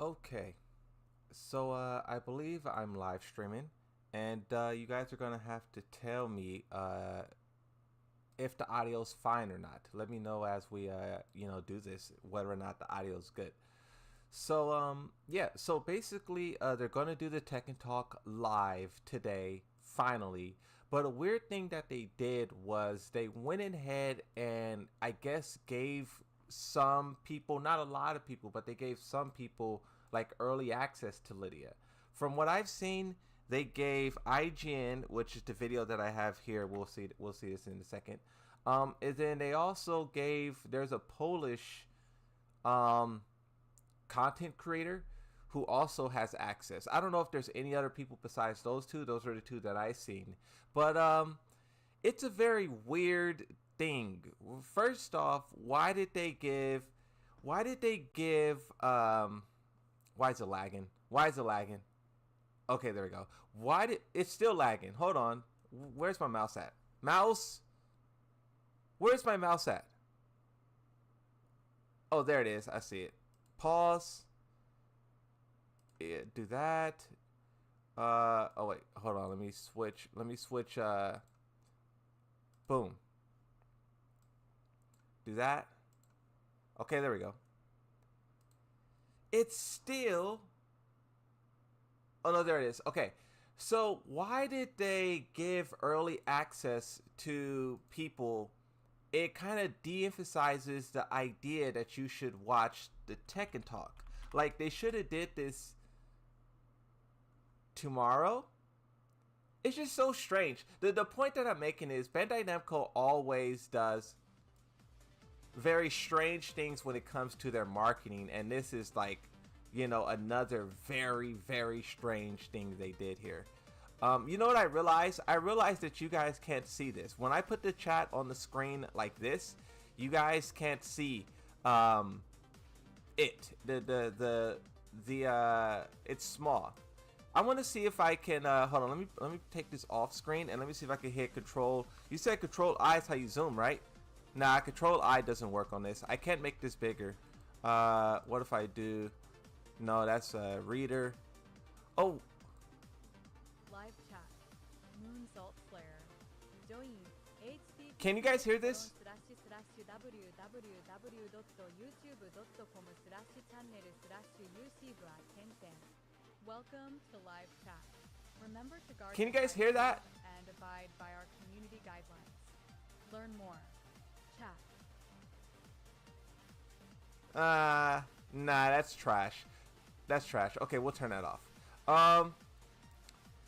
Okay, so I believe I'm live streaming, and you guys are gonna have to tell me if the audio's fine or not. Let me know as we do this whether or not the audio's good. So yeah, so basically they're gonna do the Tekken Talk live today finally. But a weird thing that they did was they went ahead and I guess gave some people, not a lot of people, but they gave some people like early access to Lydia. From what I've seen, they gave IGN, which is the video that I have here. We'll see this in a second. And then they also gave, there's a Polish um content creator who also has access. I don't know if there's any other people besides those two. Those are the two that I seen. But it's a very weird thing. First off, why is it lagging? Why is it lagging? Okay, there we go. Why did it's still lagging? Hold on. Where's my mouse at? Mouse? Where's my mouse at? Oh, there it is. I see it. Pause. Yeah, do that. Oh wait, hold on. Let me switch. Boom. Do that. Okay, there we go. It's still. Oh no, there it is. Okay. So why did they give early access to people? It kind of de-emphasizes the idea that you should watch the Tekken Talk. Like they should have did this tomorrow. It's just so strange. The point that I'm making is Bandai Namco always does very strange things when it comes to their marketing, and this is like, another very, very strange thing they did here. You know what I realized? I realized that you guys can't see this. When I put the chat on the screen like this, you guys can't see it. It's small. I want to see if I can hold on. Let me take this off screen and let me see if I can hit control. You said control I is how you zoom, right? Nah, control I doesn't work on this. I can't make this bigger. What if I do? No, that's a reader. Oh. Live chat. Moon Salt Flare. Join http Can you guys hear this? www.youtube.com/channel/ucb@tenten. Welcome to live chat. Remember to guard. Can you guys hear that? And abide by our community guidelines. Learn more. Chat. Nah, that's trash. That's trash. Okay, we'll turn that off.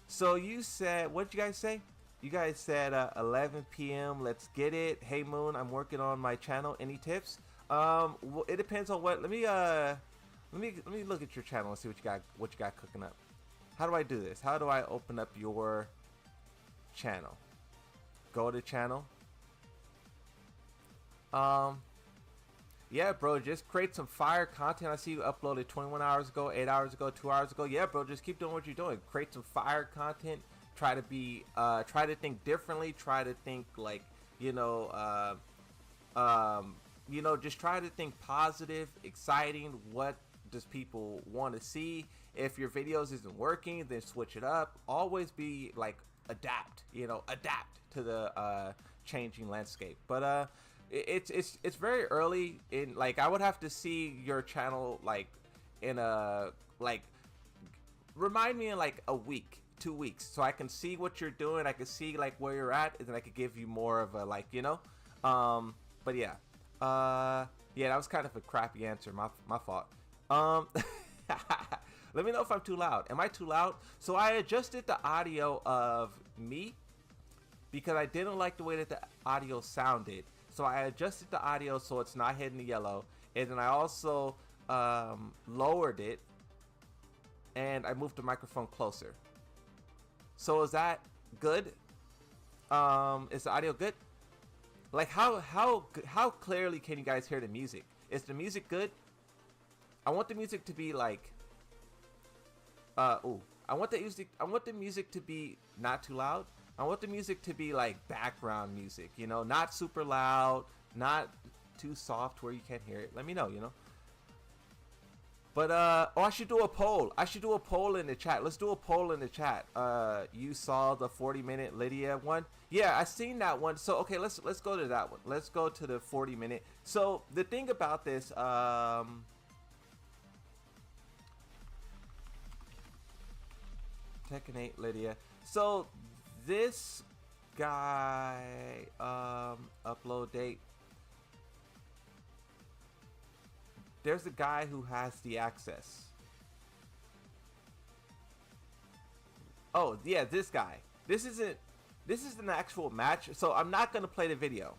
So you said, what did you guys say? You guys said 11 p.m. Let's get it. Hey Moon, I'm working on my channel. Any tips? Well, it depends on what. Let me look at your channel and see what you got cooking up. How do I do this? How do I open up your channel? Go to channel. Yeah, bro, just create some fire content. I see you uploaded 21 hours ago, 8 hours ago, 2 hours ago. Yeah, bro, just keep doing what you're doing. Create some fire content. Try to think differently. Try to think like, just try to think positive, exciting. What does people want to see? If your videos isn't working, then switch it up. Always be like adapt to the changing landscape. But it's very early in, like, I would have to see your channel like in a, like, remind me in like a week, 2 weeks, so I can see what you're doing. I can see like where you're at, and then I could give you more of a, like, but yeah, that was kind of a crappy answer. My fault. Let me know if I'm too loud. Am I too loud? So I adjusted the audio of me because I didn't like the way that the audio sounded. So I adjusted the audio so it's not hitting the yellow. And then I also lowered it. And I moved the microphone closer. So is that good? Is the audio good? Like, how clearly can you guys hear the music? Is the music good? I want the music to be like, I want the music to be not too loud. I want the music to be like background music, not super loud, not too soft where you can't hear it. Let me know, But oh, I should do a poll. I should do a poll in the chat. Let's do a poll in the chat. You saw the 40-minute Lydia one? Yeah, I seen that one. So okay, let's go to that one. Let's go to the 40-minute. So the thing about this, Tekken 8 Lydia. So this guy, upload date. There's a guy who has the access. Oh, yeah, this guy. This is an actual match, so I'm not gonna play the video.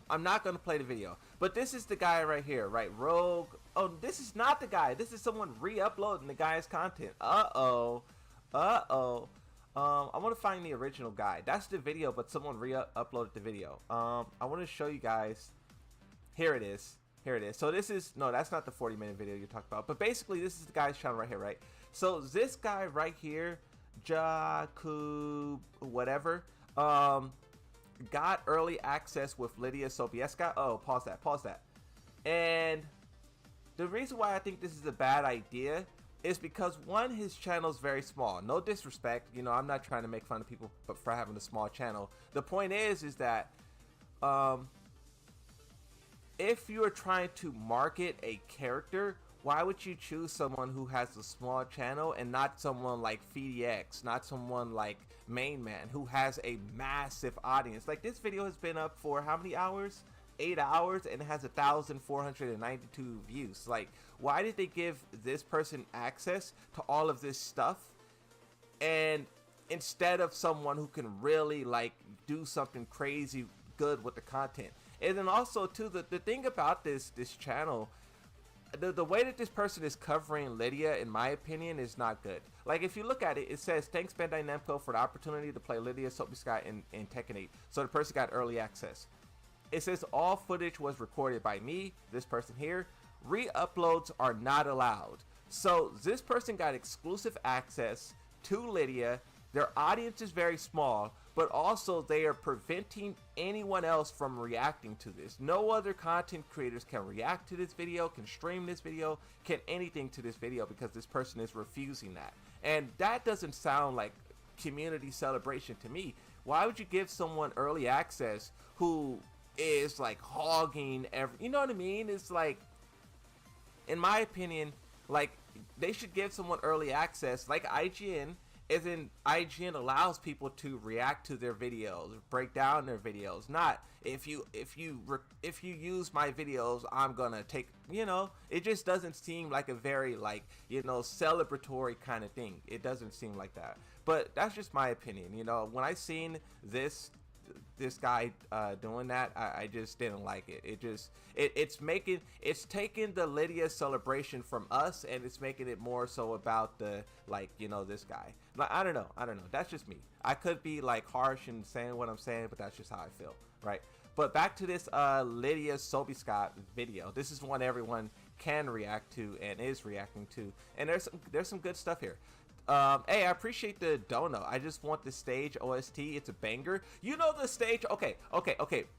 But this is the guy right here, right? Rogue. Oh, this is not the guy. This is someone re-uploading the guy's content. Uh-oh. I want to find the original guy. That's the video, but someone re-uploaded the video. I want to show you guys. Here it is. So this is, no, that's not the 40-minute video you're talking about. But basically, this is the guy's channel right here, right? So this guy right here, Jakub, whatever, got early access with Lydia Sobieska. Oh, pause that. And the reason why I think this is a bad idea is because, one, his channel is very small. No disrespect, you know, I'm not trying to make fun of people but for having a small channel. The point is that if you are trying to market a character, why would you choose someone who has a small channel and not someone like FDX, not someone like Main Man, who has a massive audience? Like, this video has been up for how many hours? 8 hours, and it has 1,492 views. Like, why did they give this person access to all of this stuff, and instead of someone who can really like do something crazy good with the content? And then also too, the thing about this channel, the way that this person is covering Lydia, in my opinion, is not good. Like, if you look at it, it says, thanks Bandai Namco for the opportunity to play Lydia Sobieska in Tekken 8. So the person got early access. It says all footage was recorded by me, this person here. Re-uploads are not allowed. So this person got exclusive access to Lydia. Their audience is very small, but also they are preventing anyone else from reacting to this. No other content creators can react to this video, can stream this video, can anything to this video, because this person is refusing that. And that doesn't sound like community celebration to me. Why would you give someone early access who is like hogging every, you know what I mean? It's like, in my opinion, like, they should give someone early access like IGN. As in, IGN allows people to react to their videos, break down their videos. Not if you use my videos, I'm gonna take, you know. It just doesn't seem like a very, like, you know, celebratory kind of thing. It doesn't seem like that. But that's just my opinion. You know, when I seen this guy doing that, I just didn't like it. It's taking the Lydia celebration from us, and it's making it more so about the, like, you know, this guy. Like, I don't know. That's just me. I could be like harsh in saying what I'm saying, but that's just how I feel, right? But back to this Lydia Sobieska video. This is one everyone can react to and is reacting to, and there's some good stuff here. Hey, I appreciate the dono. I just want the stage OST. It's a banger. You know the stage. Okay.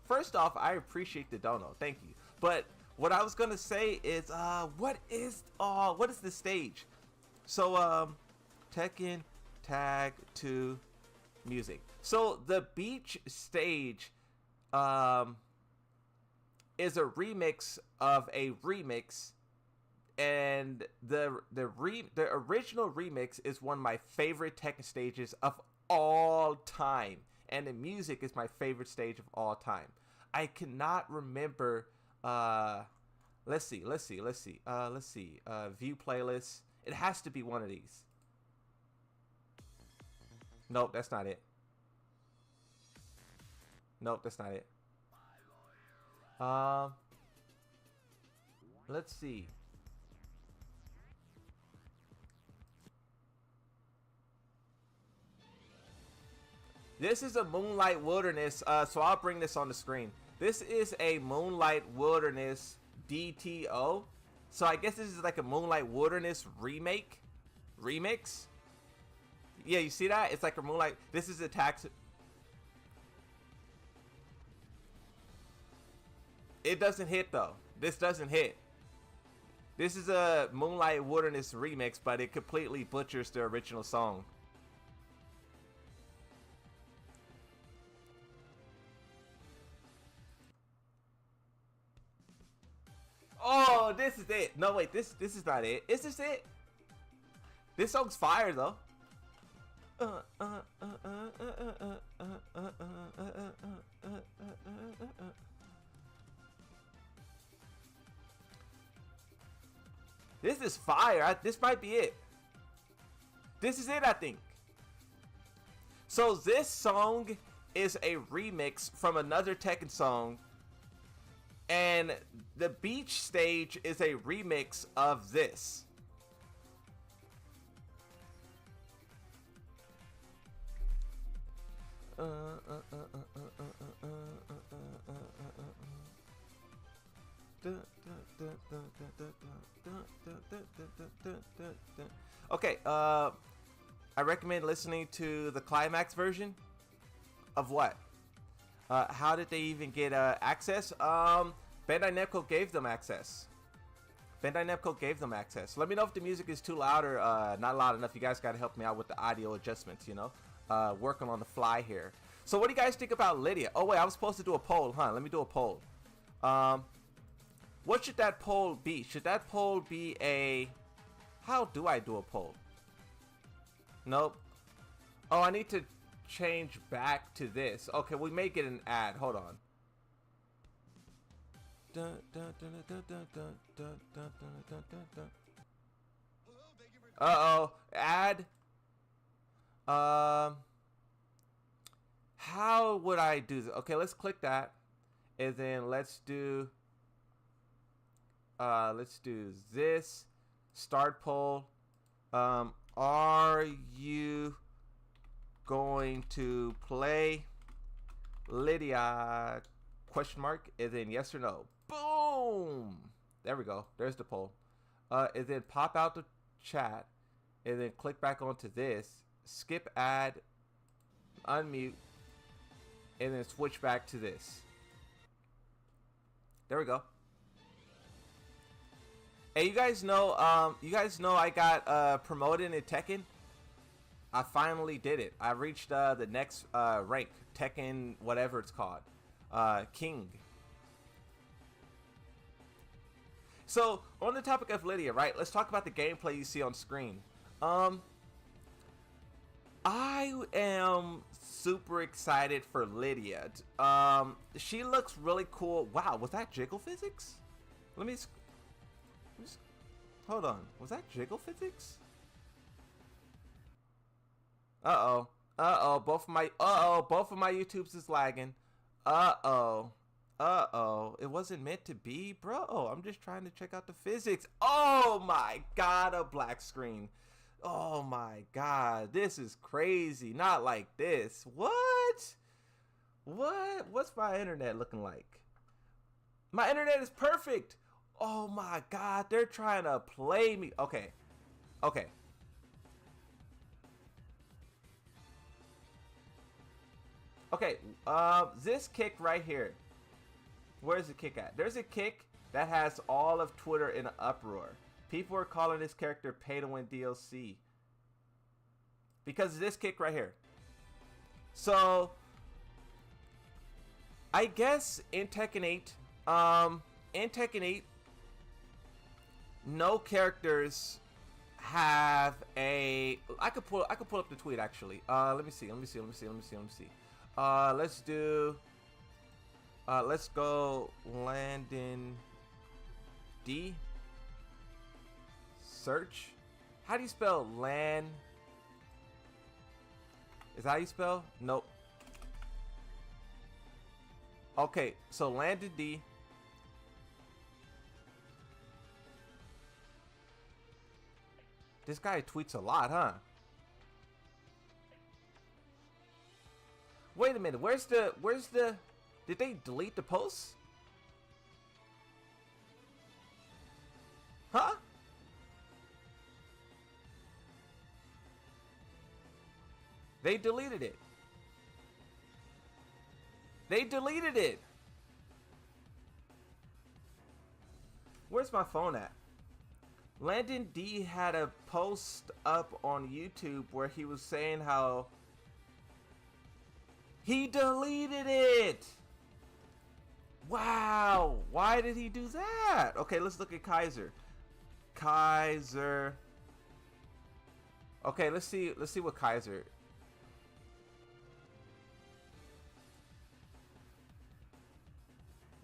First off, I appreciate the dono. Thank you. But what I was gonna say is, what is the stage? So, Tekken Tag 2 music. So the beach stage, is a remix of a remix. And the original remix is one of my favorite Tekken stages of all time, and the music is my favorite stage of all time. I cannot remember. Let's see. View playlist. It has to be one of these. Nope, that's not it. Let's see. This is a Moonlight Wilderness, so I'll bring this on the screen. This is a Moonlight Wilderness DTO. So I guess this is like a Moonlight Wilderness remix. Yeah, you see that? It's like a Moonlight. This is a tax. It doesn't hit though. This doesn't hit. This is a Moonlight Wilderness remix, but it completely butchers the original song. Oh, this is it. No, wait, this is not it. Is this it? This song's fire though. This is fire. This might be it. This is it, I think. So this song is a remix from another Tekken song, and the beach stage is a remix of this. Okay, I recommend listening to the climax version of what? How did they even get access? Bandai Namco gave them access. Bandai Namco gave them access. Let me know if the music is too loud or not loud enough. You guys got to help me out with the audio adjustments, you know? Working on the fly here. So what do you guys think about Lydia? Oh, wait, I was supposed to do a poll, huh? Let me do a poll. What should that poll be? Should that poll be a... How do I do a poll? Nope. Oh, I need to change back to this. Okay, we may get an ad. Hold on. Uh-oh. Ad. How would I do this? Okay, let's click that. And then let's do this. Start poll. Are you going to play Lydia? Question mark. And then yes or no. Boom. There we go. There's the poll. And then pop out the chat. And then click back onto this. Skip ad. Unmute. And then switch back to this. There we go. Hey, you guys know I got promoted in Tekken. I finally did it. I reached the next rank, Tekken, whatever it's called, King. So on the topic of Lydia, right? Let's talk about the gameplay you see on screen. I am super excited for Lydia. She looks really cool. Wow, was that jiggle physics? Let me hold on. Was that jiggle physics? Uh-oh. Uh-oh. Both of my YouTubes is lagging. Uh-oh. Uh-oh. It wasn't meant to be, bro. I'm just trying to check out the physics. Oh my god, a black screen. Oh my god. This is crazy. Not like this. What? What? What's my internet looking like? My internet is perfect. Oh my god, they're trying to play me. Okay. Okay. Okay, this kick right here. Where's the kick at? There's a kick that has all of Twitter in an uproar. People are calling this character pay-to-win DLC. Because of this kick right here. So, I guess in Tekken 8, no characters have a... I could pull up the tweet actually. Let me see. Let's go Landon D. Search. How do you spell land? Is that how you spell? Nope. Okay, so Landon D. This guy tweets a lot, huh? Wait a minute. Where's the... Did they delete the post? Huh? They deleted it. They deleted it. Where's my phone at? Landon D had a post up on YouTube where he was saying how he deleted it. Wow, why did he do that? Okay, let's look at Kaiser. Kaiser. Okay, let's see what Kaiser.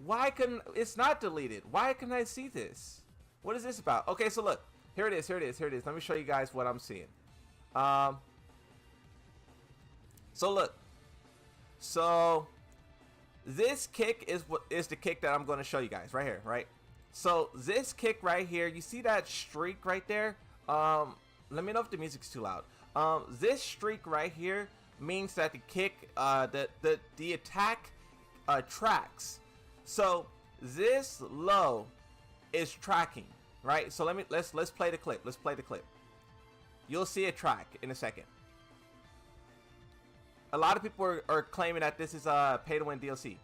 Why couldn't it's not deleted? Why couldn't I see this? What is this about? Okay, so look, here it is. Let me show you guys what I'm seeing. So look, so this kick is what is the kick that I'm going to show you guys right here, right? So this kick right here, you see that streak right there? Let me know if the music's too loud. This streak right here means that the kick, the attack tracks. So this low is tracking, right? So let's play the clip. Let's play the clip. You'll see a track in a second. A lot of people are claiming that this is pay to win DLC.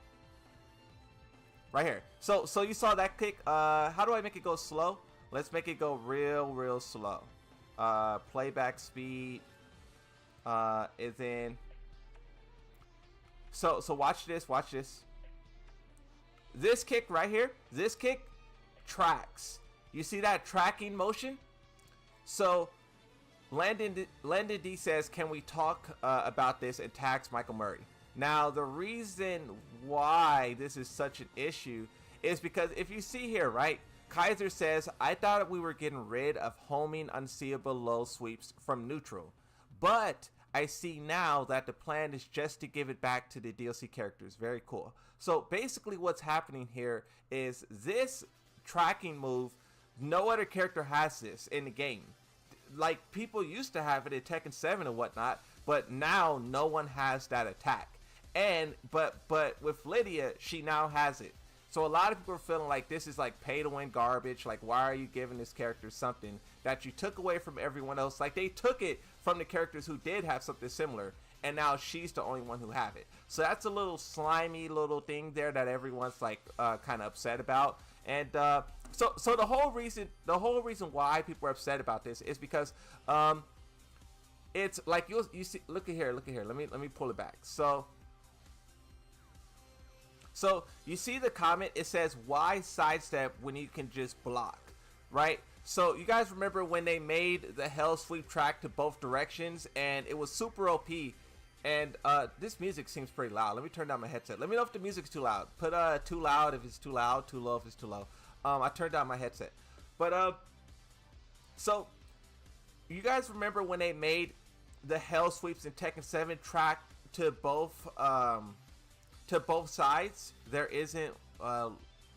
Right here. So you saw that kick. How do I make it go slow? Let's make it go real slow. Playback speed is in. So watch this. This kick right here, this kick tracks. You see that tracking motion? So Landon D says, can we talk about this, and tags Michael Murray. Now, the reason why this is such an issue is because if you see here, right, Kaiser says, I thought we were getting rid of homing unseeable low sweeps from neutral, but I see now that the plan is just to give it back to the DLC characters. Very cool. So basically what's happening here is this tracking move, no other character has this in the game. Like, people used to have it in Tekken 7 and whatnot, but now no one has that attack. And but with Lydia, she now has it. So a lot of people are feeling like this is like pay to win garbage. Like, why are you giving this character something that you took away from everyone else? Like, they took it from the characters who did have something similar, and now she's the only one who have it. So that's a little slimy little thing there that everyone's like kind of upset about. And so the whole reason why people are upset about this is because it's like you see, look at here. Let me pull it back. So you see the comment, it says, why sidestep when you can just block, right? So you guys remember when they made the Hell Sweep track to both directions, and it was super OP. And this music seems pretty loud. Let me turn down my headset. Let me know if the music's too loud. Put too loud if it's too loud, too low if it's too low. I turned down my headset. But so you guys remember when they made the Hell Sweeps in Tekken 7 track to both sides? There isn't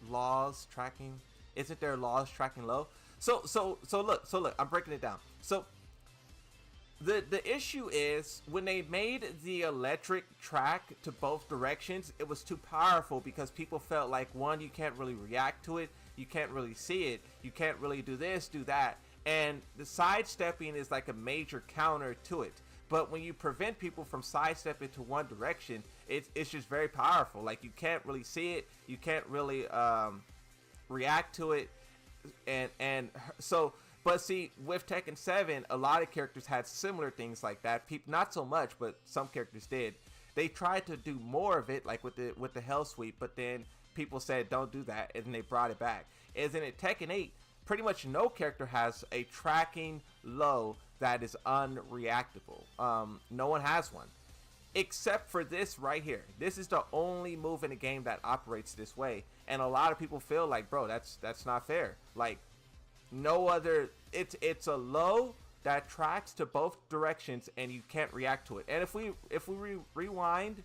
laws tracking. Isn't there laws tracking low? So look, I'm breaking it down. So the issue is when they made the electric track to both directions, it was too powerful because people felt like, one, you can't really react to it, you can't really see it, you can't really do this, do that, and the sidestepping is like a major counter to it. But when you prevent people from sidestepping to one direction, it's just very powerful. Like, you can't really see it, you can't really react to it, and so. But see, with Tekken 7, a lot of characters had similar things like that. People, not so much, but some characters did. They tried to do more of it, like with the Hell Sweep, but then people said don't do that, and they brought it back. As in Tekken 8, pretty much no character has a tracking low that is unreactable. No one has one, except for this right here. This is the only move in the game that operates this way, and a lot of people feel like, bro, that's not fair. Like, no other, it's a low that tracks to both directions and you can't react to it. And if we rewind,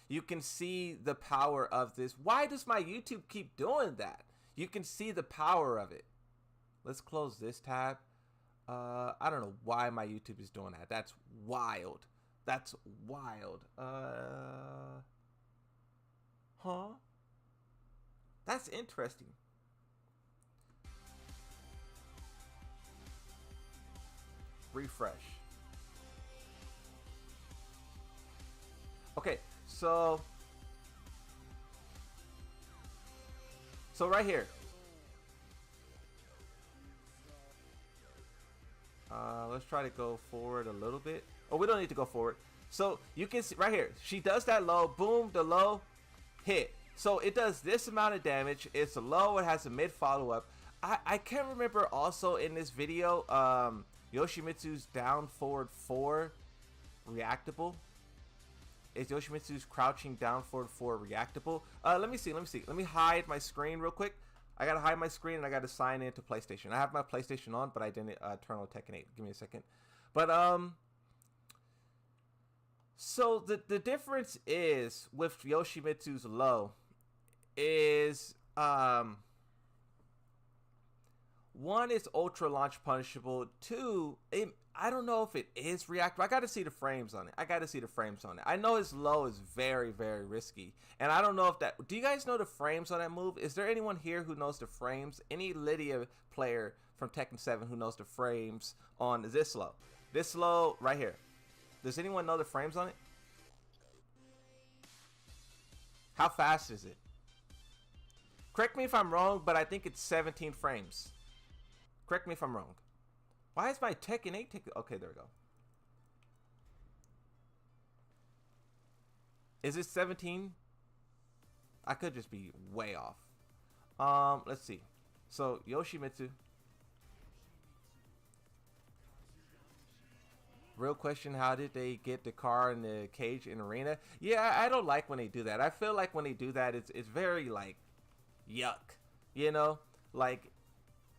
you can see the power of this. Why does my YouTube keep doing that? You can see the power of it. Let's close this tab. I don't know why my YouTube is doing that. That's wild. That's wild. Huh? That's interesting. Refresh. Okay, so right here. Let's try to go forward a little bit. Oh, we don't need to go forward. So you can see right here, she does that low, boom, the low, hit. So it does this amount of damage. It's a low, it has a mid follow-up. I can't remember also in this video, Yoshimitsu's down forward 4 reactable. Is Yoshimitsu's crouching down forward 4 reactable? Let me see. Let me hide my screen real quick. I gotta hide my screen and I gotta sign into PlayStation. I have my PlayStation on, but I didn't turn on Tekken 8. Give me a second. But so the difference is with Yoshimitsu's low is one, it's ultra launch punishable. Two, I don't know if it is reactive. I got to see the frames on it. I know his low is very, very risky. And I don't know if that... Do you guys know the frames on that move? Is there anyone here who knows the frames? Any Lydia player from Tekken 7 who knows the frames on this low? This low right here. Does anyone know the frames on it? How fast is it? Correct me if I'm wrong, but I think it's 17 frames. Correct me if I'm wrong. Why is my Tekken 8 ticket? Okay, there we go. Is it 17? I could just be way off. Let's see. So Yoshimitsu. Real question, how did they get the car in the cage in arena? Yeah, I don't like when they do that. I feel like when they do that, it's very like yuck. You know? Like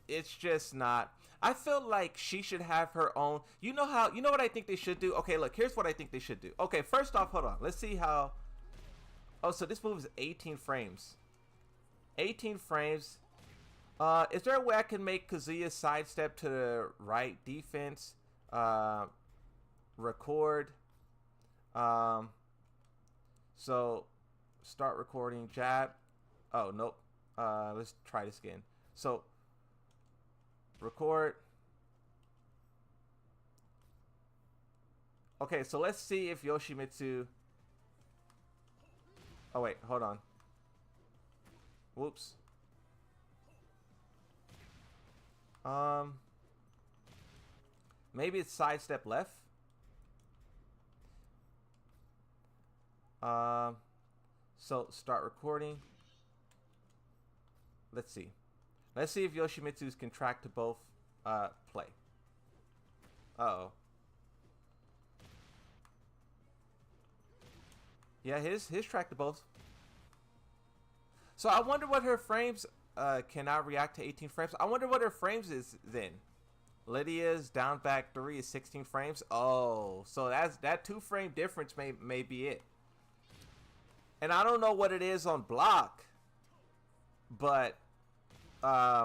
it's just not. I feel like she should have her own. You know what I think they should do? Okay, look, here's what I think they should do. Okay, first off, hold on. Let's see how. Oh, so this move is 18 frames. 18 frames. Is there a way I can make Kazuya sidestep to the right defense? Record. So start recording jab. Oh, nope. Let's try this again. So record. Okay, so let's see if Yoshimitsu. Oh wait, hold on. Whoops. Maybe it's sidestep left. So start recording. Let's see. Let's see if Yoshimitsu's can track to both play. Uh-oh. Yeah, his track to both. So I wonder what her frames cannot react to 18 frames. I wonder what her frames is then. Lydia's down back 3 is 16 frames. Oh, so that 2 frame difference may be it. And I don't know what it is on block, but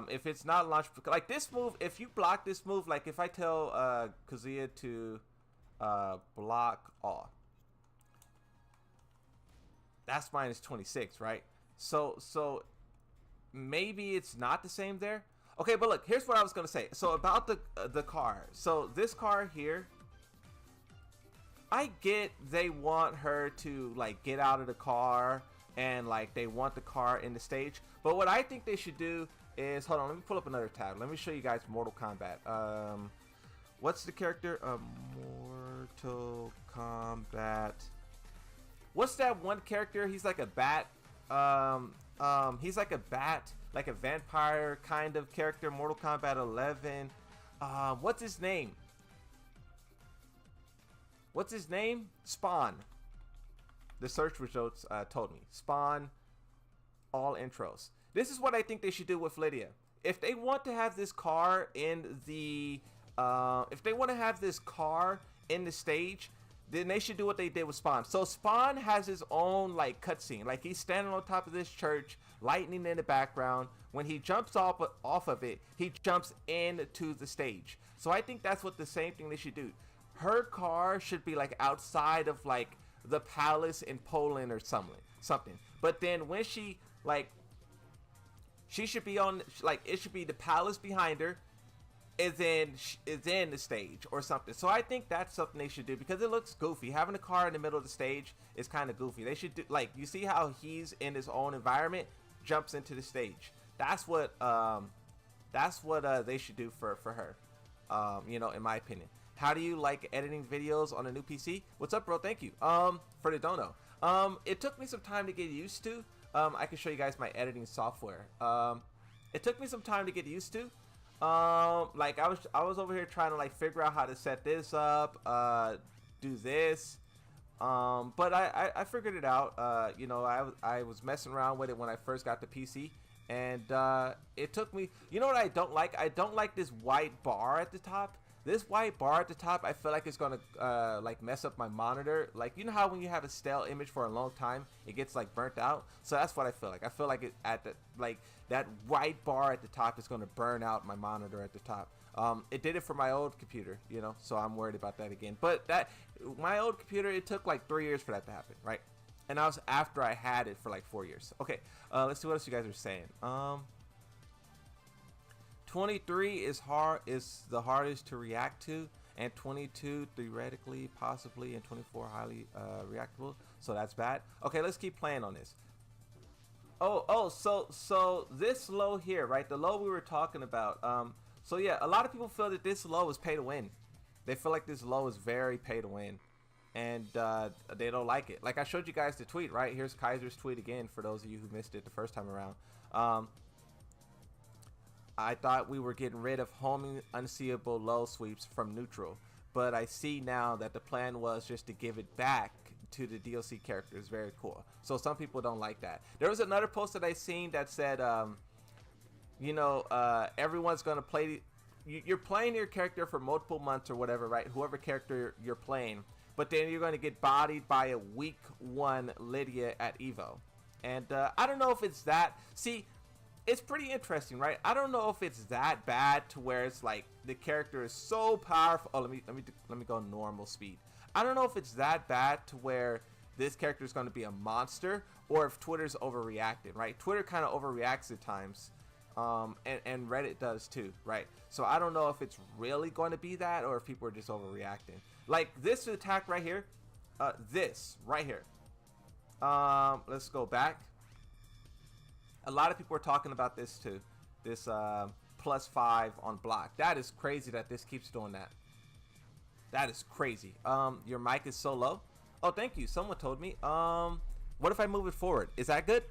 if it's not launch, like this move, if you block this move, like if I tell Kazuya to block all, that's minus 26, right? So maybe it's not the same there. Okay, but look, here's what I was gonna say. So about the car. So this car here, I get they want her to like get out of the car and like they want the car in the stage. But what I think they should do is, hold on, let me pull up another tab. Let me show you guys Mortal Kombat. What's the character? Mortal Kombat. What's that one character? He's like a bat. He's like a bat, like a vampire kind of character. Mortal Kombat 11. What's his name? What's his name? Spawn. The search results told me. Spawn. All intros. This is what I think they should do with Lydia. If they want to have this car in the, stage, then they should do what they did with Spawn. So Spawn has his own like cutscene. Like he's standing on top of this church, lightning in the background. When he jumps off of it, he jumps into the stage. So I think that's what the same thing they should do. Her car should be like outside of like the palace in Poland or something. But then when she like, she should be on like, it should be the palace behind her, is in the stage or something. So I think that's something they should do because it looks goofy. Having a car in the middle of the stage is kind of goofy. They should do like, you see how he's in his own environment, jumps into the stage. That's what they should do for her. You know, in my opinion. How do you like editing videos on a new PC? What's up, bro? Thank you. For the don't know, it took me some time to get used to. I can show you guys my editing software. It took me some time to get used to. Like I was over here trying to like figure out how to set this up, do this. But I figured it out. You know, I was messing around with it when I first got the PC, and it took me. You know what I don't like? I don't like this white bar at the top. This white bar at the top, I feel like it's gonna like mess up my monitor. Like, you know how when you have a stale image for a long time, it gets like burnt out. So that's what I feel like. I feel like it at the like that white bar at the top is gonna burn out my monitor at the top. It did it for my old computer, you know, so I'm worried about that again. But that my old computer, it took like 3 years for that to happen, right? And I was after I had it for like 4 years. Okay, let's see what else you guys are saying. 23 is the hardest to react to, and 22 theoretically, possibly, and 24 highly reactable. So that's bad. Okay, let's keep playing on this. So this low here, right? The low we were talking about. So yeah, a lot of people feel that this low is pay to win. They feel like this low is very pay to win, and they don't like it. Like I showed you guys the tweet, right? Here's Kaiser's tweet again for those of you who missed it the first time around. I thought we were getting rid of homing unseeable low sweeps from neutral, but I see now that the plan was just to give it back to the DLC characters. Very cool. So some people don't like that. There was another post that I seen that said, you know, everyone's gonna play. You're playing your character for multiple months or whatever, right? Whoever character you're playing, but then you're gonna get bodied by a week 1 Lydia at Evo, and I don't know if it's that. See. It's pretty interesting, right? I don't know if it's that bad to where it's like the character is so powerful. Oh, let me go normal speed. I don't know if it's that bad to where this character is going to be a monster, or if Twitter's overreacting, right? Twitter kind of overreacts at times, and Reddit does too, right? So I don't know if it's really going to be that, or if people are just overreacting. Like this attack right here, this right here. Let's go back. A lot of people are talking about this too. This +5 on block. That is crazy that this keeps doing that. That is crazy. Your mic is so low. Oh, thank you. Someone told me. What if I move it forward? Is that good?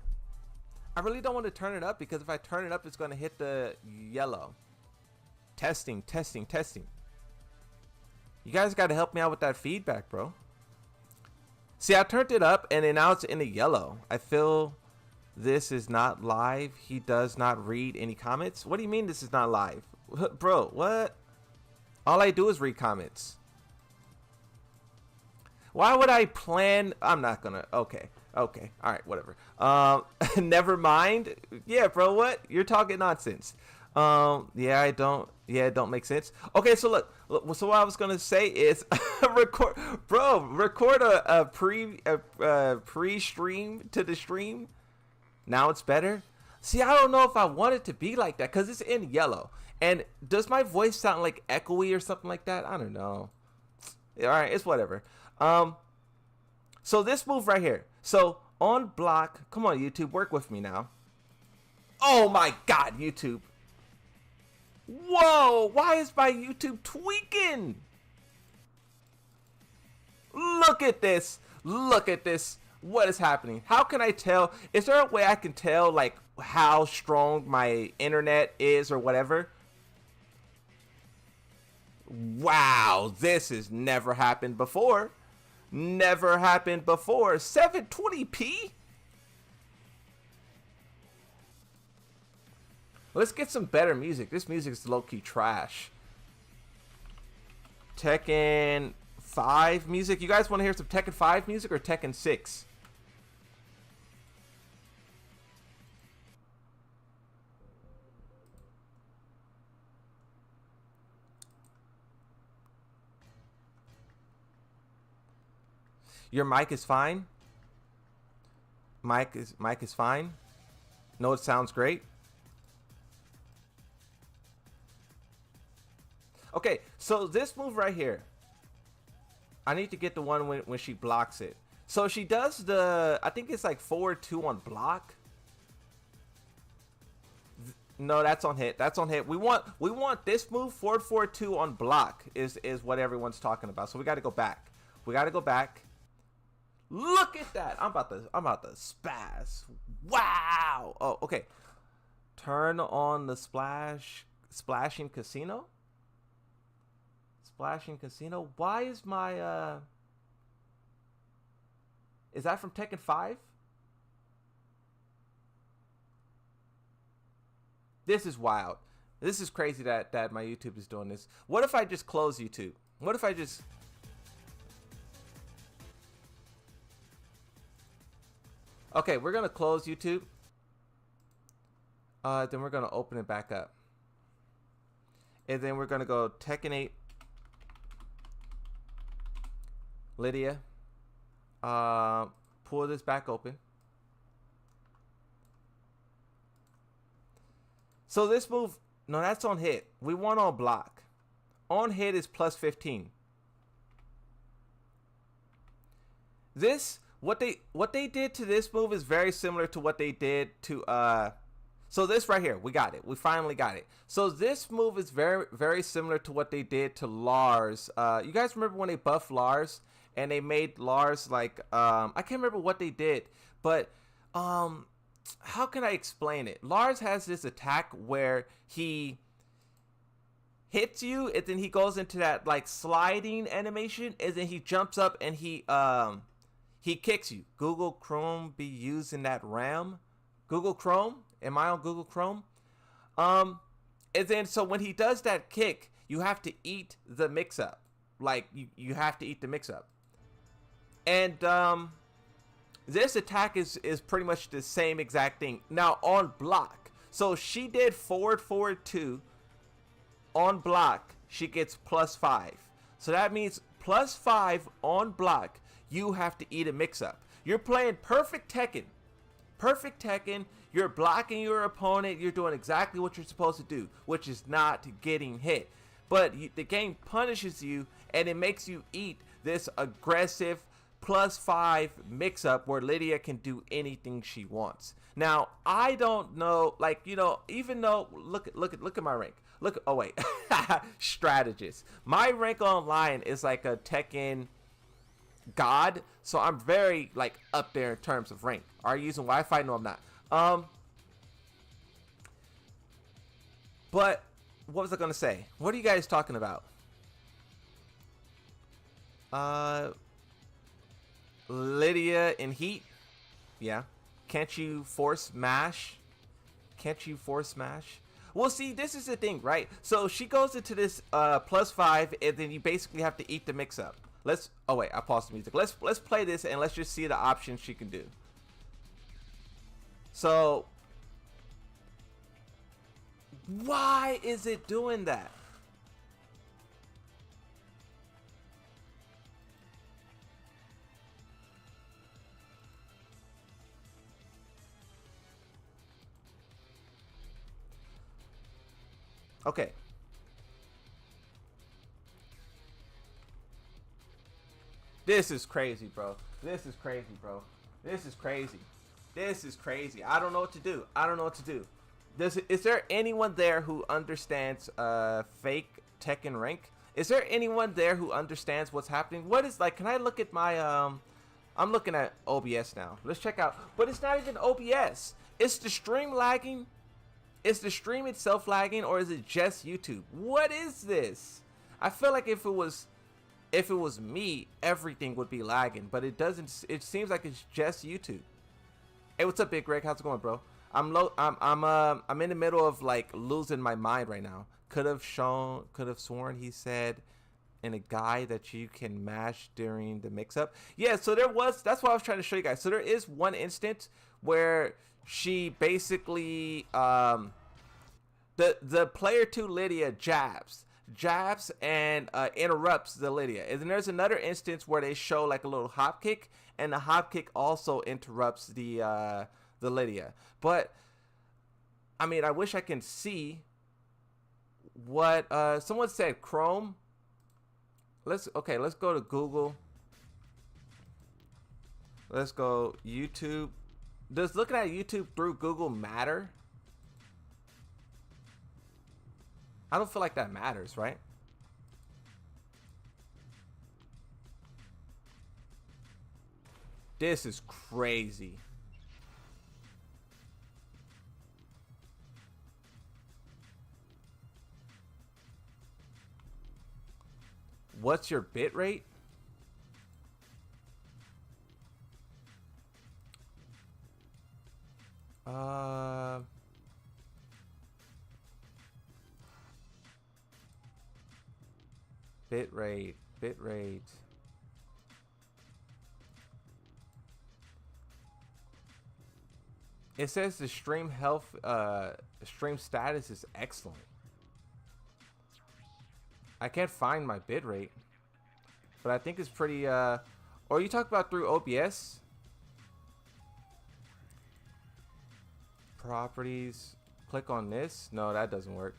I really don't want to turn it up, because if I turn it up, it's going to hit the yellow. Testing, testing, testing. You guys got to help me out with that feedback, bro. See, I turned it up, and then now it's in the yellow. I feel... This is not live. He does not read any comments. What do you mean this is not live? Bro, what? All I do is read comments. Why would I plan? I'm not gonna. Okay. All right, whatever. Never mind. Yeah, bro, what? You're talking nonsense. Yeah, I don't. Yeah, it don't make sense. Okay, so look. So what I was gonna say is record a pre-stream to the stream. Now it's better. See, I don't know if I want it to be like that, because it's in yellow. And does my voice sound like echoey or something like that? I don't know. All right, it's whatever. So this move right here. So on block, come on, YouTube, work with me now. Oh my God, YouTube. Whoa, why is my YouTube tweaking? Look at this. Look at this. What is happening? How can I tell? Is there a way I can tell like how strong my internet is or whatever? Wow, this has never happened before. Never happened before. 720p? Let's get some better music. This music is low-key trash. Tekken 5 music. You guys want to hear some Tekken 5 music or Tekken 6? Your mic is fine. Mic is fine. No, it sounds great. Okay, so this move right here, I need to get the one when she blocks it. So she does the, I think it's like 4-2 on block. No, that's on hit. That's on hit. We want this move forward forward 2 on block is what everyone's talking about. So we got to go back. We got to go back. Look at that. I'm about to spaz. Wow. Oh, okay. Turn on the splashing casino. Splashing casino. Why is my is that from Tekken 5? This is wild. This is crazy that my YouTube is doing this. What if I just close YouTube? What if I just... Okay, we're going to close YouTube. Then we're going to open it back up. And then we're going to go Tekken 8. Lydia. Pull this back open. So this move, no, that's on hit. We want on block. On hit is plus 15. This, what they did to this move is very similar to what they did to, so this right here, we got it. We finally got it. So this move is very, very similar to what they did to Lars. You guys remember when they buffed Lars and they made Lars like, I can't remember what they did, but, how can I explain it? Lars has this attack where he hits you and then he goes into that like sliding animation and then he jumps up and he kicks you. Google Chrome be using that RAM. Google Chrome? Am I on Google Chrome? And then so when he does that kick, you have to eat the mix up. Like you have to eat the mix up. And this attack is pretty much the same exact thing. Now on block. So she did forward 2. On block, she gets plus 5. So that means plus 5 on block. You have to eat a mix-up. You're playing perfect Tekken. Perfect Tekken. You're blocking your opponent. You're doing exactly what you're supposed to do, which is not getting hit. But the game punishes you, and it makes you eat this aggressive plus 5 mix-up where Lydia can do anything she wants. Now, I don't know, like, you know, even though, look at my rank. Look, oh wait, strategist. My rank online is like a Tekken god, so I'm very like up there in terms of rank. Are you using Wi-Fi? No, I'm not. But what was I gonna say? What are you guys talking about? Lydia in heat. Yeah. Can't you force mash? Can't you force mash? Well, see, this is the thing, right? So she goes into this plus 5, and then you basically have to eat the mix-up. Let's. Oh wait, I paused the music. Let's play this, and let's just see the options she can do. So, why is it doing that? Okay. This is crazy, bro. This is crazy, bro. This is crazy. This is crazy. I don't know what to do. I don't know what to do. Is there anyone there who understands fake Tekken rank? Is there anyone there who understands what's happening? What is, like, can I look at my I'm looking at OBS now. Let's check out. But it's not even OBS. It's the stream lagging. Is the stream itself lagging, or is it just YouTube? What is this? I feel like if it was me, everything would be lagging, but it doesn't. It seems like it's just YouTube. Hey, what's up, Big Greg? How's it going, bro? I'm in the middle of like losing my mind right now. Could have sworn he said in a guide that you can mash during the mix-up. Yeah, so there was. That's what I was trying to show you guys. So there is one instance where she basically the player 2 Lydia jabs and interrupts the Lydia. And then there's another instance where they show like a little hop kick, and the hop kick also interrupts the Lydia. But I mean, I wish I can see what someone said. Chrome. Let's go to Google. Let's go YouTube. Does looking at YouTube through Google matter? I don't feel like that matters, right? This is crazy. What's your bit rate? Uh, bit rate, bit rate. It says the stream health, stream status is excellent. I can't find my bit rate, but I think it's pretty, or you talk about through OBS? Properties, click on this. No, that doesn't work.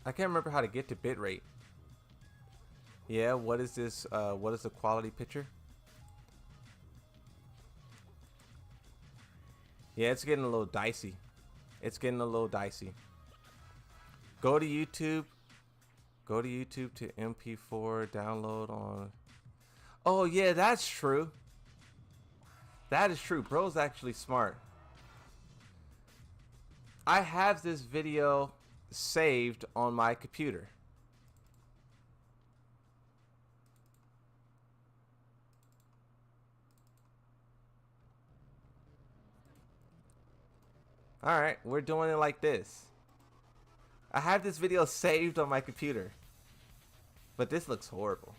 I can't remember how to get to bitrate. Yeah, what is this? What is the quality picture? Yeah, it's getting a little dicey. It's getting a little dicey. Go to YouTube. Go to YouTube to MP4 download on. Oh yeah, that's true. That is true. Bro's actually smart. I have this video saved on my computer. Alright, we're doing it like this. I have this video saved on my computer. But this looks horrible.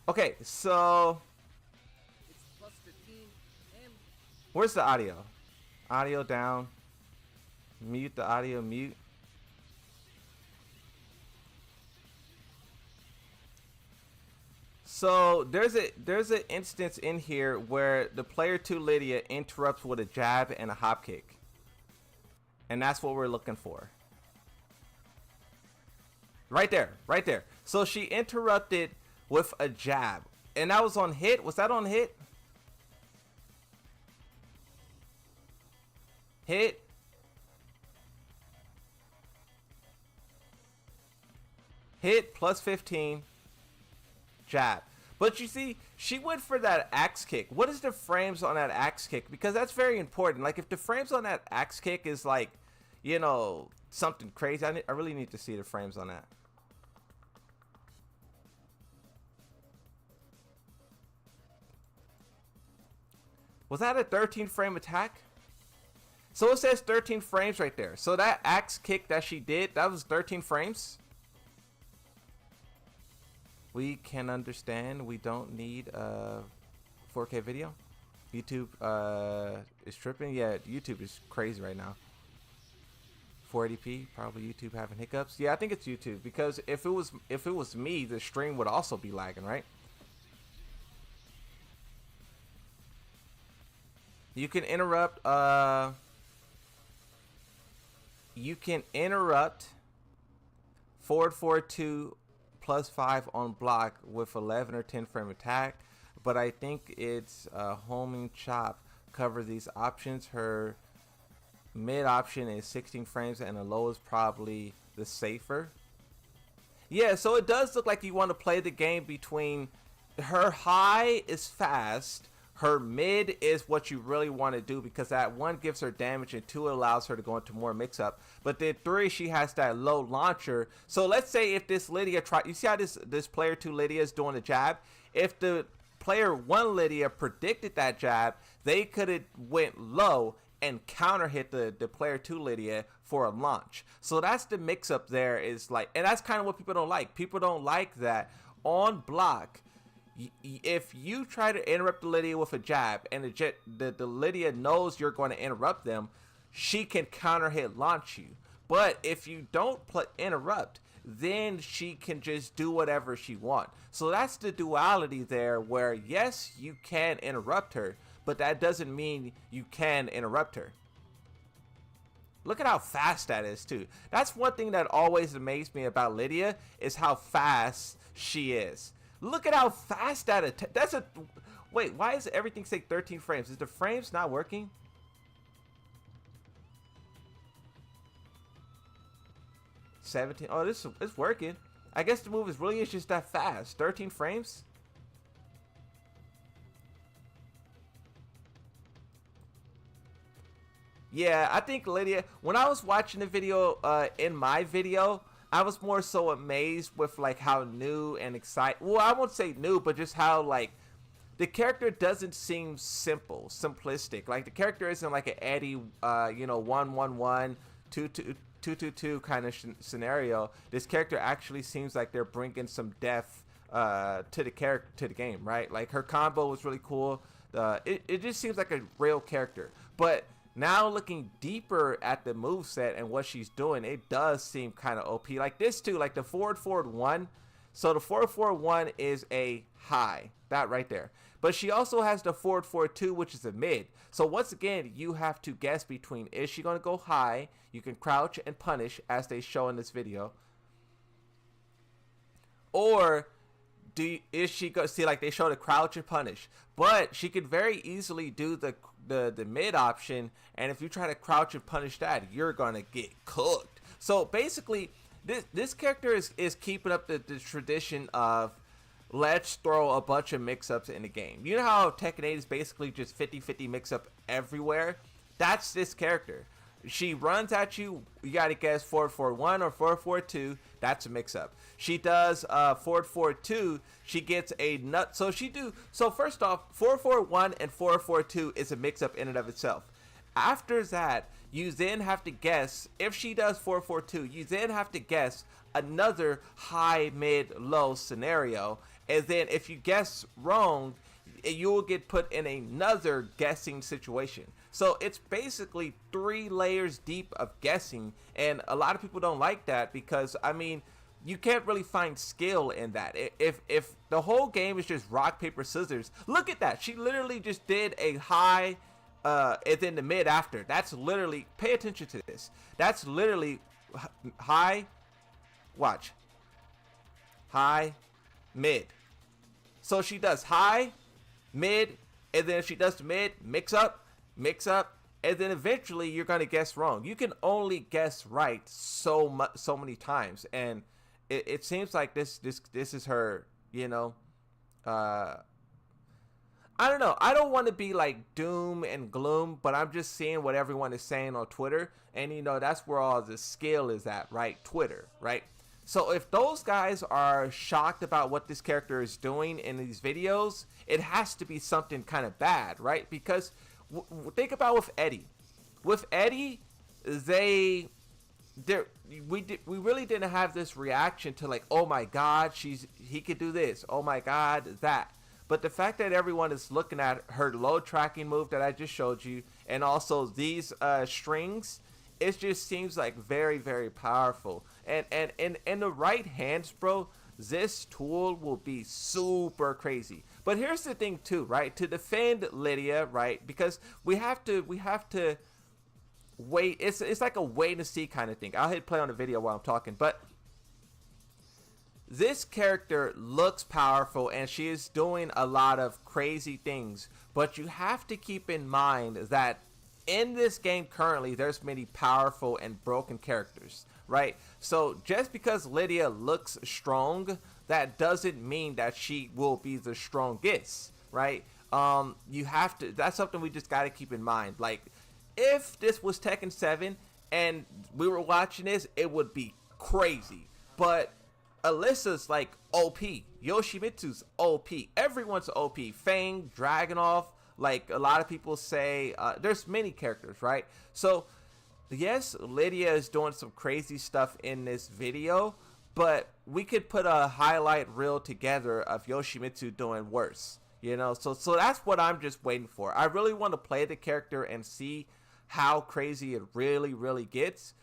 Okay, so where's the audio? Audio down. Mute the audio, mute. So there's an instance in here where the player 2 Lydia interrupts with a jab and a hop kick. And that's what we're looking for. Right there, right there. So she interrupted with a jab. And that was on hit? Was that on hit? Hit. Hit plus 15. Jab. But you see, she went for that axe kick. What is the frames on that axe kick? Because that's very important. Like, if the frames on that axe kick is like, you know, something crazy, I really need to see the frames on that. Was that a 13 frame attack? So it says 13 frames right there. So that axe kick that she did, that was 13 frames? We can understand. We don't need a 4K video. YouTube is tripping. Yeah, YouTube is crazy right now. 480p, probably YouTube having hiccups. Yeah, I think it's YouTube, because if it was me, the stream would also be lagging, right? You can interrupt. You can interrupt forward 4-2 plus 5 on block with 11 or 10 frame attack, but I think it's homing chop covers these options. Her mid option is 16 frames and the low is probably the safer. Yeah, so it does look like you want to play the game between her high is fast, her mid is what you really want to do, because that 1 gives her damage and 2 allows her to go into more mix-up. But then 3, she has that low launcher. So let's say if this Lydia you see how this player 2 Lydia is doing a jab? If the player 1 Lydia predicted that jab, they could have went low and counter hit the player 2 Lydia for a launch. So that's the mix-up there, is like, and that's kind of what people don't like. People don't like that on block. If you try to interrupt the Lydia with a jab and the Lydia knows you're going to interrupt them, she can counter hit launch you. But if you don't interrupt, then she can just do whatever she wants. So that's the duality there, where yes, you can interrupt her, but that doesn't mean you can interrupt her. Look at how fast that is too. That's one thing that always amazed me about Lydia is how fast she is. Look at how fast that's a. Wait, why is everything say 13 frames? Is the frames not working? $17. Oh, this is working. I guess the move is really just that fast. 13 frames. Yeah, I think Lydia, when I was watching the video in my video, I was more so amazed with like how new and exciting. Well, I won't say new, but just how like the character doesn't seem simplistic. Like the character isn't like an Eddie, 111, 222 kind of scenario. This character actually seems like they're bringing some depth to the game, right? Like her combo was really cool. It just seems like a real character, but now looking deeper at the moveset and what she's doing, it does seem kind of OP. Like this too, like the forward one. So the forward one is a high, that right there. But she also has the forward two, which is a mid. So once again, you have to guess between, is she going to go high? You can crouch and punish as they show in this video. Or is she go see, like they show the crouch and punish, but she could very easily do the mid option, and if you try to crouch and punish that, you're gonna get cooked. So basically this character is keeping up the tradition of let's throw a bunch of mix-ups in the game. You know how Tekken 8 is basically just 50-50 mix-up everywhere? That's this character. She runs at you, you gotta guess forward 1 or forward 2, that's a mix-up. She does forward 2, she gets a nut. So first off, forward 1 and forward 2 is a mix-up in and of itself. After that, you then have to guess, if she does forward 2, you then have to guess another high, mid, low scenario. And then if you guess wrong, you will get put in another guessing situation. So it's basically 3 layers deep of guessing, and a lot of people don't like that because, I mean, you can't really find skill in that. If the whole game is just rock, paper, scissors, look at that. She literally just did a high and then the mid after. That's literally, pay attention to this. That's literally high, watch, high, mid. So she does high, mid, and then if she does the mid, mix up, and then eventually you're gonna guess wrong. You can only guess right so many times, and it seems like this is her, I don't know. I don't want to be like doom and gloom, but I'm just seeing what everyone is saying on Twitter, and that's where all the skill is at, right? Twitter, right? So if those guys are shocked about what this character is doing in these videos, it has to be something kind of bad, right? Because think about with Eddie. With Eddie, we really didn't have this reaction to like, oh my God, he could do this. Oh my God, that. But the fact that everyone is looking at her low tracking move that I just showed you, and also these strings, it just seems like very, very powerful. And in the right hands, bro, this tool will be super crazy. But here's the thing too, right? To defend Lydia, right? Because we have to wait. It's like a wait and see kind of thing. I'll hit play on the video while I'm talking, but this character looks powerful and she is doing a lot of crazy things, but you have to keep in mind that in this game currently there's many powerful and broken characters, right? So just because Lydia looks strong, that doesn't mean that she will be the strongest, right? You have to, that's something we just got to keep in mind. Like if this was Tekken 7 and we were watching this, it would be crazy. But Alyssa's like OP, Yoshimitsu's OP, everyone's OP, Fang, Dragunov, like a lot of people say, there's many characters, right? So yes, Lydia is doing some crazy stuff in this video, but we could put a highlight reel together of Yoshimitsu doing worse, so that's what I'm just waiting for. I really want to play the character and see how crazy it really gets.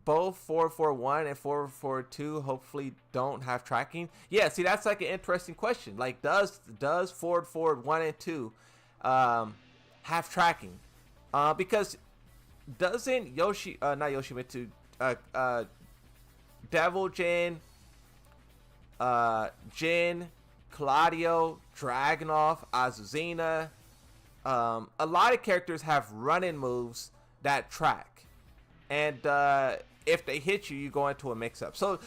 Both 441 and 442 hopefully don't have tracking. Yeah, see, that's like an interesting question. Like, does forward 1 and 2 have tracking? Because doesn't not Yoshimitsu, Devil Jin, Jin, Claudio, Dragunov, Azuzina, a lot of characters have running moves that track, and if they hit you, you go into a mix-up. So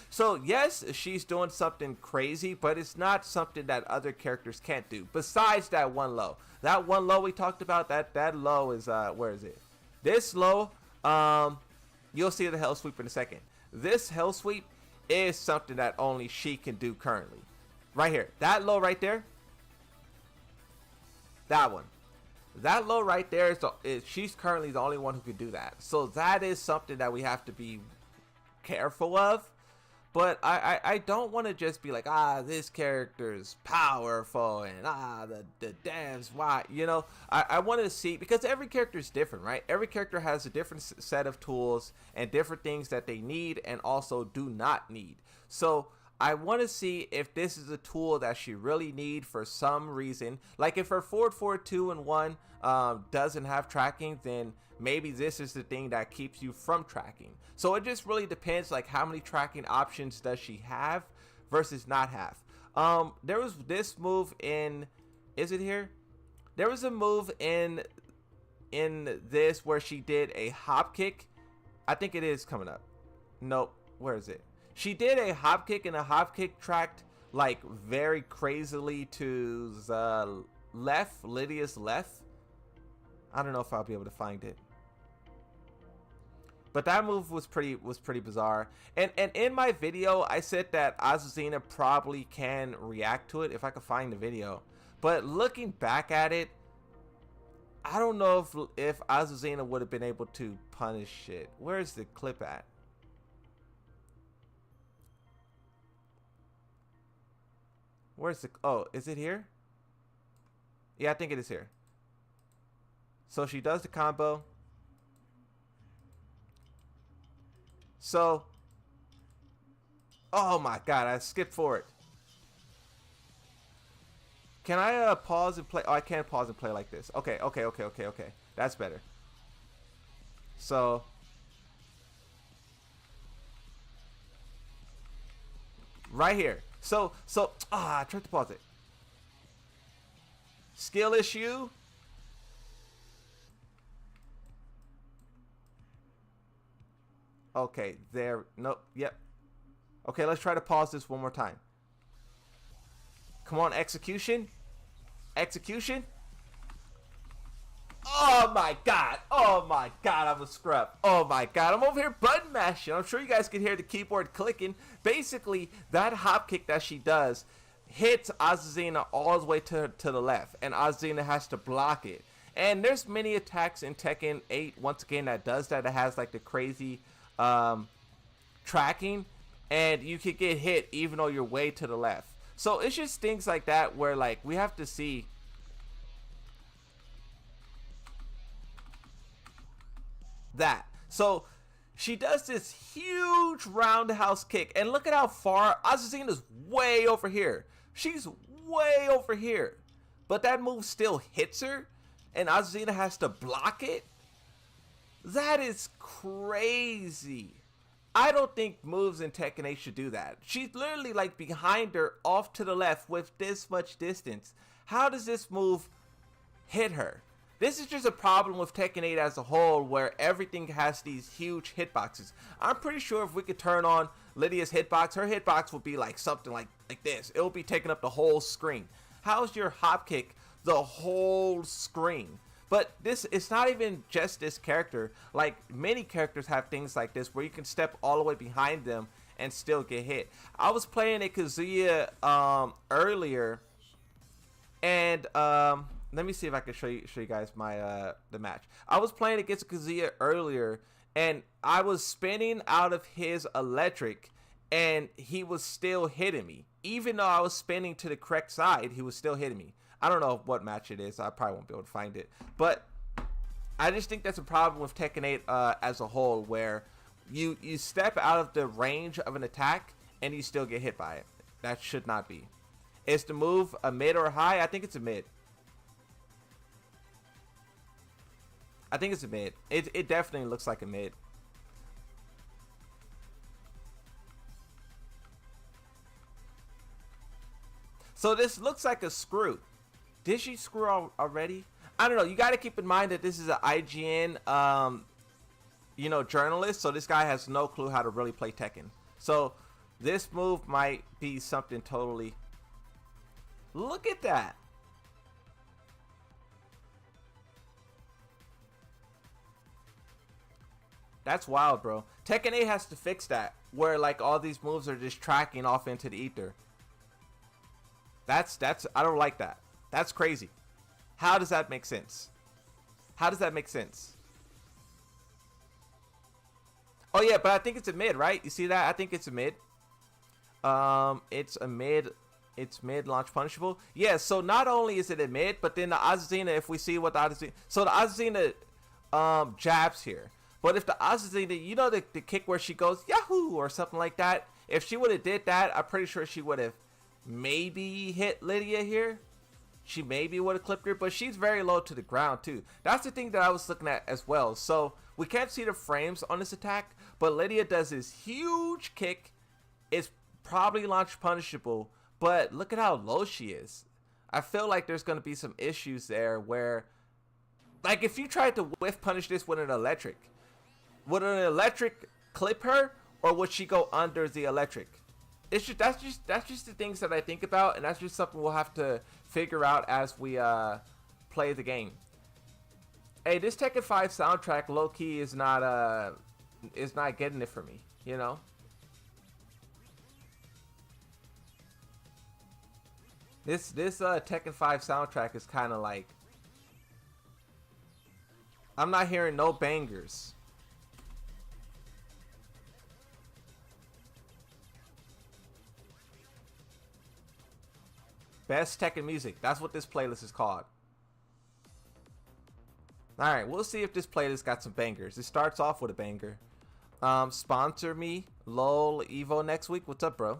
yes, she's doing something crazy, but it's not something that other characters can't do. Besides that one low, we talked about, that low is where is it? This low, you'll see the hell sweep in a second. This hell sweep is something that only she can do currently. Right here, that low right there, that one. That low right there is she's currently the only one who can do that. So that is something that we have to be careful of. But I don't want to just be like, this character's powerful and the devs, why, you know. I want to see, because every character is different, right? Every character has a different set of tools and different things that they need and also do not need. So I want to see if this is a tool that she really need for some reason. Like if her forward 4-2 and 1 doesn't have tracking, then maybe this is the thing that keeps you from tracking. So it just really depends, like how many tracking options does she have versus not have. There was this move in, is it here? There was a move in this where she did a hop kick. I think it is coming up. Nope. Where is it? She did a hop kick, and a hop kick tracked like very crazily to the left, Lydia's left. I don't know if I'll be able to find it, but that move was pretty bizarre. And in my video, I said that Azuzina probably can react to it if I could find the video. But looking back at it, I don't know if Azuzina would have been able to punish it. Where's the clip at? Where's the, oh, is it here? Yeah, I think it is here. So she does the combo. So, oh my god, I skipped forward. Can I pause and play? Oh, I can't pause and play like this. Okay. That's better. So, right here. So, I tried to pause it. Skill issue. Okay, there. Nope. Yep. Okay, let's try to pause this one more time. Come on, execution. Execution. Oh my god. Oh my god, I'm a scrub. Oh my god, I'm over here button mashing. I'm sure you guys can hear the keyboard clicking. Basically, that hop kick that she does hits Azuzina all the way to the left, and Azuzina has to block it. And there's many attacks in Tekken 8, once again, that does that. It has like the crazy tracking, and you could get hit even though you're way to the left. So it's just things like that where like we have to see that. So she does this huge roundhouse kick, and look at how far Azuzina's way over here. She's way over here, but that move still hits her, and Azuzina has to block it. That is crazy. I don't think moves in Tekken 8 should do that. She's literally like behind her off to the left with this much distance. How does this move hit her? This is just a problem with Tekken 8 as a whole, where everything has these huge hitboxes. I'm pretty sure if we could turn on Lydia's hitbox, her hitbox will be like something like this. It will be taking up the whole screen. How's your hop kick the whole screen? But this, it's not even just this character. Like many characters have things like this where you can step all the way behind them and still get hit. I was playing a Kazuya earlier, and let me see if I can show you guys my the match. I was playing against Kazuya earlier, and I was spinning out of his electric, and he was still hitting me. Even though I was spinning to the correct side, he was still hitting me. I don't know what match it is. I probably won't be able to find it. But I just think that's a problem with Tekken 8 as a whole, where you step out of the range of an attack and you still get hit by it. That should not be. Is the move a mid or a high? I think it's a mid. I think it's a mid. It definitely looks like a mid. So this looks like a screw. Did she screw already? I don't know. You got to keep in mind that this is an IGN, journalist. So this guy has no clue how to really play Tekken. So this move might be something totally. Look at that. That's wild, bro. Tekken 8 has to fix that, where like all these moves are just tracking off into the ether. That's I don't like that. That's crazy. How does that make sense? How does that make sense? Oh yeah, but I think it's a mid, right? You see that? I think it's a mid. It's a mid. It's mid launch punishable. Yeah, so not only is it a mid, but then the Azazina, if we see what the Azazina, so the Azazina jabs here. But if the Azazina, you know the kick where she goes Yahoo or something like that, if she would have did that, I'm pretty sure she would have maybe hit Lydia here. She maybe would have clipped her, but she's very low to the ground too. That's the thing that I was looking at as well. So we can't see the frames on this attack, but Lydia does this huge kick. It's probably launch punishable, but look at how low she is. I feel like there's going to be some issues there where, like, if you tried to whiff punish this with an electric, would an electric clip her, or would she go under the electric? It's just that's just the things that I think about, and that's just something we'll have to figure out as we play the game. Hey, this Tekken 5 soundtrack low key is not getting it for me, you know. This Tekken 5 soundtrack is kind of like, I'm not hearing no bangers. Best Tekken music. That's what this playlist is called. Alright, we'll see if this playlist got some bangers. It starts off with a banger. Sponsor me, LOL Evo next week. What's up, bro?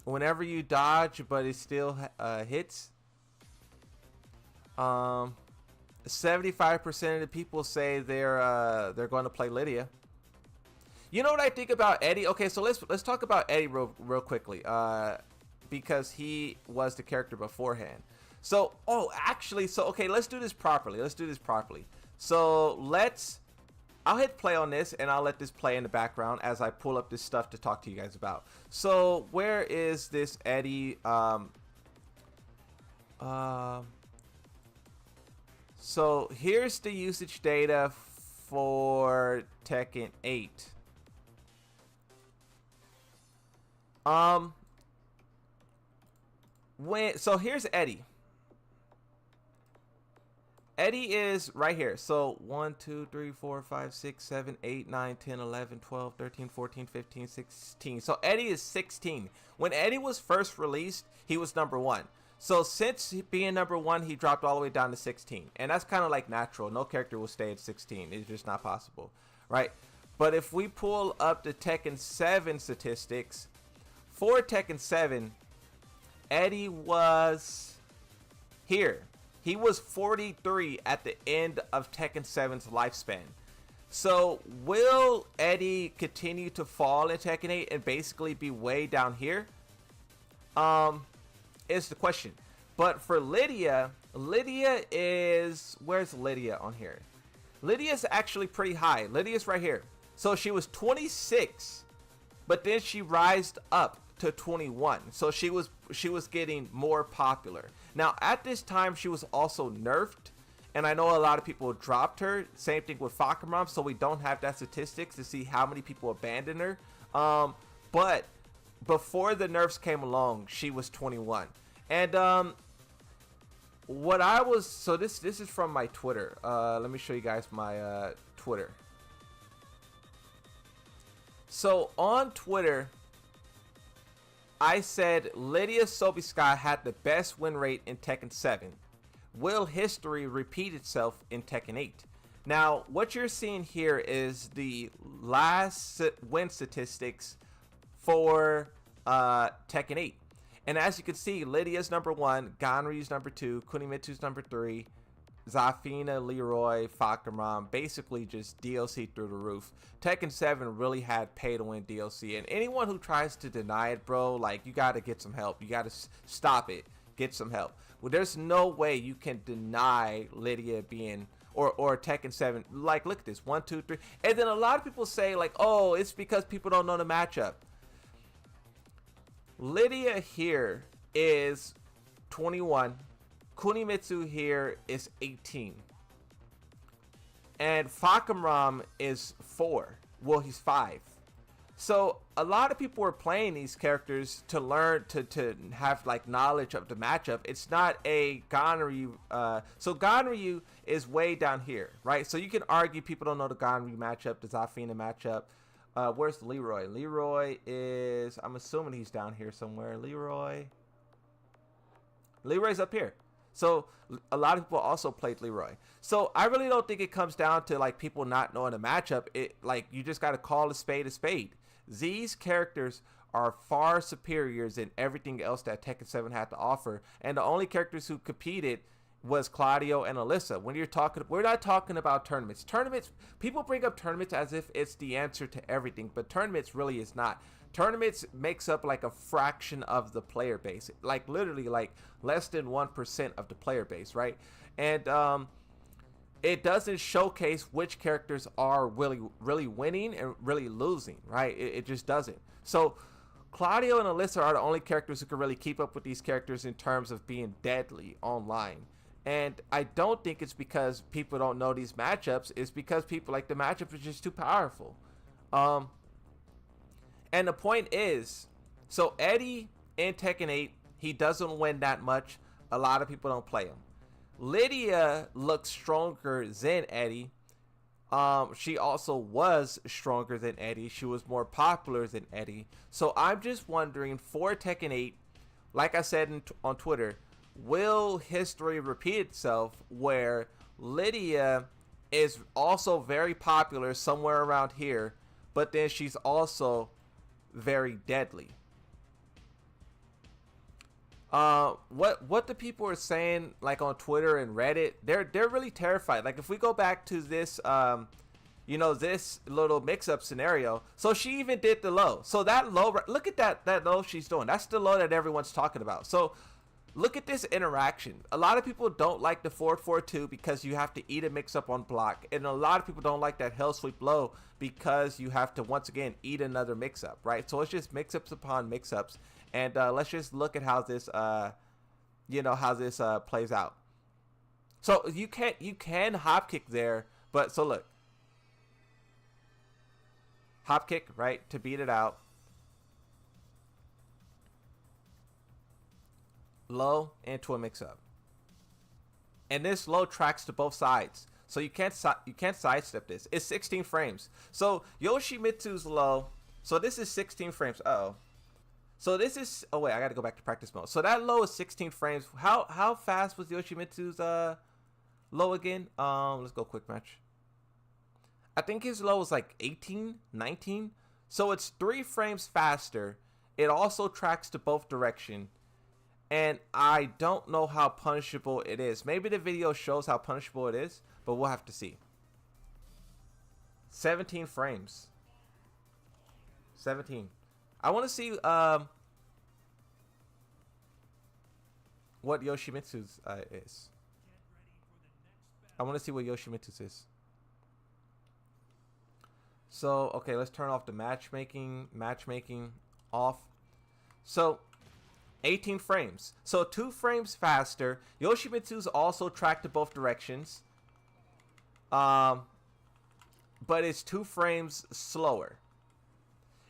Whenever you dodge, but it still hits. 75% of the people say they're going to play Lydia. You know what I think about Eddie? Okay, so let's talk about Eddie real quickly. Because he was the character beforehand. So, okay, let's do this properly. So I'll hit play on this, and I'll let this play in the background as I pull up this stuff to talk to you guys about. So where is this Eddie? So here's the usage data for Tekken 8. So here's Eddie. Eddie is right here. So 1, 2, 3, 4, 5, 6, 7, 8, 9, 10, 11, 12, 13, 14, 15, 16. So Eddie is 16. When Eddie was first released, he was number 1. So since being number 1, he dropped all the way down to 16. And that's kind of like natural. No character will stay at 16. It's just not possible, right? But if we pull up the Tekken 7 statistics, for Tekken 7, Eddie was here. He was 43 at the end of Tekken 7's lifespan. So will Eddie continue to fall in Tekken 8 and basically be way down here? Is the question. But for Lydia is, where's Lydia on here? Lydia's actually pretty high. Lydia's right here. So she was 26, but then she rised up to 21. So she was getting more popular. Now at this time she was also nerfed, and I know a lot of people dropped her. Same thing with Fakamram, so we don't have that statistics to see how many people abandoned her. But before the nerfs came along, she was 21. And what I was, so this is from my Twitter. Let me show you guys my Twitter. So on Twitter, I said Lydia Sobieska had the best win rate in Tekken 7. Will history repeat itself in Tekken 8? Now, what you're seeing here is the last win statistics for Tekken 8. And as you can see, Lydia's number 1, Ganryu's number 2, Kunimitsu's number 3, Zafina, Leroy, Fakamram, basically just DLC through the roof. Tekken 7 really had pay to win DLC, and anyone who tries to deny it, bro, like, you gotta get some help. You gotta stop it. Get some help. Well, there's no way you can deny Lydia being or Tekken 7. Like, look at this, 1, 2, 3, and then a lot of people say like, oh, it's because people don't know the matchup. Lydia here is 21. Yoshimitsu here is 18. And Fakamram is 4. Well, he's 5. So a lot of people are playing these characters to learn to have like knowledge of the matchup. It's not a Ganryu. So Ganryu is way down here, right? So you can argue people don't know the Ganryu matchup, the Zafina matchup. Where's Leroy? Leroy is, I'm assuming he's down here somewhere. Leroy's up here. So a lot of people also played Leroy. So I really don't think it comes down to like people not knowing the matchup. It like you just got to call a spade a spade. These characters are far superior than everything else that Tekken 7 had to offer, and the only characters who competed was Claudio and Alyssa. When you're talking, we're not talking about tournaments. Tournaments, people bring up tournaments as if it's the answer to everything, but tournaments really is not. Tournaments makes up like a fraction of the player base, like literally like less than 1% of the player base, right? And it doesn't showcase which characters are really winning and really losing, right? It just doesn't. So Claudio and Alyssa are the only characters who can really keep up with these characters in terms of being deadly online. And I don't think it's because people don't know these matchups. It's because people like the matchup is just too powerful. And the point is, so Eddie in Tekken 8, he doesn't win that much. A lot of people don't play him. Lydia looks stronger than Eddie. She also was stronger than Eddie. She was more popular than Eddie. So I'm just wondering, for Tekken 8, like I said on Twitter, will history repeat itself where Lydia is also very popular somewhere around here, but then she's also very deadly? What the people are saying like on Twitter and Reddit, they're really terrified. Like if we go back to this this little mix-up scenario, so she even did the low. So that low, look at that low she's doing. That's the low that everyone's talking about. So look at this interaction. A lot of people don't like the 4-4-2 because you have to eat a mix-up on block, and a lot of people don't like that hell sweep low because you have to once again eat another mix-up, right? So it's just mix-ups upon mix-ups. And let's just look at how this, plays out. So you can hop kick there, but so look, hop kick, right, to beat it out. Low into a mix-up, and this low tracks to both sides, so you can't sidestep this. It's 16 frames. So Yoshimitsu's low. So this is 16 frames. So this is, oh wait, I gotta go back to practice mode. So that low is 16 frames. How fast was Yoshimitsu's low again? Let's go quick match. I think his low was like 18, 19. So it's 3 frames faster. It also tracks to both direction. And I don't know how punishable it is. Maybe the video shows how punishable it is, but we'll have to see. 17 frames. 17. I want to see what Yoshimitsu's is. I want to see what Yoshimitsu's is. So, okay, let's turn off the matchmaking off. So, 18 frames. So, 2 frames faster. Yoshimitsu's also tracked to both directions. But it's 2 frames slower.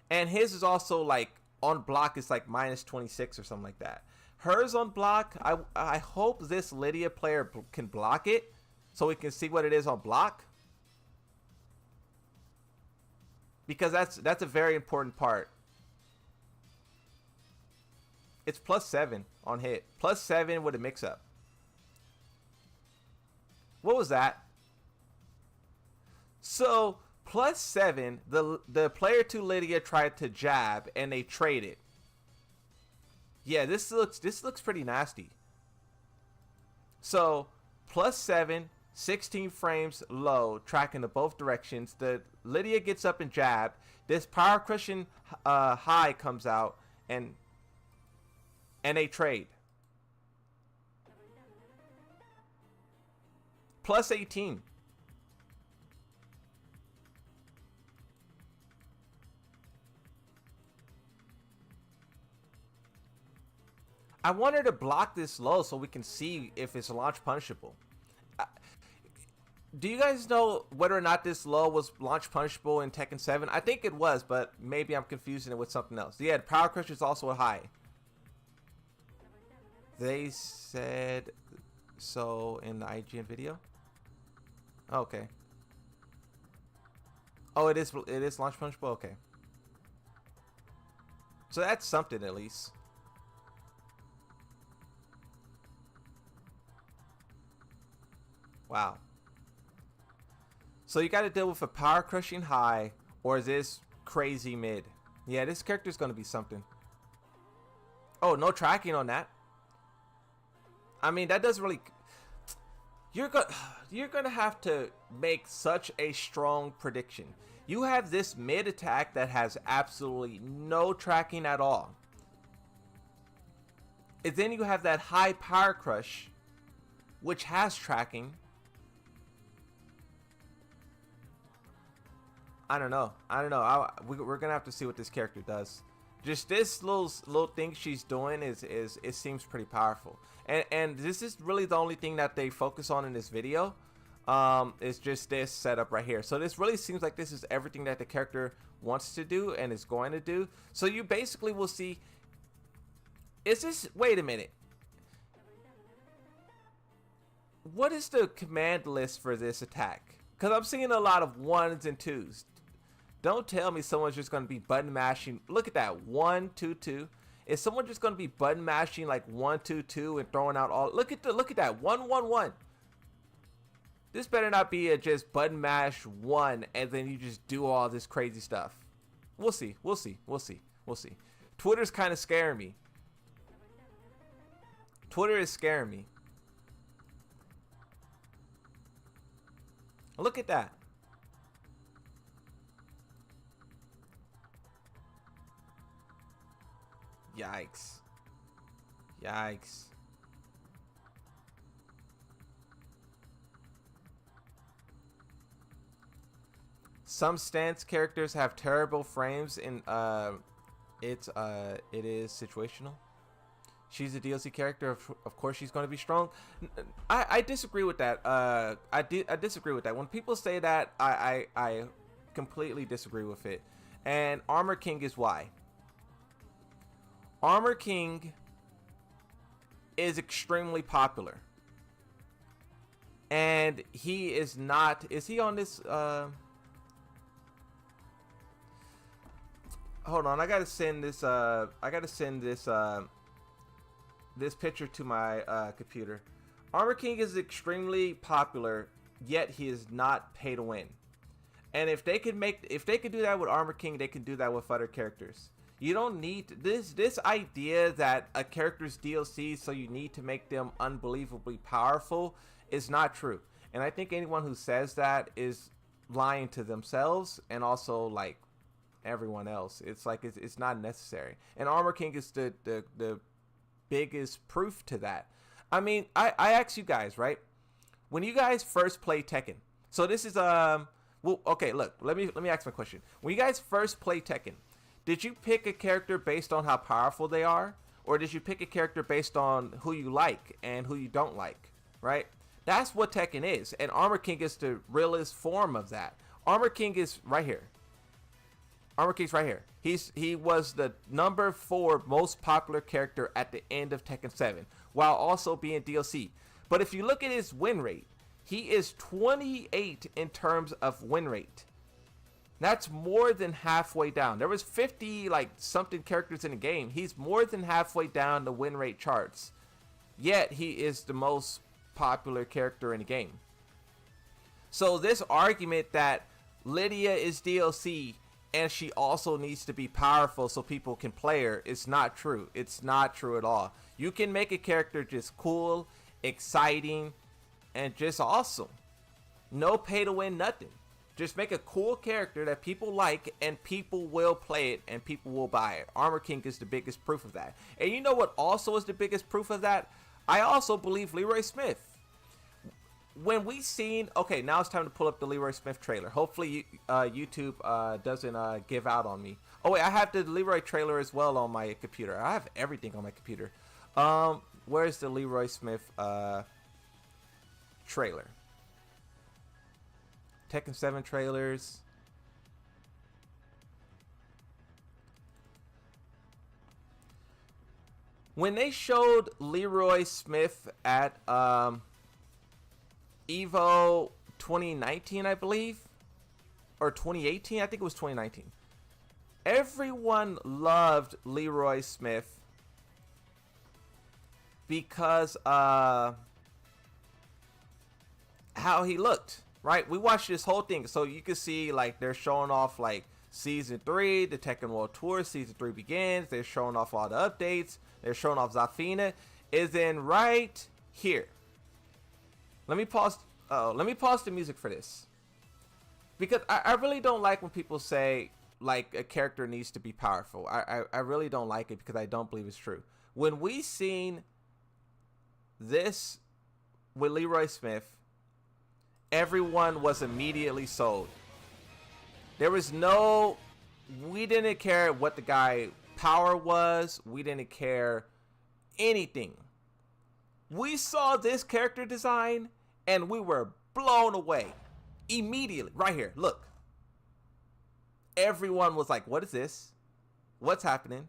And his is also like on block is like minus 26 or something like that. Hers on block, I hope this Lydia player can block it so we can see what it is on block. Because that's a very important part. It's +7 on hit. +7 with a mix-up. What was that? So +7, the player to Lydia tried to jab and they traded. Yeah, this looks pretty nasty. So +7, 16 frames low, tracking to both directions. The Lydia gets up and jab. This power cushion high comes out, and they trade. +18. I want her to block this low so we can see if it's launch punishable. Do you guys know whether or not this low was launch punishable in Tekken 7? I think it was, but maybe I'm confusing it with something else. Yeah, the power crush is also a high. They said so in the IGN video. Okay. Oh, it is launch punishable? Okay. So that's something at least. Wow. So you got to deal with a power crushing high, or is this crazy mid? Yeah, this character's going to be something. Oh, no tracking on that. I mean, that doesn't really... You're going to have to make such a strong prediction. You have this mid attack that has absolutely no tracking at all. And then you have that high power crush, which has tracking. I don't know. We're gonna have to see what this character does. Just this little thing she's doing is it seems pretty powerful. And this is really the only thing that they focus on in this video. Is just this setup right here. So this really seems like this is everything that the character wants to do and is going to do. So you basically will see. Is this? Wait a minute. What is the command list for this attack? Because I'm seeing a lot of 1s and 2s. Don't tell me someone's just going to be button mashing. Look at that. 1, 2, 2. Is someone just going to be button mashing like 1, 2, 2 and throwing out all? Look at that. 1, 1, 1. This better not be a just button mash 1 and then you just do all this crazy stuff. We'll see. Twitter's kind of scaring me. Twitter is scaring me. Look at that. Yikes. Some stance characters have terrible frames in it is situational. She's a DLC character, of course she's going to be strong. I disagree with that. I disagree with that. When people say that, I completely disagree with it. And Armor King is why. Armor King is extremely popular. And he is not... Is he on this... Hold on, I gotta send this... this picture to my computer. Armor King is extremely popular, yet he is not pay to win. And if they could do that with Armor King, they can do that with other characters. You don't need this idea that a character's DLC, so you need to make them unbelievably powerful, is not true. And I think anyone who says that is lying to themselves and also like everyone else. It's like it's not necessary. And Armor King is the biggest proof to that. I mean, I ask you guys, right? When you guys first play Tekken, so this is well, okay, look, let me ask my question. When you guys first play Tekken, did you pick a character based on how powerful they are, or did you pick a character based on who you like and who you don't like, right? That's what Tekken is, and Armor King is the realest form of that. Armor King is right here. Armor King's right here. He was the number 4 most popular character at the end of Tekken 7, while also being DLC. But if you look at his win rate, he is 28 in terms of win rate. That's more than halfway down. There was 50 like something characters in the game. He's more than halfway down the win rate charts. Yet he is the most popular character in the game. So this argument that Lydia is DLC and she also needs to be powerful so people can play her, it's not true. It's not true at all. You can make a character just cool, exciting, and just awesome. No pay to win, nothing. Just make a cool character that people like, and people will play it, and people will buy it. Armor King is the biggest proof of that. And you know what also is the biggest proof of that? I also believe Leroy Smith. When we seen, okay, now it's time to pull up the Leroy Smith trailer. Hopefully YouTube doesn't give out on me. Oh wait, I have the Leroy trailer as well on my computer. I have everything on my computer. Where's the Leroy Smith trailer? Tekken 7 trailers. When they showed Leroy Smith at Evo 2019, I believe, or 2018, I think it was 2019. Everyone loved Leroy Smith because how he looked, right? We watched this whole thing, so you can see like they're showing off like Season 3, the Tekken World Tour, Season 3 begins. They're showing off all the updates. They're showing off Zafina. Is in right here. Let me pause. Oh, let me pause the music for this. Because I really don't like when people say like a character needs to be powerful. I really don't like it because I don't believe it's true. When we seen this with Leroy Smith, everyone was immediately sold. There was no, we didn't care what the guy power was. We didn't care anything. We saw this character design and we were blown away immediately. Right here, look. Everyone was like, what is this? What's happening?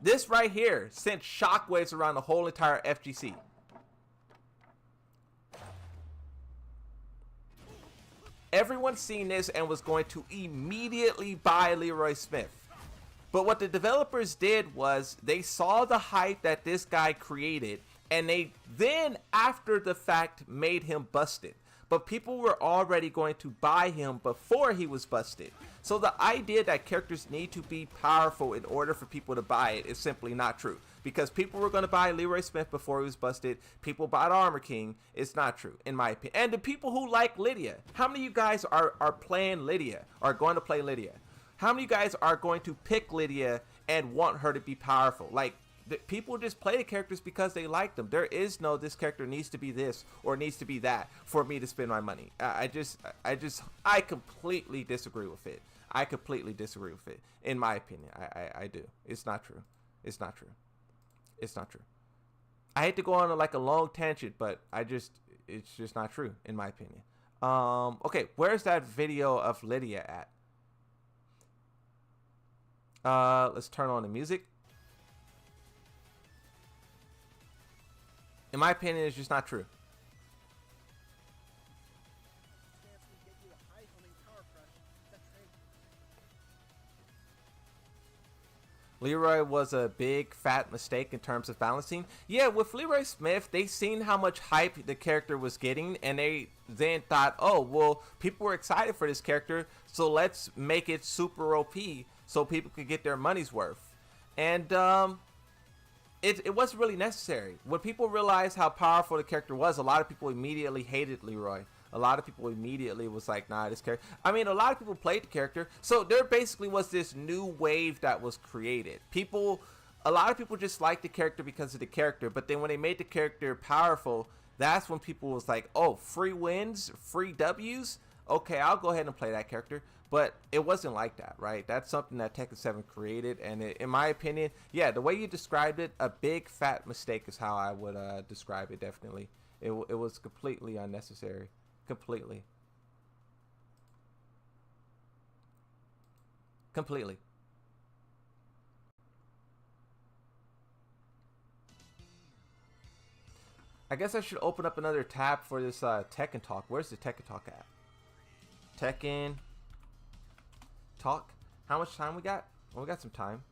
This right here sent shockwaves around the whole entire FGC. Everyone seen this and was going to immediately buy Leroy Smith. But what the developers did was they saw the hype that this guy created, and they then, after the fact, made him busted. But people were already going to buy him before he was busted. So the idea that characters need to be powerful in order for people to buy it is simply not true. Because people were going to buy Leroy Smith before he was busted. People bought Armor King. It's not true, in my opinion. And the people who like Lydia. How many of you guys are playing Lydia, are going to play Lydia? How many of you guys are going to pick Lydia and want her to be powerful? Like, people just play the characters because they like them. There is no, this character needs to be this or needs to be that for me to spend my money. I completely disagree with it. I completely disagree with it. In my opinion, I do. It's not true. It's not true. It's not true. I hate to go on like a long tangent, but it's just not true in my opinion. Okay, where's that video of Lydia at? Let's turn on the music. In my opinion, it's just not true. Leroy was a big fat mistake in terms of balancing. Yeah, with Leroy Smith, they seen how much hype the character was getting, and they then thought, oh, well, people were excited for this character, so let's make it super OP so people could get their money's worth. And it wasn't really necessary. When people realized how powerful the character was, a lot of people immediately hated Leroy. A lot of people immediately was like, nah, this character. I mean, a lot of people played the character. So there basically was this new wave that was created. A lot of people just liked the character because of the character. But then when they made the character powerful, that's when people was like, oh, free wins, free Ws. Okay, I'll go ahead and play that character. But it wasn't like that, right? That's something that Tekken 7 created. And in my opinion, yeah, the way you described it, a big fat mistake is how I would describe it, definitely. It was completely unnecessary. Completely. I guess I should open up another tab for this Tekken Talk. Where's the Tekken Talk at? Tekken Talk. How much time we got? Well, we got some time.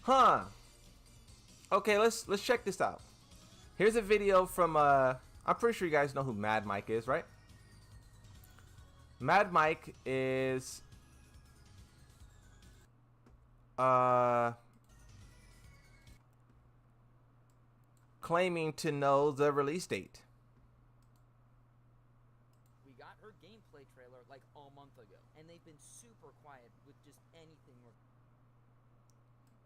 Huh. Okay, let's check this out. Here's a video from I'm pretty sure you guys know who Mad Mike is, right? Mad Mike is claiming to know the release date. We got her gameplay trailer like a month ago, and they've been super quiet with just anything.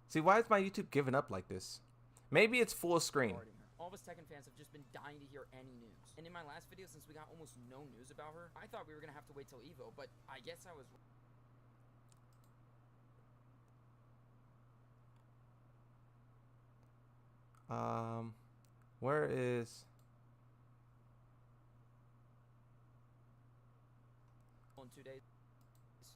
See, why is my YouTube giving up like this? Maybe it's full screen. All of us Tekken fans have just been dying to hear any news. And in my last video, since we got almost no news about her, I thought we were gonna have to wait till Evo, but I guess I was. Where is... In 2 days,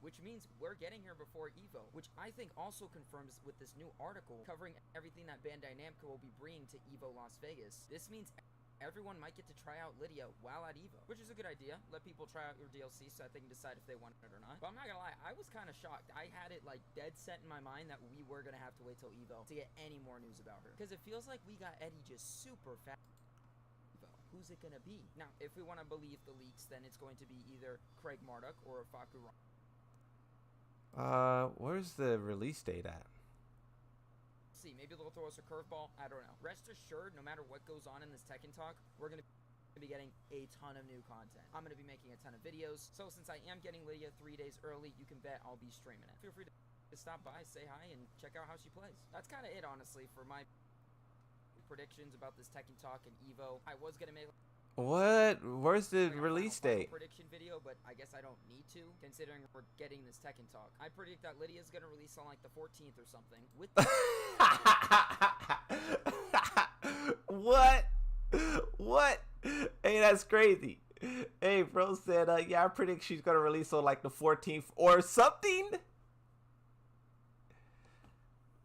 which means we're getting here before Evo, which I think also confirms with this new article covering everything that Bandai Namco will be bringing to Evo Las Vegas. This means everyone might get to try out Lydia while at Evo, which is a good idea. Let people try out your DLC so that they can decide if they want it or not. But I'm not gonna lie, I was kind of shocked. I had it like dead set in my mind that we were gonna have to wait till Evo to get any more news about her, because it feels like we got Eddie just super fast. Who's it gonna be? Now, if we want to believe the leaks, then it's going to be either Craig Marduk or Faku. Where's the release date at? See, maybe they'll throw us a curveball. I don't know. Rest assured, no matter what goes on in this Tekken talk, we're gonna be getting a ton of new content. I'm gonna be making a ton of videos. So since I am getting Lydia 3 days early, you can bet I'll be streaming it. Feel free to stop by, say hi, and check out how she plays. That's kind of it, honestly, for my predictions about this Tekken talk and Evo. I was gonna make what? Where's the release date? Prediction video, but I guess I don't need to, considering we're getting this Tekken talk. I predict that Lydia's gonna release on like the 14th or something. With what? What? Hey, that's crazy. Hey, bro said, yeah, I predict she's gonna release on like the 14th or something.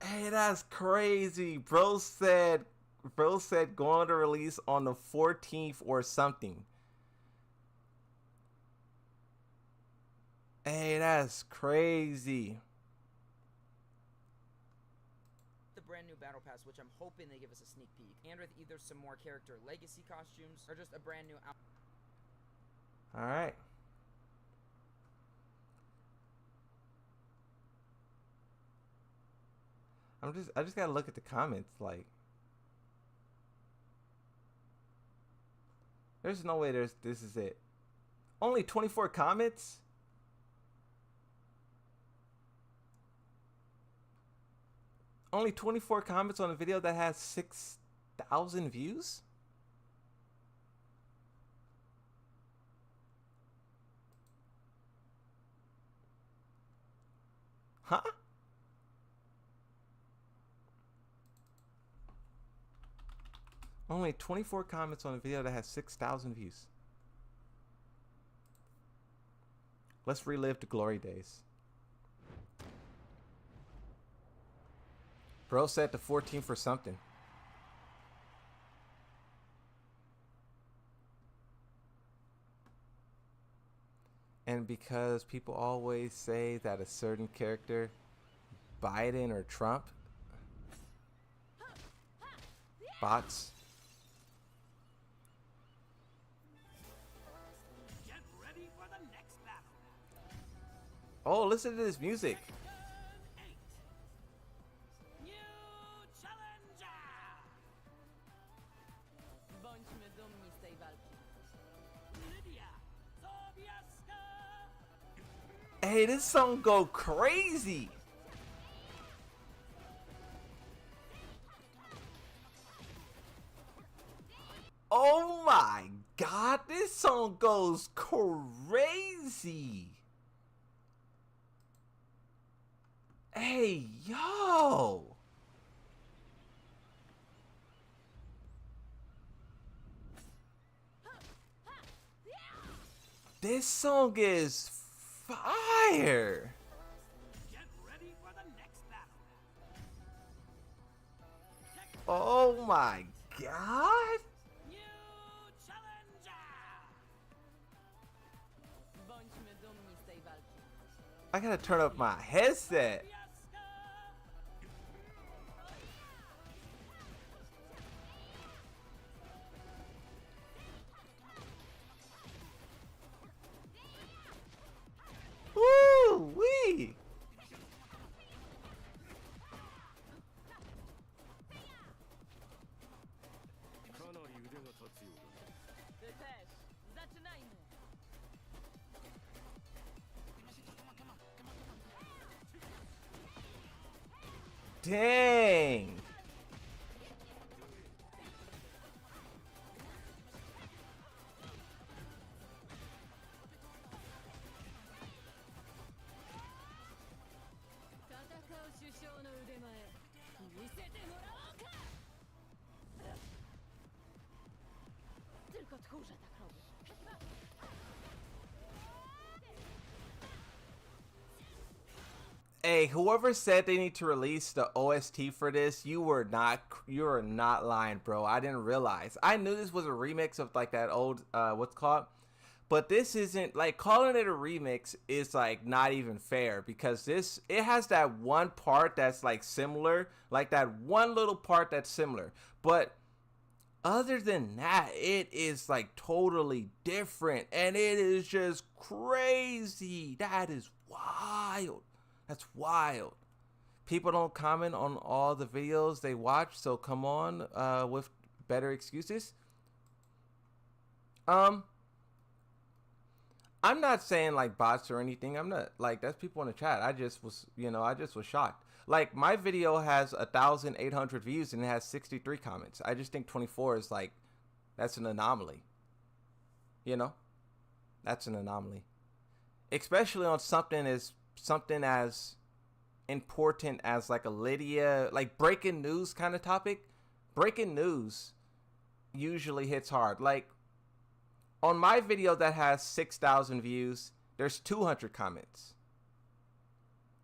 Hey, that's crazy. Bro said going to release on the 14th or something. Hey, that's crazy. The brand new battle pass, which I'm hoping they give us a sneak peek, and with either some more character legacy costumes or just a brand new All right. I just gotta look at the comments. Like, there's no way this is it. Only 24 comments? Only 24 comments on a video that has 6,000 views? Huh? Only 24 comments on a video that has 6,000 views. Let's relive the glory days. Bro said the 14th for something. And because people always say that a certain character, Biden or Trump, bots. Get ready for the next battle. Oh, listen to this music. New challenger. Bądźmy dumni z tej walki. Lidia, Sobieska. Hey, this song go crazy. Oh my god, this song goes crazy. Hey, yo. This song is fire. Get ready for the next battle. Oh my god. New challenger. Bądźmy dumni z tej walki. I gotta turn up my headset. Sobieska. Dang. Tylko tchórze tak robią. Hey, whoever said they need to release the OST for this, you were not lying, bro. I didn't realize. I knew this was a remix of like that old what's it called? But this isn't, like, calling it a remix is like not even fair, because it has that one part that's like similar, like that one little part that's similar. But other than that, it is like totally different, and it is just crazy. That is wild. That's wild. People don't comment on all the videos they watch, so come on with better excuses. I'm not saying like bots or anything. I'm not like, that's people in the chat. I just was shocked. Like, my video has 1,800 views and it has 63 comments. I just think 24 is like, that's an anomaly. You know, that's an anomaly, especially on something as important as like a Lydia, like breaking news kind of topic. Breaking news usually hits hard. Like, on my video that has 6,000 views, there's 200 comments.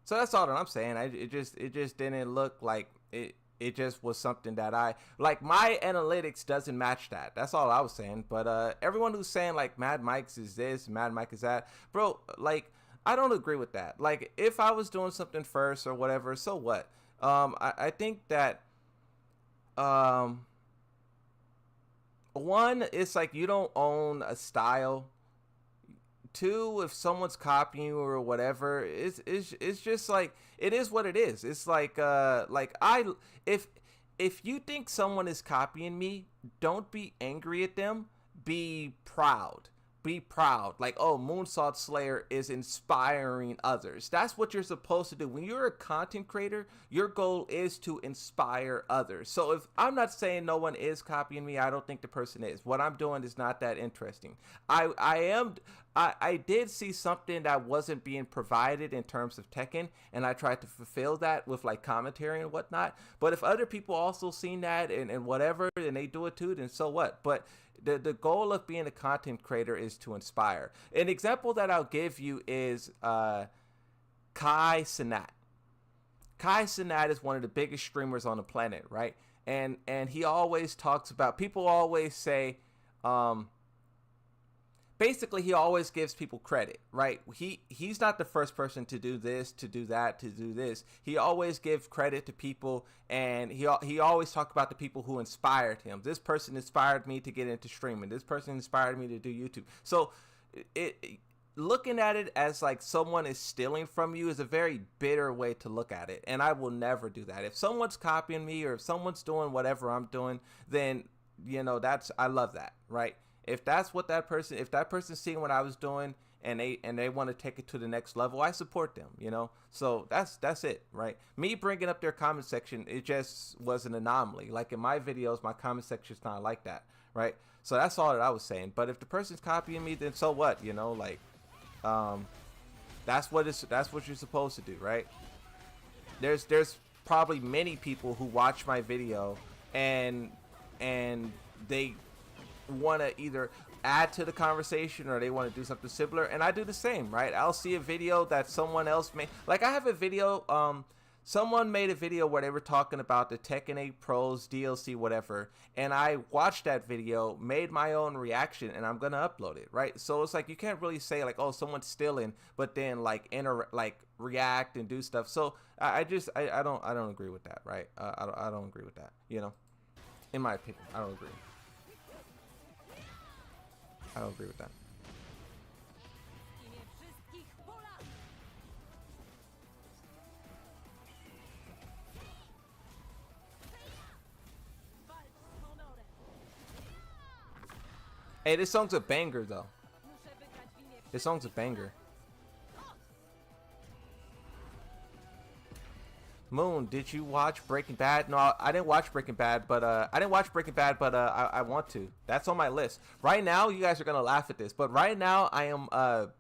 So that's all that I'm saying. It just didn't look like it. It just was something that I like. My analytics doesn't match that. That's all I was saying. But everyone who's saying like Mad Mike's is this, Mad Mike is that, bro, like, I don't agree with that. Like, if I was doing something first or whatever, so what? I think that one, it's like you don't own a style. Two, if someone's copying you or whatever, it's just like, it is what it is. It's like if you think someone is copying me, don't be angry at them. Be proud. Be proud. Like, oh, Moonsault Slayer is inspiring others. That's what you're supposed to do. When you're a content creator, your goal is to inspire others. So if I'm not saying no one is copying me, I don't think the person is. What I'm doing is not that interesting. I did see something that wasn't being provided in terms of Tekken, and I tried to fulfill that with like commentary and whatnot. But if other people also seen that and whatever, and they do it too, then so what? But the goal of being a content creator is to inspire. An example that I'll give you is Kai Cenat. Kai Cenat is one of the biggest streamers on the planet, right? And he always talks about, people always say, basically he always gives people credit, right? He's not the first person to do this, to do that, to do this. He always gives credit to people, and he always talks about the people who inspired him. This person inspired me to get into streaming. This person inspired me to do YouTube. So looking at it as like someone is stealing from you is a very bitter way to look at it, and I will never do that. If someone's copying me or if someone's doing whatever I'm doing, then, you know, I love that, right? If that's what if that person's seeing what I was doing and they want to take it to the next level, I support them, you know? So that's it, right? Me bringing up their comment section, it just was an anomaly. Like in my videos, my comment section's not like that, right? So that's all that I was saying. But if the person's copying me, then so what, you know? Like, that's what you're supposed to do, right? There's probably many people who watch my video and they want to either add to the conversation or they want to do something similar, and I do the same, right? I'll see a video that someone else made. Like, I have a video, someone made a video where they were talking about the Tekken 8 Pros DLC, whatever, and I watched that video, made my own reaction, and I'm gonna upload it, right? So it's like, you can't really say like, oh, someone's stealing, but then like react and do stuff. So I don't agree with that, right? I don't agree with that, you know, in my opinion. I don't agree with that. Imię wszystkich Polaków! Walcz z honorem! Hey, this song's a banger though. Muszę wygrać w imię This song's a banger. Moon, did you watch Breaking Bad? No, I didn't watch Breaking Bad, but I want to. That's on my list. Right now, you guys are gonna laugh at this, but right now I am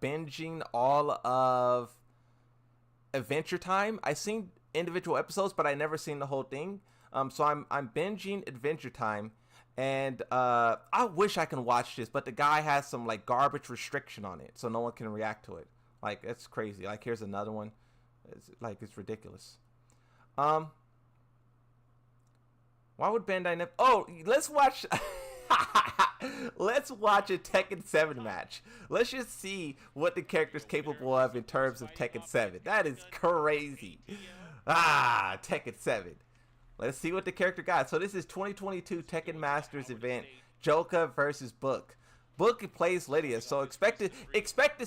binging all of Adventure Time. I seen individual episodes, but I never seen the whole thing. So I'm binging Adventure Time, and I wish I can watch this, but the guy has some like garbage restriction on it, so no one can react to it. Like, it's crazy. Like, here's another one. It's ridiculous. Why would Bandai Namco? Oh, let's watch. Let's watch a Tekken 7 match. Let's just see what the character's capable of in terms of Tekken 7. That is crazy. Tekken 7. Let's see what the character got. So this is 2022 Tekken Masters event. Joka versus Book. Book plays Lydia, so expect to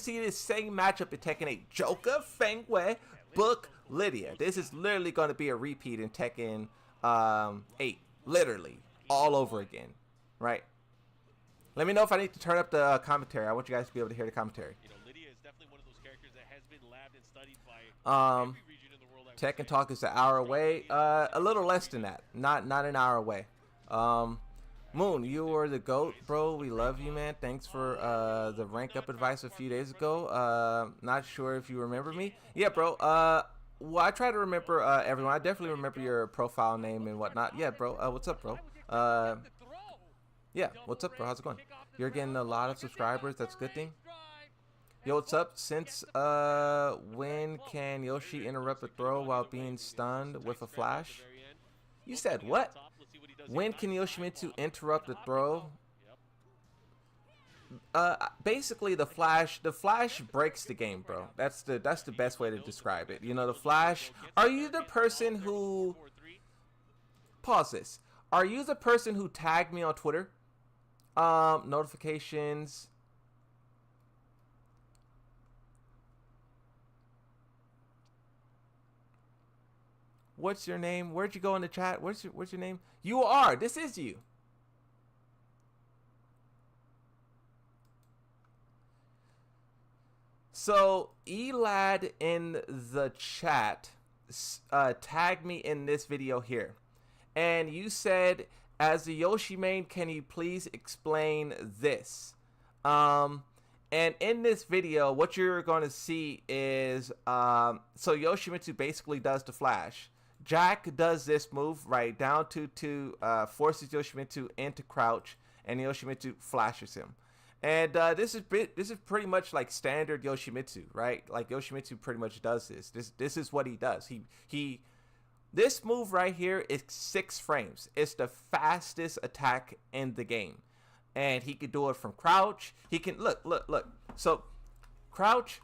see this same matchup in Tekken 8. Joka, Feng Wei, Book, Lydia. This is literally going to be a repeat in Tekken 8. Literally. All over again. Right? Let me know if I need to turn up the commentary. I want you guys to be able to hear the commentary. You know, Lydia is definitely one of those characters that has been labbed and studied by every region in the world. Tekken Talk is an hour away. A little less than that. Not an hour away. Moon, you are the GOAT, bro. We love you, man. Thanks for the rank up advice a few days ago. Not sure if you remember me. Yeah, bro. Well, I try to remember everyone. I definitely remember your profile name and whatnot. Yeah, bro. What's up, bro? Yeah, what's up, bro? How's it going? You're getting a lot of subscribers. That's a good thing. Yo, what's up? Since when can Yoshi interrupt a throw while being stunned with a flash? You said what? When can Yoshimitsu interrupt the throw? Basically the flash breaks the game, bro. That's the best way to describe it. You know, the flash. Are you the person who pause this? Are you the person who tagged me on Twitter? Notifications. What's your name? Where'd you go in the chat? What's your name? You are. This is you. So Elad in the chat tagged me in this video here, and you said, as the Yoshi main, can you please explain this? And in this video, what you're going to see is so Yoshimitsu basically does the flash. Jack does this move right down to forces Yoshimitsu into crouch, and Yoshimitsu flashes him. And this is pretty much like standard Yoshimitsu, right? Like Yoshimitsu pretty much does this. This is what he does. This move right here is 6 frames. It's the fastest attack in the game, and he can do it from crouch. He can look. So crouch.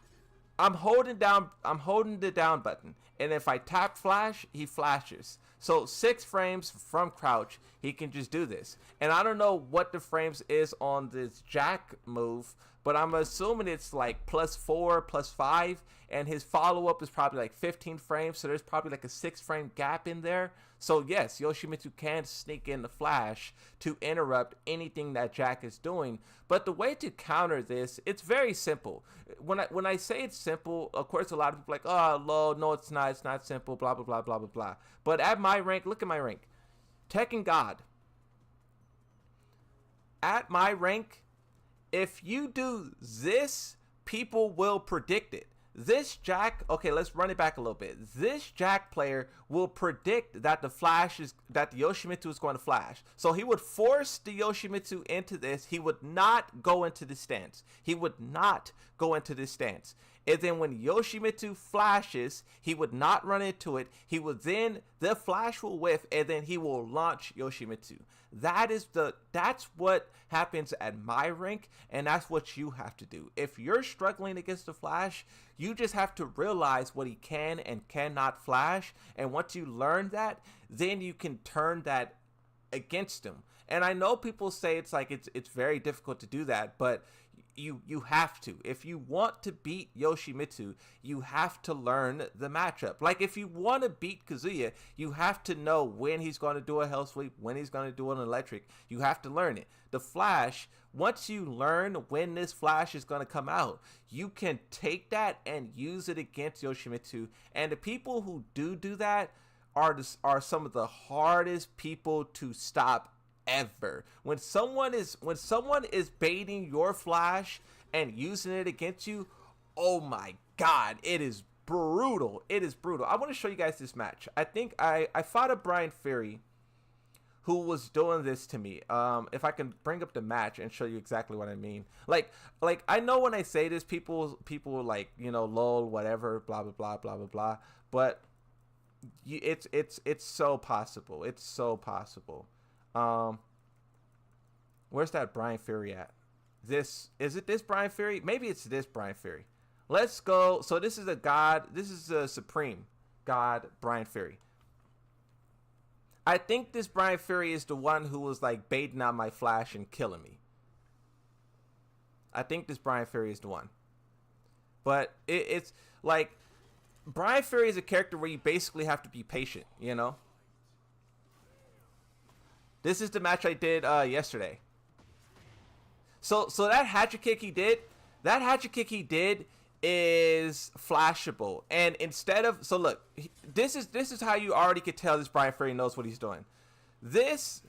I'm holding the down button, and if I tap flash, he flashes. So 6 frames from crouch, he can just do this. And I don't know what the frames is on this Jack move, but I'm assuming it's like +4, +5, and his follow-up is probably like 15 frames, so there's probably like a 6-frame gap in there. So yes, Yoshimitsu can sneak in the flash to interrupt anything that Jack is doing. But the way to counter this, it's very simple. When I say it's simple, of course a lot of people are like, oh, lol, no, it's not simple, blah, blah, blah, blah, blah, blah. But at my rank, look at my rank. Tekken God. At my rank, if you do this, people will predict it. This Jack, okay, let's run it back a little bit. This Jack player will predict that the Yoshimitsu is going to flash. So he would force the Yoshimitsu into this. He would not go into this stance. And then when Yoshimitsu flashes, he would not run into it. He would then, the flash will whiff, and then he will launch Yoshimitsu. That's what happens at my rank, and that's what you have to do. If you're struggling against the flash, you just have to realize what he can and cannot flash, and once you learn that, then you can turn that against him. And I know people say it's very difficult to do that, but you have to. If you want to beat Yoshimitsu, you have to learn the matchup. Like if you want to beat Kazuya, you have to know when he's going to do a hell sweep, when he's going to do an electric. You have to learn it. The flash, once you learn when this flash is going to come out, you can take that and use it against Yoshimitsu. And the people who do that, are some of the hardest people to stop ever. When someone is baiting your flash and using it against you, oh my god, it is brutal. It is brutal. I want to show you guys this match. I think I fought a Brian Fury who was doing this to me. If I can bring up the match and show you exactly what I mean. Like I know when I say this, people like, you know, lol, whatever, blah blah blah blah blah blah. But it's so possible. It's so possible. Where's that Brian Fury at? Is it this Brian Fury? Maybe it's this Brian Fury. Let's go. So this is a god. This is a supreme god, Brian Fury. I think this Brian Fury is the one who was like baiting out my flash and killing me. I think this Brian Fury is the one. But it's like Brian Fury is a character where you basically have to be patient, you know? This is the match I did yesterday. So that hatchet kick he did is flashable. And instead of, so look, this is how you already could tell this Brian Fury knows what he's doing. This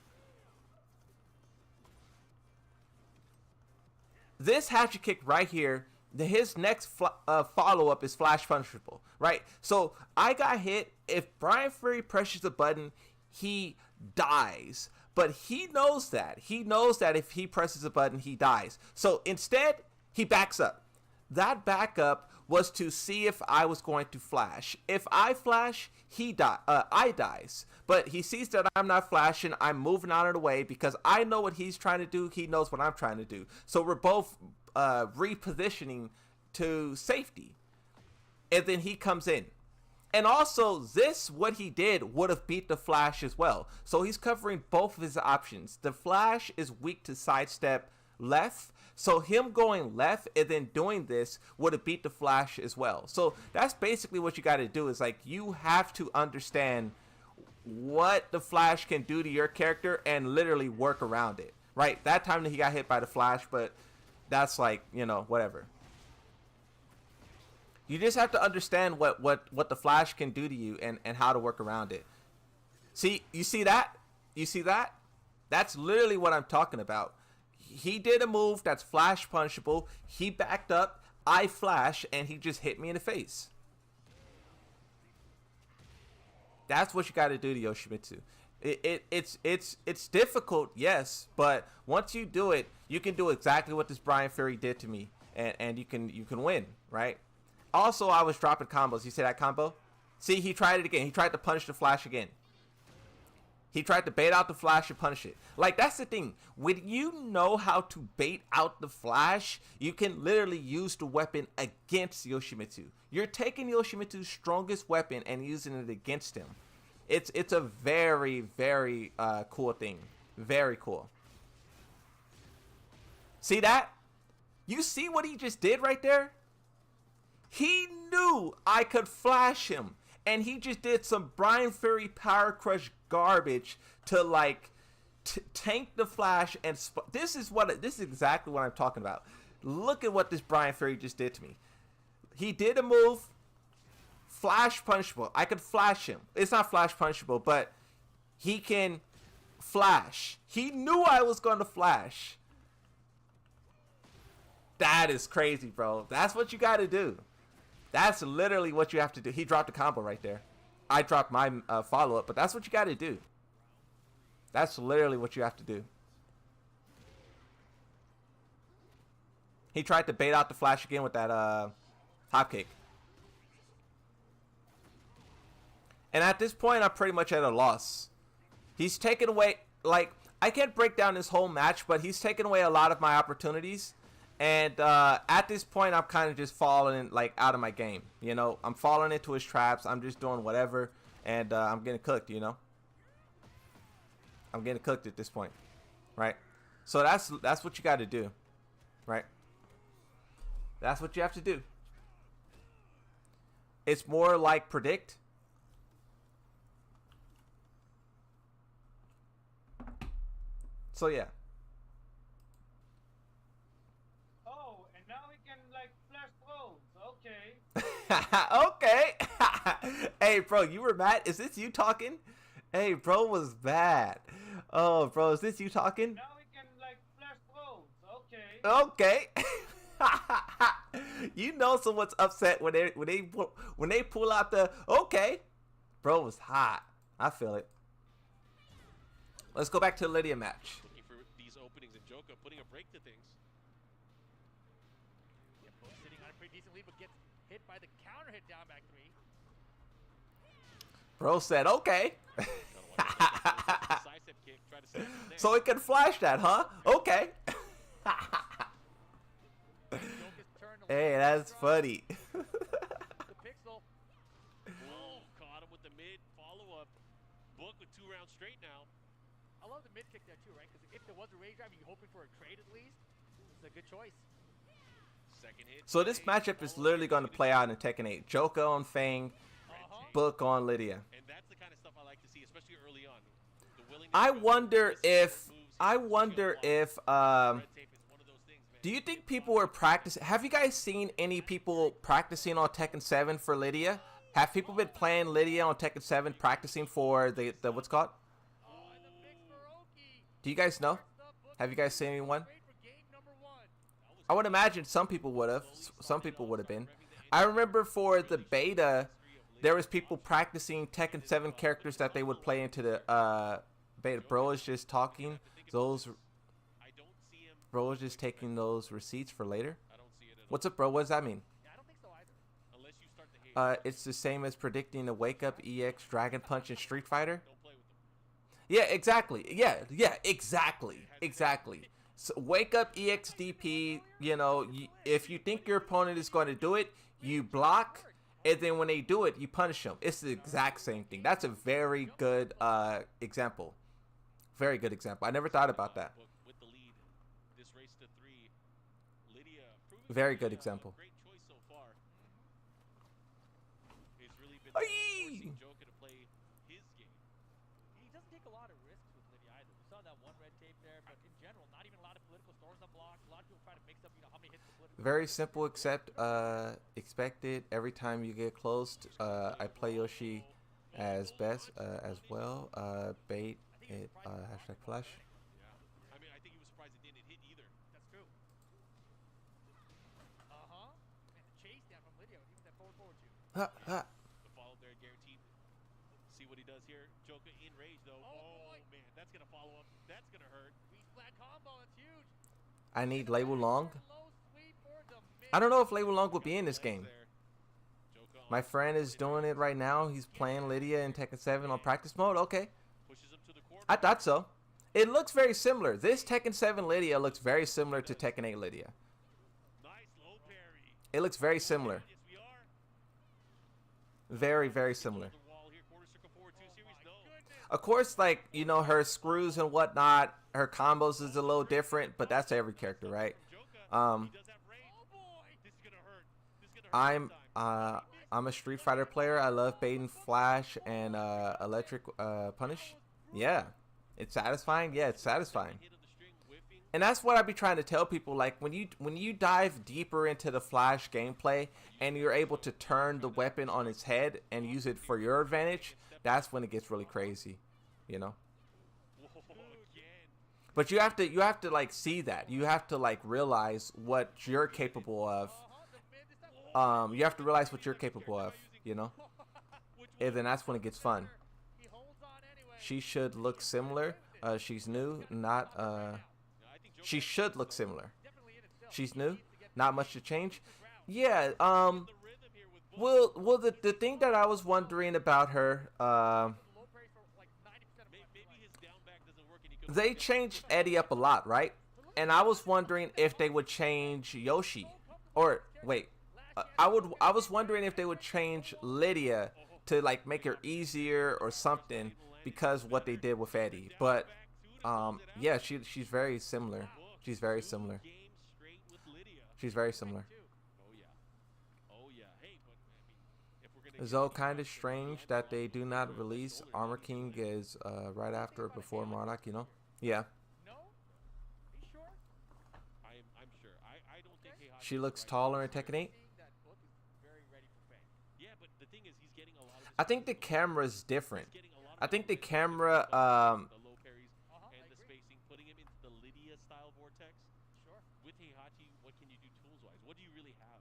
hatchet kick right here, his next follow-up is flash punishable, right? So I got hit. If Brian Fury presses the button, he dies. But he knows that. He knows that if he presses a button, he dies. So instead, he backs up. That backup was to see if I was going to flash. If I flash, I dies. But he sees that I'm not flashing. I'm moving out of the way because I know what he's trying to do. He knows what I'm trying to do. So we're both repositioning to safety. And then he comes in. And also, what he did would have beat the Flash as well. So he's covering both of his options. The Flash is weak to sidestep left. So him going left and then doing this would have beat the Flash as well. So that's basically what you got to do, is like you have to understand what the Flash can do to your character and literally work around it. Right? That time that he got hit by the Flash, but that's like, you know, whatever. You just have to understand what the Flash can do to you and how to work around it. See, you see that? You see that? That's literally what I'm talking about. He did a move that's flash punishable. He backed up, I flash, and he just hit me in the face. That's what you got to do to Yoshimitsu. It's difficult, yes, but once you do it, you can do exactly what this Brian Fury did to me, and you can win, right? Also, I was dropping combos. You see that combo? See, he tried it again. He tried to punish the Flash again. He tried to bait out the Flash and punish it. Like, that's the thing. When you know how to bait out the Flash, you can literally use the weapon against Yoshimitsu. You're taking Yoshimitsu's strongest weapon and using it against him. It's a very, very cool thing. Very cool. See that? You see what he just did right there? He knew I could flash him. And he just did some Brian Fury Power Crush garbage to like tank the Flash and this is exactly what I'm talking about. Look at what this Brian Fury just did to me. He did a move, flash punishable. I could flash him. It's not flash punishable, but he can flash. He knew I was going to flash. That is crazy, bro. That's what you got to do. That's literally what you have to do. He dropped a combo right there. I dropped my follow-up, but that's what you got to do. That's literally what you have to do. He tried to bait out the Flash again with that hop kick. And at this point, I'm pretty much at a loss. He's taken away, like, I can't break down this whole match, but he's taken away a lot of my opportunities. And at this point, I'm kind of just falling like out of my game. You know, I'm falling into his traps. I'm just doing whatever, and I'm getting cooked. You know, I'm getting cooked at this point, right? So that's what you got to do, right? That's what you have to do. It's more like predict. So yeah. Oh, and now we can like flash thrones. Okay. Okay. Hey, bro, you were mad? Is this you talking? Hey, bro was bad. Oh, bro, is this you talking? Now we can like flash roads. Okay. Okay. You know someone's upset when they pull out the okay. Bro was hot. I feel it. Let's go back to the Lydia match. Looking for these openings, and Joka putting a break to things. Yeah, both sitting on it pretty decently, but gets hit by the counter hit down back three. Bro said okay. Sidestep kick, try to snap him there. So it can flash that, huh? Okay. Joker's turn to Hey, that's funny. the pixel. Oh, caught him with the mid follow-up. Book with 2 rounds straight now. I love the mid kick there too, right? Because if there was a rage drive, you're hoping for a trade at least. It's a good choice. Second hit. So this matchup is literally going to play out in Tekken 8. Joka on Fang, Book on Lydia. And that's the kind of stuff I like to see, especially early on. The willingness I to wonder miss if moves I and wonder skill if red tape is one of those things, man. do you think people were practicing? Have you guys seen any people practicing on Tekken 7 for Lydia? Have people been playing Lydia on Tekken 7 practicing for the what's it called? Oh, and the mix for Oki. Do you guys know? Have you guys seen anyone? Great for game number 1. I would imagine some people would have. Some people would have been. I remember for the beta, there was people practicing Tekken 7 characters that they would play into the beta. Bro is just talking. Those I don't see him. bro is just taking those receipts for later. I don't see it at all. What's up, bro? What does that mean? Yeah, I don't think so either. Unless you start to hate. It's the same as predicting a wake up EX Dragon Punch in Street Fighter. Don't play with them. Yeah, exactly. Yeah, exactly. So wake up EXDP, you know, if you think your opponent is going to do it, you block, and then when they do it, you punish them. It's the exact same thing. That's a very good example. Very good example. I never thought about that. Book with the lead. This race to 3. Lydia proving Very to be good a example. Great choice so far. He's really been Aye. forcing Joka to play his game. He doesn't take a lot of risks with Lydia either. We saw that one red tape there, but in general, not even a lot of political storms unblocked. A lot of people try to mix up, how many hits the political. Very simple, except expected. Every time you get close, I play Yoshi as best as well. Bait it hashtag flash. Yeah. I mean, I think he was surprised it didn't hit either. That's true. Man, the chase down from Lydia, even that forward two. Ha, ha. The follow there guaranteed. See what he does here. Joka in rage though. Oh, boy. Man, that's gonna follow up. That's gonna hurt. Weak flat combo, it's huge. I need Label Long. Low sweep for the mid. I don't know if Label Long will be in this game. There. Joka My friend is doing it right now. He's playing Lydia in Tekken 7 on practice mode. Okay. pushes him to the corner. I thought so. It looks very similar. This Tekken 7 Lydia looks very similar to Tekken 8 Lydia. Nice low parry. It looks very similar. Yes, we are. Very, very similar. The wall here, quarter circle forward 2 series. No. Of course, like, you know, her screws and whatnot, her combos is a little different, but that's every character, right? Joka, he does have range. Oh boy, this is gonna hurt. This is gonna hurt. I'm a Street Fighter player. I love baiting flash and electric punish. Yeah. It's satisfying. Yeah, it's satisfying. Hit of the string whiffing. And that's what I be trying to tell people. Like when you dive deeper into the Flash gameplay and you're able to turn the weapon on its head and use it for your advantage, that's when it gets really crazy, you know. Whoa, again. But you have to like see that. You have to like realize what you're capable of. You have to realize what you're capable of, you know. And then that's when it gets fun. He holds on anyway. She should look similar. She's new, not she should look similar. Definitely in itself. She's new, not much to change. Yeah, The rhythm here with both. well the thing that I was wondering about her, Low praise for like 90% of Maybe his down back doesn't work and he could. they changed Eddie up a lot, right? And I was wondering if they would change Yoshi, or wait, I was wondering if they would change Lydia to like make her easier or something because what they did with Eddie. But yeah, she's very similar. She's very similar. Game straight with Lydia. She's very similar. Oh yeah. Oh yeah. Hey, but I mean, if we're gonna. It's all kind of strange that they do not release Armor King is right after or before Monarch, you know? Yeah. No? Are you sure? I'm sure. I don't think. Heihachi She is looks right. taller in Tekken 8. That book is very ready for fame. Yeah, but the thing is, he's getting a lot of. I think the camera's different. He's getting a lot I of think the movement, camera, the low parries I and the agree. spacing, putting him into the Lydia style vortex. Sure. With Heihachi, what can you do tools wise? What do you really have?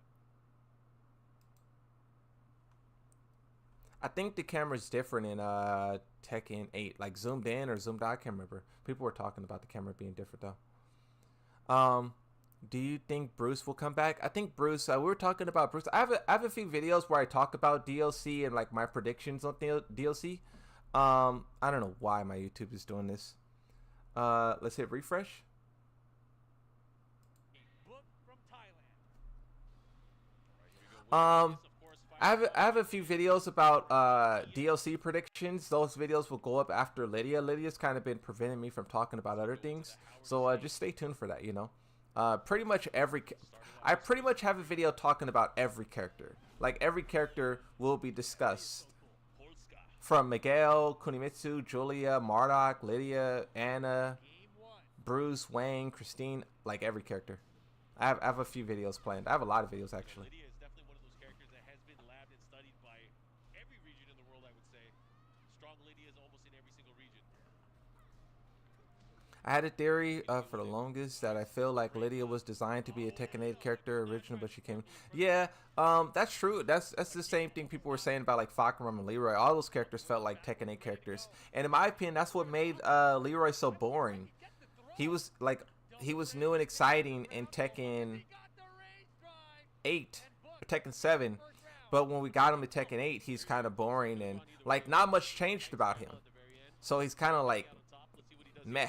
I think the camera's different in Tekken 8, like zoomed in or zoomed out. I can't remember. People were talking about the camera being different though. Do you think Bruce will come back? I think Bruce. We were talking about Bruce. I have a few videos where I talk about DLC and like my predictions on DLC. I don't know why my YouTube is doing this. Let's hit refresh. Book from Thailand. I have a few videos about DLC predictions. Those videos will go up after Lydia. Lydia's kind of been preventing me from talking about other things, so just stay tuned for that. You know, I pretty much have a video talking about every character. Like every character will be discussed, from Miguel, Kunimitsu, Julia, Marduk, Lydia, Anna, Bruce, Wayne, Christine. Like every character. I have a few videos planned. I have a lot of videos actually. Lydia is definitely one of those characters that has been labbed and studied by every region in the world, I would say. Strong Lydia is almost in every single region. I had a theory for the longest that I feel like Lydia was designed to be a Tekken 8 character originally, but she came. Yeah, that's true. That's the same thing people were saying about like Fakaram and Leroy. All those characters felt like Tekken 8 characters, and in my opinion, that's what made Leroy so boring. He was new and exciting in Tekken 8, or Tekken 7, but when we got him in Tekken 8, he's kind of boring and like not much changed about him. So he's kind of like meh.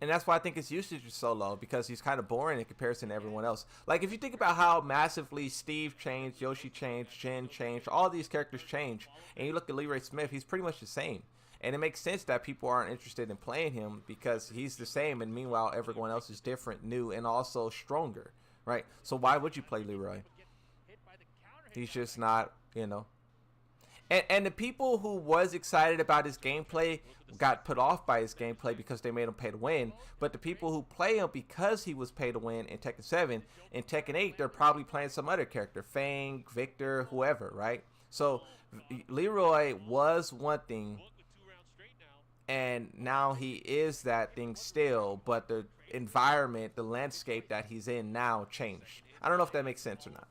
And that's why I think his usage is so low, because he's kind of boring in comparison to everyone else. Like, if you think about how massively Steve changed, Yoshi changed, Jin changed, all these characters change, and you look at Leroy Smith, he's pretty much the same. And it makes sense that people aren't interested in playing him because he's the same, and meanwhile, everyone else is different, new, and also stronger, right? So why would you play Leroy? He's just not, you know. And the people who was excited about his gameplay got put off by his gameplay because they made him pay to win. But the people who play him because he was pay to win in Tekken 7, in Tekken 8, they're probably playing some other character. Fang, Victor, whoever, right? So Leroy was one thing, and now he is that thing still, but the environment, the landscape that he's in now changed. I don't know if that makes sense or not.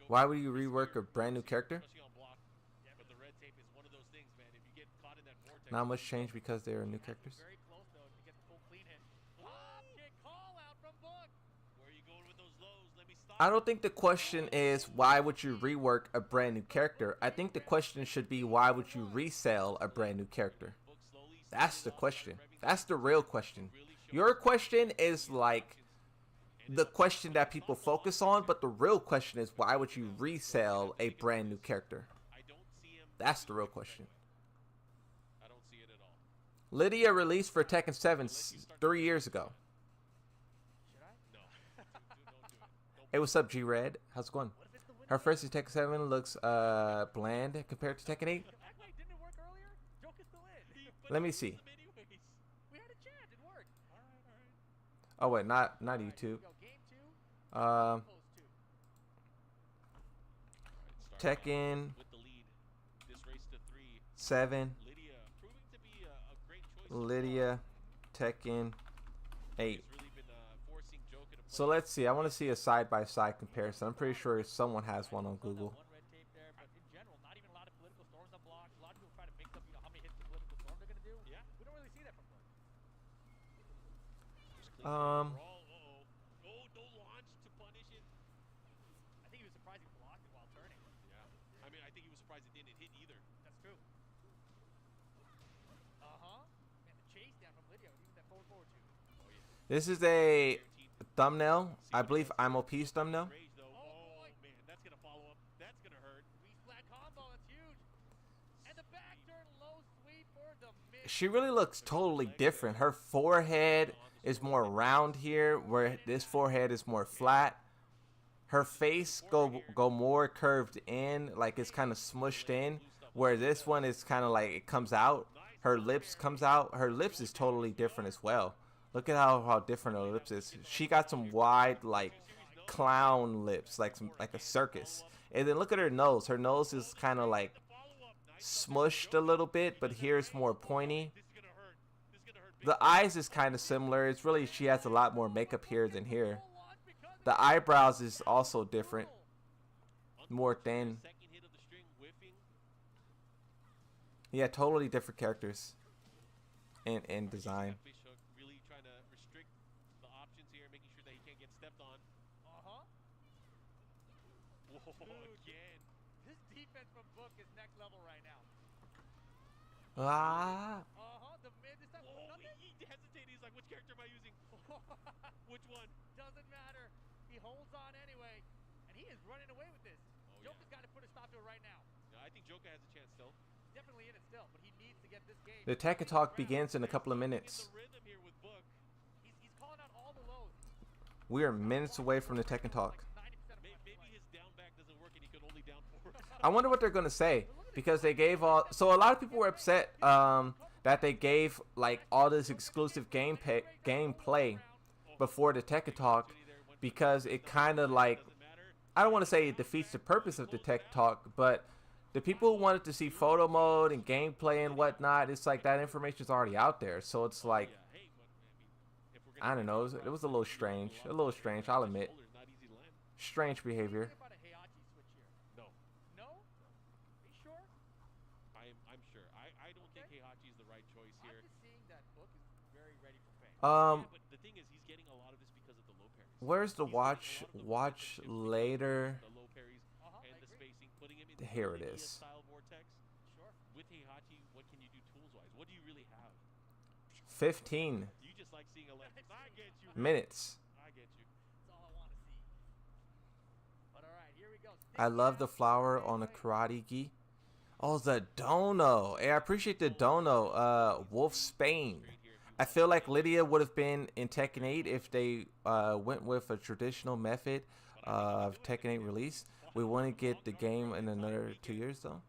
Why would you rework a brand new character? Not much change because they are new characters. I don't think the question is why would you rework a brand new character. I think the question should be why would you resell a brand new character. That's the question. That's the real question. Your question is like the question that people focus on, but the real question is why would you resell a brand new character? That's the real question. Lydia released for Tekken 7 3 years ago. Hey, what's up, G-Red? How's it going? Her first in Tekken 7 looks bland compared to Tekken 8. Let me see. Oh wait, not YouTube. Tekken 7, Lydia, Tekken 8. So let's see. I want to see a side-by-side comparison. I'm pretty sure someone has one on Google. This is a thumbnail. I believe I'm OP's thumbnail. She really looks totally different. Her forehead is more round here, where this forehead is more flat. Her face go more curved in, like it's kind of smushed in, where this one is kind of like it comes out. Her lips comes out. Her lips is totally different as well. Look at how different her lips is. She got some wide, like, clown lips, like a circus. And then look at her nose. Her nose is kind of like smushed a little bit, but here's more pointy. The eyes is kind of similar. It's really, she has a lot more makeup here than here. The eyebrows is also different, more thin. Yeah, totally different characters in design. Really trying to restrict the options here, making sure that he can't get stepped on. Whoa, again. This defense from Book is next level right now. Ah. The mid this time. Whoa, Nothing? he hesitated. He's like, which character am I using? Which one? Doesn't matter. He holds on anyway, and he is running away with this. Joker's got to put a stop to it right now. Yeah, I think Joker has a chance still. Definitely in it still, but he needs to get this game. The Tekken Talk begins in a couple of minutes. The rhythm here with Book. He's calling out all the lows. We are minutes away from the Tekken Talk. Maybe his down back doesn't work and he could only down forward. I wonder what they're gonna say, because they gave all. So a lot of people were upset that they gave like all this exclusive gameplay before the Tekken Talk, because it kind of like, I don't want to say it defeats the purpose of the Tech Talk, but the people who wanted to see photo mode and gameplay and whatnot, it's like that information is already out there. So it's like, I don't know, it was a little strange. A little strange, I'll admit. Strange behavior. No. No? Are you sure? I'm sure. I don't think Heihachi's the right choice I'm here. just seeing that Book is very ready for fame. Yeah, but the thing is, he's getting a lot of this because of the low parries. Where's the He's getting a lot watch of the later? the low parries and the spacing, putting him in Here it Lydia is. style vortex. Sure. With Heihachi, what can you do tools wise? What do you really have? 15 You just like seeing a left. I get you. minutes. I get you. That's all I want to see. But all right, here we go. I love the flower on a karate gi. Oh, the dono. Hey, I appreciate the dono. Wolf Spain. I feel like Lydia would have been in Tekken 8 if they went with a traditional method of Tekken 8 release. We wouldn't get the game in another 2 years though.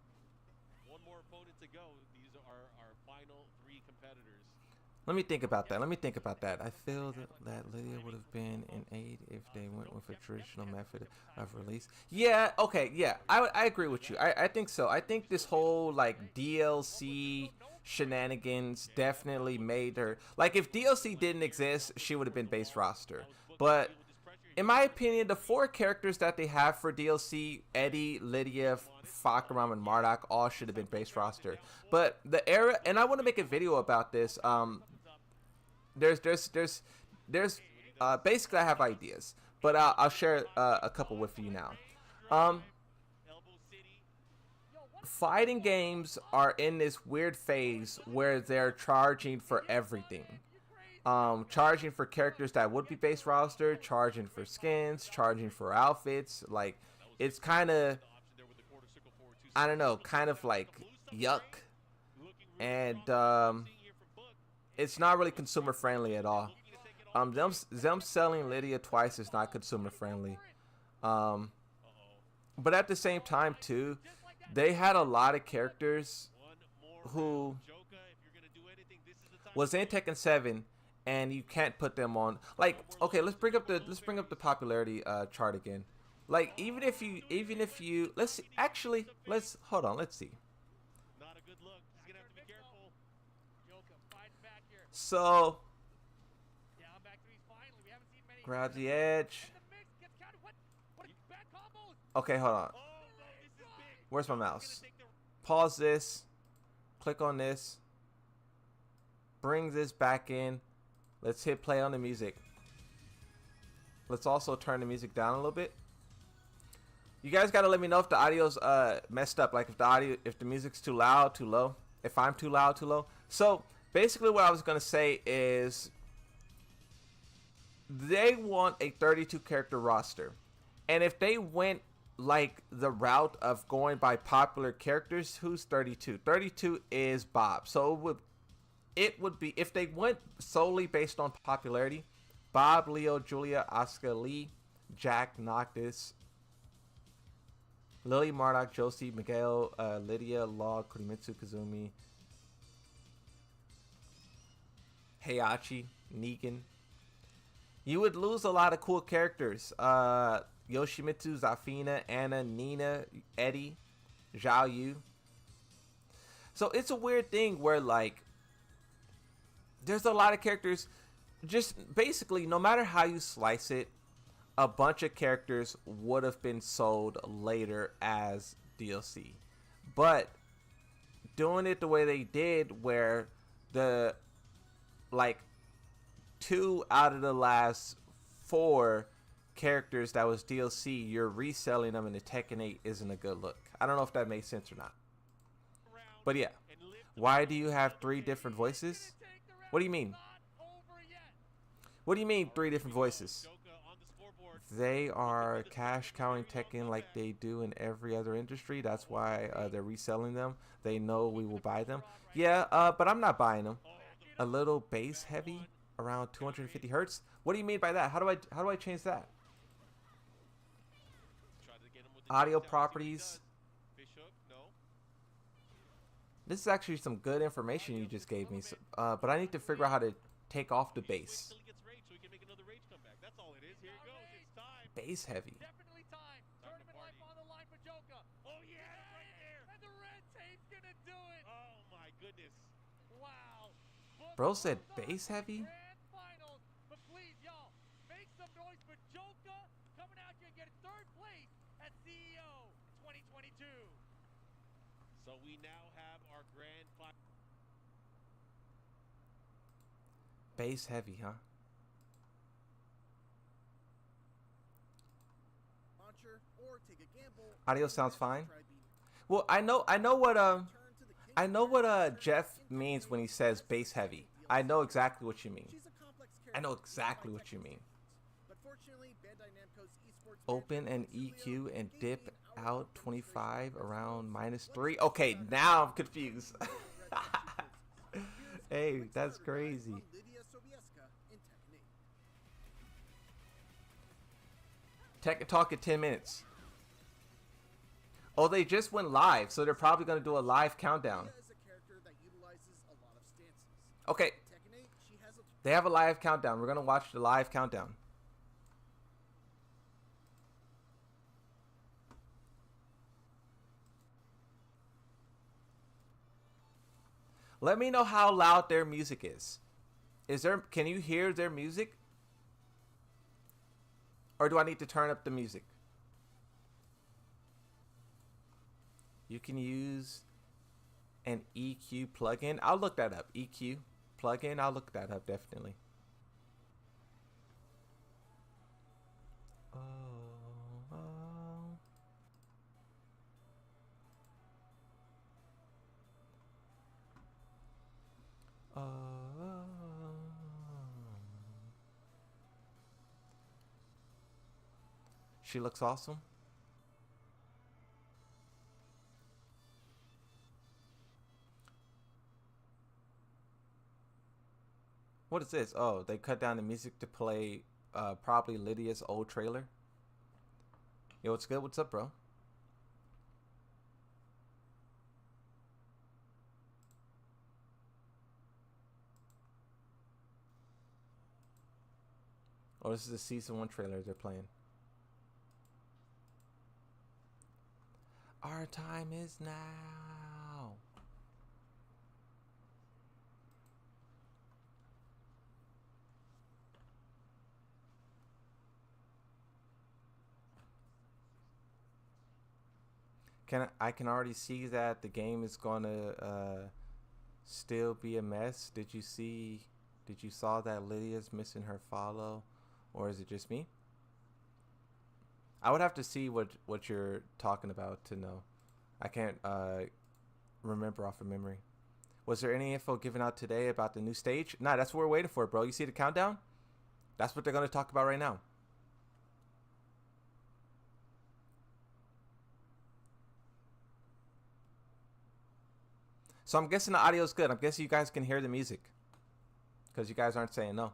One more opponent to go. These are our final 3 competitors. Let me think about that. I feel that Lydia would have been in 8 if they went with a traditional method of release. Yeah, okay, yeah. I agree with you. I think so. I think this whole like DLC shenanigans definitely made her, like, if DLC didn't exist, she would have been base roster. But in my opinion, the 4 characters that they have for DLC, Eddie, Lydia, Fakaram, and Marduk, all should have been base roster. But the era, and I want to make a video about this. There's basically I have ideas, but I'll share a couple with you now. Fighting games are in this weird phase where they're charging for everything. Charging for characters that would be base roster, charging for skins, charging for outfits. Like, it's kind of, I don't know, kind of like yuck. And it's not really consumer friendly at all. Them selling Lydia twice is not consumer friendly. But at the same time too, they had a lot of characters who was in Tekken 7, and you can't put them on. Like, okay, let's bring up the popularity chart again. Like, even if you let's see, actually, let's hold on, let's see. Not a good look. He's gonna have to be careful. So Down back threes finally. We haven't seen many. grab the edge. The mix gets counted. What bad combos? Okay, hold on. Oh, no, this is big. Where's my He's gonna mouse? take the Pause this. Click on this. Bring this back in. Let's hit play on the music. Let's also turn the music down a little bit. You guys gotta let me know if the audio's messed up. Like, if the music's too loud, too low. If I'm too loud, too low. So basically what I was gonna say is they want a 32 character roster. And if they went like the route of going by popular characters, who's 32? 32 is Bob. So it would be, if they went solely based on popularity, Bob, Leo, Julia, Asuka, Lee, Jack, Noctis, Lily, Marduk, Josie, Miguel, Lydia, Law, Kurimitsu, Kazumi, Heihachi. Negan. You would lose a lot of cool characters. Yoshimitsu, Zafina, Anna, Nina, Eddie, Zhao Yu. So it's a weird thing where, like, there's a lot of characters. Just basically, no matter how you slice it, a bunch of characters would have been sold later as DLC. But doing it the way they did, where the, like, 2 out of the last 4 characters that was DLC, you're reselling them in the Tekken 8 isn't a good look. I don't know if that makes sense or not. But yeah, why do you have 3 different voices? What do you mean? What do you mean 3 different voices? They are cash cowing Tekken like they do in every other industry. That's why they're reselling them. They know we will buy them. Yeah, but I'm not buying them. A little bass heavy, around 250 hertz. What do you mean by that? How do I change that? Audio properties. This is actually some good information you just gave me, but I need to figure out how to take off the bass. Bass heavy. Definitely time. Tournament life on the line for Joker. Oh yeah, right there. And the red tape's gonna do it. Oh my goodness. Wow. Bro said bass heavy? Grand finals. But please, y'all, make some noise for Joker coming out here and getting 3rd place at CEO 2022. So we now have our grand final. Bass heavy, huh? Audio sounds fine. Well, I know what Jeff means when he says bass heavy. I know exactly what you mean. I know exactly what you mean. Open an EQ and dip out 25 around -3. Okay, now I'm confused. Hey, that's crazy. Tech Talk in 10 minutes. Oh, they just went live, so they're probably going to do a live countdown. Okay. They have a live countdown. We're going to watch the live countdown. Let me know how loud their music is. Can you hear their music? Or do I need to turn up the music? You can use an EQ plugin. I'll look that up. EQ plugin. I'll look that up definitely. She looks awesome. What is this? Oh, they cut down the music to play probably Lydia's old trailer. Yo, what's good? What's up, bro? Oh, this is the season 1 trailer they're playing. Our time is now. I can already see that the game is gonna still be a mess. Did you saw that Lydia's missing her follow, or is it just me? I would have to see what you're talking about to know. I can't remember off of memory. Was there any info given out today about the new stage? Nah, that's what we're waiting for, bro. You see the countdown? That's what they're gonna talk about right now. So I'm guessing the audio is good. I'm guessing you guys can hear the music, because you guys aren't saying no.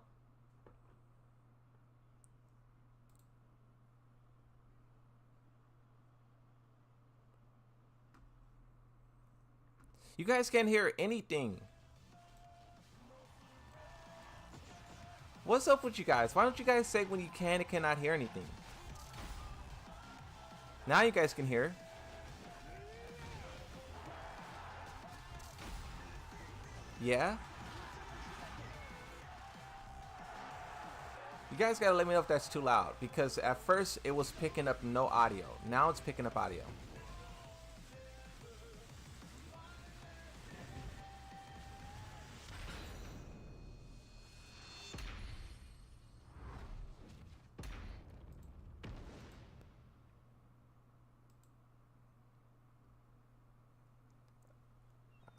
You guys can't hear anything. What's up with you guys? Why don't you guys say when you can and cannot hear anything? Now you guys can hear. Yeah? You guys gotta let me know if that's too loud, because at first it was picking up no audio. Now it's picking up audio.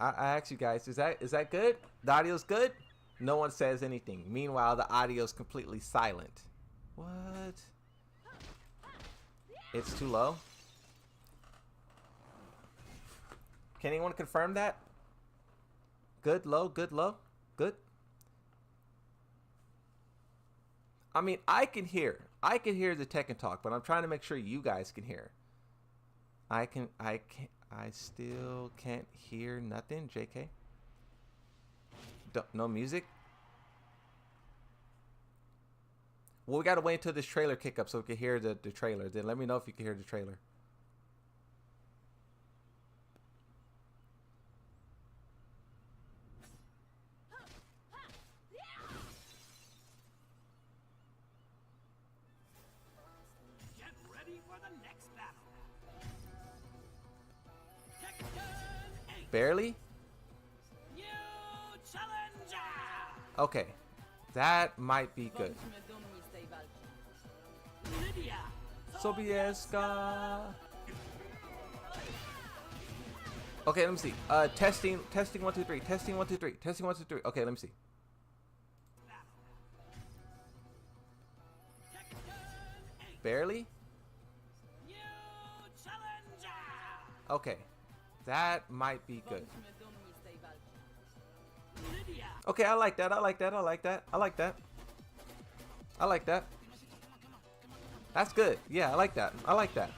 I asked you guys, is that good? The audio's good? No one says anything. Meanwhile, the audio's completely silent. What? It's too low? Can anyone confirm that? Good, low, good, low, good? I mean, I can hear the Tekken talk, but I'm trying to make sure you guys can hear. I still can't hear nothing, JK. No music? Well, we gotta wait until this trailer kick up so we can hear the trailer. Then let me know if you can hear the trailer. Get ready for the next battle. Tekken 8. Barely? New challenger. Okay. That might be good. Bądźmy dumni z tej walki. Lydia. Sobieska. Okay, let me see. Testing 1 2 3. Testing 1 2 3. Testing 1 2 3. Okay, let me see. Barely? New challenger. Okay. That might be good. Bądźmy dumni z tej walki. Lydia. Okay, I like that. I like that. I like that. I like that. I like that. That's good. Yeah, I like that. I like that.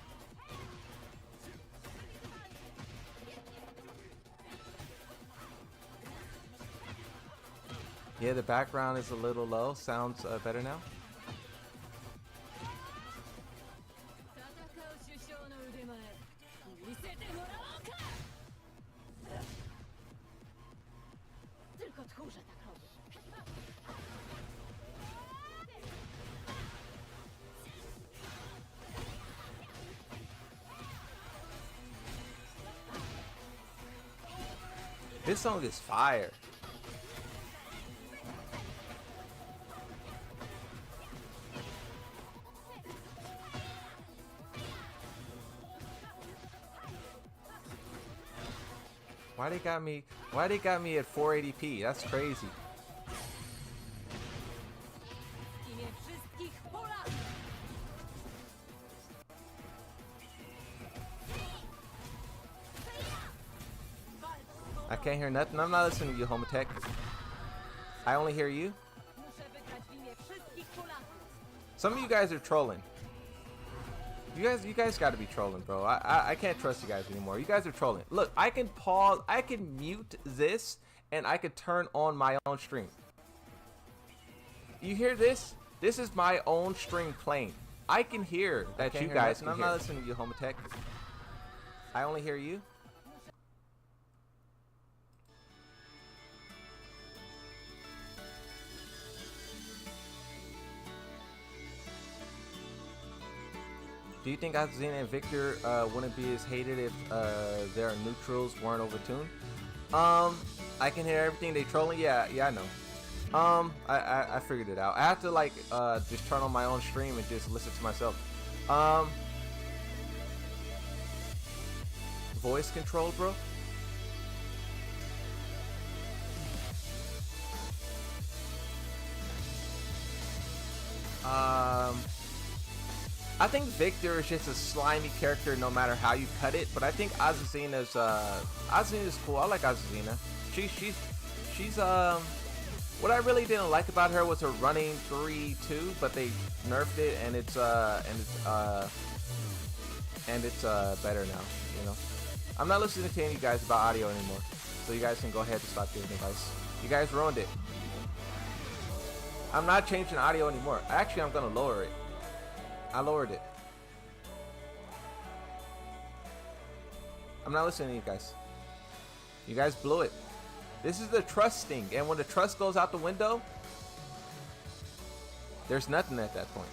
Yeah, the background is a little low. Sounds better now. 戦う首相の腕前見せてもらおうか Tylko tchórze tak robią. This song is fire. Why they got me at 480p? That's crazy. W imię wszystkich Polaków. I can't hear nothing. I'm not listening to you, Homatech. I only hear you. Muszę wygrać w imię wszystkich Polaków. Some of you guys are trolling. You guys got to be trolling, bro. I can't trust you guys anymore. You guys are trolling. Look, I can pause, I can mute this, and I could turn on my own stream. You hear this? This is my own stream playing. I can hear that you guys. I'm not listening to you, Homatech. I only hear you. Do you think Azina and Victor wouldn't be as hated if their neutrals weren't overtuned? I can hear everything they trolling. Yeah, I know. I figured it out. I have to like just turn on my own stream and just listen to myself. Voice control, bro. I think Victor is just a slimy character no matter how you cut it, but I think Azazina's cool. I like Azazina. She's what I really didn't like about her was her running 3-2, but they nerfed it and it's better now, you know. I'm not listening to any of you guys about audio anymore, so you guys can go ahead and stop giving advice. You guys ruined it. I'm not changing audio anymore. Actually, I'm gonna lower it. I lowered it. I'm not listening to you guys. You guys blew it. This is the trust thing, and when the trust goes out the window, there's nothing at that point.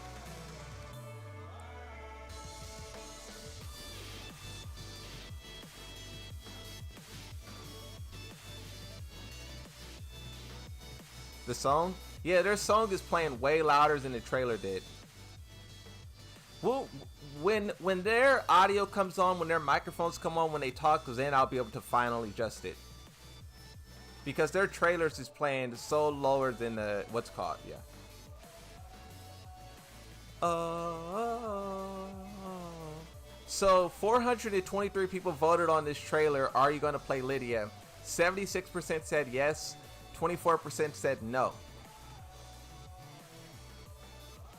The song? Yeah, their song is playing way louder than the trailer did. Well, when their audio comes on, when their microphones come on, when they talk, because then I'll be able to finally adjust it. Because their trailers is playing so lower than the what's called, yeah. So 423 people voted on this trailer. Are you gonna play Lydia? 76% said yes. 24% said no.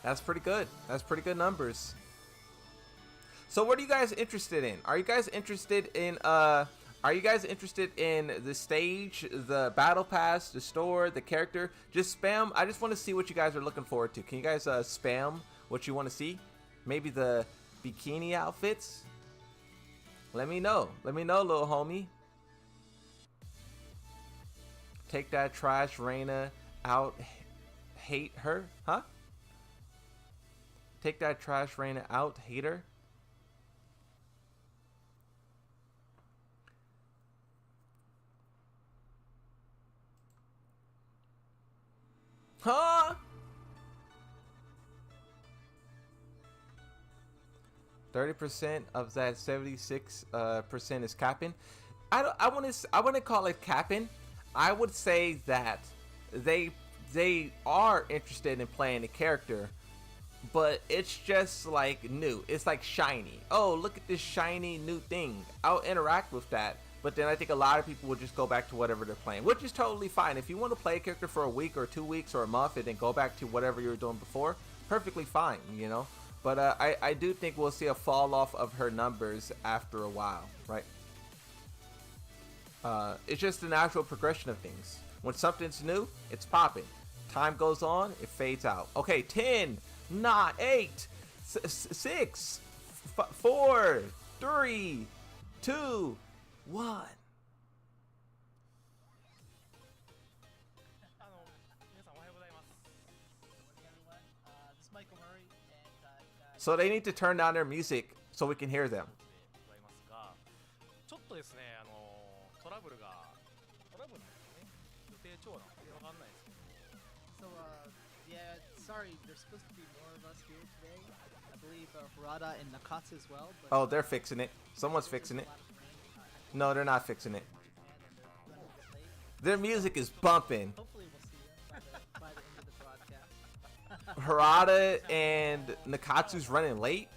That's pretty good. That's pretty good numbers. So what are you guys interested in? Are you guys interested in the stage, the battle pass, the store, the character? Just spam. I just want to see what you guys are looking forward to. Can you guys spam what you want to see? Maybe the bikini outfits? Let me know. Let me know, little homie. Take that trash, Reina, out. Hate her? Huh? Take that trash, Reina, out. Hate her? Huh? 30% of that 76% is capping. I wouldn't call it capping. I would say that they are interested in playing the character, but it's just like new. It's like shiny. Oh, look at this shiny new thing. I'll interact with that. But then I think a lot of people will just go back to whatever they're playing, which is totally fine. If you want to play a character for a week or 2 weeks or a month and then go back to whatever you were doing before, perfectly fine, you know. But I do think we'll see a fall off of her numbers after a while, right? It's just the natural progression of things. When something's new, it's popping. Time goes on, it fades out. Okay, 10, 9, 8, 6, 4, 3, 2, 1. So they need to turn down their music so we can hear them. Yeah, sorry, there's supposed to be more of us here today. I believe Harada and Nakatsu as well. But, oh, they're fixing it. Someone's fixing it. No, they're not fixing it. Their music is bumping. Hopefully we'll see them by the end of the broadcast. Harada and Nakatsu's running late.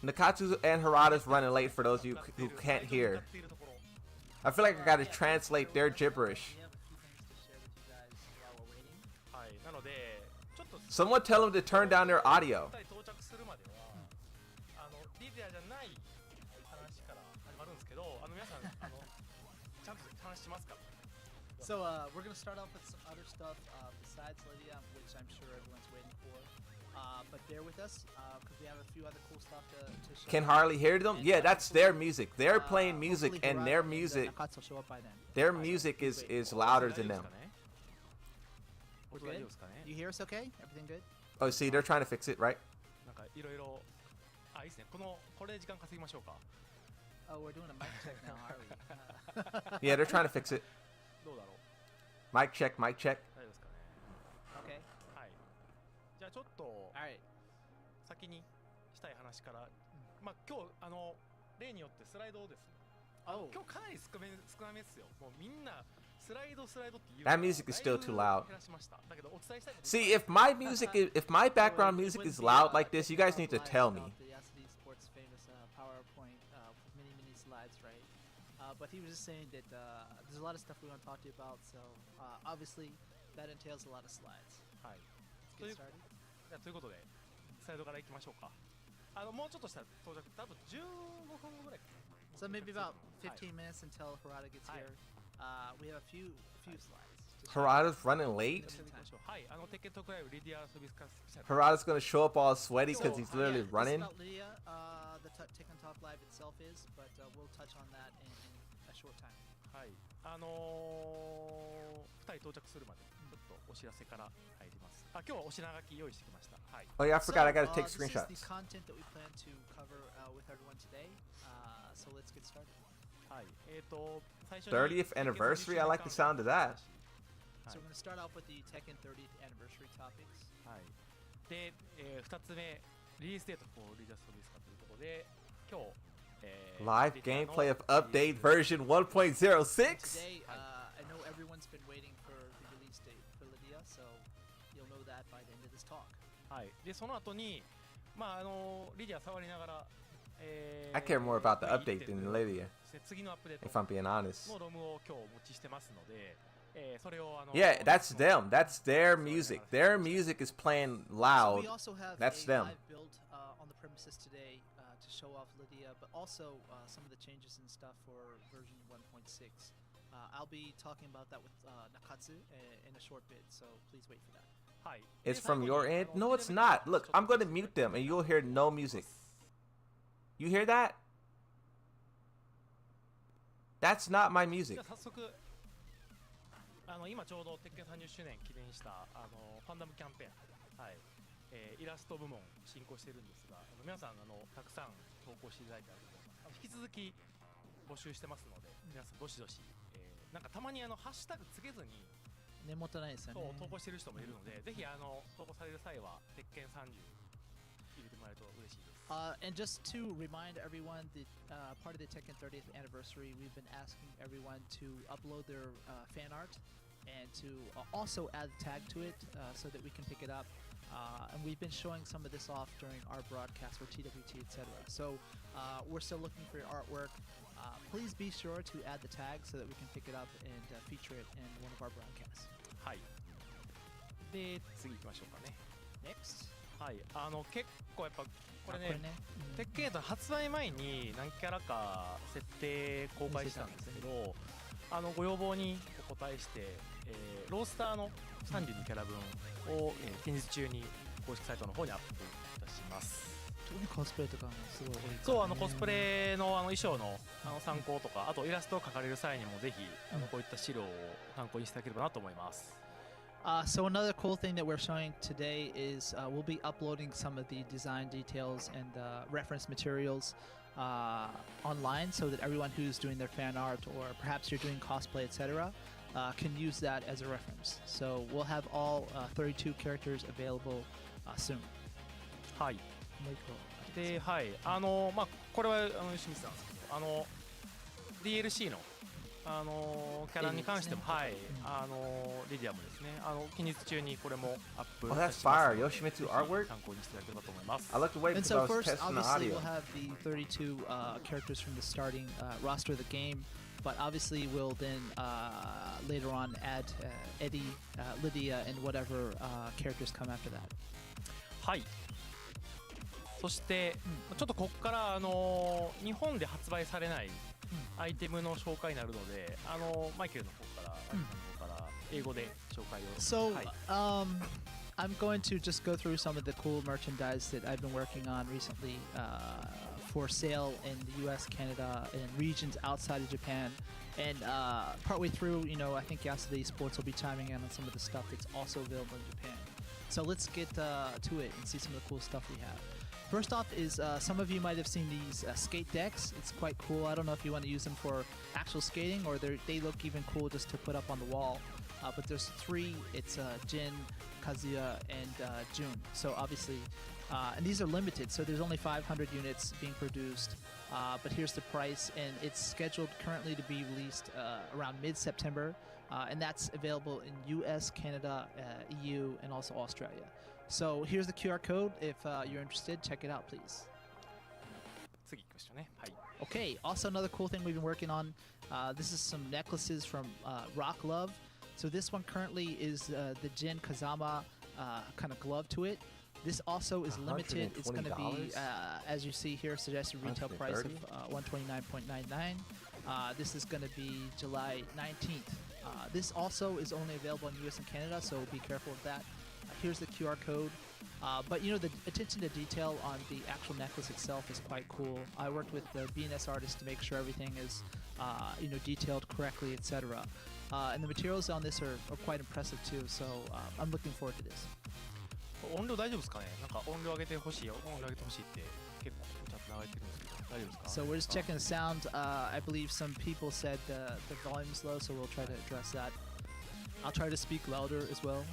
Nakatsu and Harada's running late for those of you who can't hear. I feel like I gotta translate their gibberish. Someone tell them to turn down their audio. So we're gonna start off with some other stuff besides Lydia, which I'm sure everyone's waiting for. But bear with us because we have a few other cool stuff to show. Can hardly hear them. Yeah, that's their music. They're playing music, and their music, their music is louder than them. We're good? You hear us okay? Everything good? Oh, see, they're trying to fix it, right? Oh, we're doing a mic check now, are we? Yeah, they're trying to fix it. Mic check, mic check. Okay. Alright. 先にしたい話から、まあ今日例によってスライドをですね。今日かなり少なめですよ。もうみんなスライドっていう。That music is still too loud. See, if my background music is loud like this, you guys need to tell me. But he was just saying that there's a lot of stuff we want to talk to you about, so obviously that entails a lot of slides. Let's get started. ということでスライドからいきましょうか。もうちょっとしたら到着、多分15分ぐらいかな。So maybe about 15 minutes until Harada gets here. We have a few slides. Harada's running late. はい、テッケントークライブリディア・ソビスカスペシャル Harada's gonna show up all sweaty So, because he's literally this is running. about Lydia, the Tekken Talk Live itself is, but we'll touch on that in a short time. はい、2人到着するまでちょっとお知らせから入ります。今日はお品書き用意してきました。はい。Oh yeah, I forgot. I gotta take this is screenshots. the content that we plan to cover with everyone today. So let's get started. はい。最初に 30th anniversary. I like the sound of that. So we're going to start off with the Tekken 30th anniversary topics. はい。で、2つ目リリースデート for Lydia Sobieska ということで、今日、Live Lydia の gameplay of update version 1.06. Today, I know everyone's been waiting for the release date for Lydia, so you'll know that by the end of this talk. はい。で、その後に、リディア触りながら、I care more about the update than Lydia, 次のアップデー if ト I'm being honest. のロムを今日お持ちしてますので、それをYeah, that's them. That's their music. Their music is playing So loud. we also have That's a them. live build on the premises today to show off Lydia, but also some of the changes and stuff for version 1.6. I'll be talking about that with Nakatsu in a short bit, so please wait for that. はい。 It's from your end? No, it's not. Look, I'm going to mute them and you'll hear no music. You hear that? That's not my じ music. ゃあ早速今ちょうど鉄拳30周年記念したファンダムキャンペーン、はいイラスト部門進行しているんですが、皆さんたくさん投稿していただいてありがとうございます。引き続き募集してますので、皆さんどしどし、なんかたまにハッシュタグつけずにそう投稿している人もいるので、ぜひ投稿される際は鉄拳30入れてもらえると嬉しいです。And just to remind everyone that part of the Tekken 30th anniversary, we've been asking everyone to upload their fan art and to also add a tag to it so that we can pick it up. And we've been showing some of this off during our broadcast for TWT, etc. So we're still looking for your artwork. Please be sure to add the tag so that we can pick it up and feature it in one of our broadcasts. はい。で、次行きましょうかね。Next. はい。結構やっぱこれね、鉄拳発売前に何キャラか設定公開したんですけど、ご要望にお答えして、ロースターの32キャラ分を、近日中に公式サイトの方にアップいたします。コスプレとかもすごい多いからね。そうコスプレの衣装の参考とか、あとイラストを描かれる際にもぜひこういった資料を参考にしていただければなと思います。So another cool thing that we're showing today is we'll be uploading some of the design details and reference materials online so that everyone who's doing their fan art or perhaps you're doing cosplay, etc., can use that as a reference. So we'll have all 32 characters available soon. はい。で、はい。これは吉光さんですけど、DLC のキャラに関しても、はい、リディアもですね、近日中にこれもアップ Oh, that's fire. Yoshimitsu artwork? 参考にしていただければと思います。I looked away And because so I was first, testing the obviously, audio. we'll have the 32 characters from the starting roster of the game, but obviously we'll then later on add Eddie, Lydia, and whatever characters come after that. はい。そして、ちょっとここから日本で発売されないアイテムの紹介になるので、マイケルの方から、英語で紹介を。So, はい。I'm going to just go through some of the cool merchandise that I've been working on recently for sale in the US, Canada, and regions outside of Japan. And partway through, I think Yasuda Sports will be chiming in on some of the stuff that's also available in Japan. So let's get to it and see some of the cool stuff we have. First off is some of you might have seen these skate decks. It's quite cool. I don't know if you want to use them for actual skating or they look even cool just to put up on the wall. But there's three. It's Jin, Kazuya, and Jun. So obviously, and these are limited. So there's only 500 units being produced. But here's the price, and it's scheduled currently to be released around mid-September. And that's available in US, Canada, EU, and also Australia. So here's the QR code. If you're interested, check it out, please. 次行きましょうね。はい。Okay, also another cool thing we've been working on. This is some necklaces from Rock Love. So this one currently is the Jin Kazama kind of glove to it. This also is limited. It's going to be, as you see here, suggested retail price of $129.99. This is going to be July 19th This also is only available in US and Canada, so be careful of that. Here's the QR code. But you know, the attention to detail on the actual necklace itself is quite cool. I worked with the BNS artist to make sure everything is you know, detailed correctly, etc. And the materials on this are quite impressive too, so I'm looking forward to this. 音量大丈夫ですかね。なんか音量上げてほしい、音量上げてほしいって結構ちゃんと流れてるんですけど、大丈夫ですか？ So we're just checking the sound. I believe some people said the volume's low, so we'll try to address that. I'll try to speak louder as well.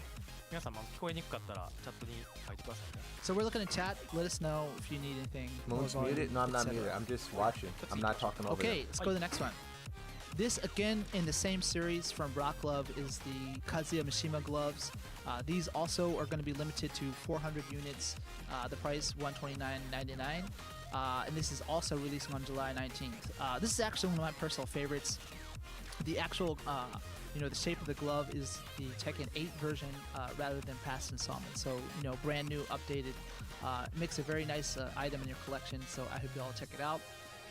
皆さん、聞こえにくかったらチャットに書いてくださいね。 So we're looking at chat. Let us know if you need anything. Moon's more volume, muted? No, I'm not etc. muted. I'm just watching. I'm not talking over Okay, them. let's go to the next one. This, again, in the same series from Rock Glove, is the Kazuya Mishima gloves. These also are going to be limited to 400 units. The price, $129.99. And this is also releasing on July 19th. This is actually one of my personal favorites. The actual, you know, the shape of the glove is the Tekken 8 version rather than past installments. So, you know, brand new, updated. Makes a very nice item in your collection, so I hope you all check it out.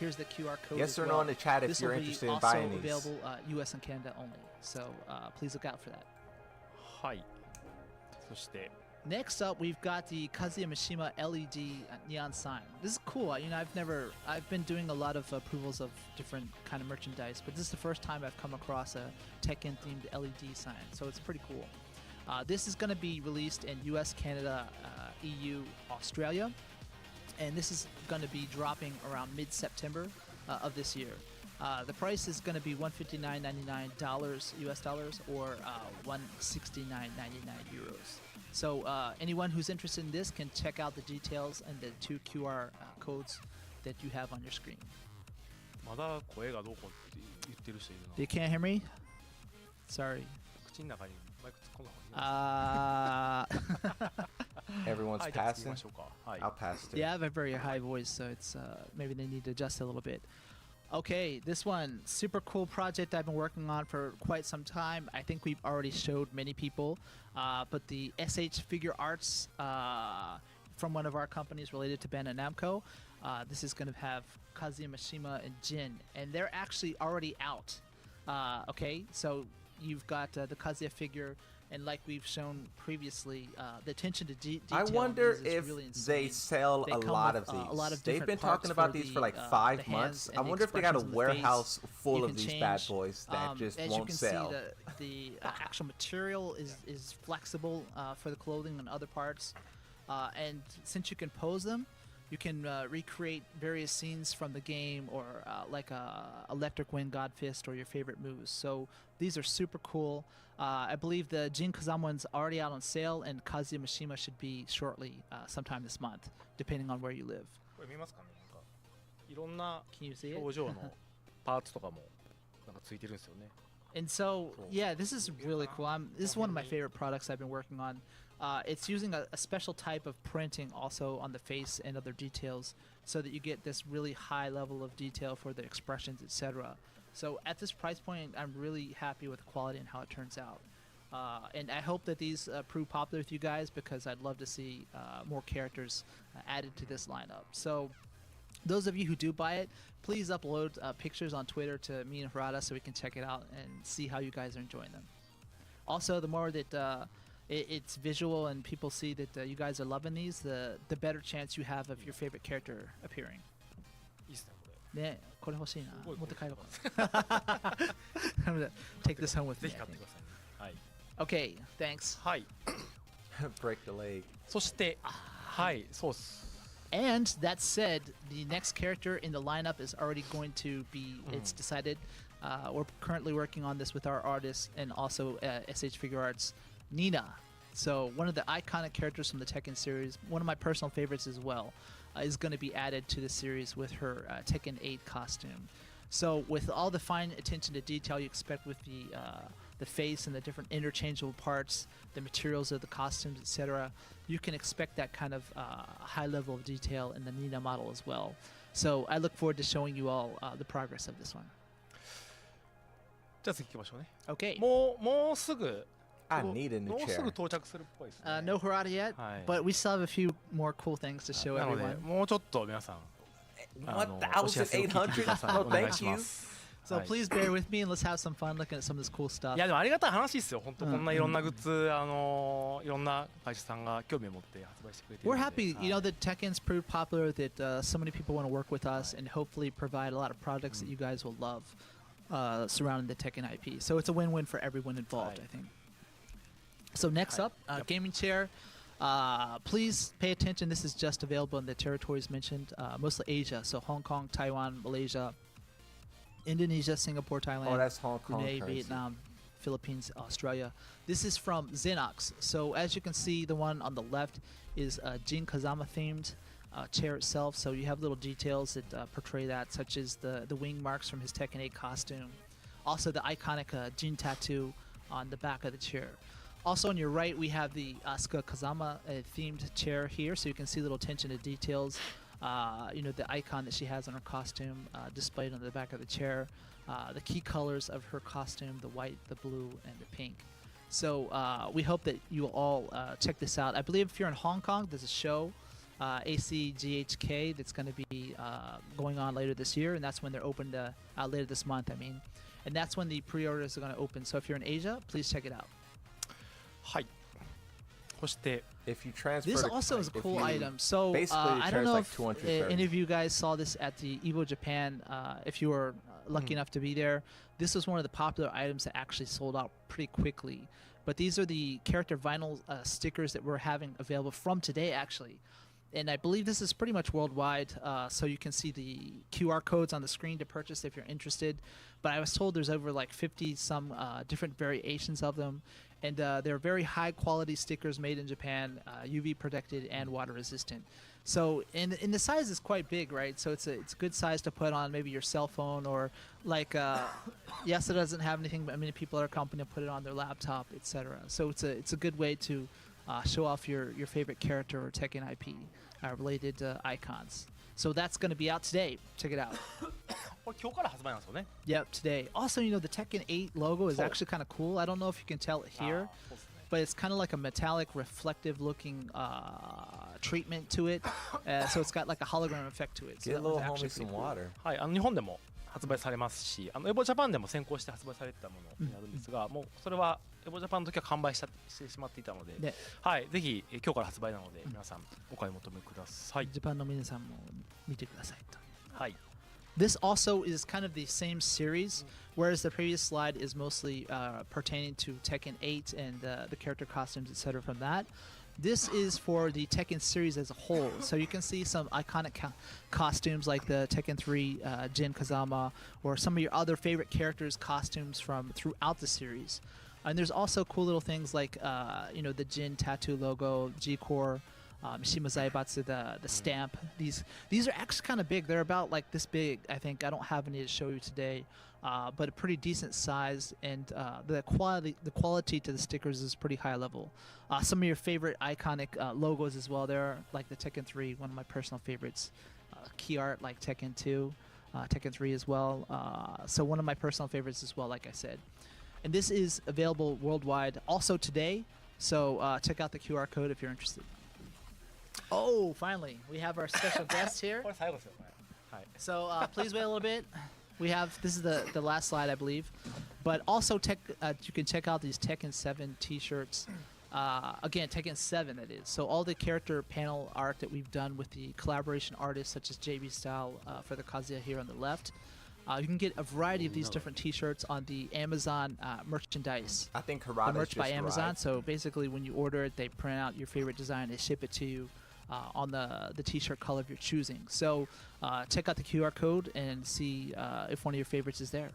Here's the QR code. Yes as or well. no in the chat if This you're will be interested in also buying these. available US and Canada only. So please look out for that. はい。そして、 Next up, we've got the Kazuya Mishima LED neon sign. This is cool. You know, I've been doing a lot of approvals of different kind of merchandise, but this is the first time I've come across a Tekken themed LED sign. So it's pretty cool. This is going to be released in US, Canada, EU, Australia. And this is going to be dropping around mid-September of this year. The price is going to be $159.99 US dollars or €169.99. So anyone who's interested in this can check out the details and the 2 QR codes that you have on your screen. まだ声がどうこうって言ってる人いる You can't hear me? Sorry. な。口の中にマイク突っ込んだ方がいい。 Everyone's はい、じゃあ次 passing. 行きましょうか。はい。 I'll pass it. Yeah, I have a very high voice, so it's maybe they need to adjust a little bit. Okay, this one, super cool project I've been working on for quite some time. I think we've already showed many people, but the SH Figure Arts from one of our companies related to Bandai Namco. This is going to have Kazuya Mishima and Jin, and they're actually already out. Okay, so you've got the Kazuya figure. And like we've shown previously, the attention to detail. I wonder on these is if really insane. they sell a come lot with, of these. a lot of They've different been parts talking about for these for the, like the 5 hands months. and I the wonder if they got a expressions on the face. warehouse full You of can these bad change, boys that just as won't you can sell. See, the actual material is flexible for the clothing and other parts. And since you can pose them, you can recreate various scenes from the game or like Electric Wind, God Fist, or your favorite moves. So these are super cool. I believe the Jin Kazama one's already out on sale, and Kazuya Mishima should be shortly, sometime this month, depending on where you live. これ見ますかね。なんかいろんな Can you see it? 表情のパーツとかもなんかついてるんですよね。 And so, yeah, this is really cool. This is one of my favorite products I've been working on. It's using a special type of printing also on the face and other details so that you get this really high level of detail for the expressions, etc. So at this price point, I'm really happy with the quality and how it turns out. And I hope that these prove popular with you guys because I'd love to see more characters added to this lineup. So those of you who do buy it, please upload pictures on Twitter to me and Harada so we can check it out and see how you guys are enjoying them. Also, the more that it's visual and people see that you guys are loving these, the better chance you have of your favorite character appearing. いいっすね、これ。ね、これ欲しいな。すごい持って帰ろうか。I'm gonna take this home with ぜ me. ひ I 買って think. くださいね。はい。 Okay, thanks. はい。 Break the leg. そして、はい、そうっす。 And that said, the next character in the lineup is already going to be, it's decided. We're currently working on this with our artists and also SH Figure Arts, Nina. So one of the iconic characters from the Tekken series, one of my personal favorites as well, is going to be added to the series with her Tekken 8 costume. So with all the fine attention to detail you expect with the face and the different interchangeable parts, the materials of the costumes, etc., you can expect that kind of high level of detail in the Nina model as well. So I look forward to showing you all the progress of this one. じゃあ次行きましょうね。 Okay. もうすぐ、 I need a new もうす chair. ぐ到着するっぽいですね。 No Harada yet, はい。 but we still have a few more cool things to show なので、 everyone. もうちょっと皆さん、お知らせを聞いてください。 1,800? お願い No, し thank ま you. す。So please bear with me and let's have some fun looking at some of this cool stuff. いやでもありがたい話ですよ。本当こんないろんなグッズいろんな会社さんが興味を持って発売してくれている We're ので。 happy, you know, that Tekken's proved popular, that so many people want to work with us and hopefully provide a lot of products that you guys will love surrounding the Tekken IP. So it's a win-win for everyone involved, I think. So next up, gaming chair. Please pay attention. This is just available in the territories mentioned, mostly Asia. So Hong Kong, Taiwan, Malaysia, Indonesia, Singapore, Thailand, Oh, that's Hong Kong Brunei, currency. Vietnam, Philippines, Australia. This is from Xenox. So as you can see, the one on the left is Jin Kazama themed chair itself. So you have little details that portray that, such as the wing marks from his Tekken 8 costume. Also the iconic Jin tattoo on the back of the chair. Also on your right, we have the Asuka Kazama themed chair here. So you can see little attention to details. You know, the icon that she has on her costume displayed on the back of the chair. The key colors of her costume, the white, the blue, and the pink. So we hope that you will all check this out. I believe if you're in Hong Kong, there's a show, ACGHK, that's going to be going on later this year, and that's when they're open later this month, I mean. And that's when the pre-orders are going to open. So if you're in Asia, please check it out. はい。そして If you transfer This the- also is a if cool you- item. So basically, I don't it know like if 230. any of you guys saw this at the Evo Japan. If you were lucky enough to be there, this was one of the popular items that actually sold out pretty quickly. But these are the character vinyl stickers that we're having available from today, actually. And I believe this is pretty much worldwide, so you can see the QR codes on the screen to purchase if you're interested. But I was told there's over like 50 some different variations of them. And they're very high quality stickers made in Japan, UV protected and water resistant. So and the size is quite big, right? So it's a good size to put on maybe your cell phone, or like yes, it doesn't have anything, but many people are competent to put it on their laptop, etc. So it's a good way to show off your favorite character or Tekken IP related icons. So that's going to be out today. Check it out. これ今日から発売なんですよね。 Yep, today. Also, you know, the Tekken 8 logo is Oh. actually kind of cool. I don't know if you can tell it here, そうですね。 but it's kind of like a metallic, reflective-looking treatment to it. So it's got like a hologram effect to it. So Get that little one's actually homie some pretty cool. water. はい、日本でも発売されますし、エボジャパンでも先行して発売されてたものになるんですが、もうそれはエボジャパンの時は完売してしまっていたので、ねはい、ぜひ今日から発売なので、皆さんお買い求めください。 Japan no minasan mo mite kudasai to. はい。 This also is kind of the same series, whereas the previous slide is mostly pertaining to Tekken 8 and the character costumes, etc. from that. This is for the Tekken series as a whole. So you can see some iconic costumes like the Tekken 3 Jin Kazama, or some of your other favorite characters' costumes from throughout the series. And there's also cool little things like, you know, the Jin tattoo logo, G-Core, Mishima Zaibatsu, the stamp. These are actually kind of big. They're about like this big, I think. I don't have any to show you today, but a pretty decent size, and the quality to the stickers is pretty high level. Some of your favorite iconic logos as well there, like the Tekken 3, one of my personal favorites. Key art like Tekken 2, Tekken 3 as well. So one of my personal favorites as well, like I said. And this is available worldwide also today. So check out the QR code if you're interested. Oh, finally, we have our special guest here. これ最後ですよね。はい。 So please wait a little bit. We have, this is the last slide, I believe. But also you can check out these Tekken 7 t-shirts. Again, Tekken 7 that is. So all the character panel art that we've done with the collaboration artists such as JB Style for the Kazuya here on the left. You can get a variety of these different t-shirts on the Amazon merchandise. I think The Harada's merch by just Amazon. arrived. So basically when you order it, they print out your favorite design, they ship it to you on the t-shirt color of your choosing. So check out the QR code and see if one of your favorites is there.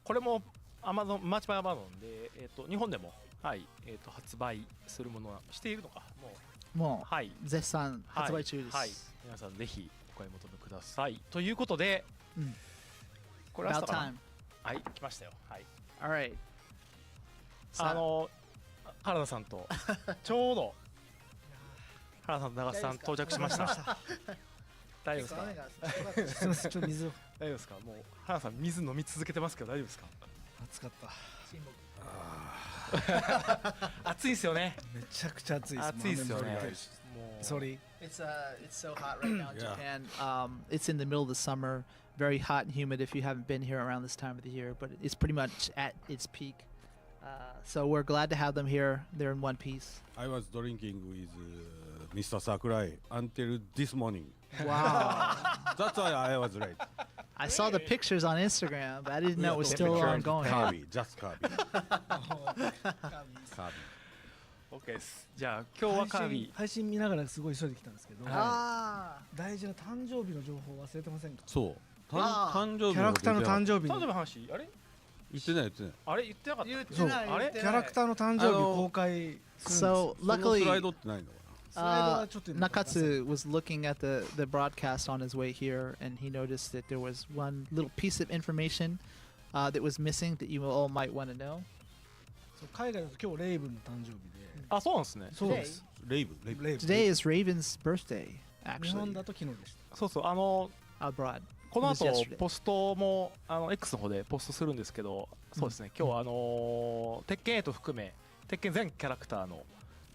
これも Amazon マーチバイアマゾンで、日本でも、はい、発売するものはしているのか。もう、はい、絶賛発売中です。はい、皆さんぜひお買い求めください。ということで、これラス About トかな。 time. はい、来ましたよ。はい。 All right. 原田さんとちょうど原田さんと長瀬さん到着しました。大丈夫ですか。すみません、ちょっと水を。大丈夫ですか。もう原田さん水飲み続けてますけど大丈夫ですか。暑かった。暑いですよね。めちゃくちゃ暑いです。暑いですよね。Sorry. It's so hot right now in Yeah. Japan. It's in the middle of the summer, very hot and humid if you haven't been here around this time of the year, but it's pretty much at its peak. So we're glad to have them here. They're in one piece. I was drinking with Mr. Sakurai until this morning. Wow. That's why I was late. I saw the pictures on Instagram, but I didn't know it was still ongoing. Kirby, just Kirby. Kirby. OK です。じゃあ今日はカービィ。配信見ながらすごい急いできたんですけど、あ大事な誕生日の情報忘れてませんか？そう。あー誕生日キャラクターの誕生日誕生日の話あれ言ってない言ってない。あれ言ってなかった。言ってそうないあれキャラクターの誕生日公開するんですよ。 So その luckily, スライドってないのかな。スライドはちょっと今 Nakatsu was looking at the broadcast on his way here, and he noticed that there was one little piece of information that was missing that you all might want to know. そう海外だと今日レイブンの誕生日で。あ、そうなんですね。そうです。レイブ。レイブ Today is Raven's birthday, 日 actually, 本だと昨日でした。そうそうabroad. この It was 後 yesterday. ポストもX の方でポストするんですけど、そうですね。今日は鉄拳8含め鉄拳全キャラクターの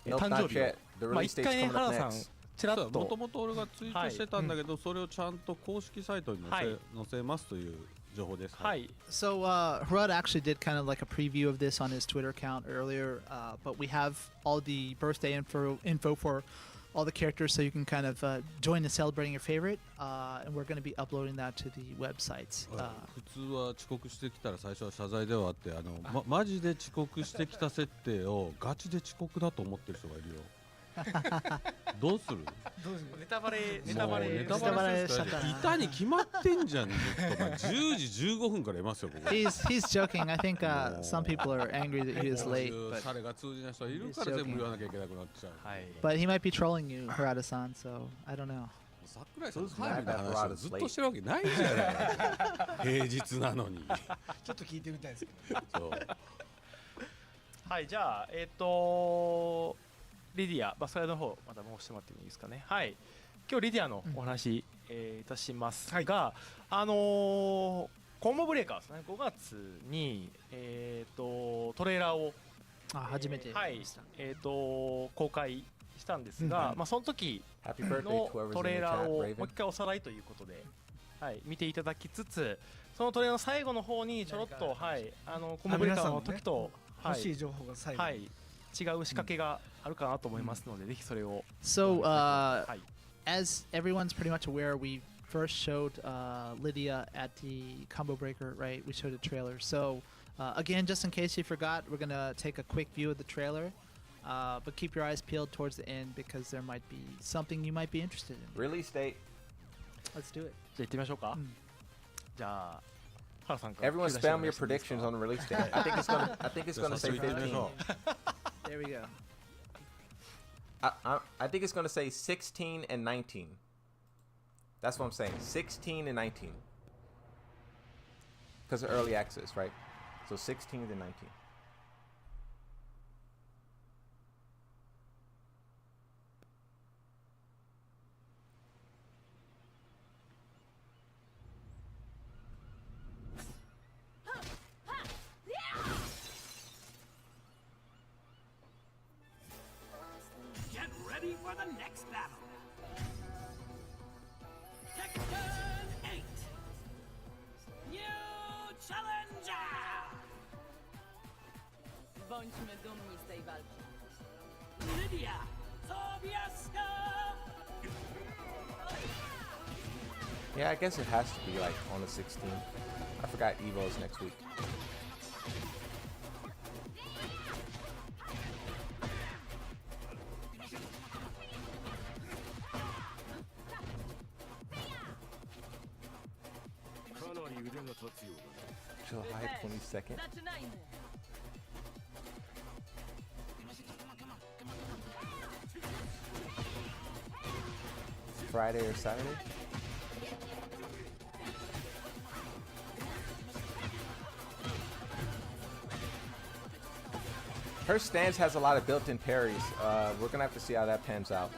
Nope, 誕 not 生日 yet. を The まあ release 一 date's 回 coming 原 up 田さん next. ちらっもとともと俺がツイートしてたんだけど、それをちゃんと公式サイトに載せますという情報です。はい。 So Harada actually did kind of like a preview of this on his Twitter account earlier, but we have all the birthday info for all the characters, so you can kind of join in celebrating your favorite, and we're going to be uploading that to the websites. 普通は遅刻してきたら最初は謝罪ではあってマジで遅刻してきた設定をガチで遅刻だと思ってる人がいるよ。どうする？ネタバレネタバレしちゃったらいたに決まってんじゃん。10時15分からいますよ。He's joking. I think some people are angry that he was late, シャレが通じない人いるから全部言わなきゃいけなくなっちゃう。but he might be trolling you, Harada-san. So I don't know. 桜井さんのタイムの話をずっとしてるわけないじゃない。平日なのに。ちょっと聞いてみたいですけど。そう。はい、じゃあリディア、スライドの方また申してもらってもいいですかね。はい。今日リディアのお話、いたしますが、コンボブレーカーですね。5月にトレーラーを初めて公開したんですが、その時のトレーラーをもう一回おさらいということで、はい、見ていただきつつ、そのトレーラーの最後の方にちょろっとコンボブレーカーの時と欲しい情報が最後に。違う仕掛けがあるかなと思いますので、ぜひそれを。So, as everyone's pretty much aware, we first showed Lydia at the combo breaker, right? We showed a trailer. So, again, just in case you forgot, we're gonna take a quick view of the trailer, but keep your eyes peeled towards the end because there might be something you might be interested in. Release date. Let's do it. じゃあ行ってみましょうか。じゃあ。Everyone spam your predictions on the release date. I think it's gonna say 15. There we go. I think it's gonna say 16 and 19. That's what I'm saying. 16 and 19. Because of early access, right? So 16 and 19. Ready for the next battle. Tekken 8. New challenger. Bądźmy dumni z tej walki. Lydia, Sobieska. Yeah, I guess it has to be like on the 16th. I forgot Evo's next week. July 22nd. Friday or Saturday? Her stance has a lot of built-in parries. We're gonna have to see how that pans out.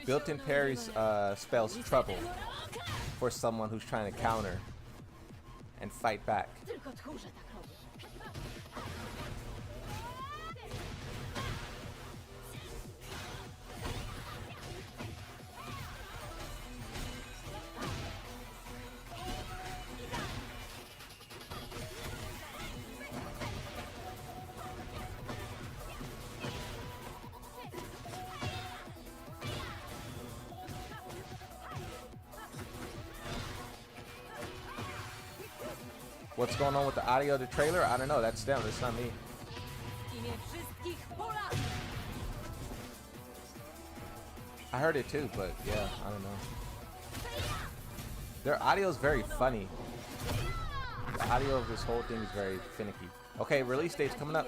Built-in parries spells trouble for someone who's trying to counter and fight back. What's going on with the audio of the trailer? I don't know. That's them. It's not me. I heard it too, but yeah, I don't know. Their audio is very funny. The audio of this whole thing is very finicky. Okay, release date's coming up.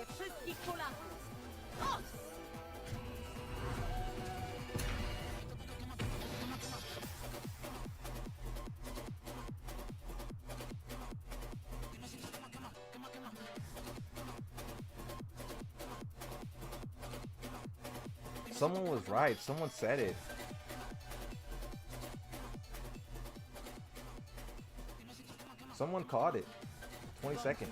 Someone was right. Someone said it. Someone caught it. 22nd.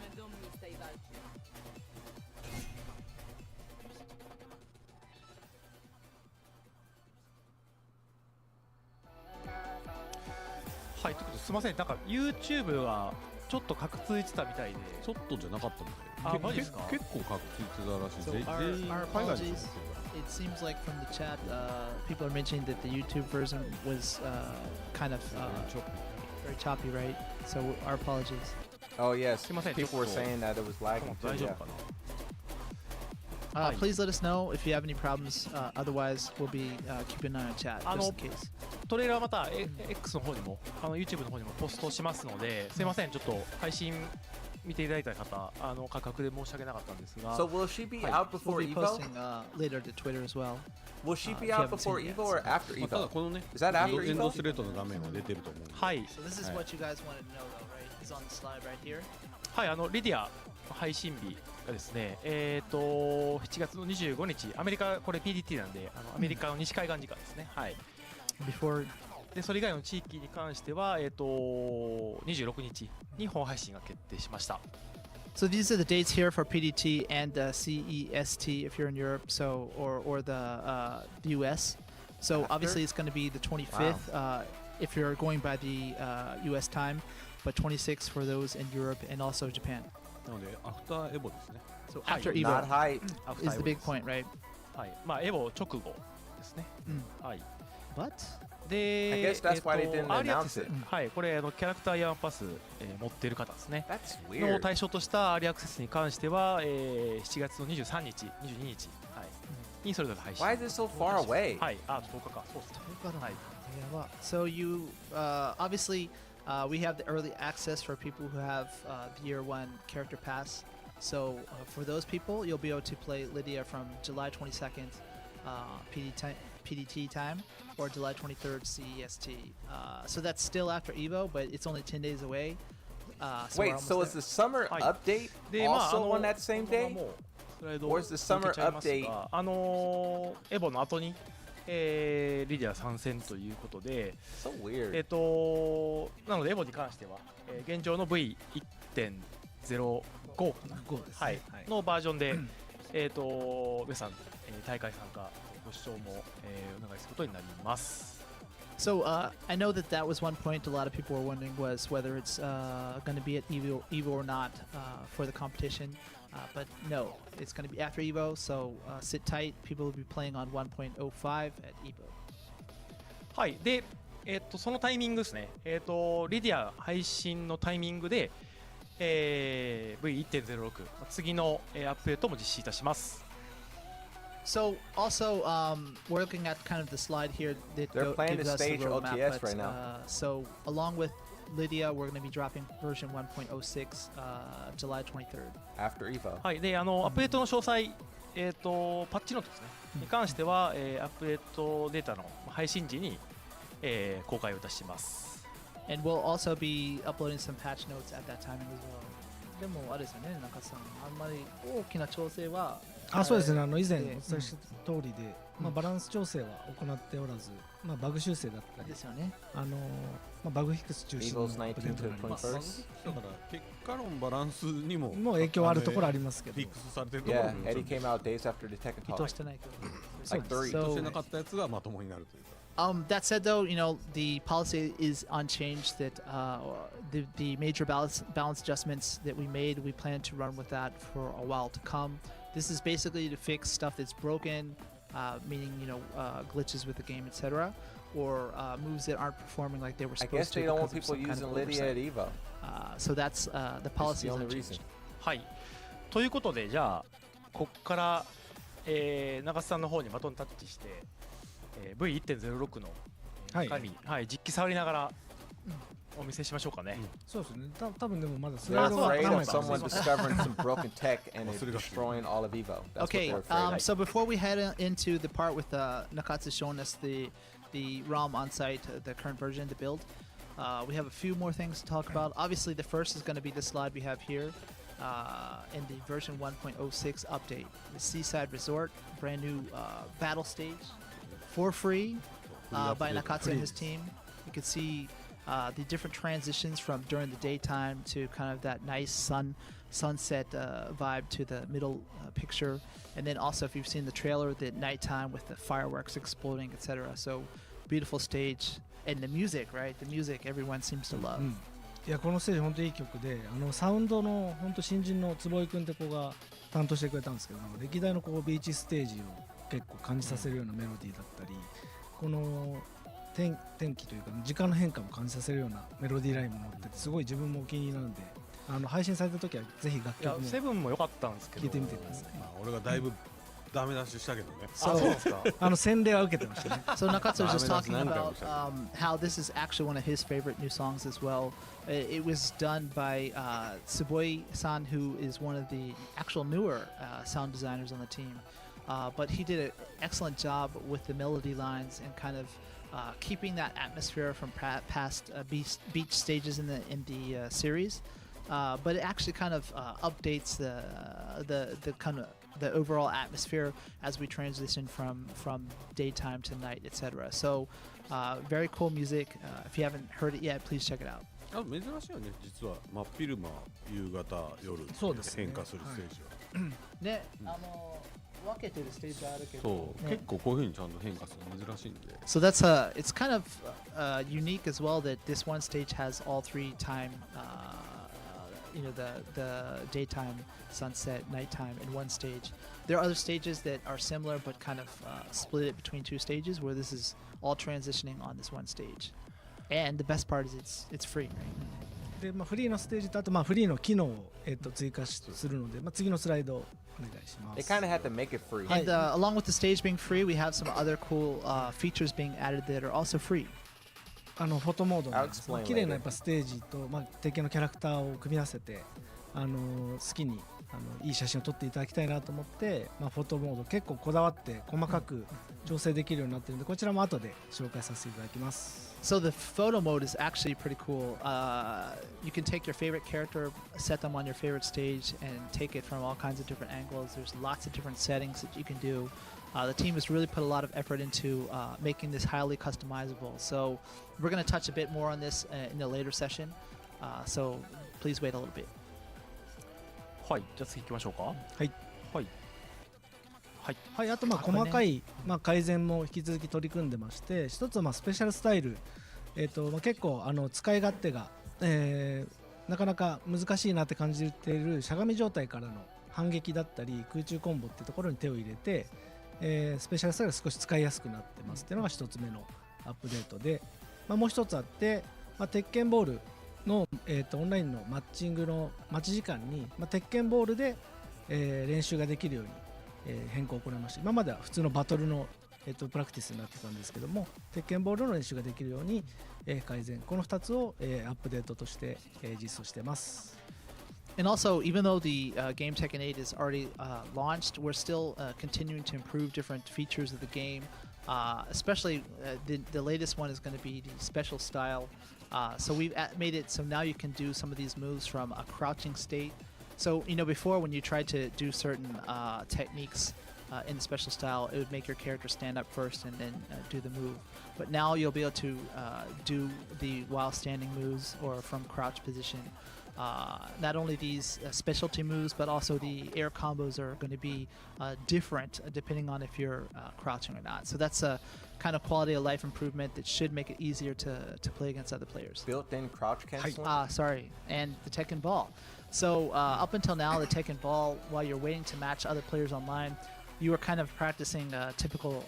はい、ということですいません、なんか YouTube はちょっとカクついてたみたいで。ちょっとじゃなかったみたい。あ、マジですか？結構カクついてたらしい。 So 全員 our 海外の人 apologies. It seems like from the chat, people are mentioning that the YouTube version was kind of very choppy, right? So our apologies. Oh yes, people were saying that it was lagging too. Yeah. Please let us know if you have any problems. Otherwise, we'll be keeping an eye on chat just in case. トレーラーまた X の方にもYouTube の方にもポストしますので、すいません、ちょっと配信見ていただいた方、価格で申し訳なかったんですが。So will she be out before We'll be Evo? posting later to Twitter as well. Will she be if you out haven't seen before it yet, Evo or so- after まあただ Evo? このね Is that after エンド Evo? ストレートの画面は出てると思うんで。はい。 So this is what you guys wanted to know, though, right? It's on the slide right here. はい、リディア配信日がですね、7月の25日、アメリカ、これ PDT なんで、アメリカの西海岸時間ですね。はい。Before で、それ以外の地域に関しては、26日に本配信が決定しました。So these are the dates here for PDT and CEST if you're in Europe, so or the US. So After? obviously it's going to be the 25th if you're going by the US time, but 26th for those in Europe and also Japan. なのでアフターエボですね。 So はい after Not Evo hype. is the big point, right? はい。まあ、エボ直後ですね。はい。 But で、 I guess that's why they didn't アーリーアク announce セス it. はい、これキャラクターイヤーパス、持ってる方ですね。 That's の weird. 対象としたアーリーアクセスに関しては、7月の23日、22日、はい、にそれぞれ配信。 Why is it so far away? はい、10日か。そうですね。はい。 so you obviously we have the early access for people who have the year one character pass. So for those people, you'll be able to play Lydia from July 22nd PDT time or July 23rd CEST. So that's still after Evo, but it's only 10 days away. So we're Wait, almost so there. is the summer Hi. update で、まあ、 also on that same このまま day? もうスライド Or is the summer 抜けちゃいますが update? エボの後に、リディア参戦ということで、 So weird. なのでエボに関しては、現状の V1.05 かな、 5ですね。はいのバージョンで、皆さん、大会参加ご視聴も、お願いすることになります。 So I know that that was one point a lot of people were wondering was whether it's going to be at Evo or not for the competition. But no, it's going to be after Evo, so sit tight. People will be playing on 1.05 at Evo. はいで、そのタイミングですね、リディア配信のタイミングで、V1.06 次の、アップデートも実施いたします。 So also, we're looking at kind of the slide here that They're playing gives the us the stage roadmap. OTS But, right now. So along with Lydia, we're going to be dropping version 1.06 July 23rd. After Evo. はい、でアップデートの詳細、パッチノートですね、に関しては、アップデートデータの配信時に、公開をいたします。 And we'll also be uploading some patch notes at that timing as well. でもあれですよね、中さん、あんまり大きな調整はそうですね。以前おで伝えした通りで、バランス調整は行っておらず、バグ修正だったりですよね。バグフィックス中心のア Evo's ップデー 19 to トになります。 21st. だから結果論バランスにももう影響あるところありますけど。フィックスされてるところ Yeah, も Eddie came out days after the Tekken 意 talk. 図してないけど。 Like 3. 意図してな So, かったやつがまともになるというか。that said, though, you know the policy is unchanged. That the major balance adjustments that we made, we plan to run with that for a while to come. This is basically to fix stuff that's broken, meaning glitches with the game, etc., or moves that aren't performing like they were I supposed guess to. they don't want because of people some kind using of Lydia oversight. at Evo. So that's the policy. That's the only hasn't reason. changed. はい。ということで、じゃあこっから、中津さんの方にバトンタッチして、V1.06 の中身、実機触りながらお見せしましょうかね。そうですね。多分でもまだス They're ライドが afraid 何 of 枚か someone discovering some broken tech and it destroying all of Evo. That's Okay, what they're afraid of. so before we head into the part with Nakatsu showing us the ROM on site, the current version, the build, we have a few more things to talk about. Obviously, the first is going to be the slide we have here in the version 1.06 update. The Seaside Resort, brand new battle stage for free by Nakatsu and his team. You can see the different transitions from during the daytime to kind of that nice sunset vibe to the middle picture, and then also if you've seen the trailer, the nighttime with the fireworks exploding, etc. So beautiful stage, and the music, right? The music everyone seems to love. いやこのステージ本当にいい曲で、サウンドの本当新人の坪井君って子が担当してくれたんですけど、歴代のこうビーチステージを結構感じさせるようなメロディーだったり、この天気というか時間の変化も感じさせるようなメロディーラインも乗っててすごい自分もお気に入りなので、配信された時はぜひ楽曲もセブンも良かったんですけど、聴いてみてください。俺がだいぶダメ出ししたけどね。そうですか。洗礼は受けてましたね。So Nakatsu was just talking about how this is actually one of his favorite new songs as well. It was done by Sobieska, who is one of the actual newer sound designers on the team. But he did an excellent job with the melody lines and kind of keeping that atmosphere from past beach stages in the series. But it actually kind of updates the kind of the overall atmosphere as we transition from daytime to night, etc. So very cool music. If you haven't heard it yet, please check it out. 珍しいよね、実は真っ昼間、夕方、夜変化するステージは。ね、分けてるステージあるけど、そう、結構こういう風にちゃんと変化するの珍しいんで。So that's it's kind of unique as well that this one stage has all three time, the daytime, sunset, nighttime in one stage. There are other stages that are similar but kind of split it between two stages, where this is all transitioning on this one stage. And the best part is it's free, right? で、フリーのステージとあとフリーの機能を追加するので、次のスライドお願いします。They kind of had to make it free. And along with the stage being free, we have some other cool features being added that are also free. フォトモードなんです。綺麗なやっぱステージと敵のキャラクターを組み合わせて好きにいい写真を撮っていただきたいなと思って、フォトモード結構こだわって細かく調整できるようになっているので、こちらも後で紹介させていただきます。So the photo mode is actually pretty cool. You can take your favorite character, set them on your favorite stage, and take it from all kinds of different angles. There's lots of different settings that you can do. The team has really put a lot of effort into making this highly customizable. So we're going to touch a bit more on this in a later session. So please wait a little bit. はい、じゃあ次行きましょうか。はい。はい。はい、あと細かい改善も引き続き取り組んでまして、一つはスペシャルスタイル、結構使い勝手が、なかなか難しいなって感じているしゃがみ状態からの反撃だったり空中コンボってところに手を入れて、スペシャルスタイルが少し使いやすくなってますっていうのが一つ目のアップデートで、もう一つあって、鉄拳ボールの、オンラインのマッチングの待ち時間に、鉄拳ボールで、練習ができるように変更を行いました。今までは普通のバトルの、プラクティスになってたんですけども、鉄拳ボールの練習ができるように、改善、この2つを、アップデートとして、実装しています。And also, even though the game Tekken 8 is already launched, we're still continuing to improve different features of the game. Especially the latest one is going to be the special style. So we've made it so now you can do some of these moves from a crouching state. So, before when you tried to do certain techniques in the special style, it would make your character stand up first and then do the move. But now you'll be able to do the while standing moves or from crouch position. Not only these specialty moves, but also the air combos are going to be different depending on if you're crouching or not. So that's a kind of quality of life improvement that should make it easier to play against other players. Built-in crouch cancel? Sorry. And the Tekken Ball. So up until now, the Tekken Ball, while you're waiting to match other players online, you were kind of practicing typical,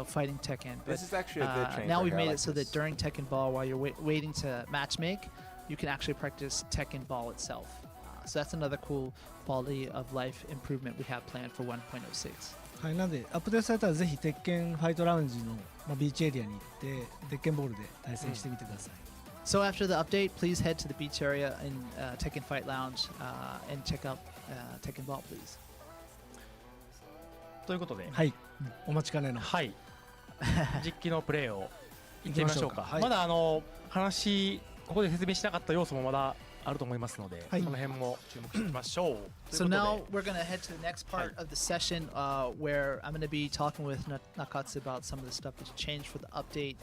fighting Tekken. But, This is actually a good change. now right we've here. I made like it so this. that during Tekken Ball, while you're waiting to match make, you can actually practice Tekken Ball itself. So that's another cool quality of life improvement we have planned for 1.06. はい、なのでアップデートされたらぜひ鉄拳ファイトラウンジの、ビーチエリアに行って鉄拳ボールで対戦してみてください。So after the update, please head to the beach area in Tekken Fight Lounge and check out Tekken Ball, please. ということで、はい、お待ちかねの。はい、実機のプレーをいってみましょうか。はい、まだ話ここで説明しなかった要素もまだあると思いますので、その辺も注目していきましょう。So now we're going to head to the next part of the session where I'm going to be talking with Nakatsu about some of the stuff that's changed for the update.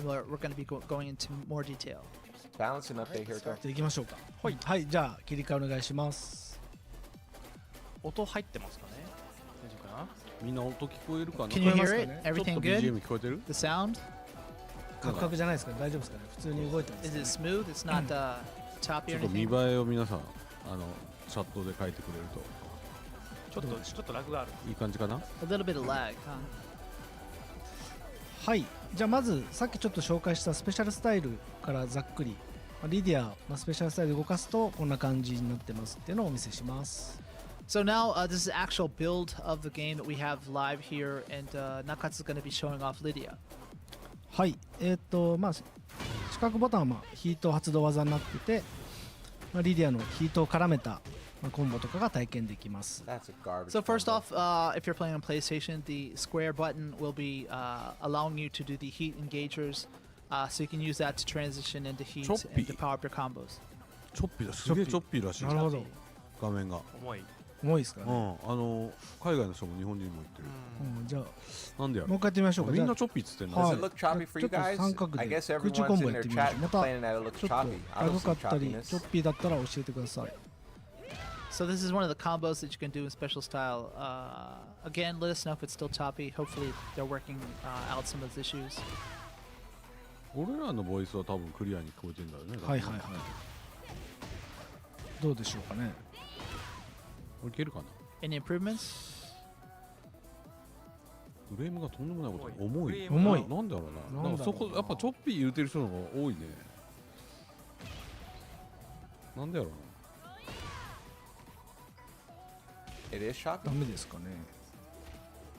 We're going to be going into more detail. Balance and update here, じゃあ行きましょうか。はい、じゃあ切り替えお願いします。音入ってますかね。大丈夫かな。みんな音聞こえるかな。 Can you hear it? ちょっと Everything BGM good? 聞こえてる？ The sound? カクカクじゃないですかね。大丈夫ですかね。普通に動いてます、ね。 Is it smooth? It's not choppy ちょ or っと見 anything? 栄えを皆さんチャットで書いてくれるちょっとラグがある。といい感じかな。A little bit of lag, huh? はい、じゃあまずさっきちょっと紹介したスペシャルスタイルからざっくり、リディアのスペシャルスタイルで動かすとこんな感じになってますっていうのをお見せします。So now this is the actual build of the game that we have live here, and Nakatsu is going to be showing off Lydia. はい、四角ボタンはヒート発動技になってて、リディアのヒートを絡めたコンボとかが体験できます。 That's a garbage. So first combo. off, if you're playing on PlayStation, the square button will be allowing you to do the heat engagers, so you can use that to transition into heat and to power up your combos. チョッピーだ。すげえチョッピーらしい。なるほど。画面が重い。重いですかね。海外の人も日本人も言ってる。じゃあなんでやろ。もう一回やってみましょうか。みんなチョッピーっつってんの。Does it look choppy for you ちょっ guys? と三角 I で guess 空中 everyone's コンボ in やっ their てみましょ chat う。また complaining that it ちょ looks っと choppy. I ラグ don't か see ったり choppiness. チョッピーだったら教えてください。 So this is one of the combos that you can do in special style. Again, let us know if it's still choppy. Hopefully they're working out some of those issues. 俺らのボイスは多分クリアに聞こえてんだよね。はいはいはい。どうでしょうかね。いけるかな。 Any improvements? フレームがとんでもないこと重い。重い。なんだろうな。なんだろうな。そこやっぱチョッピー言うてる人の方が多いね。なんだろうな。It is choppy. ダメですかね。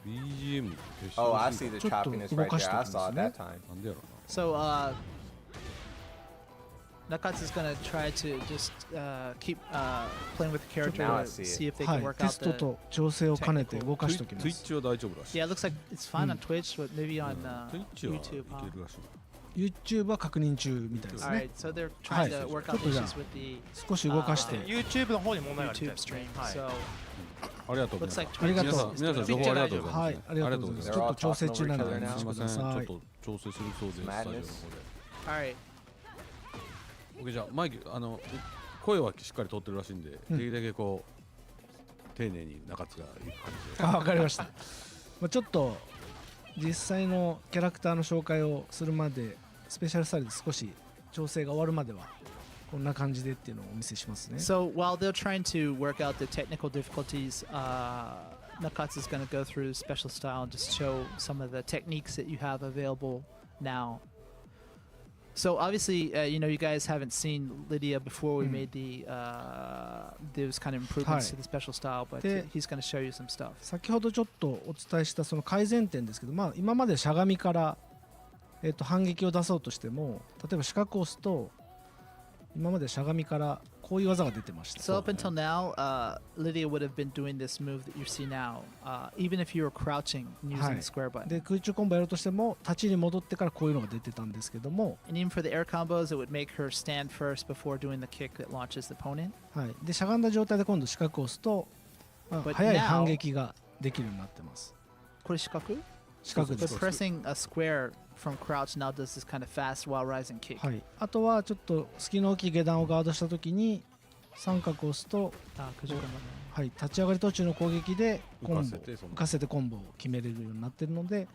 BGM 消して Oh, ほ I しい see か the choppiness right there. I saw it that time. なんでやろうな。 So Nakatsu is gonna try to just keep playing with the character Now I to see it. see if they は can い、 work テ out スト the. と調整を兼ねて動かしておきます。 Twitch は大丈夫らしい。 Yeah, it looks like it's fine on Twitch, but maybe on Twitch はいけ YouTube. Huh? るらしい。 YouTube は確認中みたいです All ね right,。so they're trying to work out ちょっとじゃあ issues with the 少し動かして。 YouTube の方に問題があるみた YouTube いですね。 stream. はい。 So ありがとう。 looks like ありが Twitch とう is 皆さん doing 情報ありがとうございます。はい、ありがとうございます。ちょっと調整中なのでお待ちくだすみません。ちょさい。っと調整するそうです。スタジオの方で。 All right. OK じゃあマイク声はしっかり通ってるらしいんで、できるだけこう丁寧に中津がいく感じで。わかりました。ちょっと実際のキャラクターの紹介をするまでスペシャルスタイルで少し調整が終わるまではこんな感じでっていうのをお見せしますね。 So while they're trying to work out the technical difficulties, Nakatsu is going to go through special style and just show some of the techniques that you have available now. So obviously, you guys haven't seen Lydia before we made those kind of improvements to the special style, but he's going to show you some stuff. 先ほどちょっとお伝えしたその改善点ですけど、今までしゃがみから、反撃を出そうとしても、例えば四角を押すと今までしゃがみからこういう技が出てました。 So up until now, Lydia would have been doing this move that you see now, even if you were crouching and using the square button. で空中コンボやろうとしても立ちに戻ってからこういうのが出てたんですけども、 And even for the air combos, it would make her stand first before doing the kick that launches the opponent. はい、でしゃがんだ状態で今度四角を押すと、早い反撃ができるようになってます。これ四角？四角です。 But pressing a square from crouch now does this kind of fast while rising kick. はい。あとはちょっと隙の大きい下段をガードしたときに三角を押すと、はい、立ち上がり途中の攻撃でコンボ浮かせてコンボを決めれるようになっているので、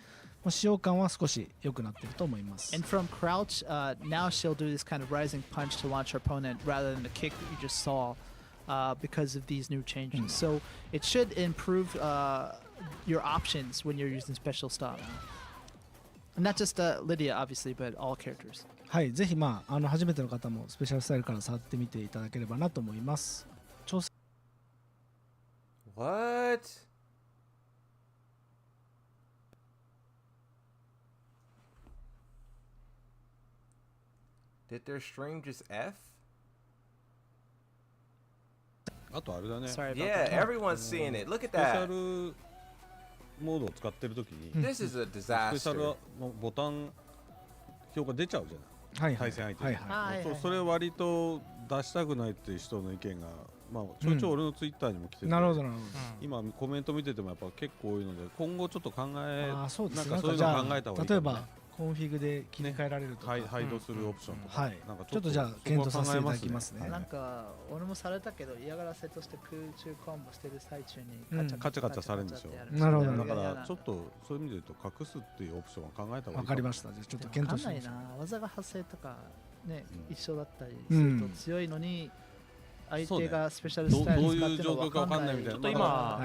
使用感は少し良くなっていると思います。 And from crouch, now she'll do this kind of rising punch to launch her opponent rather than the kick that you just saw because of these new changes. So it should improve your options when you're using special style. And not just Lydia, obviously, but all characters. はい、ぜひ初めての方もスペシャルスタイルから触ってみていただければなと思います。What? Did their stream just F? あとあれだね。Yeah, everyone's seeing it. Look at スペシャ that. ルモードを使ってるときに、 This is a スペシャ disaster. ルのボタン表が出ちゃうじゃない。はい対戦相手に、はいはいそれ割と出したくないっていう人の意見が、ちょいちょい俺のツイッターにも来てて、なるほどなるほど。今コメント見ててもやっぱ結構多いので、今後ちょっとそうですね。なんかそういうの考えた方がいいかもね。例えばコンフィグで切り替えられるとか、ハイドするオプションとか、はいなんかちょっとじゃあ検討させていただきますね。なんか俺もされたけど嫌がらせとして空中コンボしてる最中にカチャカチャされるんでしょ。なるほど。だからちょっとそういう意味で言うと隠すっていうオプションは考えた方がいい。わかりました。じゃあちょっと検討してみましょう。わかんないな。技が発生とかね、一緒だったりすると強いのに相手がスペシャルスタイル使ってるのが分かんないみたいな。ちょっと今、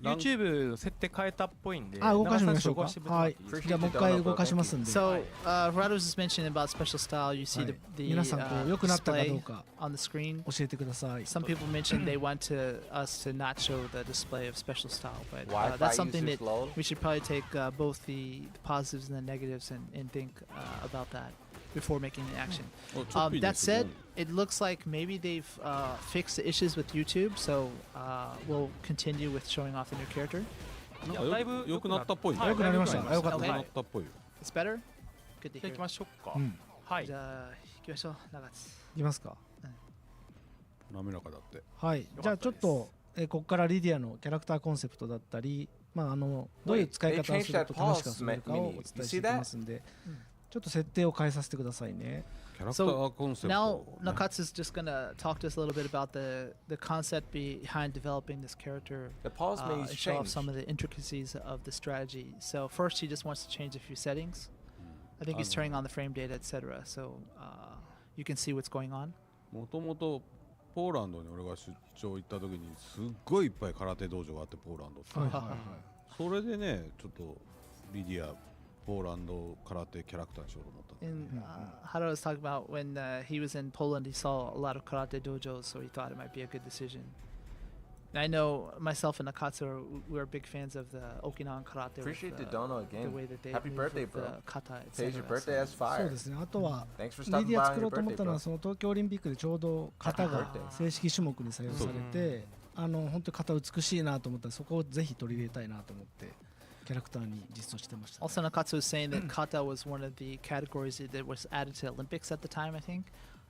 YouTube 設定変えたっぽいんで、動かしてみましょうか。はい。じゃあもう一回動かしますんで。So, Rado was just mentioning about special style. You see the 皆さんこう良くなったかどうか on the screen. 教えてください。Some people mentioned they want us to not show the display of special style, but Wi-Fi that's something users that low. we should probably take both the positives and the negatives and think about that before making an action. That said, it looks like maybe they've fixed the issues with YouTube, so we'll continue with showing off the new character. だいぶ良くなったっぽい。良くなりました。良かった。良くなったっぽいよ。It's better? Good to じゃあ hear. 行きましょうか。はい。じゃあ行きましょう。長津。いきますか。滑らかだって。はい。じゃあちょっとここからリディアのキャラクターコンセプトだったり、どういう使い方をすると楽しく遊べるかをお伝えしていきますんで、ちょっと設定を変えさせてくださいね。So now Nakatsu is just gonna talk to us a little bit about the concept behind developing this character. The pause means and show off change. some of the intricacies of the strategy. So first, he just wants to change a few settings. I think he's turning on the frame data, etc. So you can see what's going on. もともとポーランドに俺が出張行った時にすっごいいっぱい空手道場があって、ポーランドって。それでね、ちょっとリディアポーランド空手キャラクターにしようと思った。And Hara was talking about when he was in Poland, he saw a lot of karate dojos, so he thought it might be a good decision. And I know myself and Nakatsu, we're big fans of the Okinawan karate. Appreciate the dono again. The way that they Happy move birthday, with bro. the kata, Today's your etc. birthday. That's そう fire. ですね。あとは Thanks for リ stopping ディ by ア on 作 your ろうと思っ birthday, たのは bro. その東京オリンピックでちょうど型が正式種目に採用されて、本当に型美しいなと思ったらそこをぜひ取り入れたいなと思ってキャラクターに実装してました。Also, Nakatsu was saying that kata was one of the categories that was added to Olympics at the time, I think.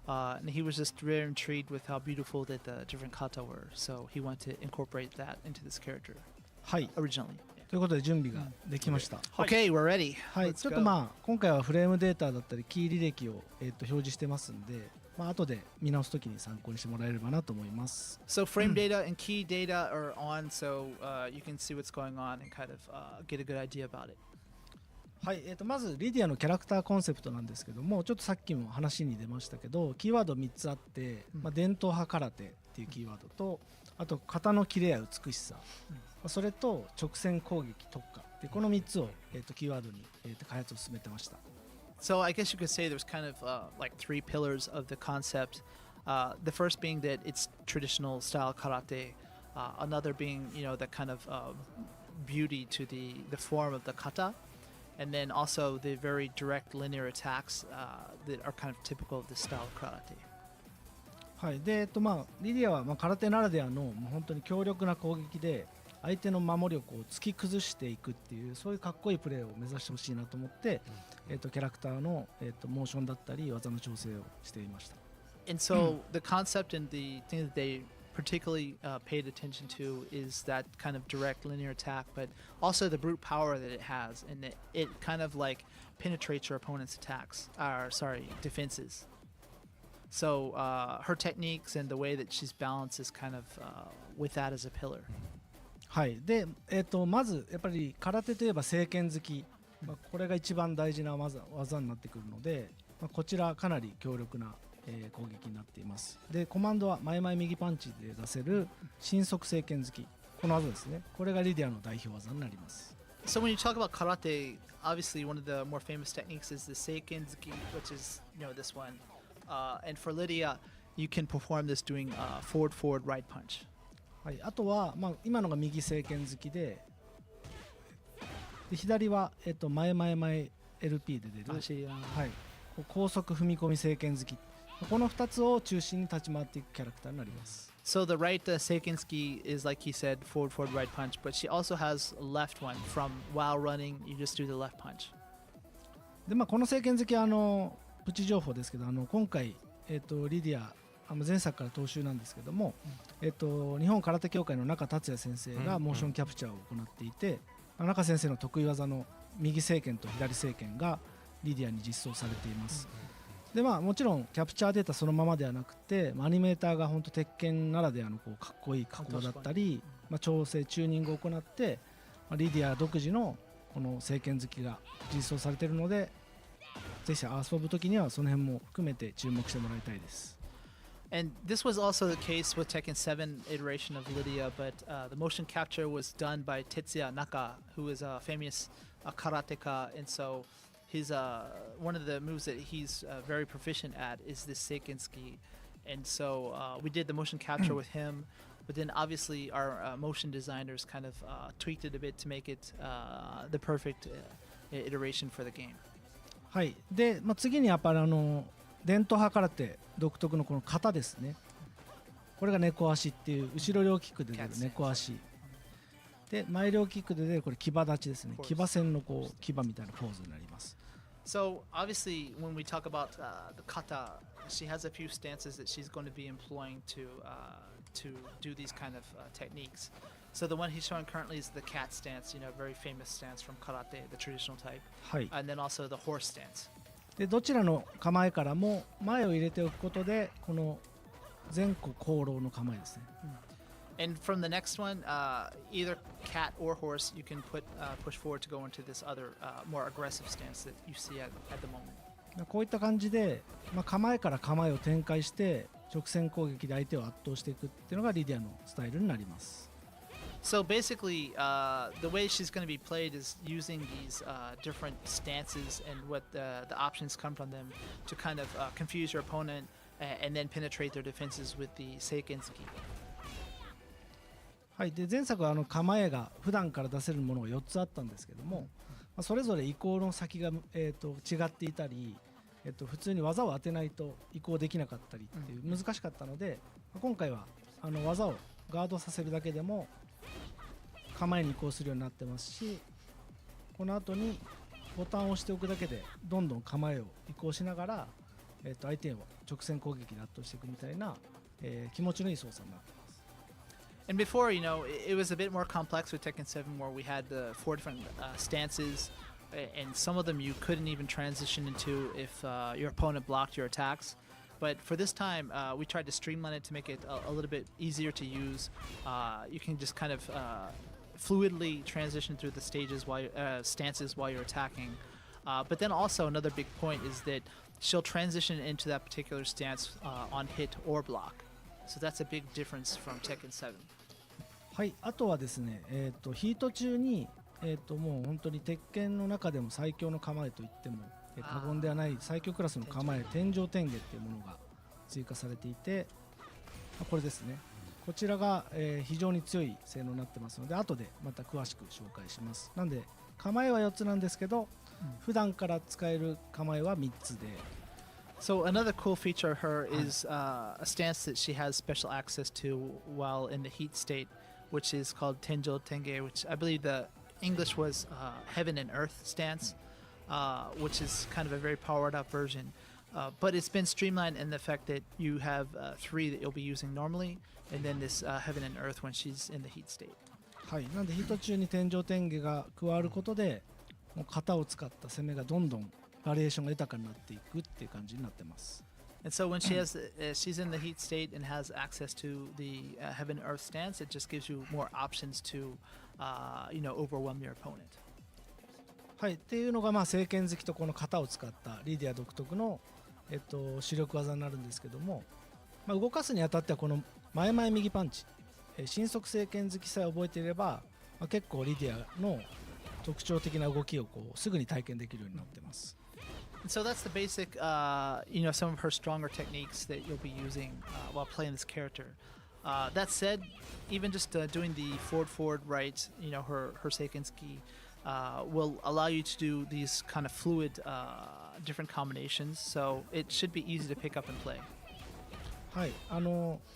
And he was just very intrigued with how beautiful that the different kata were. So he wanted to incorporate that into this character. はい。 Originally. ということで準備ができました。Okay, we're ready. はい。ちょっと今回はフレームデータだったりキー履歴を表示してますんで、後で見直すときに参考にしてもらえればなと思います。So frame data and key data are on, so you can see what's going on and kind of get a good idea about it. はい、まずリディアのキャラクターコンセプトなんですけども、ちょっとさっきも話に出ましたけど、キーワード3つあって、伝統派空手っていうキーワードと、あと型のキレや美しさ、それと直線攻撃特化で、この3つを、キーワードに、開発を進めてました。So I guess you could say there's kind of like three pillars of the concept. The first being that it's traditional style karate. Another being, the kind of beauty to the form of the kata. And then also the very direct linear attacks that are kind of typical of the style of karate. はい。で、リディアは空手ならではのもう本当に強力な攻撃で相手の守りをこう突き崩していくっていうそういうかっこいいプレーを目指してほしいなと思って、キャラクターの、モーションだったり技の調整をしていました。And so the concept and the thing that they particularly paid attention to is that kind of direct linear attack, but also the brute power that it has, and it kind of like penetrates your opponent's defenses. So her techniques and the way that she's balanced is kind of with that as a pillar. はい。で、まずやっぱり空手といえば正拳突き、これが一番大事な技になってくるので、こちらかなり強力な攻撃になっています。でコマンドは前々右パンチで出せる新速聖剣突き、この技ですね。これがリディアの代表技になります。 So when you talk about karate, obviously one of the more famous techniques is the seikenzuki, which is this one. And for Lydia, you can perform this doing forward right punch. はい、あとは、今のが右聖剣突きで、左は、前 LP で出る、はい、高速踏み込み聖剣突き、この2つを中心に立ち回っていくキャラクターになります。 So the right seikenzuki is like he said, forward right punch, but she also has a left one from while running. You just do the left punch. でこの聖剣突きはプチ情報ですけど、今回リディア前作から踏襲なんですけども、日本空手協会の中達也先生がモーションキャプチャーを行っていて、中先生の得意技の右聖剣と左聖剣がリディアに実装されています。でもちろんキャプチャーデータそのままではなくて、アニメーターが本当鉄拳ならではのかっこいい加工だったり、調整チューニングを行って、リディア独自のこの聖剣好きが実装されているので、ぜひ遊ぶときにはその辺も含めて注目してもらいたいです。 And this was also the case with Tekken 7 iteration of Lydia, but the motion capture was done by Tetsuya Naka, who is a famous karateka, and so his one of the moves that he's very proficient at is this seikenzuki, and so we did the motion capture with him, but then obviously our motion designers kind of tweaked it a bit to make it the perfect iteration for the game. はい。で、次にやっぱり伝統派空手独特のこの型ですね。これが猫足っていう後ろ両キックで出る猫足で、前両キックで出るこれ騎馬立ちですね。騎馬戦の騎馬みたいなポーズになります。 So obviously when we talk about the kata, she has a few stances that she's going to be employing to do these kind of techniques. So the one he's showing currently is the cat stance, very famous stance from karate, the traditional type. And then also the horse stance. でどちらの構えからも前を入れておくことでこの前後後ろの構えですね。And from the next one, either cat or horse, you can push forward to go into this other more aggressive stance that you see at the moment. こういった感じで、構えから構えを展開して直線攻撃で相手を圧倒していくっていうのがリディアのスタイルになります。 So basically, the way she's going to be played is using these different stances and what the options come from them to kind of confuse your opponent and then penetrate their defenses with the seikenzuki. はい、で前作は構えが普段から出せるものが4つあったんですけども、それぞれ移行の先が、違っていたり、普通に技を当てないと移行できなかったりっていう難しかったので、今回は技をガードさせるだけでも構えに移行するようになってますし、この後にボタンを押しておくだけでどんどん構えを移行しながら、相手を直線攻撃で圧倒していくみたいな、気持ちのいい操作になってます。 And before, it was a bit more complex with Tekken 7 where we had the 4 different stances, and some of them you couldn't even transition into if your opponent blocked your attacks. But for this time, we tried to streamline it to make it a little bit easier to use. You can just kind of fluidly transition through the stances while you're attacking. But then also another big point is that she'll transition into that particular stance on hit or block. So that's a big difference from Tekken 7. はい、あとはですね、ヒート中に、もう本当に鉄拳の中でも最強の構えといっても過言ではない最強クラスの構え、天上天下っていうものが追加されていて、これですね。こちらが、非常に強い性能になってますので、後でまた詳しく紹介します。なんで構えは4つなんですけど、普段から使える構えは3つで。So another cool feature of her is a stance that she has special access to while in the heat state, which is called Tenjo Tenge, which I believe the English was Heaven and Earth stance, which is kind of a very powered up version. But it's been streamlined in the fact that you have 3 that you'll be using normally, and then this Heaven and Earth when she's in the heat state. はい、なんでヒート中に天上天下が加わることで、もう型を使った攻めがどんどんバリエーションが豊かになっていくっていう感じになってます。And so when she has, she's in the heat state and has access to the Heaven Earth stance, it just gives you more options to, overwhelm your opponent. はい、っていうのが聖剣好きとこの型を使ったリディア独特の、主力技になるんですけども、動かすにあたってはこの前々右パンチ、伸縮性剣好きさえ覚えていれば、結構リディアの特徴的な動きをすぐに体験できるようになってます。So that's the basic, some of her stronger techniques that you'll be using while playing this character. That said, even just doing the forward right, her Seikensuki will allow you to do these kind of fluid different combinations. So it should be easy to pick up and play. はい、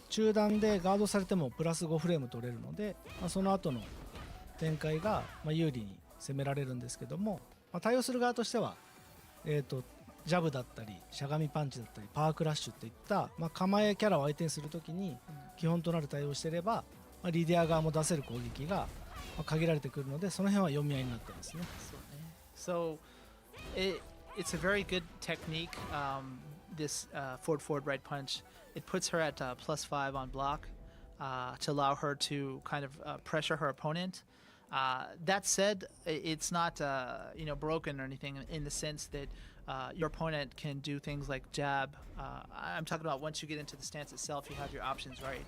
中段でガードされてもプラス5フレーム取れるので、その後の展開が有利に攻められるんですけども、対応する側としてはジャブだったりしゃがみパンチだったりパワークラッシュといった、構えキャラを相手にするときに基本となる対応をしていれば、リディア側も出せる攻撃が限られてくるので、その辺は読み合いになってますね。So it's a very good technique, this forward right punch. It puts her at +5 on block to allow her to kind of pressure her opponent. That said, it's not broken or anything in the sense that your opponent can do things like jab. I'm talking about once you get into the stance itself, you have your options right.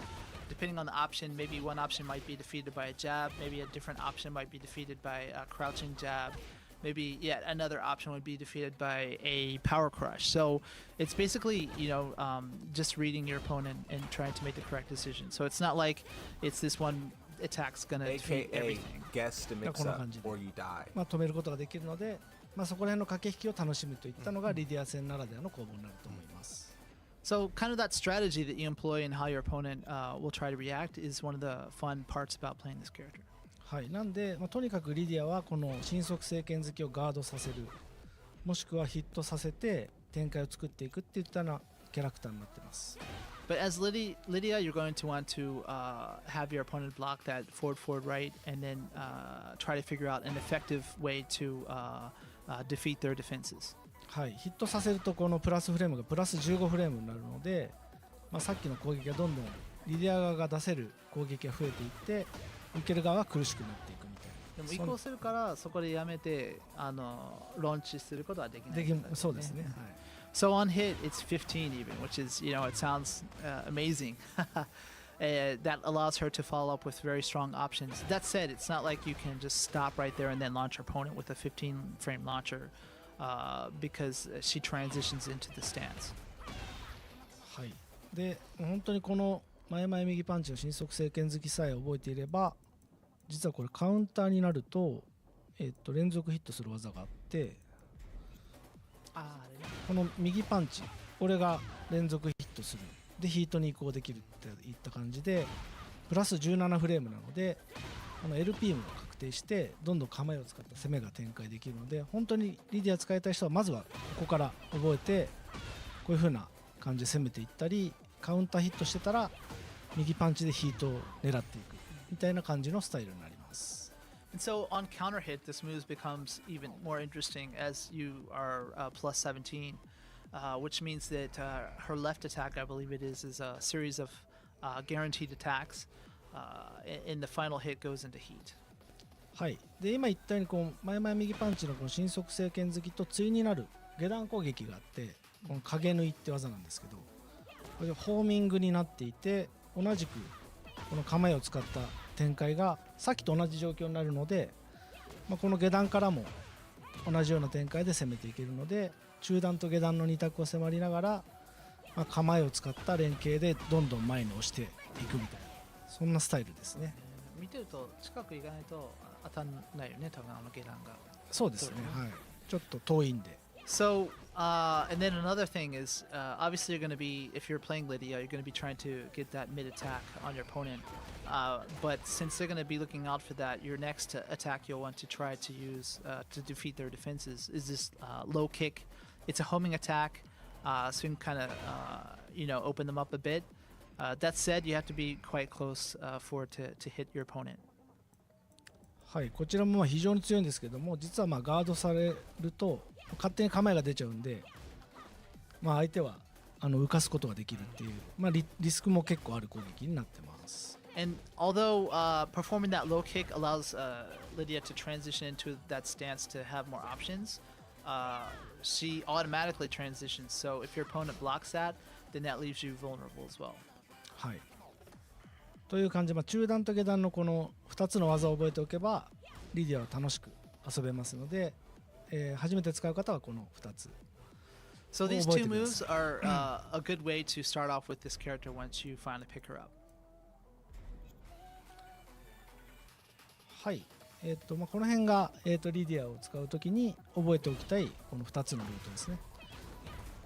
Depending on the option, maybe one option might be defeated by a jab, maybe a different option might be defeated by a crouching jab, maybe yet another option would be defeated by a power crush. So it's basically just reading your opponent and trying to make the correct decision. So it's not like it's this one attack's gonna defeat everything. Guess the mix-up or you die. 止めることができるので、そこら辺の駆け引きを楽しむといったのがリディア戦ならではの攻防になると思います。So kind of that strategy that you employ and how your opponent will try to react is one of the fun parts about playing this character. はい、なんで、とにかくリディアはこの伸縮性剣好きをガードさせる、もしくはヒットさせて展開を作っていくっていったようなキャラクターになってます。But as Lydia, you're going to want to have your opponent block that forward right, and then try to figure out an effective way to defeat their defenses. はい、ヒットさせるとこのプラスフレームがプラス15フレームになるので、さっきの攻撃がどんどんリディア側が出せる攻撃が増えていって、受ける側は苦しくなっていくみたいな。でも移行するからそこでやめてローンチすることはできない。そうですね。はい。So on hit, it's 15 even, which is, it sounds amazing. That allows her to follow up with very strong options. That said, it's not like you can just stop right there and then launch your opponent with a 15-frame launcher because she transitions into the stance. はい。で、本当にこの前々右パンチの伸縮性剣好きさえ覚えていれば、実はこれカウンターになると、連続ヒットする技があって、この右パンチ、これが連続ヒットする。で、ヒートに移行できるっていった感じで、プラス17フレームなので、LPM が確定して、どんどん構えを使った攻めが展開できるので、本当にリディア使いたい人はまずはここから覚えて、こういう風な感じで攻めていったり、カウンターヒットしてたら、右パンチでヒートを狙っていくみたいな感じのスタイルになります。And so on counter hit, this move becomes even more interesting as you are plus 17, which means that her left attack, I believe it is a series of guaranteed attacks, and the final hit goes into heat. はい。で、今言ったようにこう前々右パンチのこの伸縮性剣好きと対になる下段攻撃があって、この影縫いって技なんですけど、これでホーミングになっていて、同じくこの構えを使った展開がさっきと同じ状況になるので、この下段からも同じような展開で攻めていけるので、中段と下段の2択を迫りながら、構えを使った連携でどんどん前に押していくみたいな、そんなスタイルですね。見てると近く行かないと当たんないよね、多分下段が。そうですね。はい。ちょっと遠いんで。So, and then another thing is, obviously you're going to be, if you're playing Lydia, you're going to be trying to get that mid attack on your opponent. But since they're going to be looking out for that, your next attack you'll want to try to use to defeat their defenses is this low kick. It's a homing attack, so you can kind of, open them up a bit. That said, you have to be quite close for it to hit your opponent. はい、こちらも非常に強いんですけども、実はガードされると勝手に構えが出ちゃうんで、相手は浮かすことができるっていう、リスクも結構ある攻撃になってます。And although performing that low kick allows Lydia to transition into that stance to have more options, she automatically transitions. So if your opponent blocks that, then that leaves you vulnerable as well. はい。という感じで、中段と下段のこの2つの技を覚えておけば、リディアは楽しく遊べますので、初めて使う方はこの2つ。So these two moves are a good way to start off with this character once you finally pick her up. はい。この辺が、リディアを使うときに覚えておきたいこの2つのルートですね。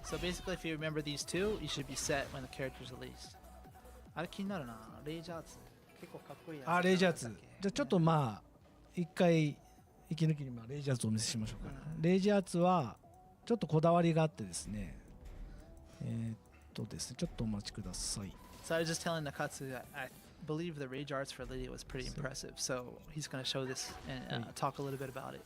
So basically, if you remember these two, you should be set when the character is released. あれ気になるな。レイジャーツ。結構かっこいいやつ。あ、レイジャーツ。じゃあちょっとまあ一回息抜きにレイジャーツをお見せしましょうか。レイジャーツはちょっとこだわりがあってですね。ですね、ちょっとお待ちください。So I was just telling Nakatsu that I believe the rage arts for Lydia was pretty impressive. So he's going to show this and talk a little bit about it.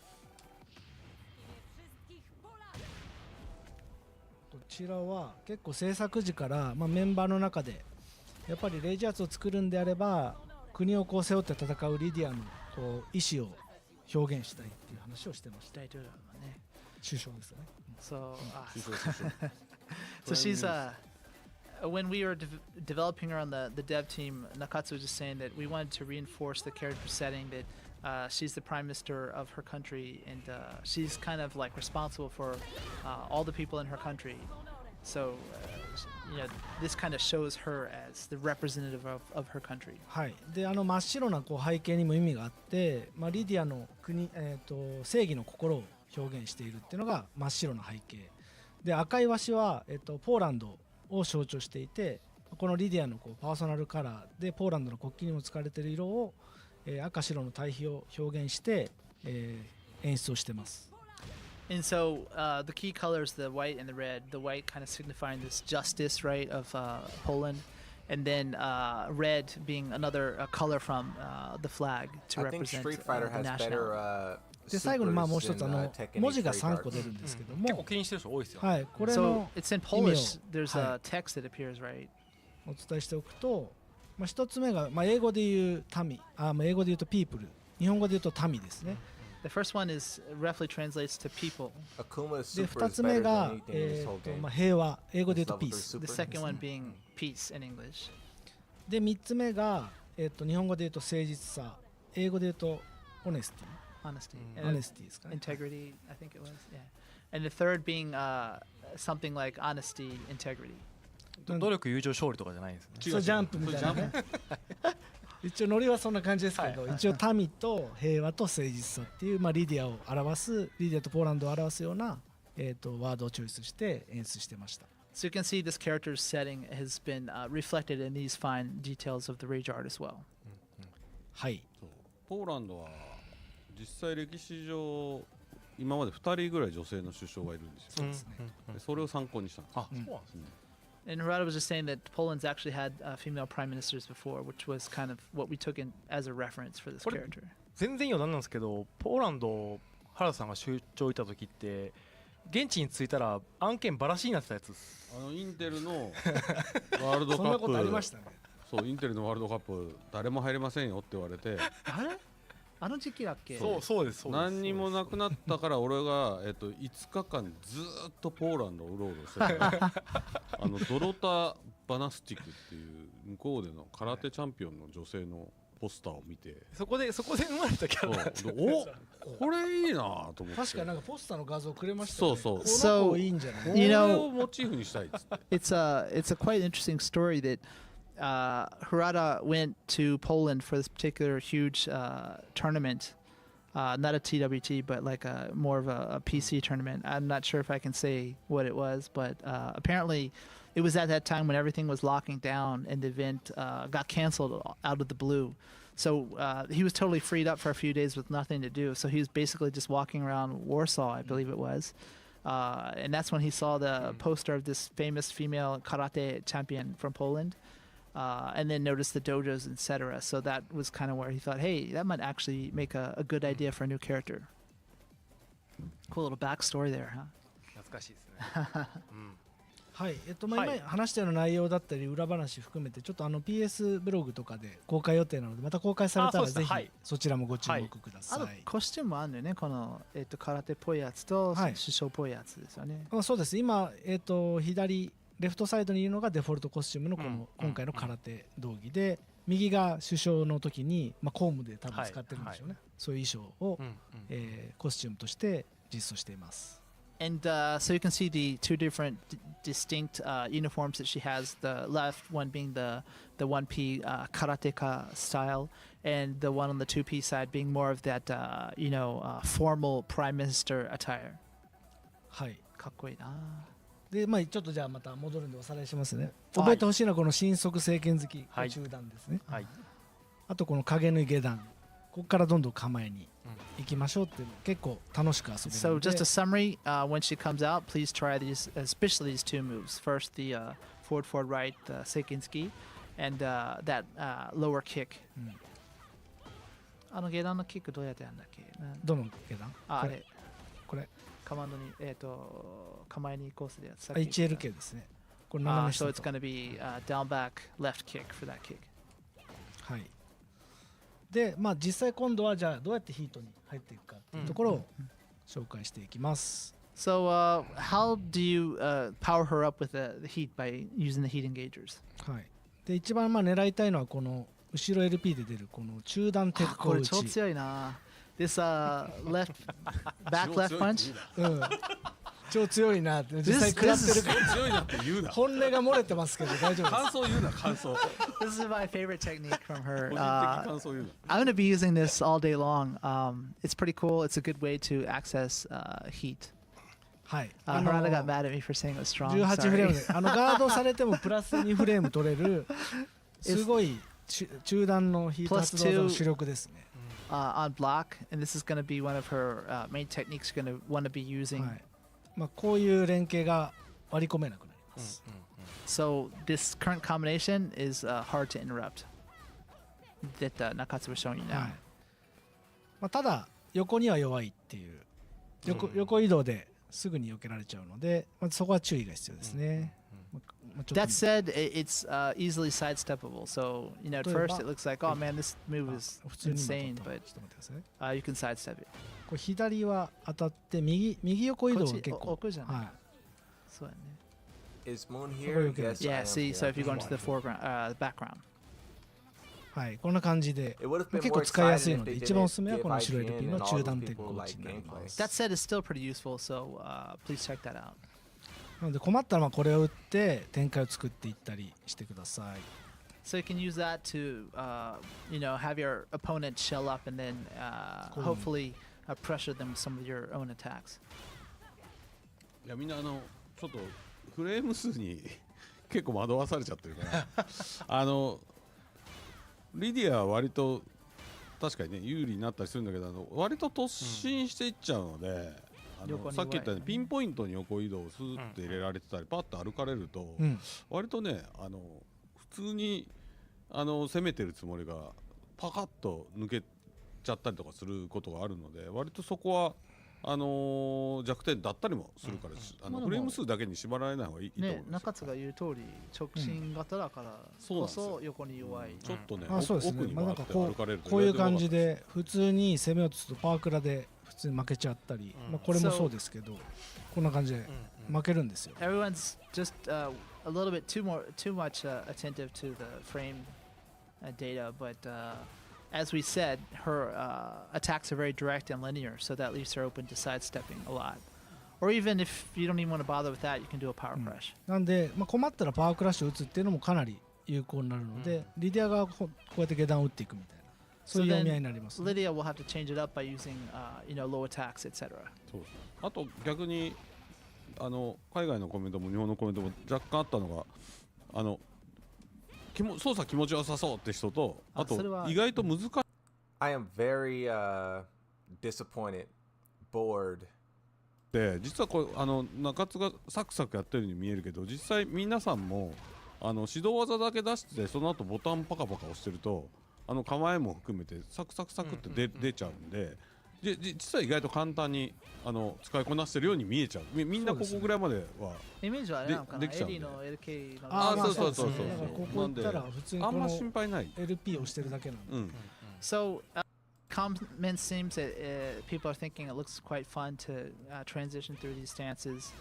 こちらは結構制作時から、メンバーの中でやっぱりレイジャーツを作るんであれば国をこう背負って戦うリディアのこう意志を表現したいっていう話をしてました。首相ですよね。So, so she's when we were developing her on the dev team, Nakatsu was just saying that we wanted to reinforce the character setting that she's the prime minister of her country and she's kind of like responsible for all the people in her country. So, this kind of shows her as the representative of her country. はい。で、真っ白なこう背景にも意味があって、リディアの国、正義の心を表現しているっていうのが真っ白な背景。で、赤い和紙はポーランドを象徴していて、このリディアのこうパーソナルカラーでポーランドの国旗にも使われている色を、赤白の対比を表現して、演出をしてます。And so the key colors, the white and the red, the white kind of signifying this justice, right, of Poland, and then red being another color from the flag to I think represent Street Fighter the has national. better で最後にもう一つ文字が3個出るんですけども、結構気にしてる人多いですよ。はい、これ So の it's in 意味を Polish. There's a text that appears, right? お伝えしておくと、一つ目が、英語で言う民、英語で言うと people、日本語で言うと民ですね。The first one is roughly translates to people. で、2つ目が、平和、英語で言うと peace。 The second one being peace in English. で、3つ目が、日本語で言うと誠実さ、英語で言うと honesty。 Honesty. Honesty ですかね。Integrity, I think it was. Yeah. And the third being something like honesty, integrity. 努力、友情、勝利とかじゃないんですね。そう、ジャンプみたいなね。一応ノリはそんな感じですけど、一応民と平和と誠実さっていう、リディアを表す、リディアとポーランドを表すような、ワードをチョイスして演出してました。So you can see this character's setting has been reflected in these fine details of the rage art as well. はい。ポーランドは実際歴史上今まで2人ぐらい女性の首相がいるんですよ。そうですね。それを参考にしたんです。あ、そうなんですね。And Harada was just saying that Poland's actually had female prime ministers before, which was kind of what we took in as a reference for this character. 全然余談なんですけど、ポーランド原田さんが出張行った時って現地に着いたら案件バラシになってたやつです。インテルのワールドカップ。そんなことありましたね。そう、インテルのワールドカップ誰も入れませんよって言われて。あれ？あの時期だっけ？そうです。何にもなくなったから俺が5日間ずっとポーランドをうろうろしててドロタ・バナスティクっていう向こうでの空手チャンピオンの女性のポスターを見て、そこで生まれたキャラ。お、これいいなと思って。確かになんかポスターの画像くれましたね。そう。この子いいんじゃない？これをモチーフにしたいっつって。It's a quite interesting story that Harada went to Poland for this particular huge tournament, not a TWT, but like more of a PC tournament. I'm not sure if I can say what it was, but apparently it was at that time when everything was locking down and the event got canceled out of the blue. So he was totally freed up for a few days with nothing to do. So he was basically just walking around Warsaw, I believe it was. And that's when he saw the poster of this famous female karate champion from Poland. And then noticed the dojos, etc. So that was kind of where he thought, hey, that might actually make a good idea for a new character. Cool little backstory there, huh? 懐かしいですね。はい、今話したような内容だったり裏話含めてちょっとPS ブログとかで公開予定なのでまた公開されたらぜひそちらもご注目ください。あとコスチュームもあるんだよね、この、空手っぽいやつと首相っぽいやつですよね。そうです。今、左レフトサイドにいるのがデフォルトコスチュームの今回の空手道着で、右が首相の時に、公務で多分使ってるんでしょうね。そういう衣装を、コスチュームとして実装しています。And so you can see the two different distinct uniforms that she has. The left one being the 1P karateka style, and the one on the 2P side being more of that formal prime minister attire. はい。かっこいいな。でちょっとじゃあまた戻るんでおさらいしますね。覚えてほしいのはこの神速政権好きの中段ですね。はい。あとこの影縫い下段。ここからどんどん構えに行きましょうっていうの結構楽しく遊べるので。So just a summary, when she comes out, please try these, especially these two moves. First, the forward right Seikinski, and that lower kick. 下段のキックどうやってやるんだっけ？どの下段？あれ。これ。カマンドに構えに行こうするやつ。HLK ですね。これ斜め下。So it's going to be down back left kick for that kick. はい。で実際今度はじゃあどうやってヒートに入っていくかっていうところを紹介していきます。So how do you power her up with the heat by using the heat engagers? はい。で一番狙いたいのはこの後ろ LP で出るこの中段鉄鋼打ち。これ超強いな。This left back left punch. 超強いなって実際食らってるから強いなって言うな。本音が漏れてますけど大丈夫です。感想言うな感想。This is my favorite technique from her. I'm going to be using this all day long. It's pretty cool. It's a good way to access heat. はい。Harada got mad at me for saying it was strong. 18フレームでガードされてもプラス2フレーム取れるすごい中段のヒート発動の主力ですね。On block, and this is going to be one of her main techniques you're going to want to be using. こういう連携が割り込めなくなります。So this current combination is hard to interrupt. That Nakatsu was showing you now. ただ横には弱いっていう横移動ですぐに避けられちゃうので、そこは注意が必要ですね。That said, it's easily sidesteppable. So at first it looks like, oh man, this move is insane, but you can sidestep it. これ左は当たって右横移動が結構。奥じゃない。そうだね。Is Moon here? Yeah. See, so if you go into the foreground, background. はい、こんな感じで結構使いやすいので一番おすすめはこの白い LP の中段鉄鋼打ちになります。That said, is still pretty useful, so please check that out. なので困ったらこれを打って展開を作っていったりしてください。So you can use that to, have your opponent shell up and then hopefully pressure them with some of your own attacks. いやみんなちょっとフレーム数に結構惑わされちゃってるからリディアは割と確かにね有利になったりするんだけど割と突進していっちゃうので、さっき言ったようにピンポイントに横移動をスーッと入れられてたりパッと歩かれると、割とね普通に攻めてるつもりがパカッと抜けちゃったりとかすることがあるので割とそこは弱点だったりもするから、フレーム数だけに縛られない方がいいと思うんですよ。中津が言う通り直進型だからこそ横に弱い。ちょっとねそうですね。奥に回って歩かれるとこういう感じで普通に攻めようとするとパークラで普通に負けちゃったり、これもそうですけどこんな感じで負けるんですよ。Everyone's just a little bit too much attentive to the frame data, but as we said, her attacks are very direct and linear, so that leaves her open to sidestepping a lot. Or even if you don't even want to bother with that, you can do a power crush. なんで、困ったらパワークラッシュを打つっていうのもかなり有効になるので、リディアがこうやって下段を打っていくみたいな、そういう読み合いになります、ね。Lydia will have to change it up by using, low attacks, etc. そうです。あと逆に海外のコメントも日本のコメントも若干あったのが操作気持ちよさそうって人とあと意外と難しい。I am very disappointed, bored. で実はこれ中津がサクサクやってるように見えるけど実際皆さんも指導技だけ出してその後ボタンパカパカ押してると構えも含めてサクサクサクって出ちゃうんで実は意外と簡単に使いこなしてるように見えちゃう。みんなここぐらいまではイメージはあれなのかな、エできちゃうんでリーの LK のそうだからここ行ったら普通にこあんまの心配ない。 LP をしてるだけなんで、So, comment seems that people are thinking it looks quite fun to transition through these stances,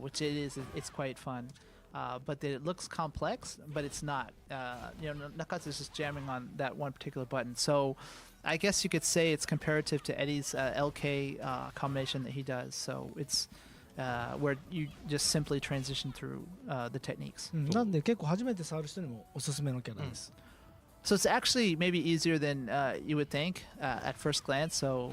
which it is. It's quite fun, but that it looks complex, but it's not. Nakatsu is just jamming on that one particular button. So, I guess you could say it's comparative to Eddie's LK combination that he does. So it's where you just simply transition through the techniques. なんで結構初めて触る人にもおすすめのキャラです。So it's actually maybe easier than you would think at first glance. So,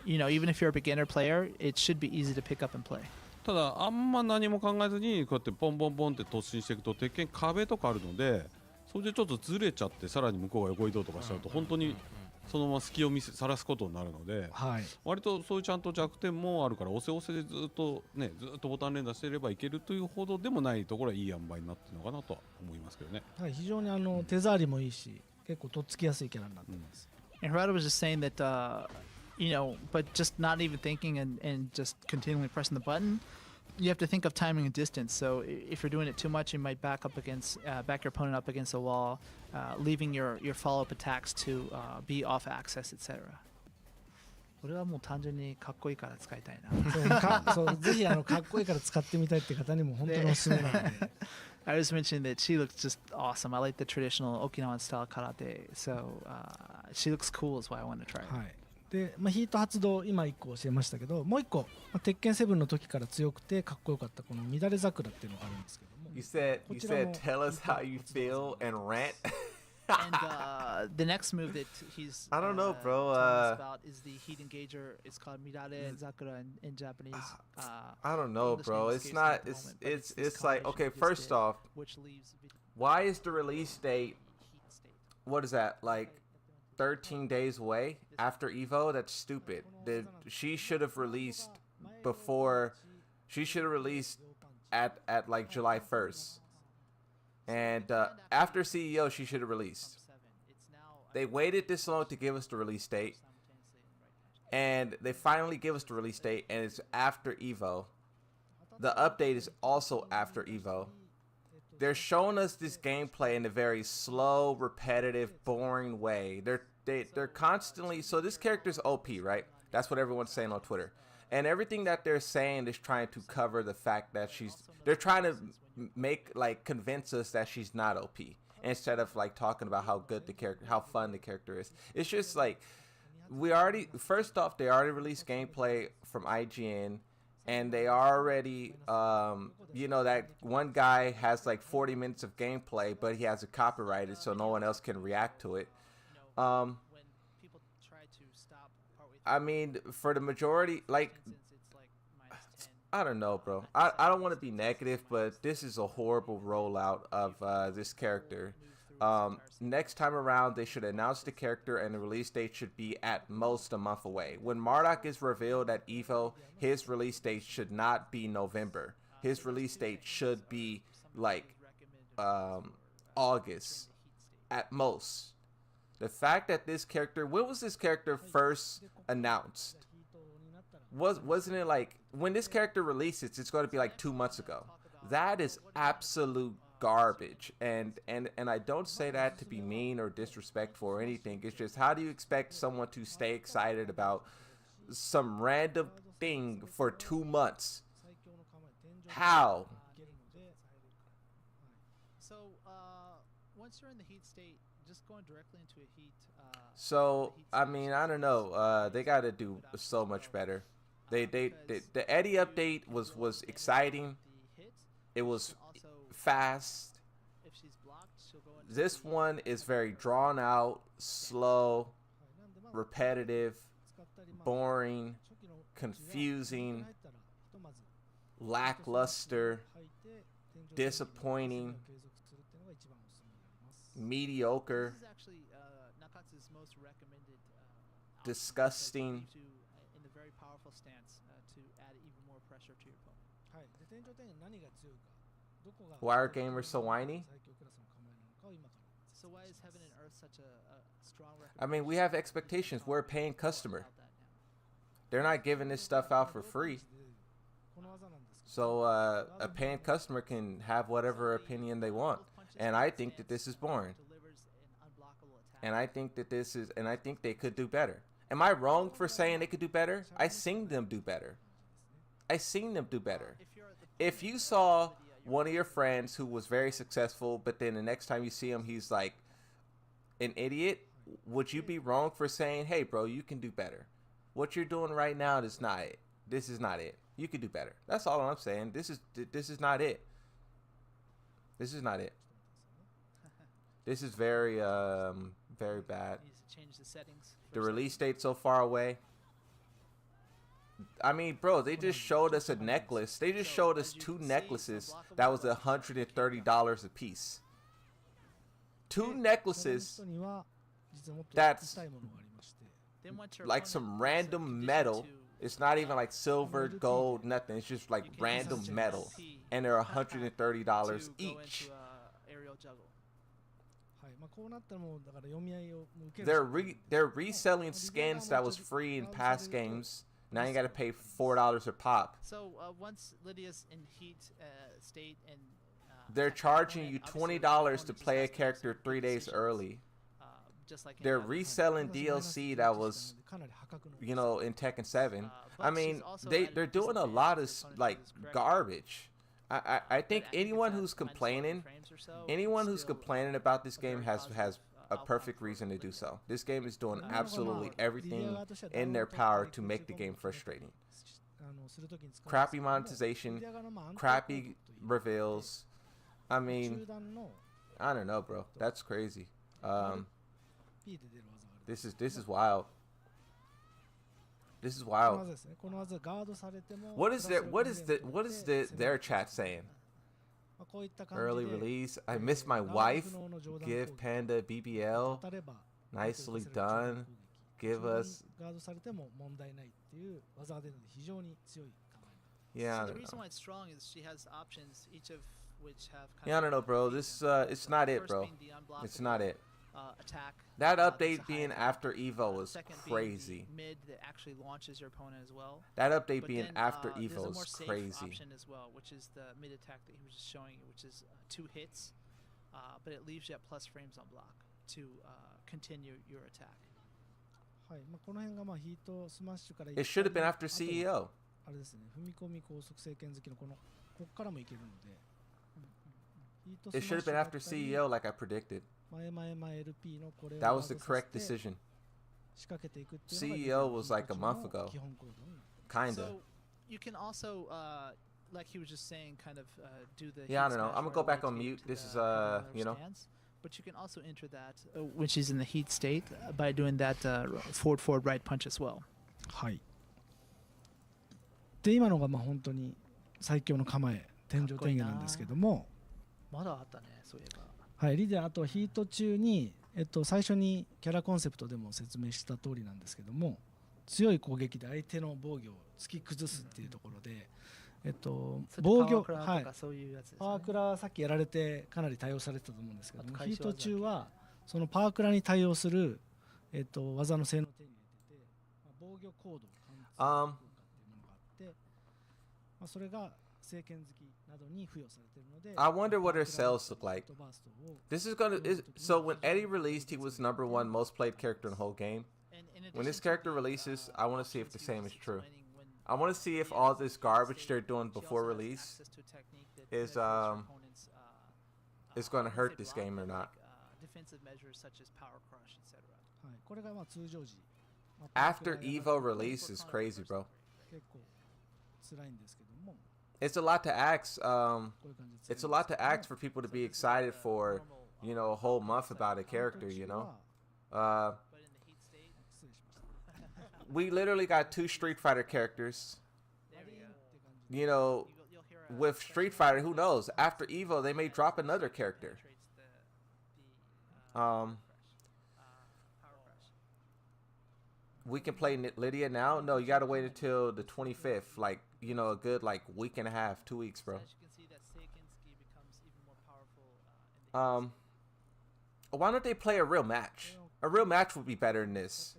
even if you're a beginner player, it should be easy to pick up and play. ただあんま何も考えずにこうやってポンポンポンって突進していくと鉄拳壁とかあるので、それでちょっとずれちゃってさらに向こうが横移動とかしちゃうと本当にそのまま隙をさらすことになるので、割とそういうちゃんと弱点もあるから押せ押せでずっとボタン連打していればいけるというほどでもないところはいい塩梅になってるのかなとは思いますけどね。はい、非常に手触りもいいし結構とっつきやすいキャラになってます。And Hirata was just saying that, but just not even thinking and just continually pressing the button, you have to think of timing and distance. So if you're doing it too much, you might back your opponent up against a wall, leaving your follow-up attacks to be off axis, etc. これはもう単純にかっこいいから使いたいな。そうぜひかっこいいから使ってみたいって方にも本当におすすめなので。I was mentioning that she looks just awesome. I like the traditional Okinawan style karate, so she looks cool. Is why I want to try it. はい。で、ヒート発動今1個教えましたけど、もう1個、鉄拳7の時から強くてかっこよかったこの乱れ桜っていうのがあるんですけども。You said tell us how you feel and rant. And the next move that he's I don't know, bro. Telling us about is the heat engager. It's called Mirare Zakura in Japanese. I don't know, bro. It's not. It's like, okay. First off, why is the release date? What is that like? 13 days away after Evo? That's stupid. She should have released before. She should have released at like July 1st. And after CEO, she should have released. They waited this long to give us the release date. And they finally give us the release date, and it's after Evo. The update is also after Evo. They're showing us this gameplay in a very slow, repetitive, boring way. They're constantly, so this character's OP, right? That's what everyone's saying on Twitter. And everything that they're saying is trying to cover the fact that they're trying to convince us that she's not OP instead of like talking about how good the character, how fun the character is. It's just like, first off, they already released gameplay from IGN. And they already, that one guy has like 40 minutes of gameplay, but he has it copyrighted, so no one else can react to it. I mean, for the majority, like, I don't know, bro. I don't want to be negative, but this is a horrible rollout of this character. Next time around, they should announce the character and the release date should be at most a month away. When Marduk is revealed at EVO, his release date should not be November. His release date should be like August at most. The fact that this character, when was this character first announced? Wasn't it like when this character releases, it's going to be like 2 months ago. That is absolute garbage, and I don't say that to be mean or disrespectful or anything. It's just, how do you expect someone to stay excited about some random thing for 2 months? How? So once you're in the heat state, just going directly into a heat. So I mean, I don't know. They got to do so much better. The Eddie update was exciting. It was fast. This one is very drawn out, slow, repetitive, boring, confusing, lackluster, disappointing, mediocre, disgusting. In the very powerful stance to add even more pressure to your opponent. Why are gamers so whiny? So why is Heaven and Earth such a strong recommendation? I mean, we have expectations. We're a paying customer. They're not giving this stuff out for free. So a paying customer can have whatever opinion they want. And I think that this is boring. And I think that I think they could do better. Am I wrong for saying they could do better? I seen them do better. If you saw one of your friends who was very successful, but then the next time you see him, he's like an idiot, would you be wrong for saying, hey, bro, you can do better? What you're doing right now is not it. This is not it. You can do better. That's all I'm saying. This is not it. This is not it. This is very very bad. The release date so far away. I mean, bro, they just showed us a necklace. They just showed us two necklaces that was $130 a piece. Two necklaces that's like some random metal. It's not even like silver, gold, nothing. It's just like random metal, and they're $130 each. They're reselling skins that was free in past games. Now you got to pay $4 a pop. So once Lydia's in Heat State and they're charging you $20 to play a character 3 days early. They're reselling DLC that was, you know, in Tekken 7. I mean, they're doing a lot of like garbage. I think anyone who's complaining about this game has a perfect reason to do so. This game is doing absolutely everything in their power to make the game frustrating. Crappy monetization, crappy reveals. I mean, I don't know, bro. That's crazy. This is wild. This is wild. What is their chat saying? Early release. I miss my wife. Give Panda BBL. Nicely done. Give us. Yeah. So the reason why it's strong is she has options, each of which have. Yeah, I don't know, bro. This it's not it, bro. It's not it. Attack. That update being after Evo was crazy. Mid that actually launches your opponent as well. That update being after Evo is crazy. Option as well, which is the mid attack that he was just showing you, which is 2 hits, but it leaves you at plus frames on block to continue your attack. It should have been after CEO. It should have been after CEO, like I predicted. That was the correct decision. CEO was like a month ago. Kinda. So you can also, like he was just saying, kind of do the. Yeah, I don't know. I'm gonna go back on mute. This is you know. But you can also enter that when she's in the heat state by doing that forward right punch as well. はい。で今のがまあ本当に最強の構え天井天下なんですけども。まだあったね、そういえば。はい、リディアあとヒート中に、最初にキャラコンセプトでも説明した通りなんですけども、強い攻撃で相手の防御を突き崩すっていうところで、防御、はい、パワークラさっきやられてかなり対応されてたと思うんですけども、ヒート中はそのパワークラに対応する、技の性能を手に入れてて、防御コードを貫通効果っていうものがあって、それが聖剣好きなどに付与されているので。I wonder what her sales look like. This is gonna so when Eddie released, he was #1 most played character in the whole game. When this character releases, I want to see if the same is true. I want to see if all this garbage they're doing before release is going to hurt this game or not. After Evo release is crazy, bro. It's a lot to ask. It's a lot to ask for people to be excited for, you know, a whole month about a character. You know, we literally got 2 Street Fighter characters. You know, with Street Fighter, who knows? After Evo, they may drop another character. We can play Lydia now? No, you gotta wait until the 25th. Like, you know, a good like week and a half, 2 weeks, bro. Why don't they play a real match? A real match would be better than this.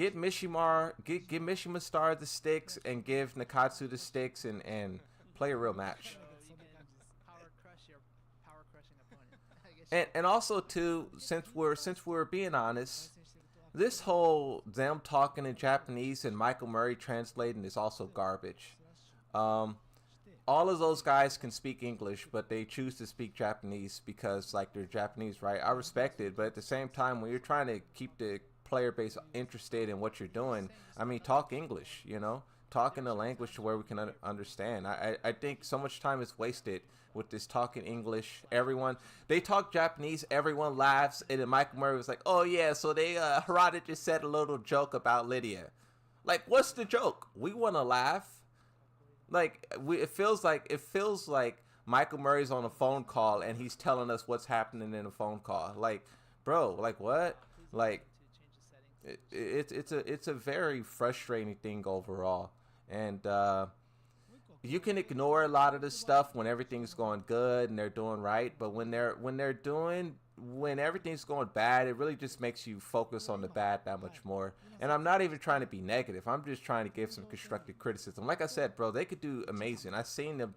get Mishima Star the sticks and give Nakatsu the sticks and play a real match. And also too, since we're being honest, this whole them talking in Japanese and Michael Murray translating is also garbage. All of those guys can speak English, but they choose to speak Japanese because like they're Japanese, right? I respect it, but at the same time, when you're trying to keep the player base interested in what you're doing, I mean, talk English, you know? Talk in a language to where we can understand. I think so much time is wasted with this talking English. They talk Japanese, everyone laughs, and then Michael Murray was like, oh yeah, so they Harada just said a little joke about Lydia. Like, what's the joke? We want to laugh. Like, it feels like Michael Murray's on a phone call and he's telling us what's happening in a phone call. Like, bro, like what? Like, it's a very frustrating thing overall. And you can ignore a lot of this stuff when everything's going good and they're doing right, but when everything's going bad, it really just makes you focus on the bad that much more. And I'm not even trying to be negative. I'm just trying to give some constructive criticism. Like I said, bro, they could do amazing. I've seen them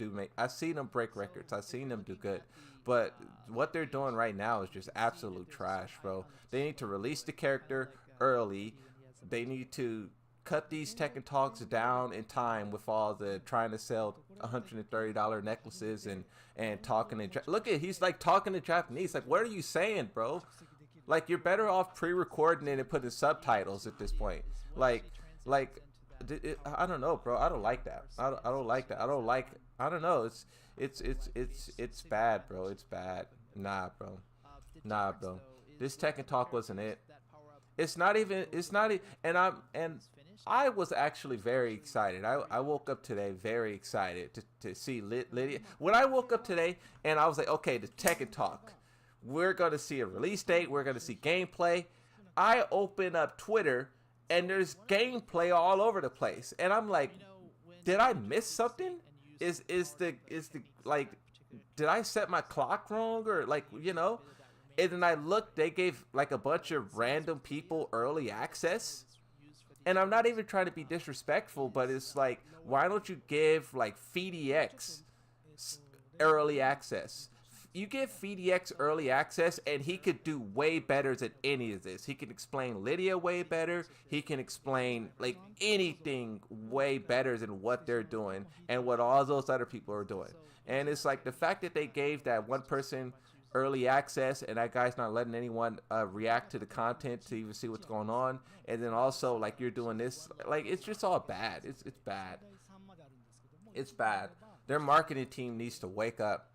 break records. I've seen them do good. But what they're doing right now is just absolute trash, bro. They need to release the character early. They need to cut these Tekken talks down in time with all the trying to sell $130 necklaces and talking in look at he's like talking in Japanese. Like, what are you saying, bro? Like, you're better off pre-recording it and putting subtitles at this point. Like I don't know, bro. I don't like that. I don't like that. I don't know. It's bad, bro. It's bad. Nah, bro. This Tekken talk wasn't it. It's not even, and I was actually very excited. I woke up today very excited to see Lydia. When I woke up today and I was like, okay, the Tekken talk. We're going to see a release date. We're going to see gameplay. I open up Twitter and there's gameplay all over the place. And I'm like, did I miss something? Is the like, did I set my clock wrong or like, you know? And then I looked, they gave like a bunch of random people early access. And I'm not even trying to be disrespectful, but it's like, why don't you give like FDX early access? You give FDX early access and he could do way better than any of this. He can explain Lydia way better. He can explain like anything way better than what they're doing and what all those other people are doing. And it's like the fact that they gave that one person early access and that guy's not letting anyone react to the content to even see what's going on, and then also like you're doing this, like it's just all bad. It's bad. It's bad. Their marketing team needs to wake up.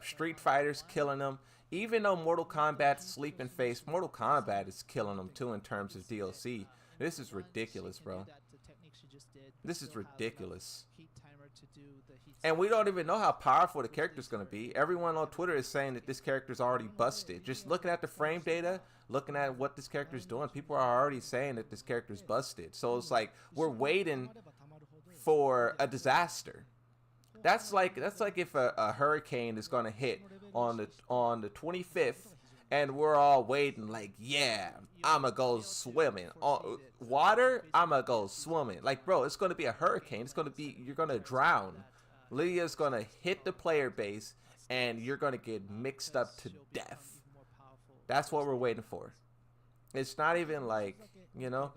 Street Fighter's killing them. Even though Mortal Kombat's sleeping face, Mortal Kombat is killing them too in terms of DLC. This is ridiculous, bro. This is ridiculous. And we don't even know how powerful the character's going to be. Everyone on Twitter is saying that this character's already busted. Just looking at the frame data, looking at what this character's doing, people are already saying that this character's busted. So it's like we're waiting for a disaster. That's like if a hurricane is going to hit on the 25th and we're all waiting like, yeah, I'ma go swimming. Water, I'ma go swimming. Like, bro, it's going to be a hurricane. It's going to be, you're going to drown. Lydia's going to hit the player base and you're going to get mixed up to death. That's what we're waiting for. It's not even like, you know.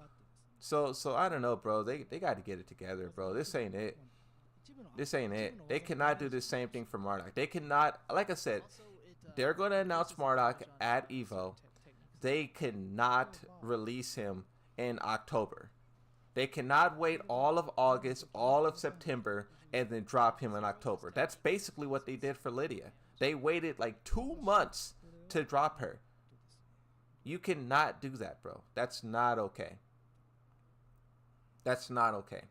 So I don't know, bro. They got to get it together, bro. This ain't it. They cannot do the same thing for Marduk. They cannot, like I said, they're going to announce Marduk at EVO. They cannot release him in October. They cannot wait all of August, all of September, and then drop him in October. That's basically what they did for Lydia. They waited like 2 months to drop her. You cannot do that, bro. That's not okay. That's not okay.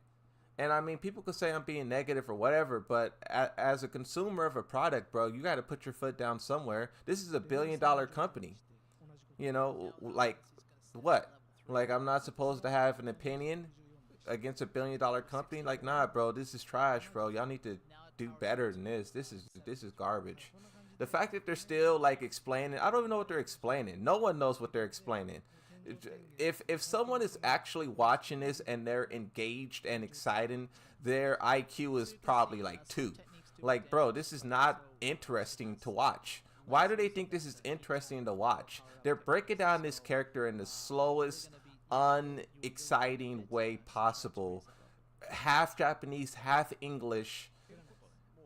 And I mean, people could say I'm being negative or whatever, but as a consumer of a product, bro, you got to put your foot down somewhere. This is a $1 billion company. You know, like, what? Like, I'm not supposed to have an opinion against a $1 billion company? Like, nah, bro, this is trash, bro. Y'all need to do better than this. This is garbage. The fact that they're still, like, explaining, I don't even know what they're explaining. No one knows what they're explaining. if someone is actually watching this and they're engaged and excited, their IQ is probably like 2. Like, bro, this is not interesting to watch. Why do they think this is interesting to watch? They're breaking down this character in the slowest, unexciting way possible. Half Japanese, half English.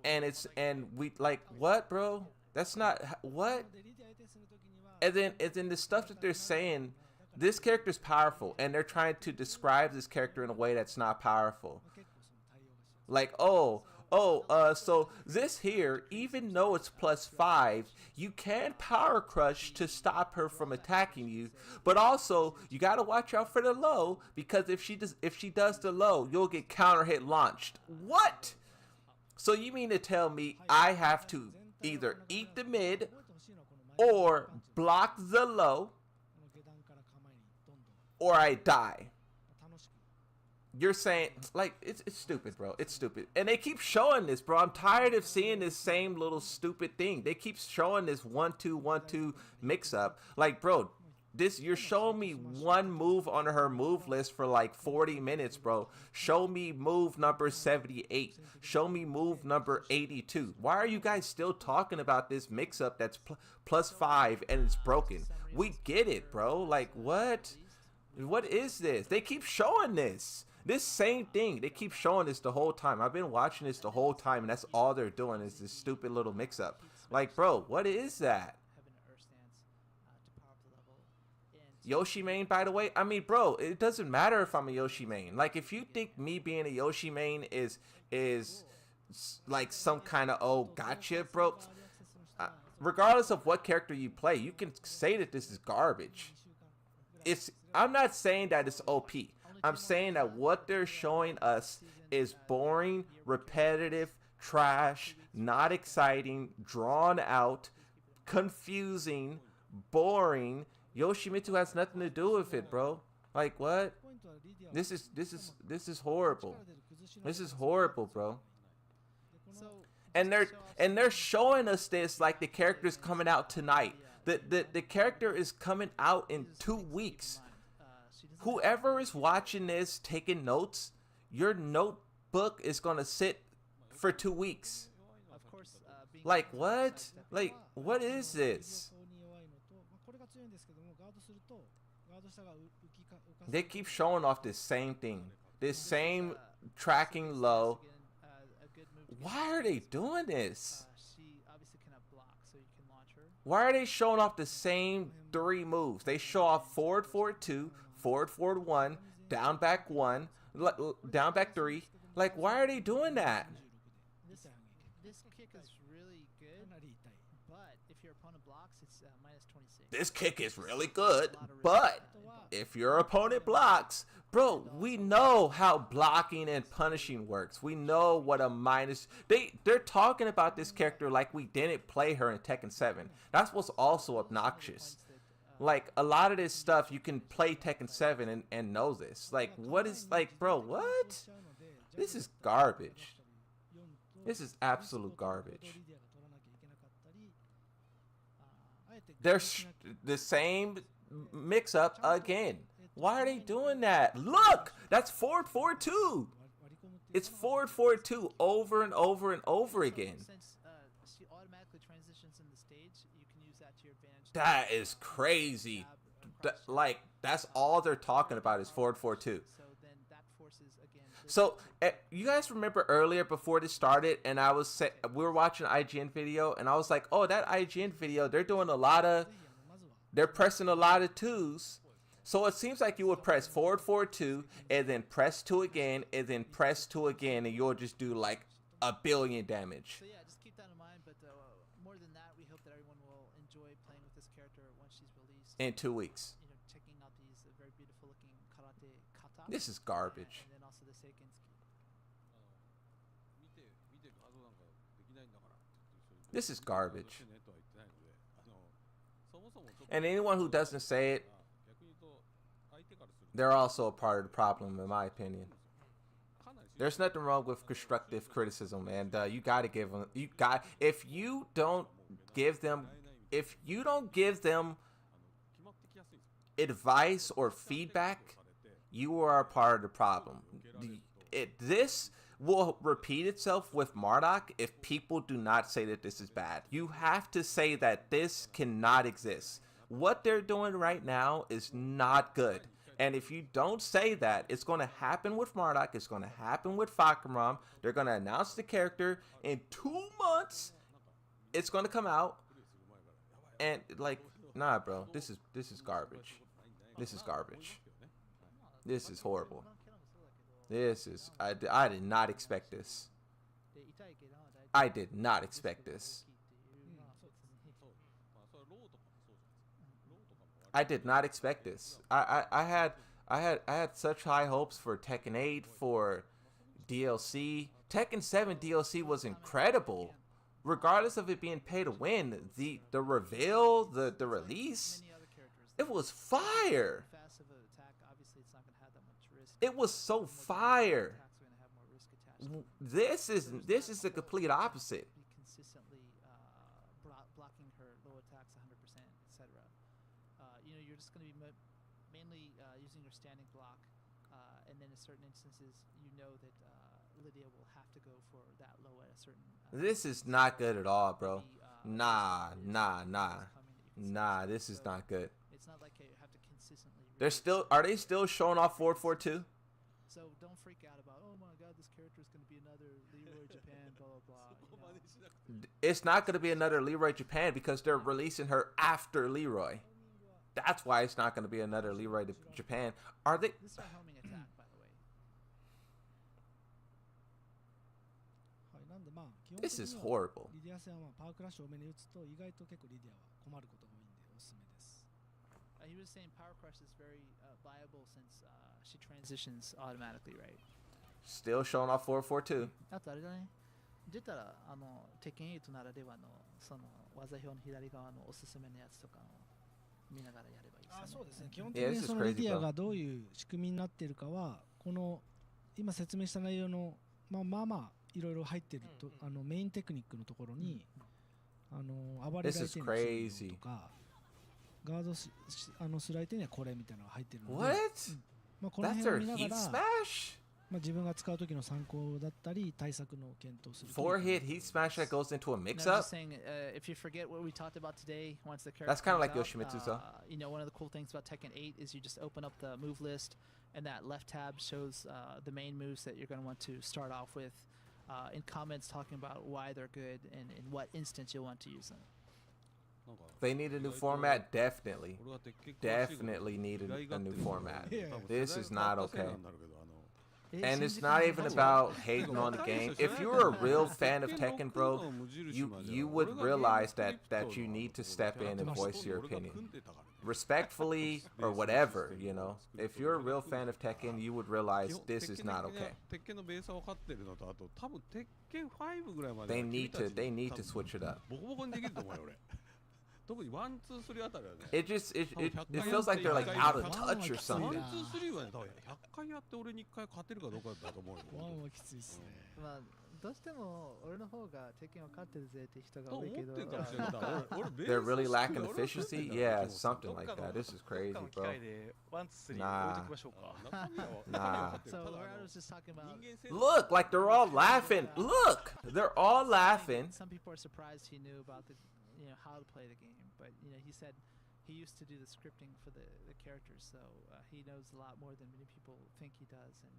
And we like, what, bro? That's not what? And then the stuff that they're saying, this character's powerful, and they're trying to describe this character in a way that's not powerful. Like, so this here, even though it's +5, you can power crush to stop her from attacking you, but also you gotta watch out for the low, because if she does the low, you'll get counter hit launched. What? So you mean to tell me I have to either eat the mid or block the low, or I die? You're saying, like, it's stupid, bro. It's stupid. And they keep showing this, bro. I'm tired of seeing this same little stupid thing. They keep showing this 1-2-1-2 mix-up. Like, bro, you're showing me one move on her move list for like 40 minutes, bro. Show me move number 78. Show me move number 82. Why are you guys still talking about this mix-up that's +5 and it's broken? We get it, bro. Like, what? What is this? They keep showing this. This same thing. They keep showing this the whole time. I've been watching this the whole time, and that's all they're doing is this stupid little mix-up. Like, bro, what is that? Yoshi main, by the way. I mean, bro, it doesn't matter if I'm a Yoshi main. Like, if you think me being a Yoshi main is like some kind of gotcha, bro. Regardless of what character you play, you can say that this is garbage. I'm not saying that it's OP. I'm saying that what they're showing us is boring, repetitive, trash, not exciting, drawn out, confusing, boring. Yoshimitsu has nothing to do with it, bro. Like, what? This is horrible. This is horrible, bro. And they're showing us this like the character's coming out tonight. The character is coming out in 2 weeks. Whoever is watching this, taking notes, your notebook is gonna sit for 2 weeks. Like, what? Like, what is this? They keep showing off this same thing, this same tracking low. Why are they doing this? Why are they showing off the same 3 moves? They show off forward, forward 2, forward, forward 1, down, back 1, down, back 3. Like, why are they doing that? This kick is really good, but if your opponent blocks, it's -26. This kick is really good, but if your opponent blocks, bro, we know how blocking and punishing works. We know what a minus. They're talking about this character like we didn't play her in Tekken 7. That's what's also obnoxious. Like, a lot of this stuff, you can play Tekken 7 and know this. Like, what is, like, bro, what? This is garbage. This is absolute garbage. There's the same mix-up again. Why are they doing that? Look! That's forward, forward 2. It's forward, forward 2 over and over and over again. Since she automatically transitions in the stage, you can use that to your advantage. That is crazy. Like, that's all they're talking about is forward, forward 2. So then that forces again. So, you guys remember earlier before this started, and we were watching an IGN video, and I was like, oh, that IGN video, they're pressing a lot of 2s. So it seems like you would press forward, forward 2, and then press 2 again, and then press 2 again, and you'll just do like 1 billion damage. So yeah, just keep that in mind. But more than that, we hope that everyone will enjoy playing with this character once she's released. In 2 weeks. You know, checking out these very beautiful looking karate kata. This is garbage. And then also the seikensuki. This is garbage. And anyone who doesn't say it, they're also a part of the problem, in my opinion. There's nothing wrong with constructive criticism, and you gotta give them. If you don't give them advice or feedback, you are a part of the problem. This will repeat itself with Marduk if people do not say that this is bad. You have to say that this cannot exist. What they're doing right now is not good. And if you don't say that, it's going to happen with Marduk. It's going to happen with Fakaram. They're going to announce the character in 2 months. It's going to come out. And like, nah, bro, this is garbage. This is garbage. This is horrible. This is, I did not expect this. I did not expect this. I did not expect this. I had such high hopes for Tekken 8, for DLC. Tekken 7 DLC was incredible. Regardless of it being pay to win, the reveal, the release, it was fire. It was so fire. This is the complete opposite. Consistently blocking her low attacks 100%, etc. You know, you're just going to be mainly using your standing block, and then in certain instances, you know that Lydia will have to go for that low at a certain. This is not good at all, bro. Nah. This is not good. It's not like you have to consistently. Are they still showing off 442? So don't freak out about, oh my god, this character is going to be another Leroy Japan, blah blah blah. It's not going to be another Leroy Japan because they're releasing her after Leroy. That's why it's not going to be another Leroy Japan. Are they? This is our homing attack, by the way. This is horrible. He was saying Power Crush is very viable since she transitions automatically, right? Still showing off 442. あとあれだね。出たらテケン8ならではのその技表の左側のおすすめのやつとかを見ながらやればいいですね。そうですね。基本的にそのリディアがどういう仕組みになっているかはこの今説明した内容のまあいろいろ入っているとメインテクニックのところに暴れ相手にとか。ガードする相手にはこれみたいなのが入ってるので、この辺を見ながら、自分が使う時の参考だったり対策の検討する。4-hit heat smash that goes into a mix-up. If you forget what we talked about today, once the character that's kind of like Yoshimitsu, though. You know, one of the cool things about Tekken 8 is you just open up the move list, and that left tab shows the main moves that you're going to want to start off with, in comments talking about why they're good and in what instance you'll want to use them. They need a new format, definitely needed a new format. This is not okay. And it's not even about hating on the game. If you're a real fan of Tekken, bro, you would realize that you need to step in and voice your opinion. Respectfully or whatever, you know. If you're a real fan of Tekken, you would realize this is not okay. They need to switch it up. It feels like they're like out of touch or something. どうしても俺の方がテケン分かってるぜって人が多いけど They're really lacking efficiency? Yeah, something like that. This is crazy, bro. Nah. So I was just talking about Look, like they're all laughing. Look, they're all laughing. Some people are surprised he knew about the how to play the game, but he said he used to do the scripting for the characters, so he knows a lot more than many people think he does, and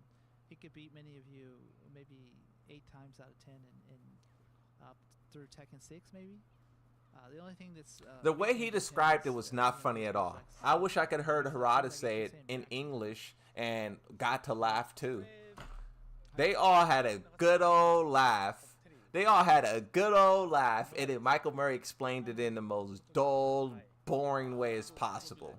he could beat many of you maybe 8 times out of 10 through Tekken 6 maybe. The only thing that's the way he described it was not funny at all. I wish I could have heard Harada say it in English and got to laugh too. They all had a good old laugh. And then Michael Murray explained it in the most dull, boring way as possible.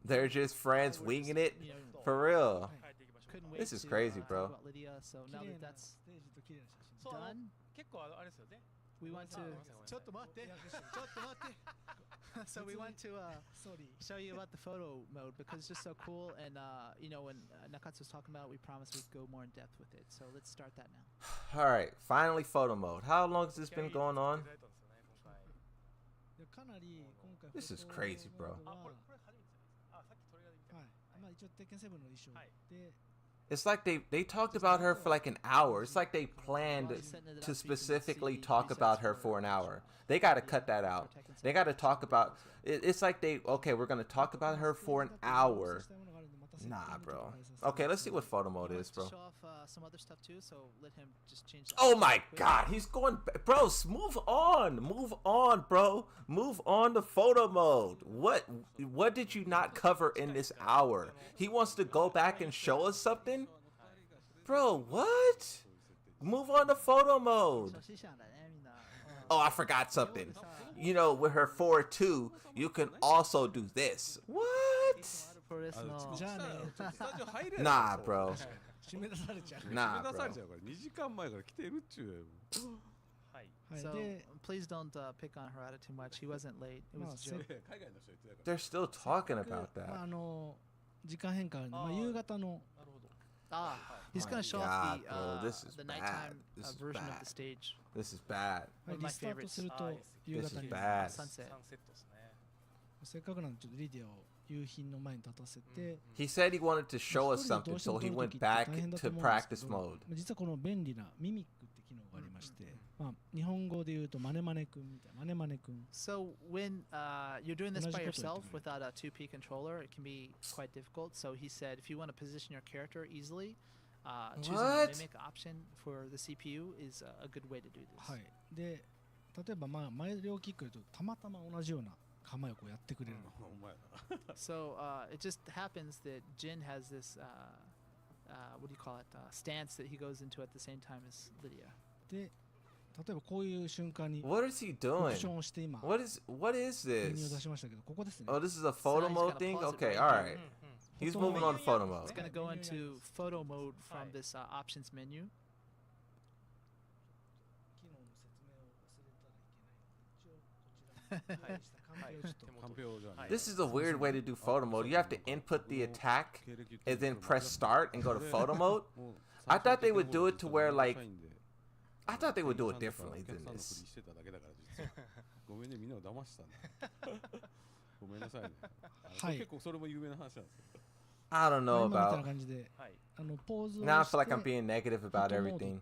They're just friends winging it for real. This is crazy, bro. So now that that's done, we want to. So we want to show you about the photo mode because it's just so cool. And you know, when Nakatsu was talking about it, we promised we'd go more in depth with it. So let's start that now. All right, finally photo mode. How long has this been going on? This is crazy, bro. It's like they talked about her for like an hour. It's like they planned to specifically talk about her for an hour. They got to cut that out. They got to talk about it's like okay, we're going to talk about her for an hour. Nah, bro. Okay, let's see what photo mode is, bro. Show off some other stuff too, so let him just change. Oh my God, he's going, bro. Move on, bro. Move on to photo mode. What did you not cover in this hour? He wants to go back and show us something, bro. What? Move on to photo mode. Oh, I forgot something. You know, with her 4-2, you can also do this. What? Nah, bro. Nah, bro. So please don't pick on Harada too much. He wasn't late. It was a joke. They're still talking about that. He's gonna show off the nighttime version of the stage. This is bad. One of my favorites. This is bad. Sunset. He said he wanted to show us something, so he went back to practice mode. So when you're doing this by yourself without a 2P controller, it can be quite difficult. So he said if you want to position your character easily, choosing the mimic option for the CPU is a good way to do this. So it just happens that Jin has this what do you call it, stance that he goes into at the same time as Lydia. What is he doing? What is this? Oh, this is a photo mode thing? Okay, alright. He's moving on to photo mode. It's going to go into photo mode from this options menu. This is a weird way to do photo mode. You have to input the attack and then press start and go to photo mode. I thought they would do it to where like I thought they would do it differently than this. I don't know about. Now I feel like I'm being negative about everything.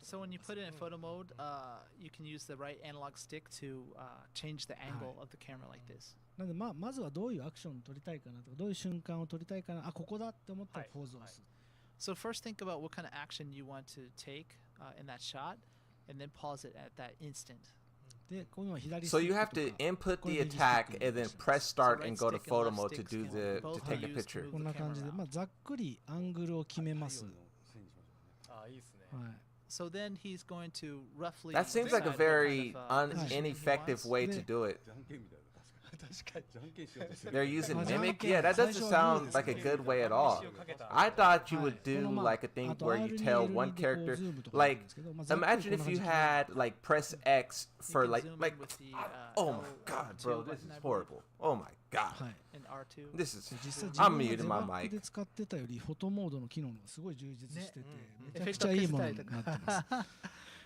So when you put it in photo mode, you can use the right analog stick to change the angle of the camera like this. So first think about what kind of action you want to take in that shot, and then pause it at that instant. So you have to input the attack and then press start and go to photo mode to do to take a picture. So then he's going to roughly. That seems like a very ineffective way to do it. They're using mimic? Yeah, that doesn't sound like a good way at all. I thought you would do like a thing where you tell one character, like, imagine if you had like press X for like oh my God, bro, this is horrible. Oh my God. This is, I'm muting my mic.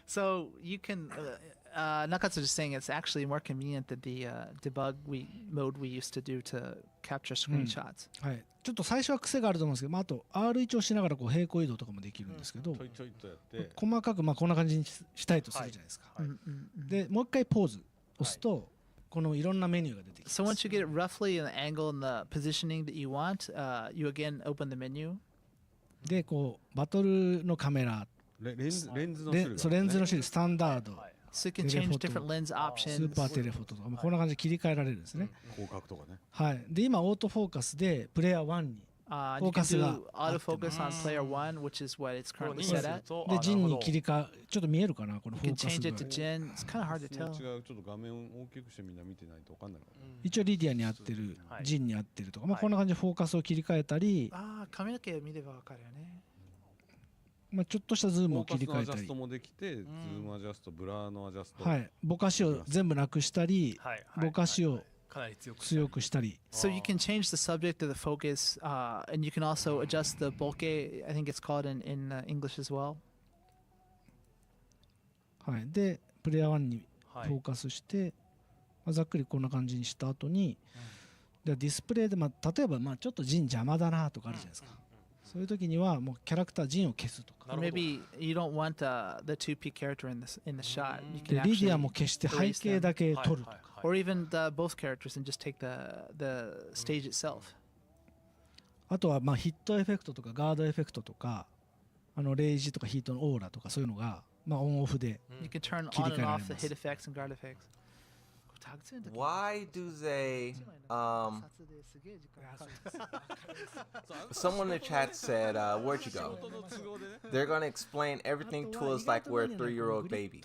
So you can, Nakatsu is saying it's actually more convenient than the debug mode we used to do to capture screenshots. ちょっと最初は癖があると思うんですけど、あと R1 をしながらこう平行移動とかもできるんですけど、細かくこんな感じにしたいとするじゃないですか。で、もう一回ポーズ押すと、このいろんなメニューが出てきます。So once you get it roughly in the angle and the positioning that you want, you again open the menu. で、こうバトルのカメラ。レンズの種類スタンダード、So you can change different lens options. スーパーテレフォトとかこんな感じで切り替えられるんですね。広角とかね。はい。で今オートフォーカスでプレイヤー1にフォーカスが autofocus on player 1, which is what it's currently set at. でジンに切り替えちょっと見えるかなこのフォーカスが。You can change it to Jin. It's kind of hard to tell. ちょっと画面を大きくしてみんな見てないと分かんない。一応リディアに合ってる、ジンに合ってるとか、こんな感じでフォーカスを切り替えたり。髪の毛見れば分かるよね。まあ、ちょっとしたズームを切り替えたりフォーカスのアジャストもできて、ズームアジャスト、ブラーのアジャスト、はい、ぼかしを全部なくしたり、ぼかしをかなり強くしたり。So you can change the subject of the focus, and you can also adjust the bokeh. I think it's called in English as well. はい、でプレイヤー1にフォーカスして、まあ、ざっくりこんな感じにした後に、でディスプレイで、まあ、例えばまあちょっとジン邪魔だなとかあるじゃないですか。そういう時にはもうキャラクタージンを消すとか。Maybe you don't want the 2P character in the shot. You で can リディア actually も消して背景だけ撮るとか。or even both characters and just take the stage itself. あとはまあヒットエフェクトとかガードエフェクトとか、レイジとかヒートのオーラとかそういうのがまあオンオフで You can turn 切り on 替え and られ off the ます。 hit effects and guard effects. Why do they someone in the chat said where'd you go? They're gonna explain everything to us like we're a 3-year-old baby.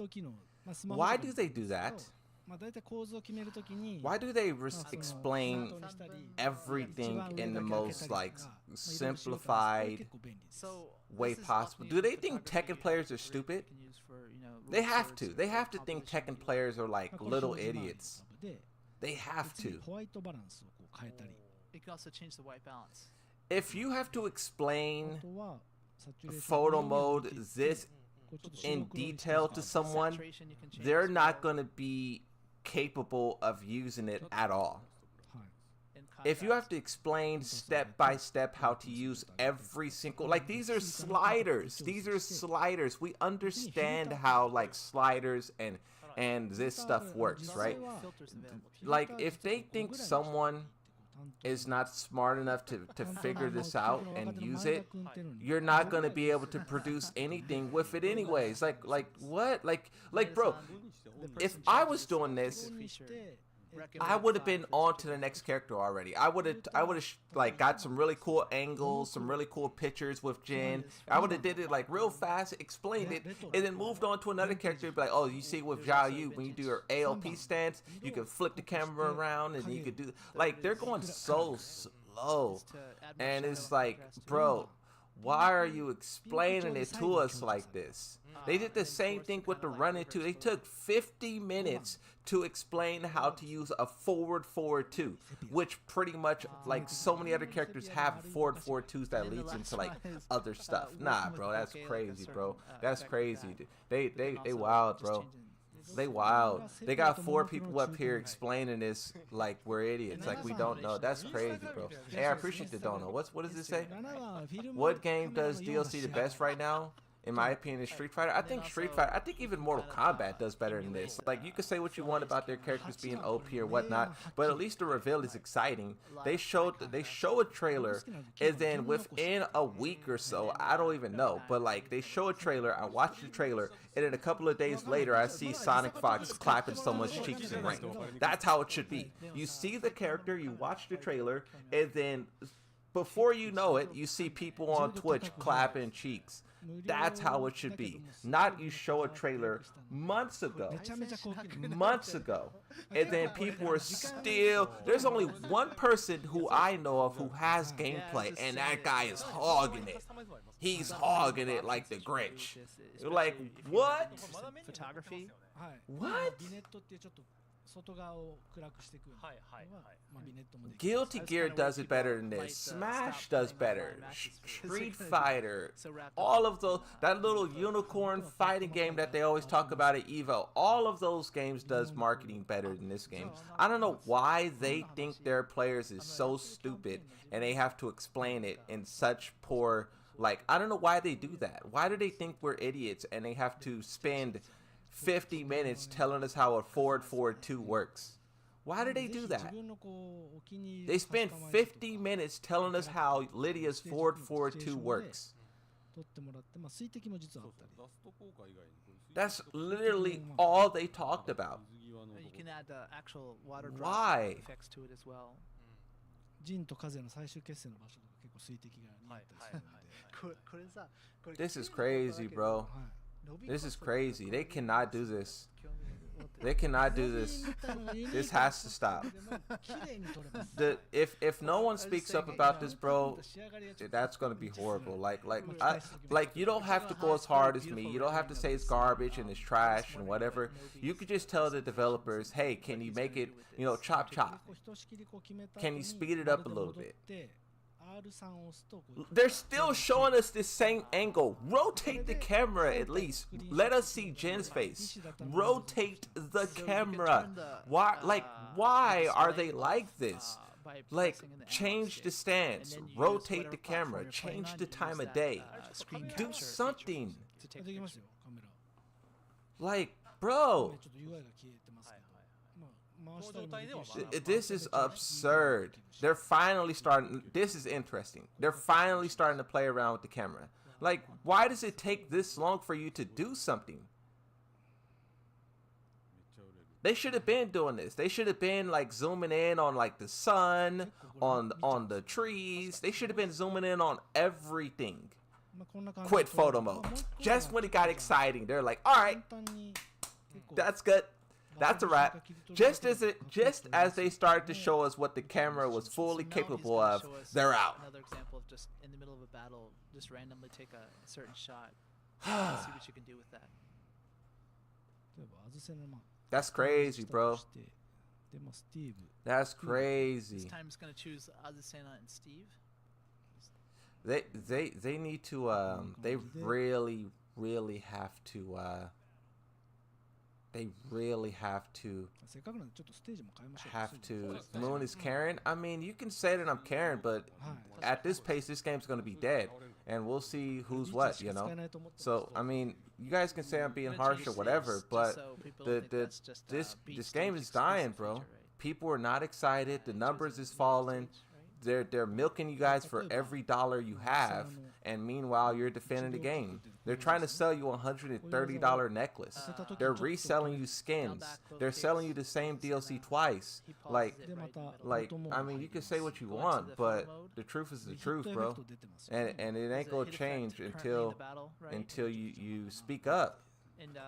Why do they do that? まあ大体構図を決めるときに Why do they explain everything in the most like simplified way possible? Do they think Tekken players are stupid? They have to. They have to think Tekken players are like little idiots. They have to. ホワイトバランスをこう変えたり。 You can also change the white balance. If you have to explain あとはサチュレーション photo mode this in detail to someone, they're not going to be capable of using it at all. If you have to explain step by step how to use every single, like these are sliders. These are sliders. We understand how like sliders and this stuff works, right? Like if they think someone is not smart enough to figure this out and use it, you're not going to be able to produce anything with it anyways. Like what? Like bro, if I was doing this, I would have been on to the next character already. I would have like got some really cool angles, some really cool pictures with Jin. I would have did it like real fast, explained it, and then moved on to another character. Be like, oh, you see with Zhao Yu, when you do your ALP stance, you can flip the camera around and you could do like they're going so slow, and it's like, bro, why are you explaining it to us like this? They did the same thing with the run into. They took 50 minutes to explain how to use a forward 2, which pretty much like so many other characters have forward 2s that leads into like other stuff. Nah, bro, that's crazy, bro. That's crazy. They wild, bro. They wild. They got 4 people up here explaining this like we're idiots, like we don't know. That's crazy, bro. Hey, I appreciate the don't know. What does it say? What game does DLC the best right now? In my opinion, is Street Fighter. I think Street Fighter, I think even Mortal Kombat does better than this. Like, you can say what you want about their characters being OP or whatnot, but at least the reveal is exciting. They show a trailer, and then within a week or so, I don't even know, but like, they show a trailer, I watch the trailer, and then a couple of days later, I see Sonic Fox clapping someone's cheeks in ring. That's how it should be. You see the character, you watch the trailer, and then before you know it, you see people on Twitch clapping cheeks. That's how it should be. Not you show a trailer months ago, and then people are still. There's only one person who I know of who has gameplay, and that guy is hogging it. He's hogging it like the Grinch. You're like, what? Photography? What? Guilty Gear does it better than this. Smash does better. Street Fighter. All of those. That little unicorn fighting game that they always talk about at EVO. All of those games does marketing better than this game. I don't know why they think their players is so stupid and they have to explain it in such poor. Like, I don't know why they do that. Why do they think we're idiots and they have to spend 50 minutes telling us how a forward 2 works? Why do they do that? They spend 50 minutes telling us how Lydia's forward 2 works. That's literally all they talked about. You can add actual water drop Why? effects to it as well. ジンと風の最終決戦の場所とか結構水滴が似合ったりするんで。 This is crazy, bro. This is crazy. They cannot do this. They cannot do this. This has to stop. If no one speaks up about this, bro, that's gonna be horrible. Like you don't have to go as hard as me. You don't have to say it's garbage and it's trash and whatever. You could just tell the developers, hey, can you make it, chop chop? Can you speed it up a little bit? They're still showing us this same angle. Rotate the camera at least. Let us see Jin's face. Rotate the camera. Why are they like this? Like, change the stance. Rotate the camera. Change the time of day. Do something. Like, bro. This is absurd. They're finally starting. This is interesting. They're finally starting to play around with the camera. Like, why does it take this long for you to do something? They should have been doing this. They should have been like zooming in on like the sun, on the trees. They should have been zooming in on everything. Quit photo mode. Just when it got exciting, they're like, all right, that's good. That's a wrap. Just as they started to show us what the camera was fully capable of, they're out. Another example of just in the middle of a battle, just randomly take a certain shot. See what you can do with that. That's crazy, bro. That's crazy. This time it's gonna choose Azucena and Steve. They need to they really have to they really have to Moon is Karen. I mean, you can say that I'm Karen, but at this pace this game's gonna be dead and we'll see who's what, So I mean, you guys can say I'm being harsh or whatever, but this game is dying, bro. People are not excited. The numbers is falling. They're milking you guys for every dollar you have, and meanwhile you're defending the game. They're trying to sell you a $130 necklace. They're reselling you skins. They're selling you the same DLC twice. Like I mean, you can say what you want, but the truth is the truth, bro. And it ain't gonna change until you speak up. And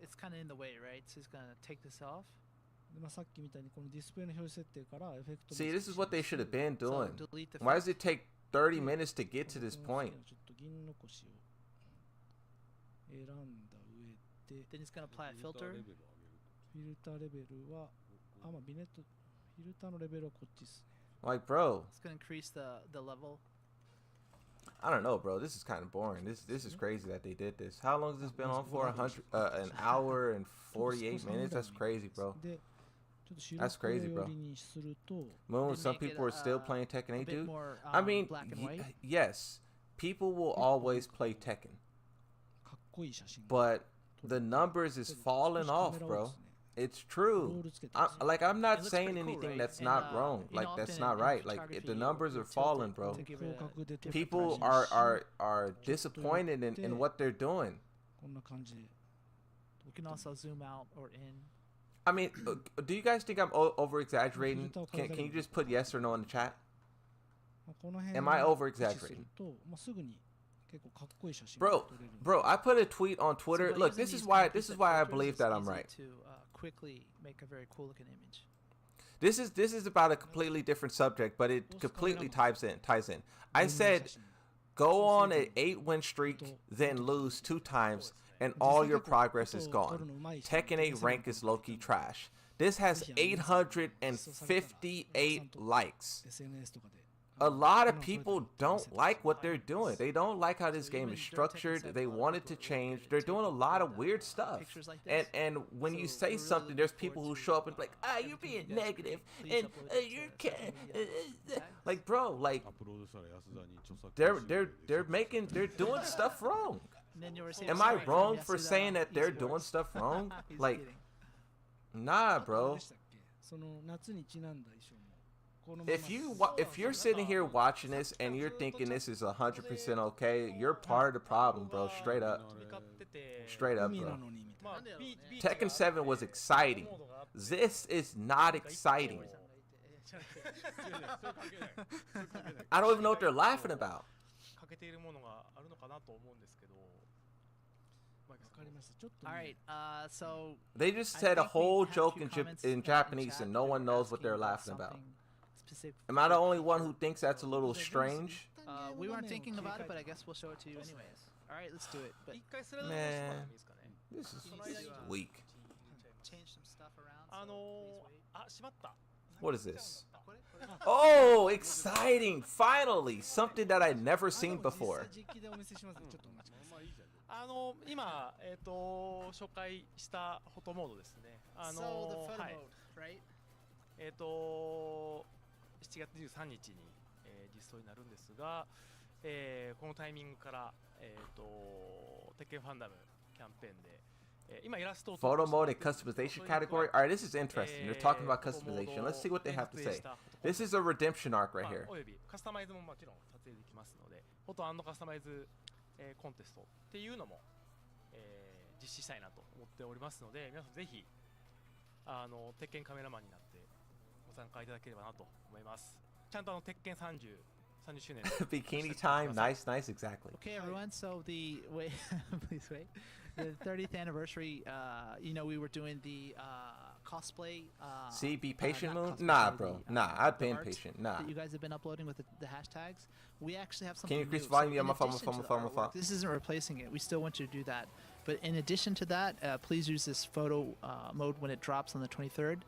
it's kind of in the way, right? So he's gonna take this off. See, this is what they should have been doing. Why does it take 30 minutes to get to this point? Then he's gonna apply a filter. Like, bro, it's gonna increase the level. I don't know, bro. This is kind of boring. This is crazy that they did this. How long has this been on for? An hour and 48 minutes? That's crazy, bro. That's crazy, bro. Moon, some people are still playing Tekken 8, dude. I mean, yes, people will always play Tekken, but the numbers is falling off, bro. It's true. I'm not saying anything that's not wrong. Like, that's not right. Like, the numbers are falling, bro. People are disappointed in what they're doing. We can also zoom out or in. I mean, do you guys think I'm over-exaggerating? Can you just put yes or no in the chat? Am I over-exaggerating? Bro, I put a tweet on Twitter. Look, this is why I believe that I'm right. To quickly make a very cool looking image. This is about a completely different subject, but it completely ties in. I said, go on an 8-win streak, then lose 2 times, and all your progress is gone. Tekken 8 rank is low-key trash. This has 858 likes. A lot of people don't like what they're doing. They don't like how this game is structured. They want it to change. They're doing a lot of weird stuff. And when you say something, there's people who show up and be like, you're being negative, and you can't. Like, bro, like, they're doing stuff wrong. Am I wrong for saying that they're doing stuff wrong? Like, nah, bro. If you're sitting here watching this and you're thinking this is 100% okay, you're part of the problem, bro. Straight up, bro. Tekken 7 was exciting. This is not exciting. I don't even know what they're laughing about. かりました。ちょっとね All right. So They just I said a think we whole have joke two in comments, in in Japanese, chat and no that one were knows what asking they're laughing about. something specific Am I the for only one who features. thinks that's a little じゃあ一 strange? 旦ゲーム We 画 weren't 面を thinking 切り about 替 it, but え I て guess we'll show it to you anyways. All right, let's do it. But 一回それで戻してもらってもいいですかね。 This is Nice. weak. change some stuff around. あ So の please ー wait. あ、しまった。 What is this? これこれ Oh, exciting! Finally, something that I never あで seen も実 before. 際実機でお見せしますね。ちょっとお待ちください。今、紹介したフォトモードですね。So the photo はい。 mode, right? 7月13日に、実装になるんですが、このタイミングから、鉄拳ファンダムキャンペーンで、今イラストを Photo mode and customization category. All right, this is interesting. They're talking about customization. Let's see what they have to say. This is a redemption arc right here. およびカスタマイズももちろん撮影できますので、フォト&カスタマイズ、コンテストっていうのも、実施したいなと思っておりますので、皆さんぜひ鉄拳カメラマンになってご参加いただければなと思います。ちゃんと鉄拳30周年 Bikini time. Nice, nice, exactly. Okay, everyone. So the wait, please wait. The 30th anniversary. We were doing the cosplay. See, be not patient, Moon. cosplay, Nah, the, bro. Nah, I've the been art patient. Nah. That you guys have been uploading with the hashtags. We actually have Can something you increase new. volume? So Yeah, in my phone, my addition phone, to my the phone, my phone. artwork, this isn't replacing it. We still want you to do that. But in addition to that, please use this photo mode when it drops on the 23rd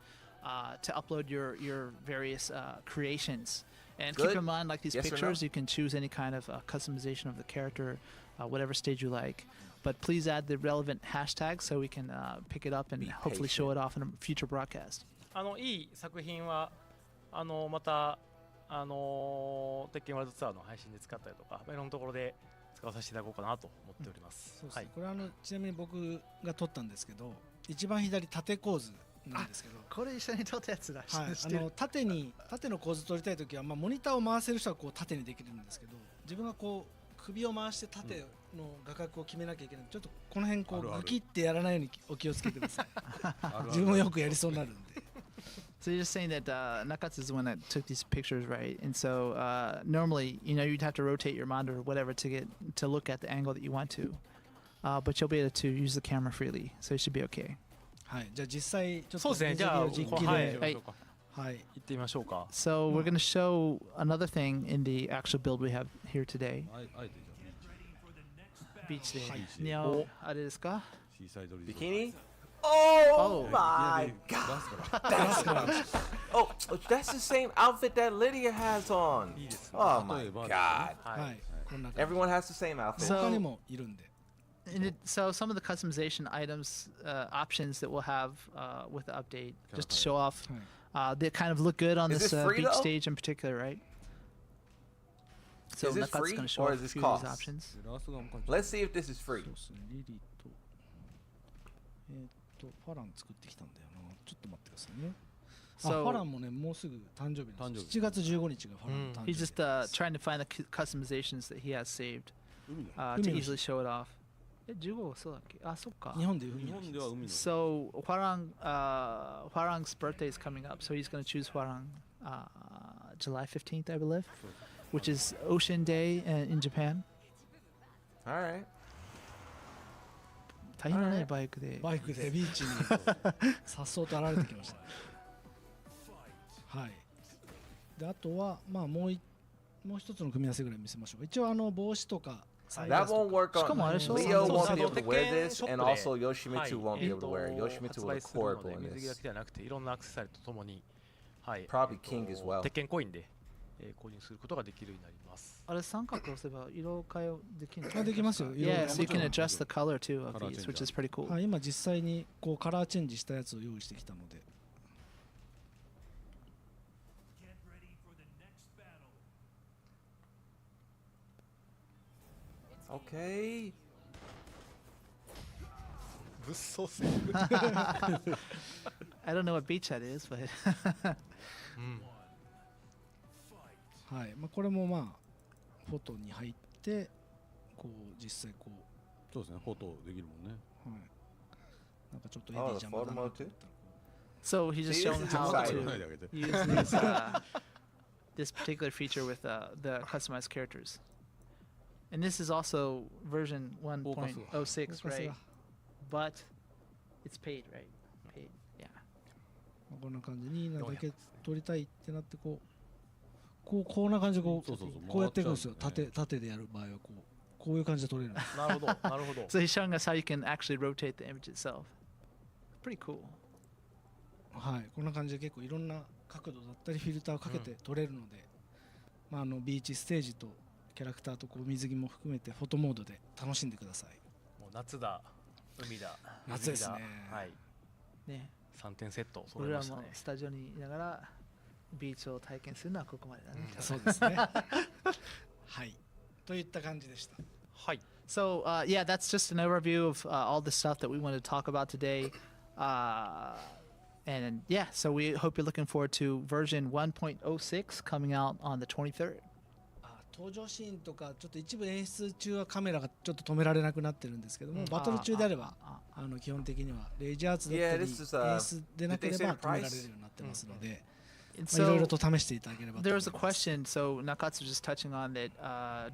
to upload your various creations. And Good. keep in mind, like these Yes or no? pictures, you can choose any kind of customization of the character, whatever stage you like. But please add the relevant hashtags so we can pick it up and Be hopefully show it off in a future broadcast. いい作品はまた鉄拳ワールドツアーの配信で使ったりとか、いろんなところで使わさせていただこうかなと思っております。そうですねはい。これちなみに僕が撮ったんですけど、一番左縦構図なんですけど、これ一緒に撮ったやつだ。はい、縦の構図撮りたいときは、モニターを回せる人はこう縦にできるんですけど、自分がこう首を回して縦の画角を決めなきゃいけない。ちょっとこの辺こうグキってやらないようにお気をつけてください。自分もよくやりそうになるんで。So you're just saying that Nakatsu is the one that took these pictures, right? And so normally, you'd have to rotate your monitor or whatever to look at the angle that you want to. But you'll be able to use the camera freely, so it should be okay. はい、じゃあ実際ちょっとそうですね。じゃあ、実機で、はい、はいはい、行ってみましょうか。 So we're going to show another thing in the actual build we have here today. あえて Beach day. はいにゃお、あれですか？シーサイドリゾート Bikini? Oh Oh. my god! That's, oh, that's the same outfit that Lydia has on. Oh my god! はい、こんな感じ。 Everyone has the same outfit. So- 他にもいるんで。 So some of the customization items, options that we'll have with the update, just to show off, they kind of look good on Is this this free, beach though? stage in particular, right? So Is this Nakatsu's free, going to show or off is a this few of these cost? options. ラストがもう Let's see if this is free. そうですね、リリと、ファラン作ってきたんだよな。ちょっと待ってくださいね。フ So ァランもね、もうすぐ誕生日なんです。誕生日7月15日がファランの誕生日 he's just trying to find the customizations that he has saved 海の to 海の日。 easily show it off. 15はそうだっけ？あ、そっか。日本で海日の日本では海の So Hwarang's birthday is coming up, so he's going to choose Hwarang July 15th, I believe, which is Ocean Day in Japan. All right. 大変だね、バイクで。バイクでビーチにさっそうと現れてきました。はい。であとはもう一つの組み合わせぐらい見せましょう。一応帽子とかサング That ラスと won't か work しかもあれ on でしょ Leo そう won't be そう able to wear this, 鉄拳ショップで and also Yoshimitsu はい won't be able to wear it. Yoshimitsu 発 will 売 look するの horrible で in 水着だ this. けではなくていろんなアクセサリーとともに、はい、 Probably King as well. 鉄拳コインで、購入することができるようになります。あれ三角押せば色変えできるの？あできますよ。 Yeah, so you can もちろん adjust the color too of Color these, change which is pretty cool. はい、今実際にこうカラーチェンジしたやつを用意してきたので。 Get ready for the next battle. Okay. 物騒性。 I don't know what beach that is, but はい、これもフォトに入ってこう実際こうそうですね、フォトできるもんね。はい。なんかちょっとエディ Oh, the 邪魔 photo だな mode と too? 思ったらこ so he's just See, showing this is how exciting. to use this, this particular feature with the customized characters. And this is also version 1.06, うフォーカス right? が but it's paid, right? Paid, yeah. こんな感じになだけ取りたいってなってこんな感じでこうやっていくんですよ。縦でやる場合はこういう感じで取れる。なるほどなるほど。So he's showing us how you can actually rotate the image itself. Pretty cool. はい、こんな感じで結構いろんな角度だったりフィルターをかけて撮れるので、ビーチステージとキャラクターと水着も含めてフォトモードで楽しんでください。もう夏だ、海だ、夏ですね。はい。ね。3点セット揃い俺ましたね。らもスタジオにいながらビーチを体験するのはここまでだね。そうですね。はい。といった感じでした。はい。So yeah, that's just an overview of all the stuff that we wanted to talk about today. And yeah, so we hope you're looking forward to version 1.06 coming out on the 23rd. 登場シーンとかちょっと一部演出中はカメラがちょっと止められなくなってるんですけども、バトル中であれば基本的にはレイジアーツだったり演出でなければ止められるようになってますので、いろいろと試していただければと思います。There was a question, so Nakatsu just touching on that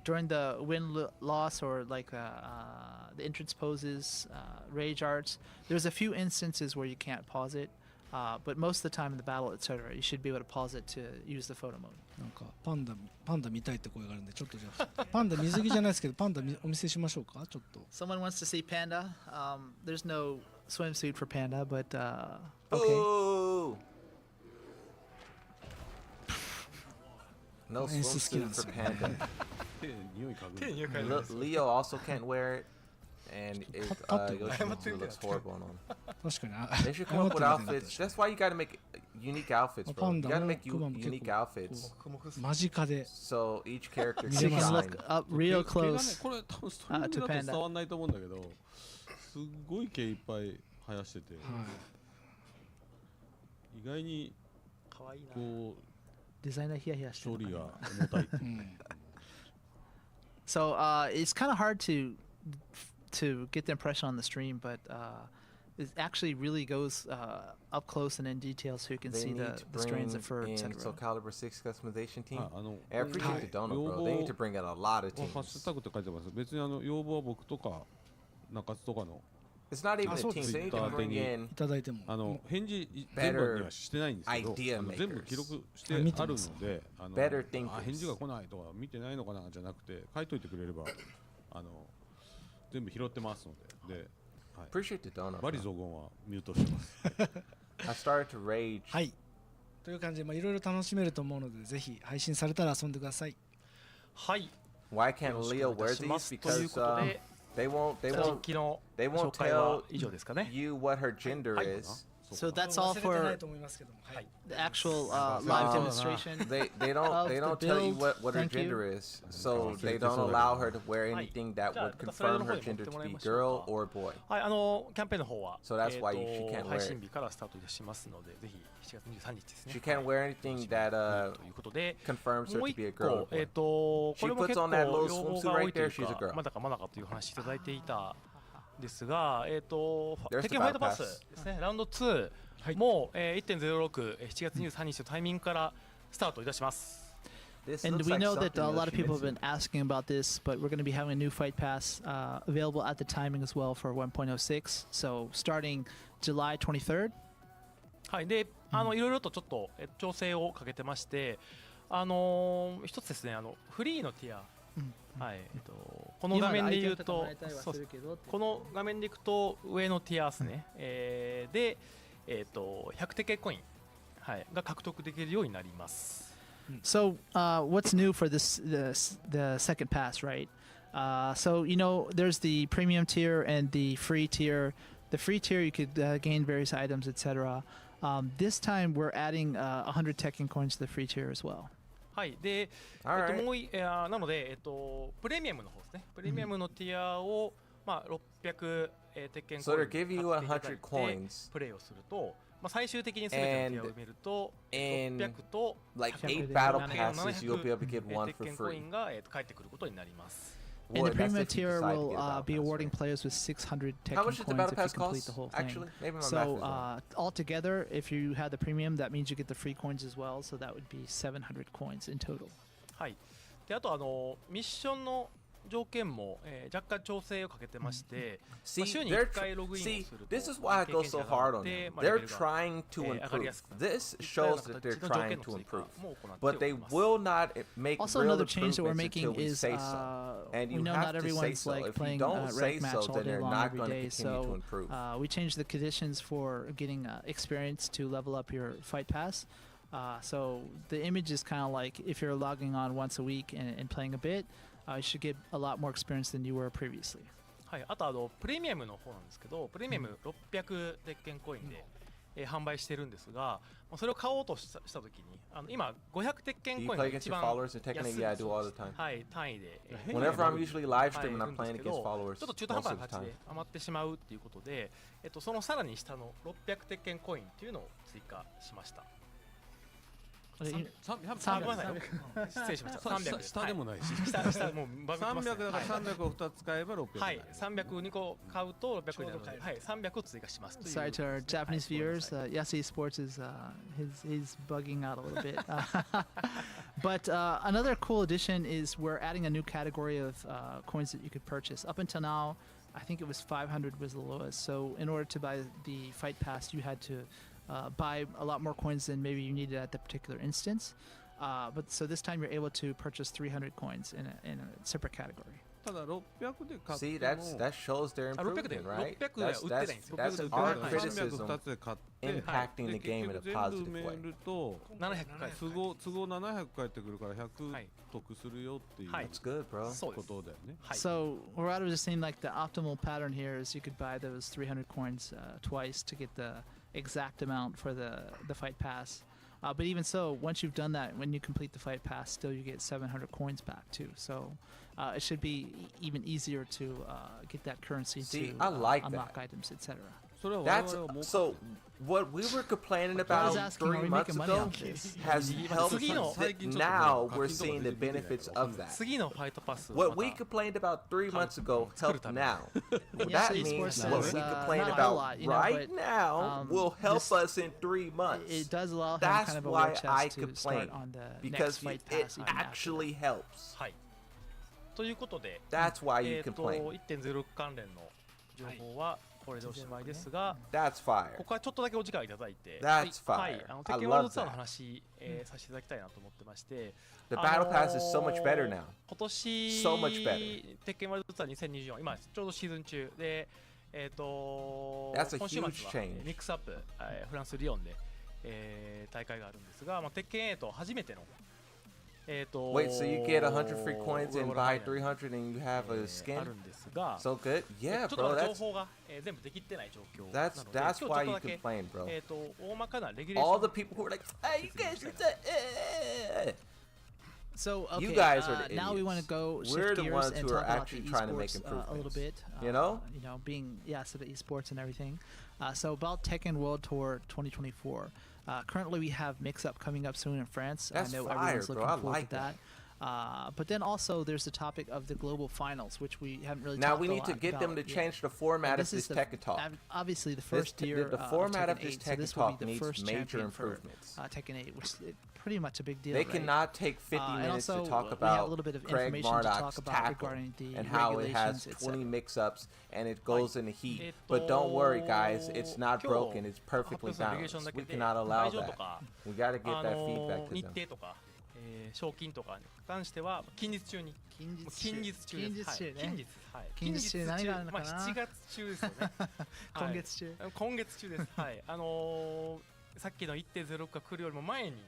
during the win-loss or like the entrance poses, rage arts, there's a few instances where you can't pause it, but most of the time in the battle, etc., you should be able to pause it to use the photo mode. なんかパンダ見たいって声があるんでちょっとじゃあパンダ水着じゃないですけどパンダお見せしましょうかちょっと。Someone wants to see Panda. There's no swimsuit for Panda, but okay. No swimsuit for Panda. Leo also can't wear it, and Yoshimitsu looks horrible on him. 確かに。They should come up with outfits. That's why you gotta make unique outfits, bro. You gotta make unique outfits. 間近で。So each character you can can look shine. up real close これ多分ストーリーだと伝わんないと思うんだけど、すっごい毛いっぱい生やしてて、意外にこうデザイナーヒヤヒヤしてる。処理が重たい。So it's kind of hard to get the impression on the stream, but it actually really goes up close and in detail, so you can see the strains of fur, etc. So Caliber 6 customization team. I appreciate the donor, bro. They need to bring out a lot of teams. ハッシュタグって書いてます。別に要望は僕とか中津とかの。It's not even a team. They need to bring in いただいても返事全部にはしてないんですけど、全部記録してあるので、返事が来ないとか見てないのかなじゃなくて書いといてくれれば全部拾ってますので。Appreciate the donor. バリゾゴンはミュートしてます。I started to rage. はい。という感じでいろいろ楽しめると思うのでぜひ配信されたら遊んでください。はい。Why can't Leo wear these? Because they won't tell you what her gender is. So that's all for the actual live demonstration. They don't tell you what her gender is, so they don't allow her to wear anything that would confirm her gender to be girl or boy. はい、キャンペーンの方は So that's why she can't wear 配 it. 信日からスタートいたしますので、ぜひ7月23日ですね。 She can't wear anything that ということで、 confirms her もう to be a 一 girl 個 or boy. これも She 結 puts 構 on that 要 little 望 swimsuit が多 right いとい there. う She's a か、 girl. まだかまだかという話いただいていたですが、テ There's ッケンファイトパスですね、ラウンド2も1.06、7月23日のタイミングからスタートいたします。And we know that a lot of people have been asking about this, but we're going to be having a new fight pass available at the timing as well for 1.06. So starting July 23rd. はい、で、いろいろとちょっと調整をかけてまして、一つですね、フリーのティア、はい、この画面で言うと、この画面でいくと上のティアですね、で、100テケコイン、はい、が獲得できるようになります。So what's new for the second pass, right? So you know there's the premium tier and the free tier. The free tier you could gain various items, etc. This time we're adding 100 Tekken coins to the free tier as well. はい、で、なので、プレミアムの方ですね。プレミアムのティアを、600テッケンコイン買っていただいてプレイをすると、最終的に全てのティアを埋めると、600と8 battle passes, you'll be able to get one for テッケンコインが返ってくることになります。And the premium tier will be awarding players with 600 Tekken coins if you complete the whole thing. So altogether, if you have the premium, that means you get the free coins as well. So that would be 700 coins in total. はい。で、あとミッションの条件も、若干調整をかけてまして、See, 週に they're 1回ログインをすると this is why I 経 go 験者 so が hard 上が on って them. レベ They're ルが trying to 上がりや improve. すくなる This 一回の shows that 形 they're の条 trying 件の to 追加 improve. も行って But お they ります。 will not make Also, real another change that we're improvements making until we is say so. And we you know have not to say everyone's so. like If you playing don't say rank match so, all then day they're long not every going to day. continue to So improve. we changed the conditions for getting experience to level up your fight pass. So the image is kind of like if you're logging on once a week and playing a bit, you should get a lot more experience than you were previously. はい、あとプレミアムの方なんですけど、プレミアム600鉄拳コインで、販売してるんですが、それを買おうとした時に、今500鉄拳 Do you コイン play が against 一 your 番 followers in 安 Tekken? い Yeah, I do all the time. はい、単位で、Whenever I'm usually live streaming, はい I'm playing いるんですけ against ど followers ちょっと中途半 most 端 of な the 形 time. で余ってしまうっていうことで、そのさらに下の600鉄拳コインっていうのを追加しました。ごめんなさい、失礼しました。300下でもないし、下もうバグってますね。300だから300を2つ使えば600。はい、302個買うと600になるので、はい、300を追加します。 Sorry to our Japanese viewers. Yasuhi Sports is he's bugging out a little bit. But another cool addition is we're adding a new category of coins that you could purchase. Up until now, I think it was 500 was the lowest. So in order to buy the fight pass, you had to buy a lot more coins than maybe you needed at the particular instance. But so this time you're able to purchase 300 coins in a separate category. ただ600で買って See, も that shows their improvement, right? 600では売ってないんですよ。 That's 600 our で criticism 2つで買って impacting the game in a 全部 positive 埋め way. ると700回都合700返ってくるから100得するよっていう That's good, bro. ことだよね。 So we're out of just saying like the optimal pattern here is you could buy those 300 coins twice to get the exact amount for the fight pass. But even so, once you've done that, when you complete the fight pass, still you get 700 coins back too. So it should be even easier to get that currency See, to I like unlock that. items, etc. That's so. What we were complaining about asking, are 3 we months making money ago off this? has helped. Now we're seeing the benefits of that. 次のファイトパス What we complained about 3 months ago helped now. That Yoshimitsu means says, what we complained not a about lot, you know, right but, now will help this- us in 3 months. It does allow him That's kind of a why war chest I to complain start on the because next fight it pass. even after actually helps. はい。ということで、 That's why you complain. 1.06 関連の情報はこれでおしまいですが、 That's fire. ここはちょっとだけお時間いただいて、 That's はい、 fire. テ I ッケンワールド love ツアーの that. 話、させていただきたいなと思ってまして、 The battle pass is so much better now. 今年、 So much better. テッケンワールドツアー2024、今ちょうどシーズン中で、That's a 今週末は huge change. ミックスアップ、フランス・リヨンで、大会があるんですが、テッケン8初めての、Wait, so you get 100 free coins and buy 300 and you have a あ skin? るんですが、 So good? ちょ Yeah, っと bro. まだ That's 情報が、全部できてない状況なの that's で、今 that's 日ちょっ why と you だけ、 complain, bro. 大まかなレギュレーション All the people who were like, "Hey, you guys are the." So okay, You guys are the now we want to idiots. go We're shift the gears ones and who are talk about actually the trying to make esports a little improvements. bit. You know? Being so the esports and everything. So about Tekken World Tour 2024. Currently, we have mix-up coming up soon in France. That's I know fire, everyone's bro. looking I forward like to that. But then also there's the topic of the global finals, which we haven't really Now talked we a need to lot get them about to yet. change the format And of this is Tekken Talk. Obviously, the first the year format of of this Tekken 8, so Tekken this will Talk be the needs first major champion for improvements. Tekken 8, which is pretty much a big deal. They right? cannot take 50 And minutes also, to talk we have a about little bit of Craig information to talk Marduk's about tackle regarding the and how it has regulations, 20 etc. mix-ups and it goes in the heat. But don't worry, guys. It's not broken. It's perfectly balanced. We cannot allow that. We got to get that feedback to 日 them. 程とか、賞金とかに関しては近日中に近日中です。近日中ね。近日、はい、近日中何があるのかな。まあ7月中ですよね。今月中。今月中です。はい。さっきの 1.06 が来るよりも前に、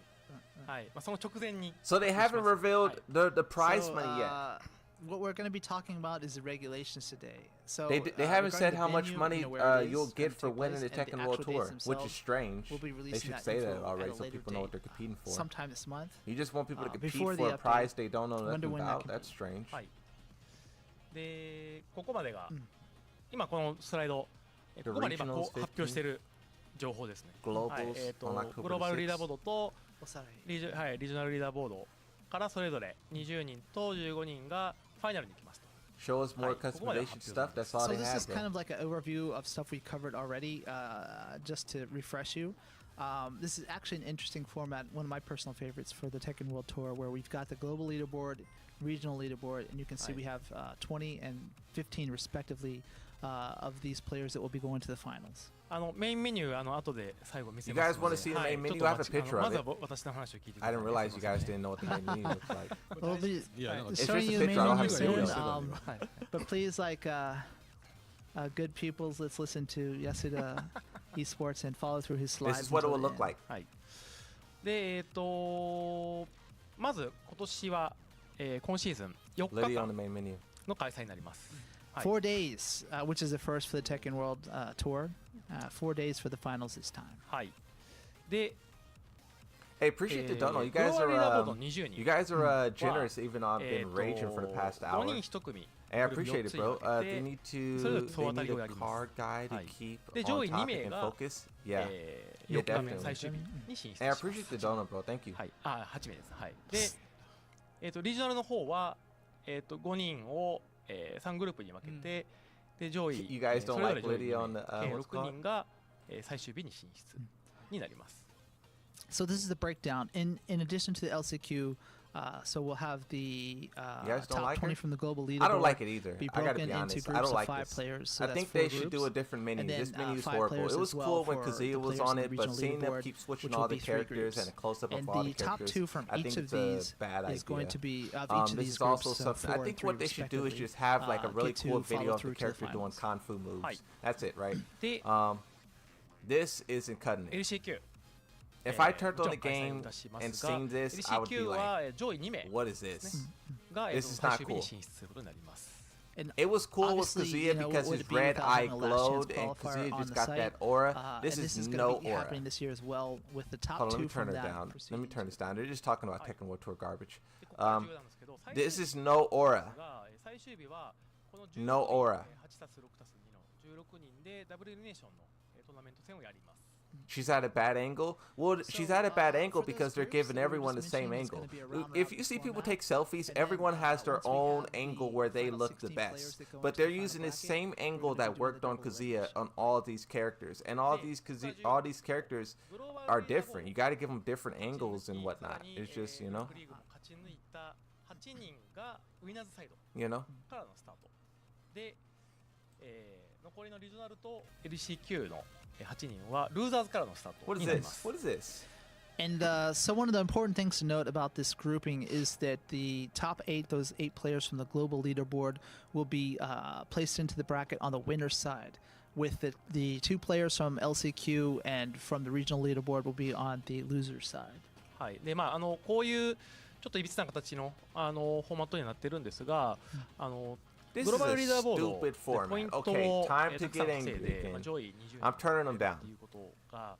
はい。まあその直前に。So they haven't revealed the prize money yet. What we're going to be talking about is the regulations today. So They haven't said regarding how the much venue, money where it is you'll gonna get for take winning place the and Tekken World actual Tour, dates which is themselves. strange. We'll be They releasing should that say that info already at a so later people know what they're date, competing for. sometime this month. You just want people to compete before for the a prize update. they don't know Wonder nothing when that about. can That's strange. はい。で、ここまでが、今このスライド、ここまで今こう発表している情報ですね。はい、グローバルリーダーボードとリジョナルリーダーボードからそれぞれ20人と15人がファイナルに行きますと。Show us more customization stuff. That's all So they this have. is kind of like an overview of stuff we covered already, just to refresh you. This is actually an interesting format, one of my personal favorites for the Tekken World Tour, where we've got the global leaderboard, regional leaderboard, and you can see we have 20 and 15 respectively of these players that will be going to the finals. メインメニュー後で最後見せ You ます guys の want で to see the はい main ちょっ menu? と I have a お待ち picture ま of ずは it. 私の話を聞いてくだ I さい didn't realize you guys didn't know what the main menu looks like. We'll be Yeah, no, It's showing just a you the picture. I don't main have menu a video. soon. Hi. But please, good peoples, let's listen to Yasuda Esports and follow through his slides. This is what it until will the look end. like. はいでまず今年は、今シーズン4日 Lydia on the 間 main menu. の開催になります、はい 4 days, which is the first for the Tekken World Tour. 4 days for the finals this time. はいで Hey, appreciate the dono. You guys グローバルリーダーボー are ド20人 you guys are generous. Even I've been raging for the past 5 hour. 人1組 Hey, I appreciate it, bro. They で need それぞれ to 総 they 当たり need をや a ります card guy to はい keep で on 上位2 topic 名 and が focus. Yeah, 4 Yeah, 日目 definitely. 最終日に進出 Hey, I します appreciate the dono, bro. Thank you. はい、8名です。はい。で、リージョナルの方は、5人を、3グループに分けて、で、上位、 You guys そ don't れぞ like れ上位 Lydia 2 on 名 the 計 what's 6 called? 人が、最終日に進出になります。So this is the breakdown. In addition to the LCQ, so we'll have the You guys don't top like 20 her? from the global leaderboard. I don't like it either. Be I gotta broken be into honest. groups I don't of like 5 this. players. So I that's think 4 they should do a groups. different menu. And This then, menu is 5 horrible. players It was as well cool when for Kazuya the was players on in the it, but regional seeing them leaderboard, keep switching which all will the be 3 characters and groups. a close up And of all the the top characters, 2 from I each think of it's a these bad is going to idea. be of each of This these is also groups. something. 4 I and think 3 what they should do is respectively, just have like a really get to cool video follow of the through to the character doing finals. kung fu moves. Hi. That's it, right? で、 This isn't cutting it. LCQ。 If I turned on the もちろん開催 game いたしま and すが seen this, I would be LCQ は like, 上位2名 what is this? が、 This is 最 not 終日に cool. 進出することになります。 And It was cool with obviously, Kazuya you know, because what would his it be red without eye having a last chance glowed and qualifier Kazuya on just the got site? that aura. This And is this is no going to be aura. happening this year as well with the top Hold on, let 2 me turn from her that. down. Let me proceeding turn this down. They're just talking about Tekken World Tour garbage. でここが重要なんですけど、最終 This is no aura. が最終日はこの No 16 aura. 8たす6たす2の16人でダブルエリミネーションのトーナメント戦をやります。 She's at a bad angle. Well, she's at a bad angle for those because they're groups, giving we were everyone the just same mentioning it's angle. gonna be a round If robin you see people format. take selfies, And then, everyone has their once we own have angle the where they final look the 16 players best. that go But into they're the final using the bracket, same we're angle gonna that do worked the on double Kazuya elimination. on all these characters, and all these characters are different. You got to give them different angles and whatnot. It's just リーグも勝ち抜いた8人がウィナーズサイド you know. からのスタートで、残りのリジョナルと LCQ の8人はルーザーズからのスタート What に is なりま this? す。 What is this? And so one of the important things to note about this grouping is that the top 8, those 8 players from the global leaderboard, will be placed into the bracket on the winner's side, with the 2 players from LCQ and from the regional leaderboard will be on the loser's side. はい。で、まあこういうちょっといびつな形のフォーマットになってるんですが、This グローバルリーダー is a ボード stupid でポイ format. ント Okay, を time た to くさん get 稼い angry で、 again. 上位20人 I'm turning them って down. いうことが。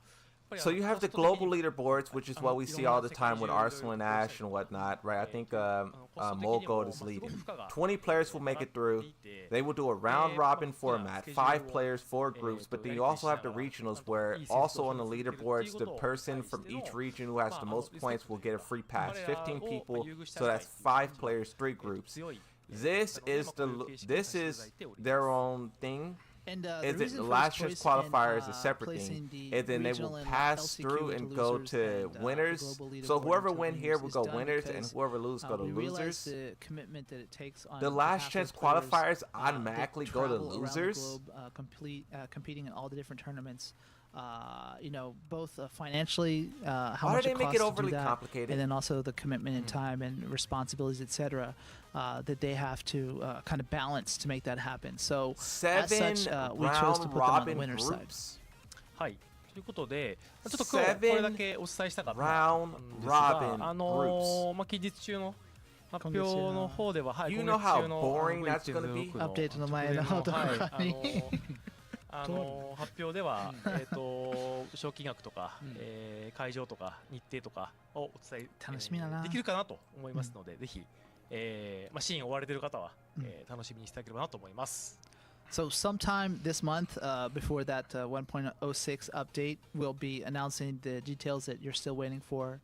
So you have the global leaderboards, which is what we see all the time with Arsenal and Ash and whatnot, right? I think Molgold is leading. 20 players will make it through. They will do a round robin format, 5 players, 4 groups, but then you also have the regionals where also on the leaderboards, the person from each region who has the most points will get a free pass. 15 people, so that's 5 players, 3 groups. This is their own thing. And Is the it the reason for last this chance choice qualifier in, is a separate placing thing, the and then they will regional and pass LCQ through into and go losers to and, the winners. global So leaderboard whoever into win here will winners go is done winners, and because, whoever loses go to we realize losers. the commitment that it takes on The behalf last chance of players, qualifiers that automatically go to travel around the losers. globe, competing in all the different tournaments. You know, both financially, how Why much do it they make costs it to overly do that, complicated? and then also the commitment in time and responsibilities, etc., that they have to kind of balance to make that happen. So, as 7 such, we chose to put round them on the robin winner's side. groups. はい。ということで、ちょっと今日これだけお伝えしたかったん Round です robin が、groups. まあ期日中の発表の方では、はい、 You 今 know 月 how 中の boring that's gonna be? アップデートの前のところに発表では、賞金額とか、会場とか日程とかをお伝え楽しみだなできるかなと思いますので、ぜひ、まあ、シーンを追われている方は、楽しみにしていただければなと思います。So sometime this month, before that 1.06 update, we'll be announcing the details that you're still waiting for,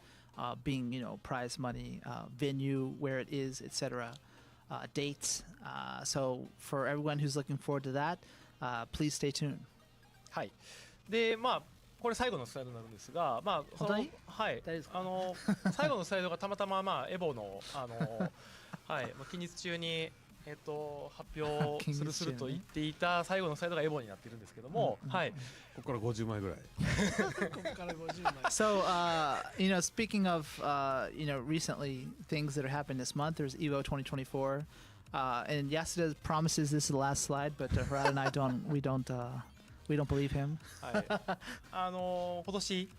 being, you know, prize money, venue, where it is, etc., dates. So for everyone who's looking forward to that, please stay tuned. はい。で、まあこれ最後のスライドになるんですが、まあその本当にはい大丈夫ですか最後のスライドがたまたままあエボのはい、まあ近日中に発表すると言っていた最後のスライドがエボになっているんですけども、はい。ここから50枚ぐらい。So, speaking of, recently things that are happening this month, there's Evo 2024, and Yasuda promises this is the last slide, but Harada and I don't believe him. はい。今年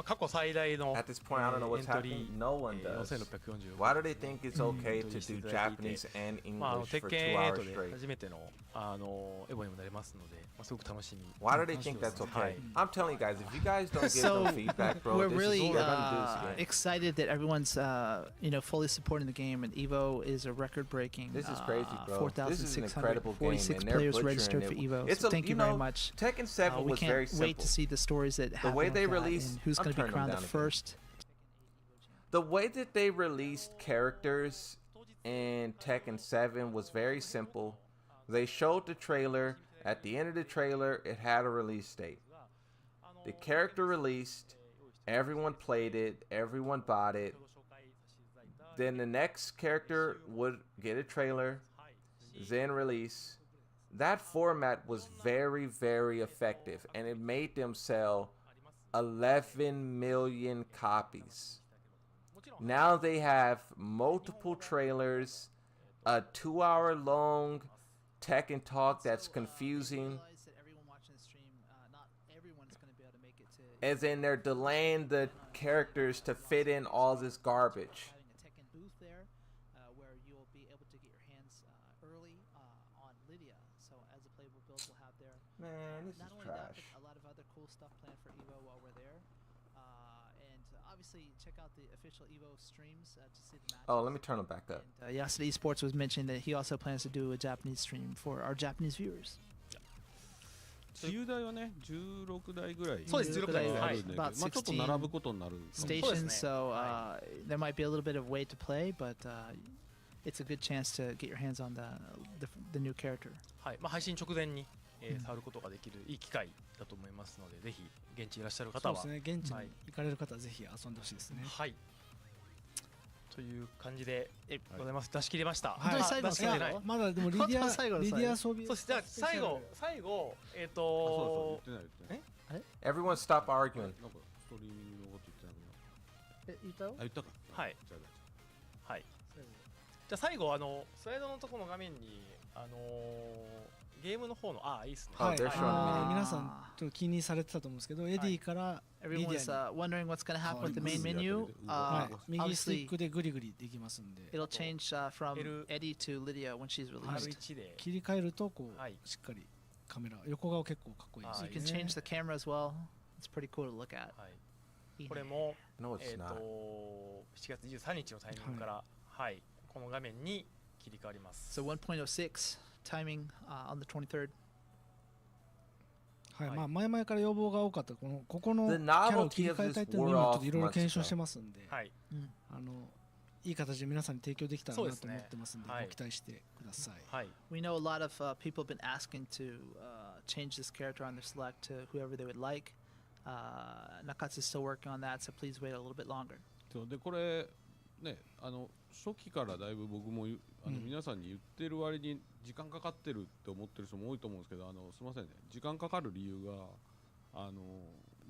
過去最大の At this point, I don't know what's エントリ happening. ー No one does. 4640 Why do they think it's okay to do Japanese and まあ English 鉄 for 拳 2 8 hours で straight? 初めてのエボにもなりますので、まあすごく楽しみ。 Why do they think that's は okay? い。 I'm telling you guys, if you guys don't give So, them feedback, bro, we're this is really what we're gonna do this game. excited that everyone's, fully supporting the game, and Evo is a record-breaking. This is crazy, bro. This is an incredible game, 4,646 and they're players butchering registered it. for Evo. It's So a- thank you you very know, much. Tekken 7 We was can't very wait to simple. see the stories that happen way with they that, released- and who's I'm going to be turning them crowned the down again. first. The way that they released characters in Tekken 7 was very simple. They showed the trailer. At the end of the trailer, it had a release date. The character released. Everyone played it. Everyone bought it. Then the next character would get a trailer, then release. That format was very, very effective, and it made them sell 11 million copies. Now they have multiple trailers, a 2-hour long Tekken talk that's confusing, as in they're delaying the characters to fit in all this garbage. Having a Tekken booth there, where you'll be able to get your hands early on Lydia. So as a playable build, we'll have there. Man, this Not is only that, trash. but a lot of other cool stuff planned for Evo while we're there. And obviously, check out the official Evo streams to see the matches. Oh, let me turn them back up. And Yasuda Esports was mentioning that he also plans to do a Japanese stream for our Japanese viewers. 自由台はね16台ぐらいそうです16台あるんだけど、まあ About ちょっと並ぶことになるかもしれない stations, so there might be a little bit of wait to play, but it's a good chance to get your hands on the new character. はい。まあ配信直前に触ることができるいい機会だと思いますので、ぜひ現地にいらっしゃる方は、そうですね、現地にはい行かれる方はぜひ遊んでほしいですね。はい。という感じでございます。出し切りました。はい本当に最後の出し切ってない最後まだでもリデ本当ィアの最後の最後リディアソビエそしてじゃあ最後あそうそう言ってない言ってない Everyone stop arguing. なんかストリーミングのこと言ってなくな言ったよあ言ったかはいじゃあはい。じゃあ最後スライドのところの画面にゲームの方のいいですね。はい、they're showing me. 皆さんちょっと気にされてたと思うんですけど、エディからリディ Everyone's アに、wondering what's going to happen with the main menu. はい、右スティ Obviously, ックでグリグリできますんで、 it'll change from L- Eddie to Lydia when she's released. R1 で切り替えるとこう、はいしっかりカメラ横顔結構かっこいいです You ね。 can change the camera as well. It's pretty cool to look at. はい。これもNo, it's not. 7月23日のタイミングからはいこの画面に切り替わります。 So 1.06 timing on the 23rd. はい、はいまあ前々から要望が多かったここの The キャラを novelty 切り of 替えたい this っていうのを wore 今ちょ off っといろいろ months 検証 ago. してますんで、はい。いい形で皆さんに提供できたらなと思ってますんで、はいご期待してください。はい。 We know a lot of people have been asking to change this character on their select to whoever they would like. Nakatsu is still working on that, so please wait a little bit longer. そうでこれね初期からだいぶ僕も皆さんに言ってる割に時間かかってるって思ってる人も多いと思うんですけどすいませんね時間かかる理由が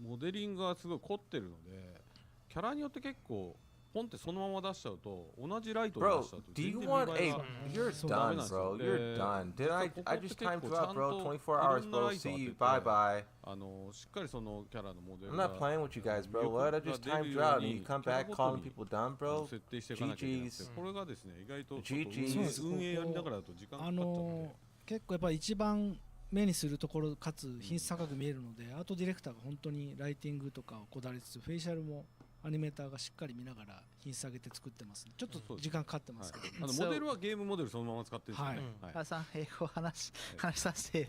モデリングがすごい凝ってるのでキャラによって結構ポンってそのまま出しちゃうと同じライトで出 Bro, しちゃうと do you 全然 want 見栄え a? が You're そう done, ダメ bro. なんです You're よ done. で I ここ I って just 結 timed 構 you ちゃ out, ん bro. と 24 い hours, ろんな bro. ライト See 当 you. てて Bye bye. しっかりそのキャラのモデル I'm が not playing with you guys, bro. 魅 What? I 力 just が出 timed る you よう out, and に you キ come ャラ back ごと calling に people dumb, bro. 設定していかなきゃいけなくて GG's これがですね意外とちょっと GG's 運営やりながらだと時間かかっちゃうんで結構やっぱり一番目にするところかつ品質高く見えるので、アートディレクターが本当にライティングとかをこだわりつつフェイシャルもアニメーターがしっかり見ながら品質上げて作ってます。ちょっと時間かかってますけど、モデルはゲームモデルそのまま使ってるんですよね。母さん、英語話させて。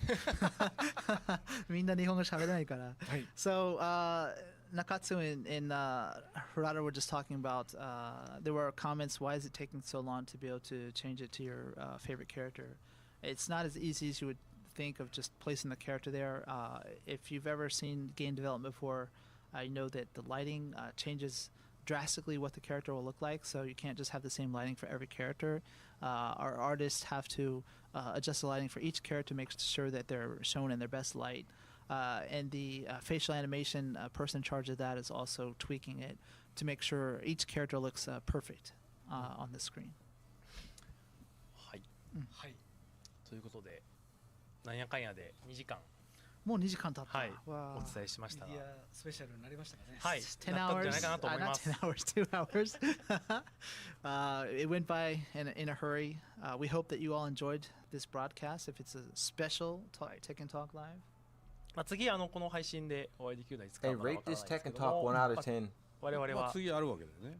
みんな日本語喋れないから。So, Nakatsu and Harada were just talking about, there were comments, why is it taking so long to be able to change it to your favorite character? It's not as easy as you would think of just placing the character there. If you've ever seen game development before, you know that the lighting changes drastically what the character will look like, so you can't just have the same lighting for every character. Our artists have to adjust the lighting for each character to make sure that they're shown in their best light. And the facial animation person in charge of that is also tweaking it to make sure each character looks perfect on the screen. はい、はい、ということでなんやかんやで2時間もう2時間経った。はい、お伝えしましたが、いやスペシャルになりましたかね。はい、10なったんじゃない hours, かなと思います。 not 10 hours, 2 hours. It went by in a hurry. We hope that you all enjoyed this broadcast. If it's a special Tekken Talk Live. まあ次この配信でお会いできるのはいつか Hey, まだわ rate からない this ですけ Tekken ど Talk も、 1 out of 10. 我々は次あるわけだよね。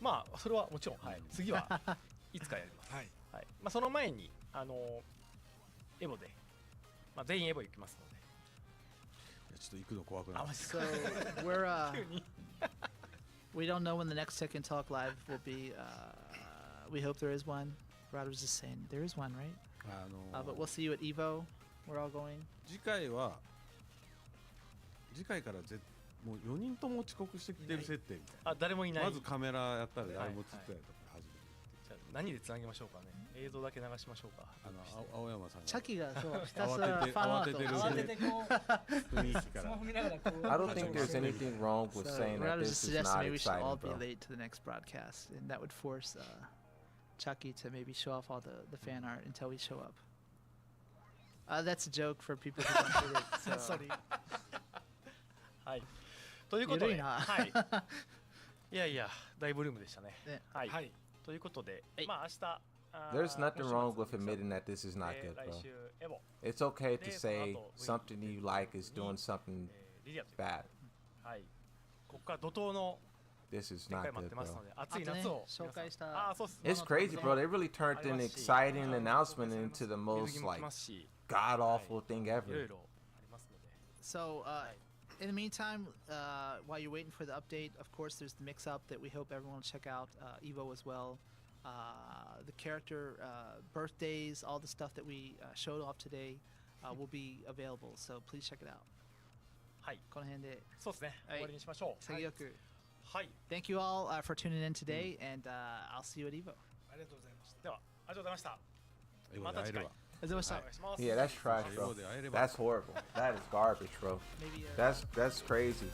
まあそれはもちろん、はい、次はいつかやります。はい、はい、まあその前にエボで、まあ全員エボ行きますので。ちょっと行くの怖くなる。So we don't know when the next Tekken Talk Live will be. We hope there is one. Rod was just saying there is one, right? But we'll see you at Evo. We're all going. 次回からもう4人とも遅刻してきてる設定みたいな。あ、誰もいない。まずカメラやったら誰も映ってないとか初めて。じゃあ何でつなぎましょうかね。映像だけ流しましょうか。青山さんが。チャキがそうひたすらファンアート慌ててこう雰囲気から。 I don't think there's anything wrong with saying that this is not maybe we should all exciting, be bro. late to the next broadcast, and that would force Chucky to maybe show off all the fan art until we show up. That's a joke for people who don't get it. So. Sorry. はい。ということで、ゆるいな。はい。いやいや、大ブルームでしたね。ねはい。ということで、まあ明日。There's nothing wrong with admitting that this is not good, bro. It's okay to say something you like is doing something bad. はい。ここから怒涛の This is 展 not 開待っ good, てます bro. ので、暑い夏を紹介したあ、そうっす。 It's crazy, bro. They really turned an exciting announcement into the most like god awful thing いろ ever. いろありますので。 So, in the meantime, while you're waiting for the update, of course, there's the mix-up that we hope everyone will check out. Evo as well. The character birthdays, all the stuff that we showed off today will be available. So please check it out. はい。この辺で。そうですね。終わりにしましょう。潔く。はい。Thank you all for tuning in today, and I'll see you at Evo. ありがとうございました。では、ありがとうございました。英語また次回。で会えるわ。ありがとうございました。お願いします。 Yeah, that's trash, bro. That's horrible. That is garbage, bro. Maybe, That's crazy.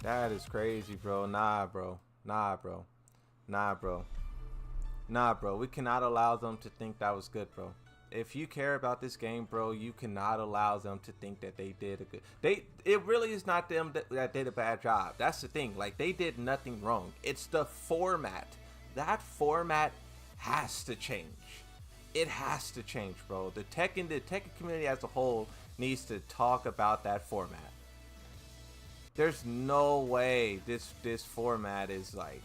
That is crazy, bro. Nah, bro. Nah, bro. Nah, bro. Nah, bro. We cannot allow them to think that was good, bro. If you care about this game, bro, you cannot allow them to think that they did a good. It really is not them that did a bad job. That's the thing. Like, they did nothing wrong. It's the format. That format has to change. It has to change, bro. The Tekken community as a whole needs to talk about that format. There's no way this format is like,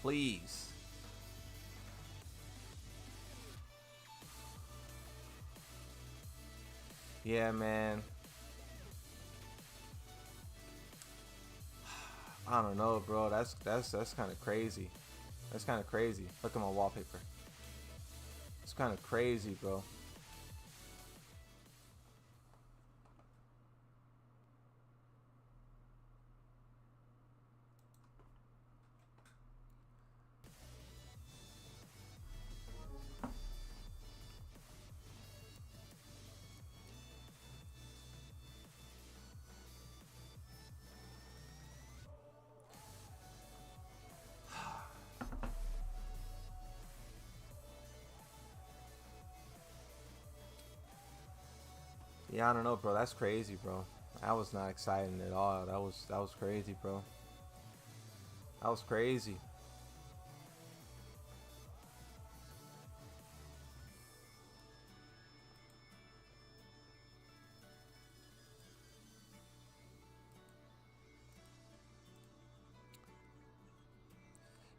please. Yeah, man. I don't know, bro. That's kind of crazy. That's kind of crazy. Look at my wallpaper. It's kind of crazy, bro. Yeah, I don't know, bro. That's crazy, bro. That was not exciting at all. That was crazy, bro. That was crazy.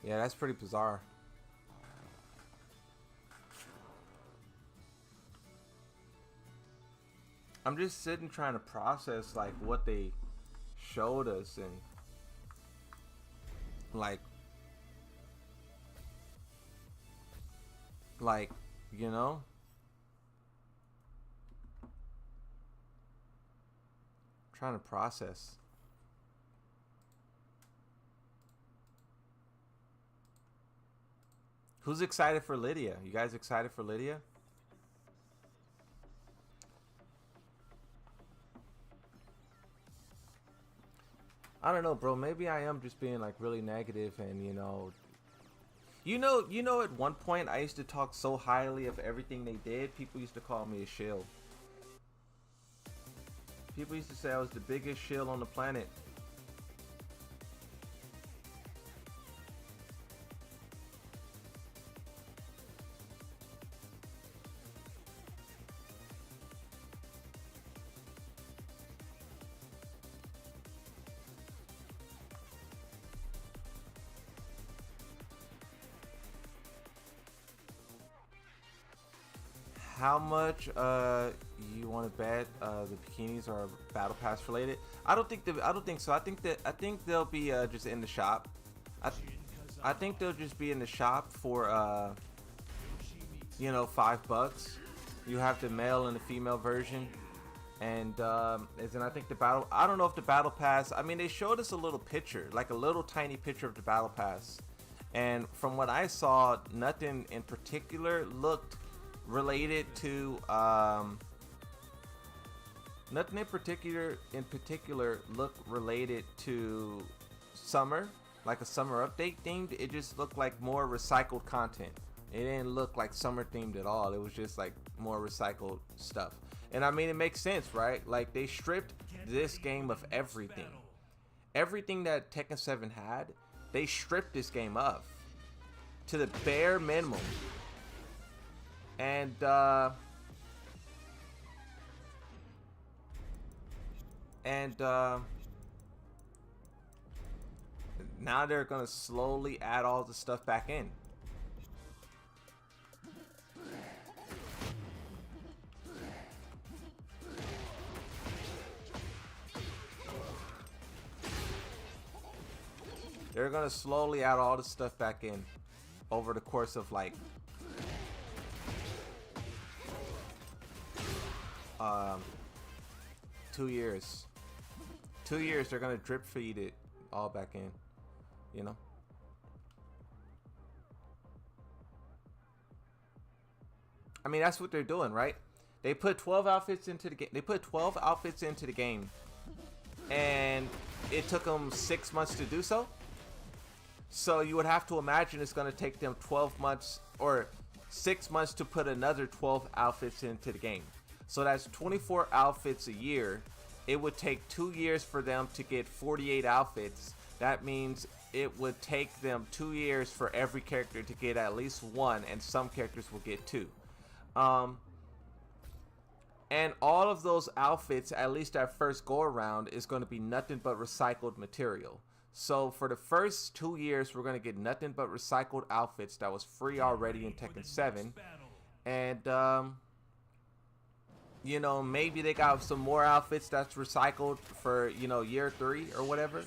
Yeah, that's pretty bizarre. I'm just sitting trying to process like what they showed us and like you know, trying to process. Who's excited for Lydia? You guys excited for Lydia? I don't know, bro. Maybe I am just being like really negative, and at one point I used to talk so highly of everything they did. People used to call me a shill. People used to say I was the biggest shill on the planet. How much you want to bet the bikinis are battle pass related? I don't think so. I think they'll be just in the shop. I think they'll just be in the shop for $5. You have the male and the female version, and then I think I don't know if the battle pass. I mean, they showed us a little picture, like a little tiny picture of the battle pass, and from what I saw, nothing in particular looked related to nothing in particular looked related to summer, like a summer update themed. It just looked like more recycled content. It didn't look like summer themed at all. It was just like more recycled stuff. And I mean, it makes sense, right? Like, they stripped this game of everything that Tekken 7 had. They stripped this game of to the bare minimum. And now they're gonna slowly add all the stuff back in. They're gonna slowly add all the stuff back in over the course of like 2 years. 2 years, they're gonna drip feed it all back in, I mean, that's what they're doing, right? They put 12 outfits into the game. And it took them 6 months to do so. So you would have to imagine it's gonna take them 12 months or 6 months to put another 12 outfits into the game. So that's 24 outfits a year. It would take 2 years for them to get 48 outfits. That means it would take them 2 years for every character to get at least one, and some characters will get two. And all of those outfits, at least at first go around, is going to be nothing but recycled material. So for the first 2 years, we're going to get nothing but recycled outfits that was free already in Tekken 7. And maybe they got some more outfits that's recycled for, year 3 or whatever.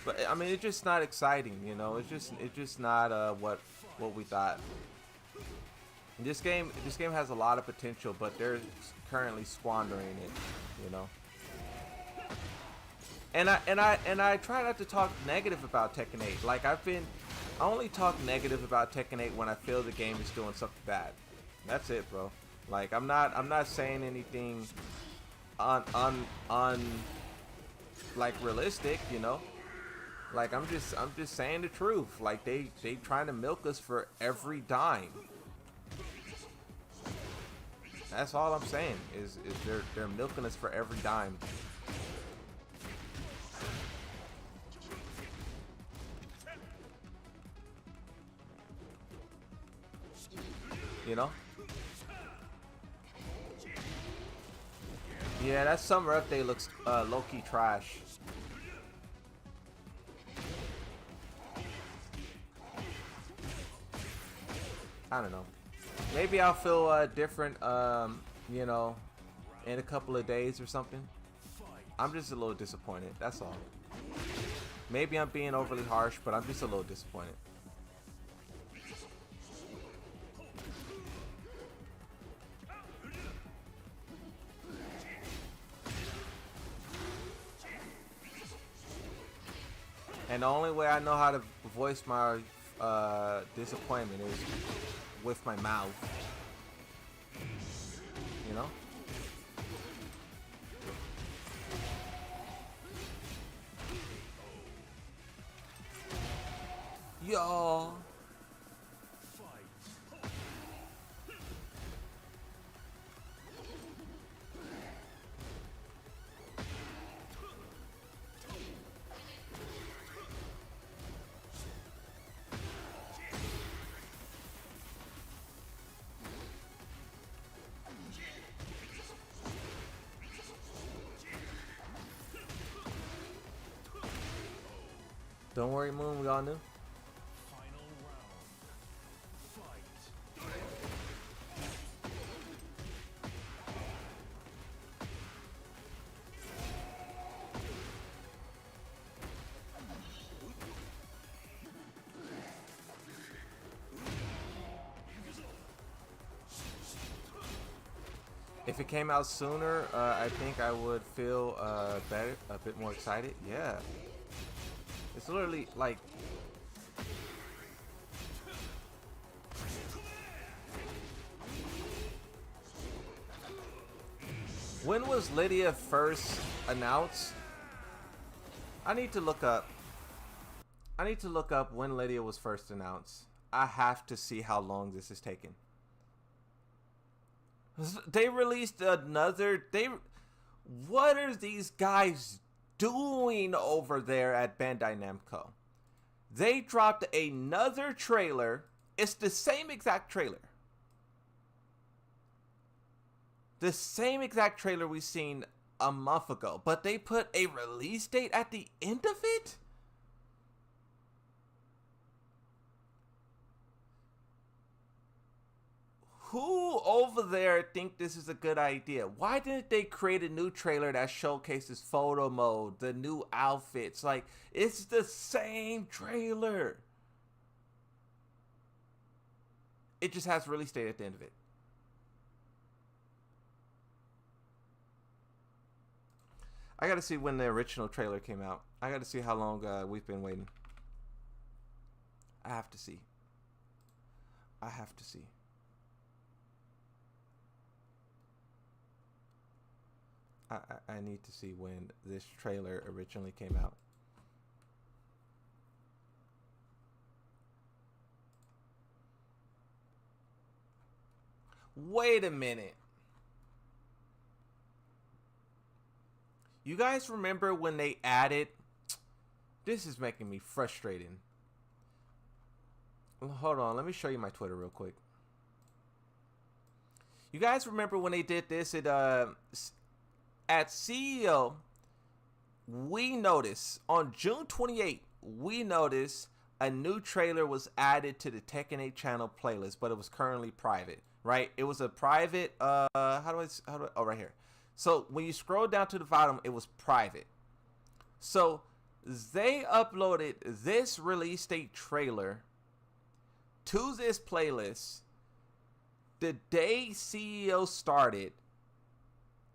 But I mean, it's just not exciting, It's just not what we thought. This game has a lot of potential, but they're currently squandering it, And I try not to talk negative about Tekken 8. Like, I only talk negative about Tekken 8 when I feel the game is doing something bad. That's it, bro. Like, I'm not saying anything like realistic, Like, I'm just saying the truth. Like, they trying to milk us for every dime. That's all I'm saying is they're milking us for every dime. Yeah, that summer update looks low-key trash. I don't know. Maybe I'll feel different, in a couple of days or something. I'm just a little disappointed, that's all. Maybe I'm being overly harsh, but I'm just a little disappointed. And the only way I know how to voice my disappointment is with my mouth. You know? Yo. Don't worry, Moon, we all knew. If it came out sooner, I think I would feel better, a bit more excited. Yeah. It's literally like... When was Lydia first announced? I need to look up. I need to look up when Lydia was first announced. I have to see how long this is taking. They released another... What are these guys doing over there at Bandai Namco? They dropped another trailer. It's the same exact trailer. The same exact trailer we seen a month ago, but they put a release date at the end of it? Who over there think this is a good idea? Why didn't they create a new trailer that showcases photo mode, the new outfits? Like, it's the same trailer. It just has a release date at the end of it. I gotta see when the original trailer came out. I gotta see how long we've been waiting. I have to see. I have to see. I need to see when this trailer originally came out. Wait a minute. You guys remember when they added... This is making me frustrated. Hold on, let me show you my Twitter real quick. You guys remember when they did this at CEO? We noticed on June 28th, we noticed a new trailer was added to the Tekken 8 channel playlist, but it was currently private, right? It was a private, how do I, oh, right here. So when you scroll down to the bottom, it was private. So they uploaded this release date trailer to this playlist the day CEO started,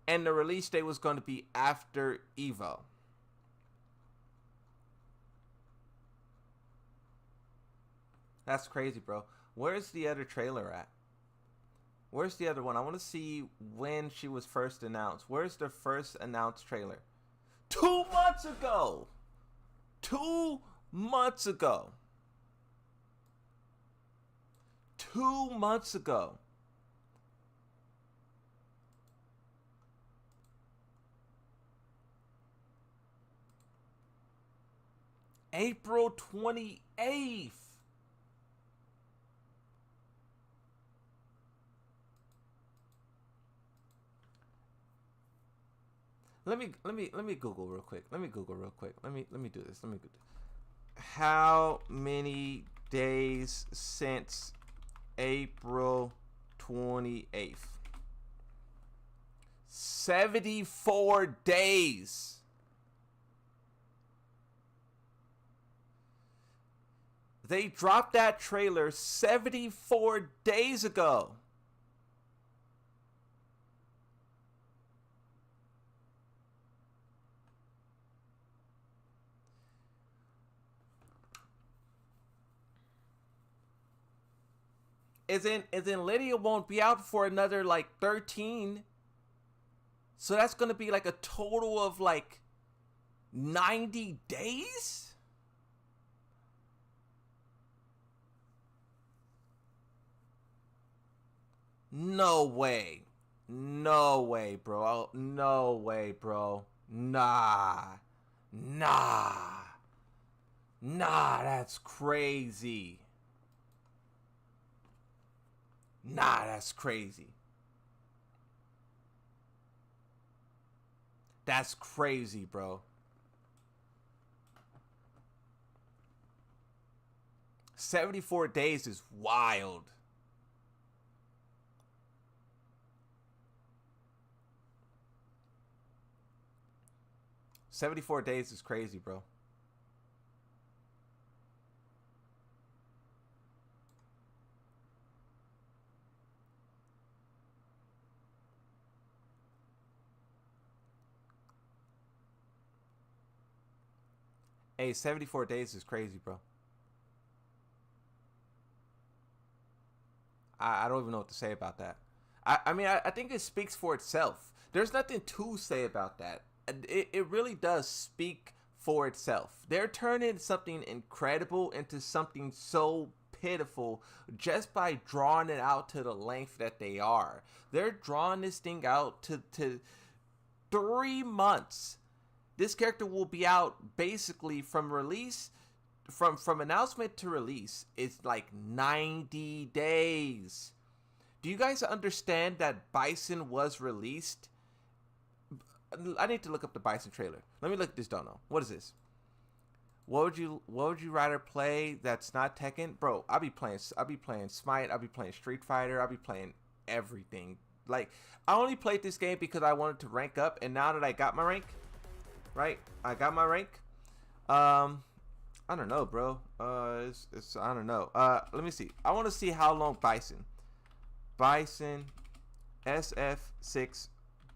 and the release date was going to be after Evo. That's crazy, bro. Where's the other trailer at? Where's the other one? I want to see when she was first announced. Where's the first announced trailer? 2 months ago! 2 months ago! 2 months ago! April 28th! Let me Google real quick. Let me Google real quick. Let me do this. Let me do this. How many days since April 28th? 74 days. They dropped that trailer 74 days ago. Is in Lydia won't be out for another like 13. So that's gonna be like a total of like 90 days? No way. No way, bro. No way, bro. Nah. That's crazy. That's crazy. That's crazy, bro. 74 days is wild. $74 days is crazy, bro. Hey, 74 days is crazy, bro. I don't even know what to say about that. I mean, I think it speaks for itself. There's nothing to say about that. It really does speak for itself. They're turning something incredible into something so pitiful just by drawing it out to the length that they are. They're drawing this thing out to 3 months. This character will be out basically from release, from announcement to release. It's like 90 days. Do you guys understand that Bison was released? I need to look up the Bison trailer. Let me look at this dono. What is this? What would you rather play that's not Tekken? Bro, I'll be playing Smite, I'll be playing Street Fighter, I'll be playing everything. Like, I only played this game because I wanted to rank up, and now that I got my rank, right? I got my rank. I don't know, bro. I don't know. Let me see. I want to see how long Bison SF6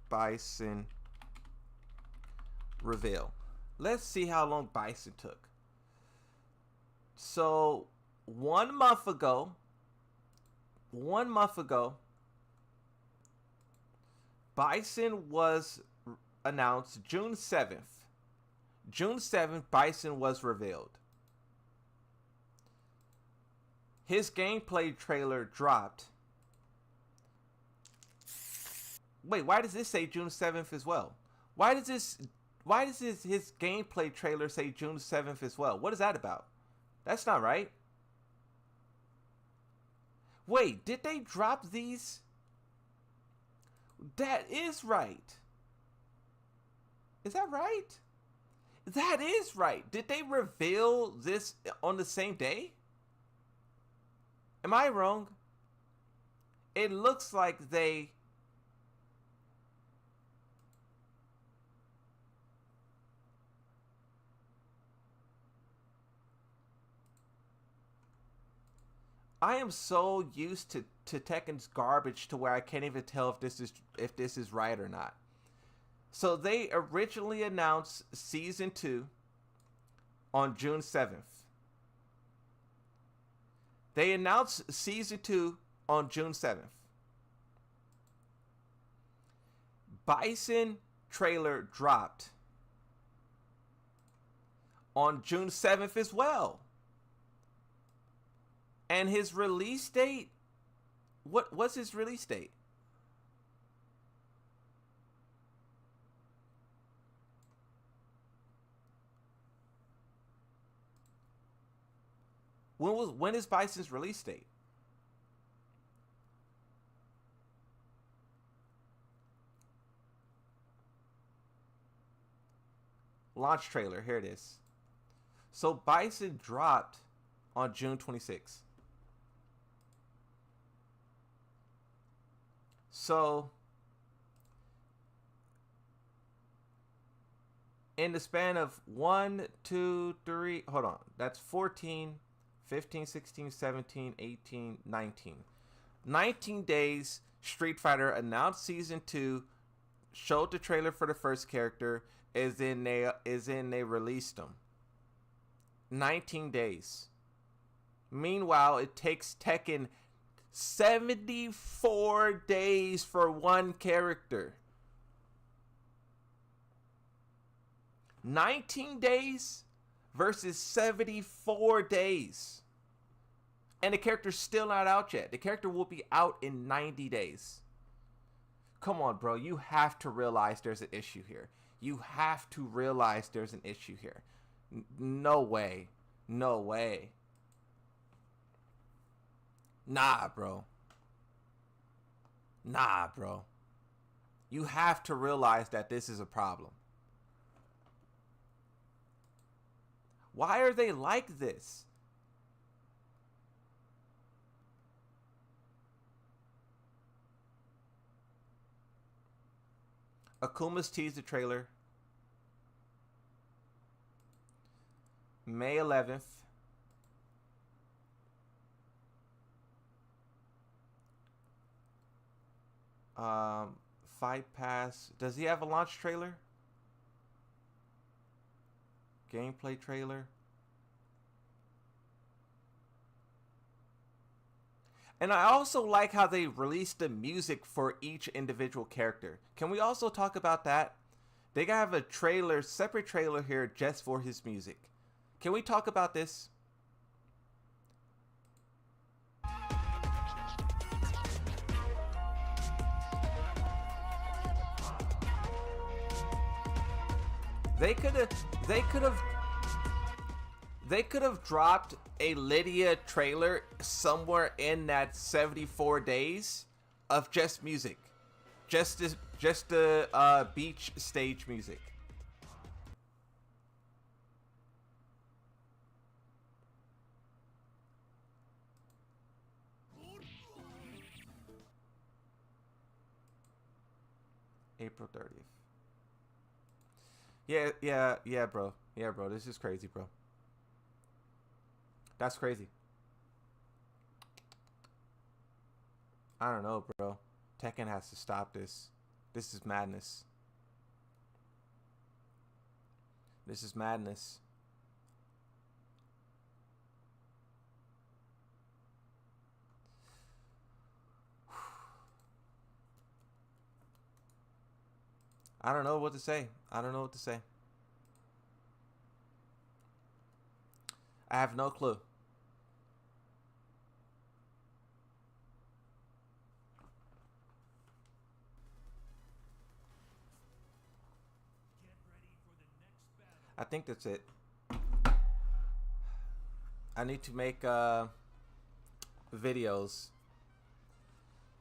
Bison reveal. Let's see how long Bison took. So 1 month ago, Bison was announced June 7th. June 7th, Bison was revealed. His gameplay trailer dropped. Wait, why does this say June 7th as well? Why does his gameplay trailer say June 7th as well? What is that about? That's not right. Wait, did they drop these? That is right. Is that right? That is right. Did they reveal this on the same day? Am I wrong? It looks like they... I am so used to Tekken's garbage to where I can't even tell if this is right or not. So they originally announced Season 2 on June 7th. They announced Season 2 on June 7th. Bison trailer dropped on June 7th as well. And his release date, what's his release date? When is Bison's release date? Launch trailer, here it is. So Bison dropped on June 26th. So in the span of 1, 2, 3, hold on, that's 14, 15, 16, 17, 18, 19. 19 days, Street Fighter announced Season 2, showed the trailer for the first character, is then they released them. 19 days. Meanwhile, it takes Tekken 74 days for one character. 19 days versus 74 days. And the character's still not out yet. The character will be out in 90 days. Come on, bro. You have to realize there's an issue here. You have to realize there's an issue here. No way. No way. Nah, bro. Nah, bro. You have to realize that this is a problem. Why are they like this? Akuma's teaser trailer. May 11th. Fight Pass. Does he have a launch trailer? Gameplay trailer. And I also like how they released the music for each individual character. Can we also talk about that? They have a trailer, separate trailer here just for his music. Can we talk about this? They could have dropped a Lydia trailer somewhere in that 74 days of just music, just the beach stage music. April 30th. Yeah, bro. Yeah, bro. This is crazy, bro. That's crazy. I don't know, bro. Tekken has to stop this. This is madness. This is madness. I don't know what to say. I don't know what to say. I have no clue. I think that's it. I need to make videos.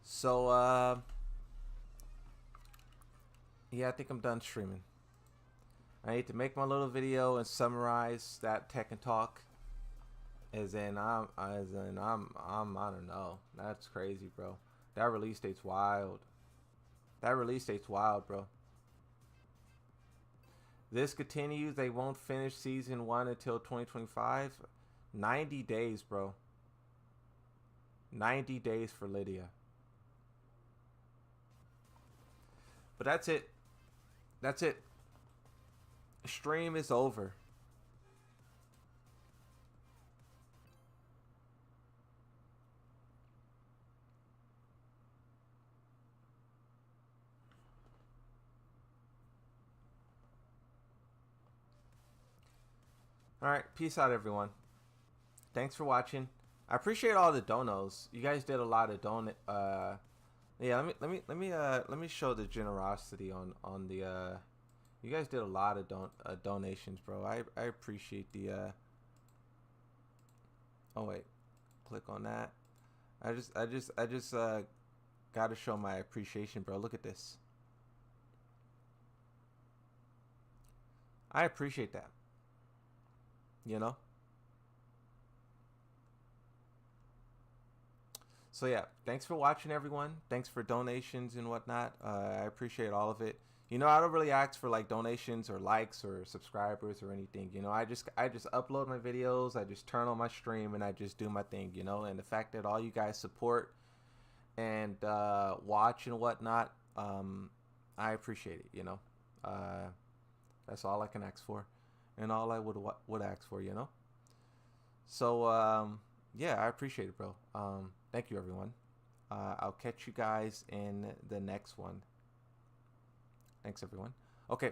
So yeah, I think I'm done streaming. I need to make my little video and summarize that Tekken talk. I don't know. That's crazy, bro. That release date's wild. That release date's wild, bro. This continues. They won't finish season 1 until 2025. 90 days, bro. 90 days for Lydia. But that's it. That's it. Stream is over. Alright, peace out, everyone. Thanks for watching. I appreciate all the donos. You guys did a lot of yeah, let me show the generosity on the you guys did a lot of donations, bro. I appreciate the oh wait, click on that. I just gotta show my appreciation, bro. Look at this. I appreciate that. You know? So yeah, thanks for watching, everyone. Thanks for donations and whatnot. I appreciate all of it. You know, I don't really ask for like donations or likes or subscribers or anything. You know, I just upload my videos. I just turn on my stream and I just do my thing. You know, and the fact that all you guys support and watch and whatnot, I appreciate it. You know, that's all I can ask for, and all I would ask for. You know. So yeah, I appreciate it, bro. Thank you, everyone. I'll catch you guys in the next one. Thanks, everyone. Okay,